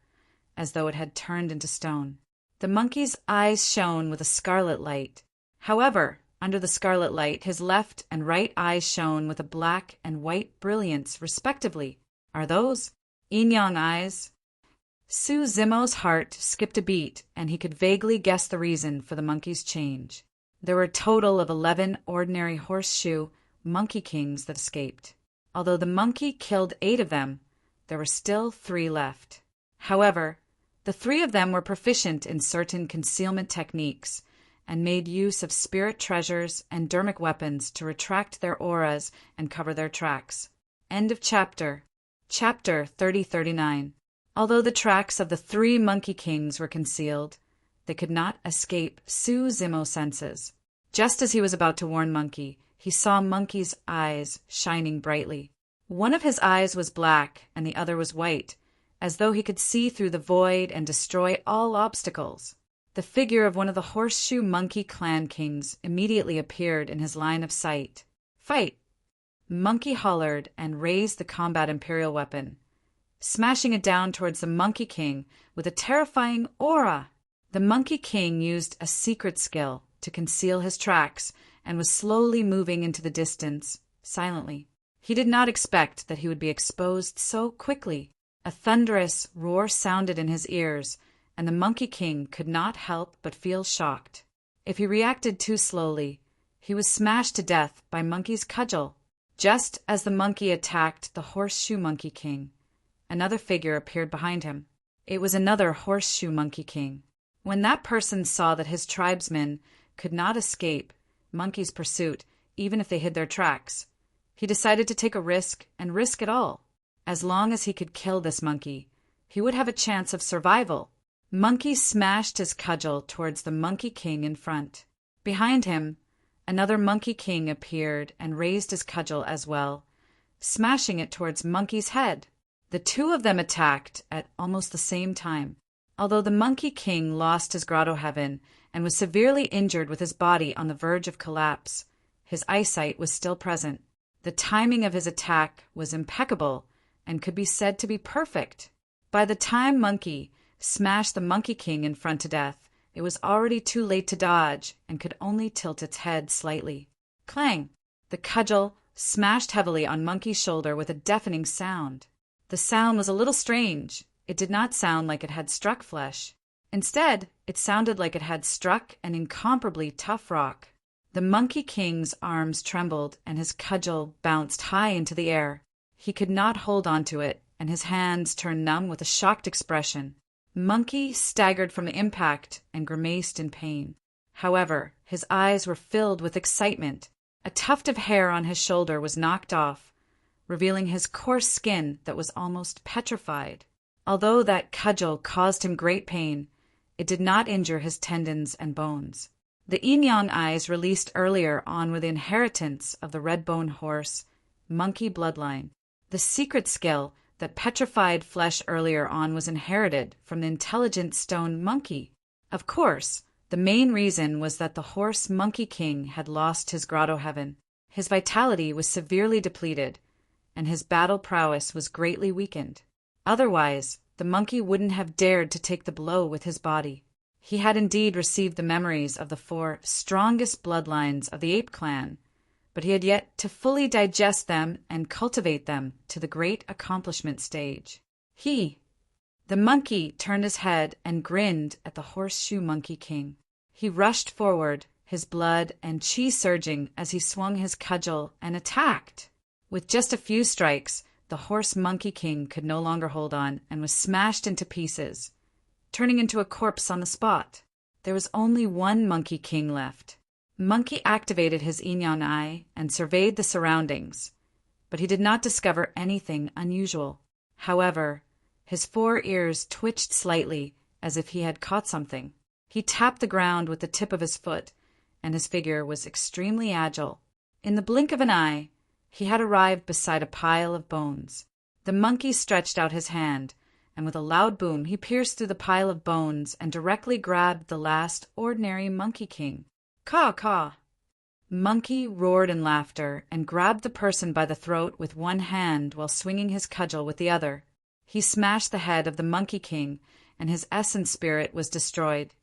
as though it had turned into stone. The monkey's eyes shone with a scarlet light. However, under the scarlet light, his left and right eyes shone with a black and white brilliance, respectively. Are those yin-yang eyes? Su Zimo's heart skipped a beat, and he could vaguely guess the reason for the monkey's change. There were a total of 11 ordinary horseshoe monkey kings that escaped. Although the monkey killed 8 of them, there were still 3 left. However, the 3 of them were proficient in certain concealment techniques and made use of spirit treasures and dermic weapons to retract their auras and cover their tracks. End of chapter. Chapter 3039. Although the tracks of the 3 monkey kings were concealed, they could not escape Su-Zimo senses. Just as he was about to warn Monkey, he saw Monkey's eyes shining brightly. One of his eyes was black and the other was white, as though he could see through the void and destroy all obstacles. The figure of one of the Horseshoe Monkey clan kings immediately appeared in his line of sight. "Fight!" Monkey hollered and raised the combat imperial weapon, smashing it down towards the Monkey King with a terrifying aura. The Monkey King used a secret skill to conceal his tracks and was slowly moving into the distance, silently. He did not expect that he would be exposed so quickly. A thunderous roar sounded in his ears, and the Monkey King could not help but feel shocked. If he reacted too slowly, he was smashed to death by Monkey's cudgel. Just as the monkey attacked the Horseshoe Monkey King, another figure appeared behind him. It was another Horseshoe Monkey King. When that person saw that his tribesmen could not escape Monkey's pursuit, even if they hid their tracks, he decided to take a risk and risk it all. As long as he could kill this monkey, he would have a chance of survival. Monkey smashed his cudgel towards the Monkey King in front. Behind him, another Monkey King appeared and raised his cudgel as well, smashing it towards Monkey's head. The 2 of them attacked at almost the same time. Although the Monkey King lost his grotto heaven and was severely injured with his body on the verge of collapse, his eyesight was still present. The timing of his attack was impeccable and could be said to be perfect. By the time Monkey smashed the Monkey King in front to death, it was already too late to dodge and could only tilt its head slightly. Clang! The cudgel smashed heavily on Monkey's shoulder with a deafening sound. The sound was a little strange. It did not sound like it had struck flesh. Instead, it sounded like it had struck an incomparably tough rock. The Monkey King's arms trembled and his cudgel bounced high into the air. He could not hold onto it, and his hands turned numb with a shocked expression. Monkey staggered from the impact and grimaced in pain. However, his eyes were filled with excitement. A tuft of hair on his shoulder was knocked off, revealing his coarse skin that was almost petrified. Although that cudgel caused him great pain, it did not injure his tendons and bones. The yin-yang eyes released earlier on were the inheritance of the red-bone horse monkey bloodline. The secret skill that petrified flesh earlier on was inherited from the intelligent stone monkey. Of course, the main reason was that the horse Monkey King had lost his grotto heaven. His vitality was severely depleted, and his battle prowess was greatly weakened. Otherwise, the monkey wouldn't have dared to take the blow with his body. He had indeed received the memories of the 4 strongest bloodlines of the ape clan, but he had yet to fully digest them and cultivate them to the great accomplishment stage. The monkey turned his head and grinned at the Horseshoe Monkey King. He rushed forward, his blood and chi surging as he swung his cudgel and attacked. With just a few strikes, the Horse Monkey King could no longer hold on and was smashed into pieces, turning into a corpse on the spot. There was only one Monkey King left. Monkey activated his yin-yang eye and surveyed the surroundings, but he did not discover anything unusual. However, his 4 ears twitched slightly as if he had caught something. He tapped the ground with the tip of his foot, and his figure was extremely agile. In the blink of an eye, he had arrived beside a pile of bones. The monkey stretched out his hand, and with a loud boom he pierced through the pile of bones and directly grabbed the last ordinary Monkey King. Caw, caw! Monkey roared in laughter and grabbed the person by the throat with one hand while swinging his cudgel with the other. He smashed the head of the Monkey King, and his essence spirit was destroyed,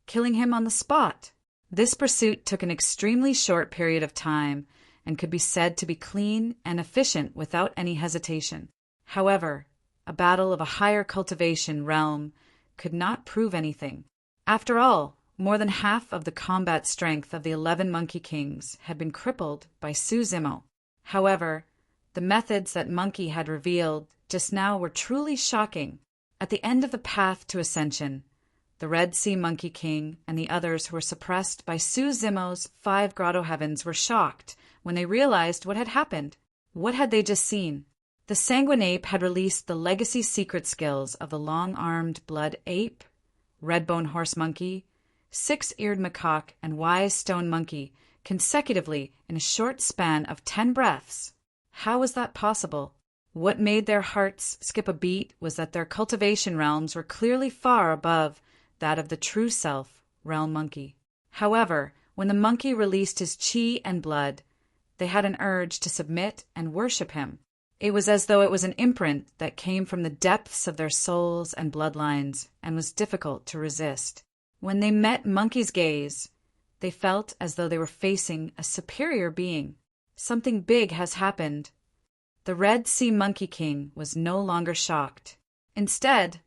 killing him on the spot. This pursuit took an extremely short period of time and could be said to be clean and efficient without any hesitation. However, a battle of a higher cultivation realm could not prove anything. After all, More than half of the combat strength of the 11 Monkey Kings had been crippled by Zemo. However, the methods that Monkey had revealed just now were truly shocking. At the end of the path to ascension, the Red Sea Monkey King and the others who were suppressed by Zemo's 5 grotto heavens were shocked when they realized what had happened. What had they just seen? The Sanguine Ape had released the legacy secret skills of the long-armed Blood Ape, Red-Bone Horse Monkey, Six-Eared Macaque, and Wise Stone Monkey consecutively in a short span of 10 breaths. How was that possible? What made their hearts skip a beat was that their cultivation realms were clearly far above that of the true self, Realm Monkey. However, when the monkey released his chi and blood, they had an urge to submit and worship him. It was as though it was an imprint that came from the depths of their souls and bloodlines and was difficult to resist. When they met Monkey's gaze, they felt as though they were facing a superior being. Something big has happened. The Red Sea Monkey King was no longer shocked. Instead,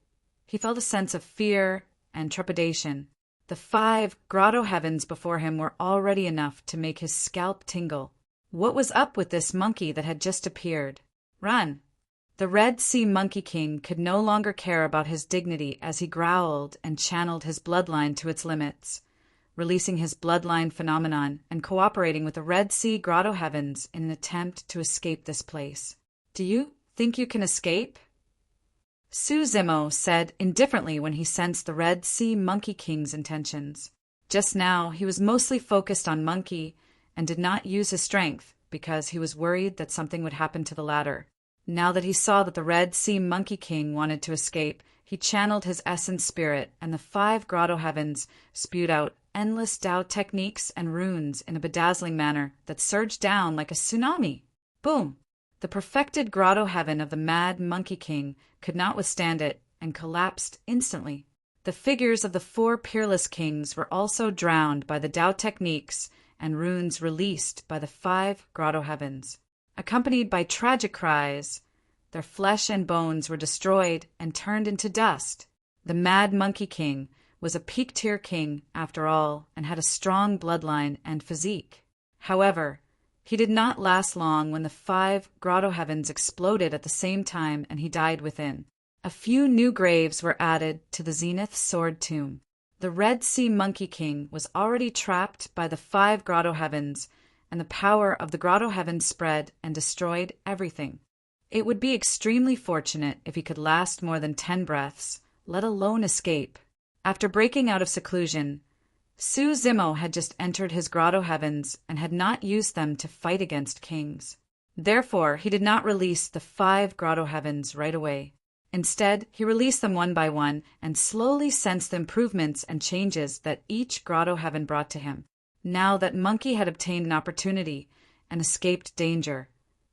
he felt a sense of fear and trepidation. The 5 grotto heavens before him were already enough to make his scalp tingle. What was up with this monkey that had just appeared? Run! The Red Sea Monkey King could no longer care about his dignity as he growled and channeled his bloodline to its limits, releasing his bloodline phenomenon and cooperating with the Red Sea Grotto Heavens in an attempt to escape this place. Do you think you can escape? Zemo said indifferently when he sensed the Red Sea Monkey King's intentions. Just now, he was mostly focused on Monkey and did not use his strength because he was worried that something would happen to the latter. Now that he saw that the Red Sea Monkey King wanted to escape, he channeled his essence spirit, and the 5 grotto heavens spewed out endless Tao techniques and runes in a bedazzling manner that surged down like a tsunami. Boom! The perfected grotto heaven of the Mad Monkey King could not withstand it and collapsed instantly. The figures of the 4 peerless kings were also drowned by the Tao techniques and runes released by the 5 grotto heavens. Accompanied by tragic cries, their flesh and bones were destroyed and turned into dust. The Mad Monkey King was a peak-tier king, after all, and had a strong bloodline and physique. However, he did not last long when the 5 grotto heavens exploded at the same time and he died within. A few new graves were added to the Zenith Sword Tomb. The Red Sea Monkey King was already trapped by the 5 grotto heavens, and the power of the grotto heavens spread and destroyed everything. It would be extremely fortunate if he could last more than 10 breaths, let alone escape. After breaking out of seclusion, Zemo had just entered his grotto heavens and had not used them to fight against kings. Therefore, he did not release the 5 grotto heavens right away. Instead, he released them one by one and slowly sensed the improvements and changes that each grotto heaven brought to him. Now that Monkey had obtained an opportunity and escaped danger,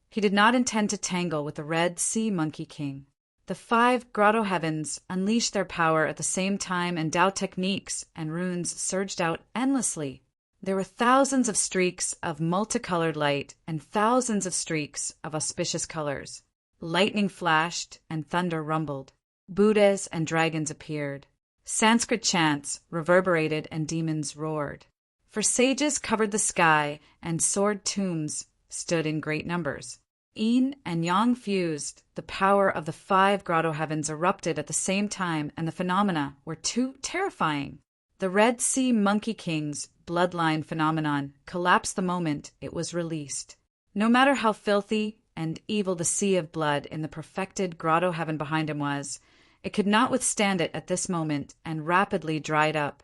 he did not intend to tangle with the Red Sea Monkey King. The 5 grotto heavens unleashed their power at the same time, and Tao techniques and runes surged out endlessly. There were thousands of streaks of multicolored light and thousands of streaks of auspicious colors. Lightning flashed and thunder rumbled. Buddhas and dragons appeared. Sanskrit chants reverberated and demons roared. For sages covered the sky, and sword tombs stood in great numbers. Yin and Yang fused. The power of the 5 grotto heavens erupted at the same time, and the phenomena were too terrifying. The Red Sea Monkey King's bloodline phenomenon collapsed the moment it was released. No matter how filthy and evil the sea of blood in the perfected grotto heaven behind him was, it could not withstand it at this moment and rapidly dried up,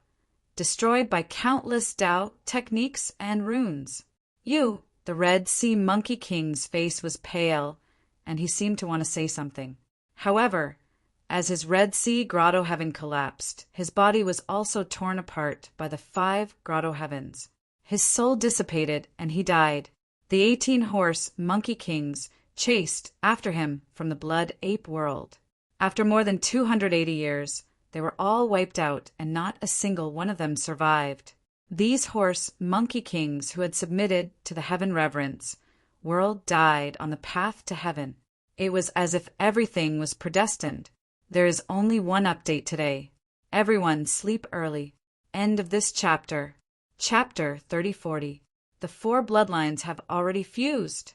destroyed by countless Tao techniques and runes. The Red Sea Monkey King's face was pale, and he seemed to want to say something. However, as his Red Sea grotto heaven collapsed, his body was also torn apart by the 5 grotto heavens. His soul dissipated, and he died. The 18-horse Monkey Kings chased after him from the Blood Ape world. After more than 280 years, they were all wiped out, and not a single one of them survived. These horse Monkey Kings who had submitted to the heaven reverence world died on the path to heaven. It was as if everything was predestined. There is only one update today. Everyone sleep early. End of this chapter. Chapter 3040. The four bloodlines have already fused.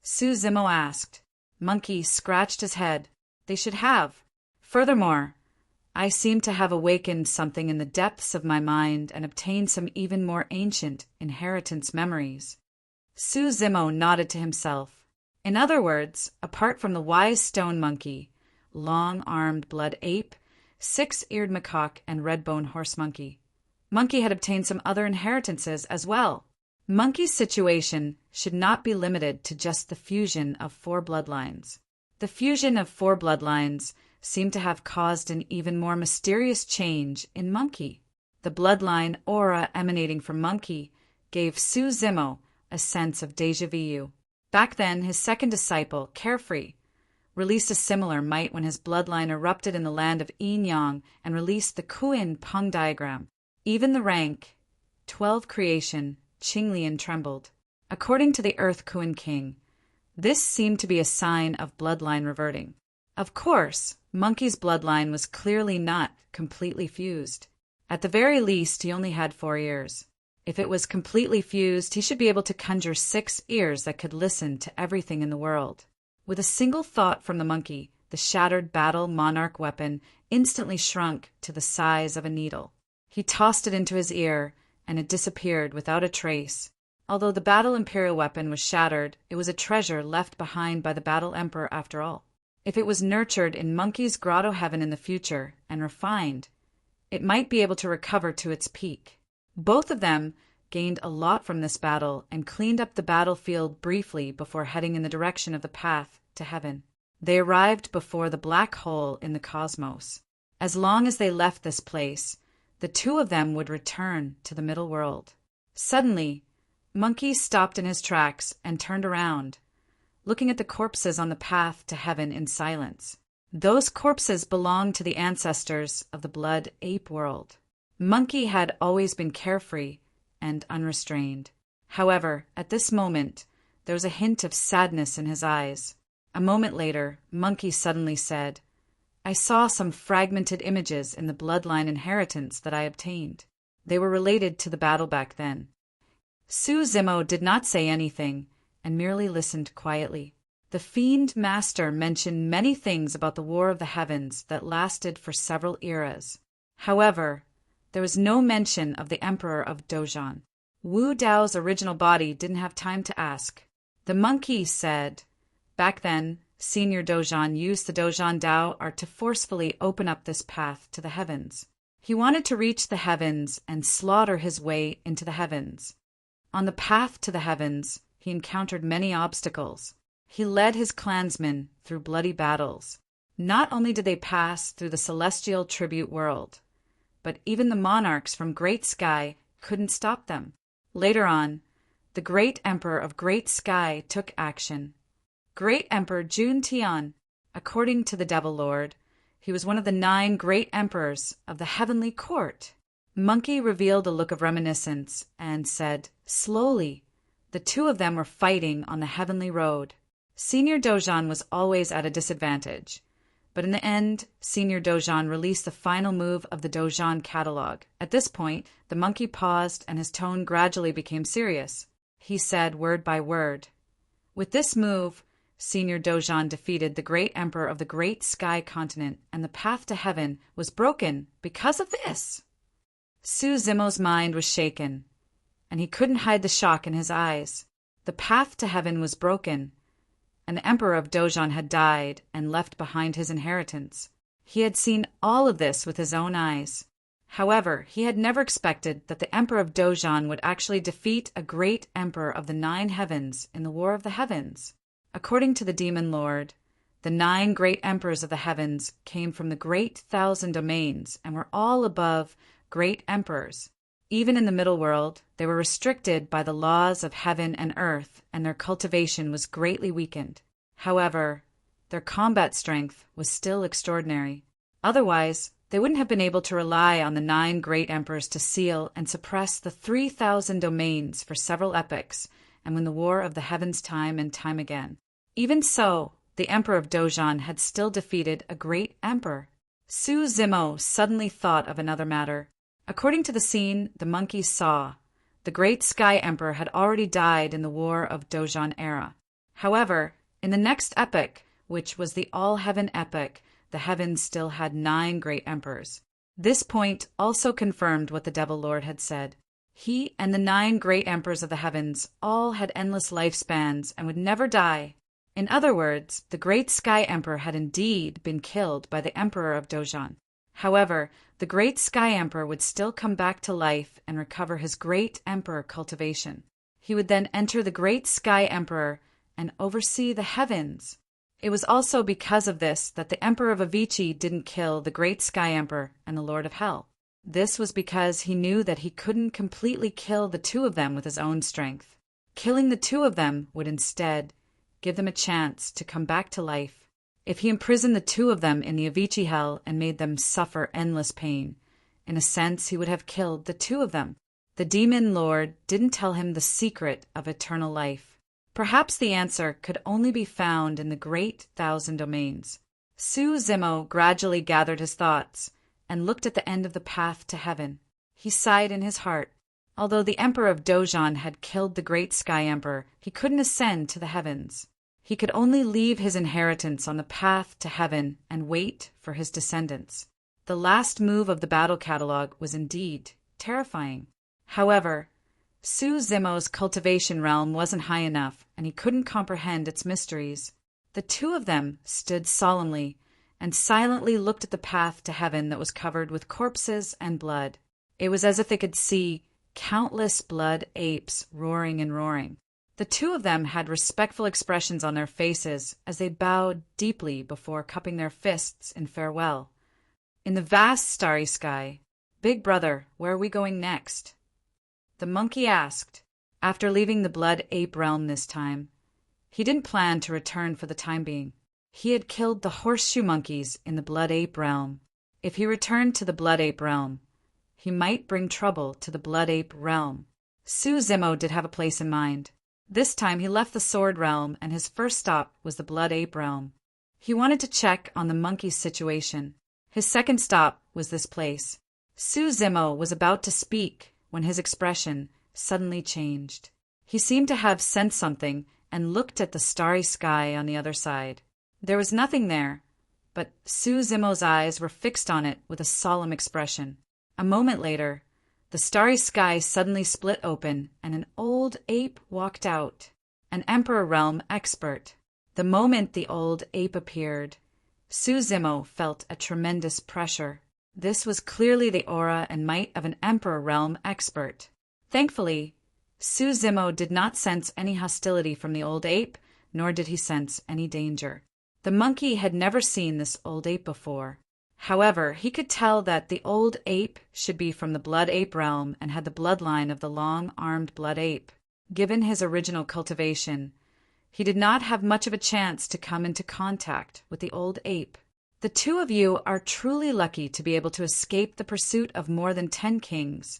Su Zimo asked. Monkey scratched his head. They should have. Furthermore, I seem to have awakened something in the depths of my mind and obtained some even more ancient inheritance memories. Su Zimo nodded to himself. In other words, apart from the wise stone monkey, long-armed blood ape, six-eared macaque, and red-bone horse monkey, Monkey had obtained some other inheritances as well. Monkey's situation should not be limited to just the fusion of four bloodlines. The fusion of four bloodlines seemed to have caused an even more mysterious change in Monkey. The bloodline aura emanating from Monkey gave Su Zimo a sense of déjà vu. Back then, his second disciple, Carefree, released a similar might when his bloodline erupted in the land of Yin Yang and released the Kuin Peng diagram. Even the rank 12 creation, Qinglian trembled. According to the Earth Kuin King, this seemed to be a sign of bloodline reverting. Of course, Monkey's bloodline was clearly not completely fused. At the very least, he only had 4 ears. If it was completely fused, he should be able to conjure 6 ears that could listen to everything in the world. With a single thought from the monkey, the shattered battle monarch weapon instantly shrunk to the size of a needle. He tossed it into his ear, and it disappeared without a trace. Although the battle imperial weapon was shattered, it was a treasure left behind by the battle emperor after all. If it was nurtured in Monkey's grotto heaven in the future and refined, it might be able to recover to its peak. Both of them gained a lot from this battle and cleaned up the battlefield briefly before heading in the direction of the path to heaven. They arrived before the black hole in the cosmos. As long as they left this place, the two of them would return to the middle world. Suddenly, Monkey stopped in his tracks and turned around, looking at the corpses on the path to heaven in silence. Those corpses belonged to the ancestors of the blood ape world. Monkey had always been carefree and unrestrained. However, at this moment, there was a hint of sadness in his eyes. A moment later, Monkey suddenly said, I saw some fragmented images in the bloodline inheritance that I obtained. They were related to the battle back then. Su Zimo did not say anything and merely listened quietly. The Fiend Master mentioned many things about the War of the Heavens that lasted for several eras. However, there was no mention of the Emperor of Dojan. Wu Dao's original body didn't have time to ask. The monkey said, back then, Senior Dojan used the Dojan Dao art to forcefully open up this path to the heavens. He wanted to reach the heavens and slaughter his way into the heavens. On the path to the heavens, he encountered many obstacles. He led his clansmen through bloody battles. Not only did they pass through the celestial tribute world, but even the monarchs from Great Sky couldn't stop them. Later on, the Great Emperor of Great Sky took action. Great Emperor Jun Tian, according to the Devil Lord, he was one of the 9 great emperors of the heavenly court. Monkey revealed a look of reminiscence and said, slowly, the two of them were fighting on the heavenly road. Senior Dojan was always at a disadvantage, but in the end, Senior Dojan released the final move of the Dojan catalog. At this point, the monkey paused and his tone gradually became serious. He said word by word, with this move, Senior Dojan defeated the great emperor of the Great Sky continent, and the path to heaven was broken because of this. Su Zimo's mind was shaken, and he couldn't hide the shock in his eyes. The path to heaven was broken, and the emperor of Dojan had died and left behind his inheritance. He had seen all of this with his own eyes. However, he had never expected that the emperor of Dojan would actually defeat a great emperor of the 9 heavens in the War of the Heavens. According to the Demon Lord, the 9 great emperors of the heavens came from the great 1,000 domains and were all above great emperors. Even in the middle world, they were restricted by the laws of heaven and earth, and their cultivation was greatly weakened. However, their combat strength was still extraordinary. Otherwise, they wouldn't have been able to rely on the 9 great emperors to seal and suppress the 3,000 domains for several epochs and win the War of the Heavens time and time again. Even so, the Emperor of Dojan had still defeated a great emperor. Su Zimo suddenly thought of another matter. According to the scene the monkeys saw, the great Sky Emperor had already died in the War of Dojon era. However, in the next epoch, which was the All-Heaven epoch, the heavens still had 9 great emperors. This point also confirmed what the Devil Lord had said. He and the 9 great emperors of the heavens all had endless lifespans and would never die. In other words, the great Sky Emperor had indeed been killed by the Emperor of Dojon. However, the great Sky Emperor would still come back to life and recover his great Emperor cultivation. He would then enter the great Sky Emperor and oversee the heavens. It was also because of this that the Emperor of Avicii didn't kill the great Sky Emperor and the Lord of Hell. This was because he knew that he couldn't completely kill the 2 of them with his own strength. Killing the 2 of them would instead give them a chance to come back to life. If he imprisoned the 2 of them in the Avicii Hell and made them suffer endless pain, in a sense he would have killed the 2 of them. The Demon Lord didn't tell him the secret of eternal life. Perhaps the answer could only be found in the great 1,000 domains. Su Zimo gradually gathered his thoughts and looked at the end of the path to heaven. He sighed in his heart. Although the Emperor of Dojon had killed the great Sky Emperor, he couldn't ascend to the heavens. He could only leave his inheritance on the path to heaven and wait for his descendants. The last move of the battle catalog was indeed terrifying. However, Su Zimo's cultivation realm wasn't high enough, and he couldn't comprehend its mysteries. The 2 of them stood solemnly and silently looked at the path to heaven that was covered with corpses and blood. It was as if they could see countless blood apes roaring and roaring. The 2 of them had respectful expressions on their faces as they bowed deeply before cupping their fists in farewell. In the vast starry sky, "Big brother, where are we going next?" the monkey asked. After leaving the blood ape realm this time, he didn't plan to return for the time being. He had killed the horseshoe monkeys in the blood ape realm. If he returned to the blood ape realm, he might bring trouble to the blood ape realm. Su Zimo did have a place in mind. This time he left the sword realm, and his first stop was the blood ape realm. He wanted to check on the monkey's situation. His second stop was this place. Su Zimo was about to speak when his expression suddenly changed. He seemed to have sensed something and looked at the starry sky on the other side. There was nothing there, but Su Zimo's eyes were fixed on it with a solemn expression. A moment later, the starry sky suddenly split open and an old ape walked out, an Emperor Realm expert. The moment the old ape appeared, Su Zimo felt a tremendous pressure. This was clearly the aura and might of an Emperor Realm expert. Thankfully, Su Zimo did not sense any hostility from the old ape, nor did he sense any danger. The monkey had never seen this old ape before. However, he could tell that the old ape should be from the blood ape realm and had the bloodline of the long-armed blood ape. Given his original cultivation, he did not have much of a chance to come into contact with the old ape. The 2 of you are truly lucky to be able to escape the pursuit of more than 10 kings.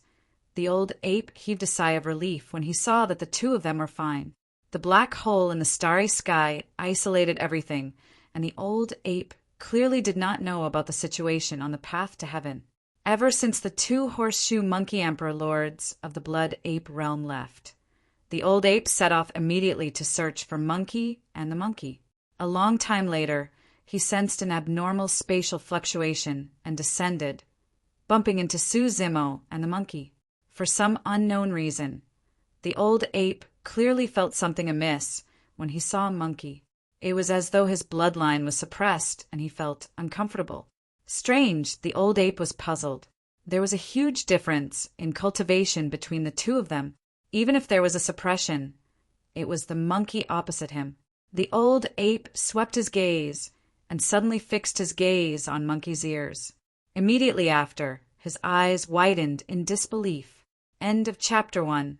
The old ape heaved a sigh of relief when he saw that the 2 of them were fine. The black hole in the starry sky isolated everything, and the old ape clearly did not know about the situation on the path to heaven. Ever since the 2 horseshoe monkey emperor lords of the blood ape realm left, the old ape set off immediately to search for Monkey and the monkey. A long time later, he sensed an abnormal spatial fluctuation and descended, bumping into Su Zimo and the monkey. For some unknown reason, the old ape clearly felt something amiss when he saw Monkey. It was as though his bloodline was suppressed and he felt uncomfortable. Strange, the old ape was puzzled. There was a huge difference in cultivation between the 2 of them. Even if there was a suppression, it was the monkey opposite him. The old ape swept his gaze and suddenly fixed his gaze on Monkey's ears. Immediately after, his eyes widened in disbelief. End of Chapter 1.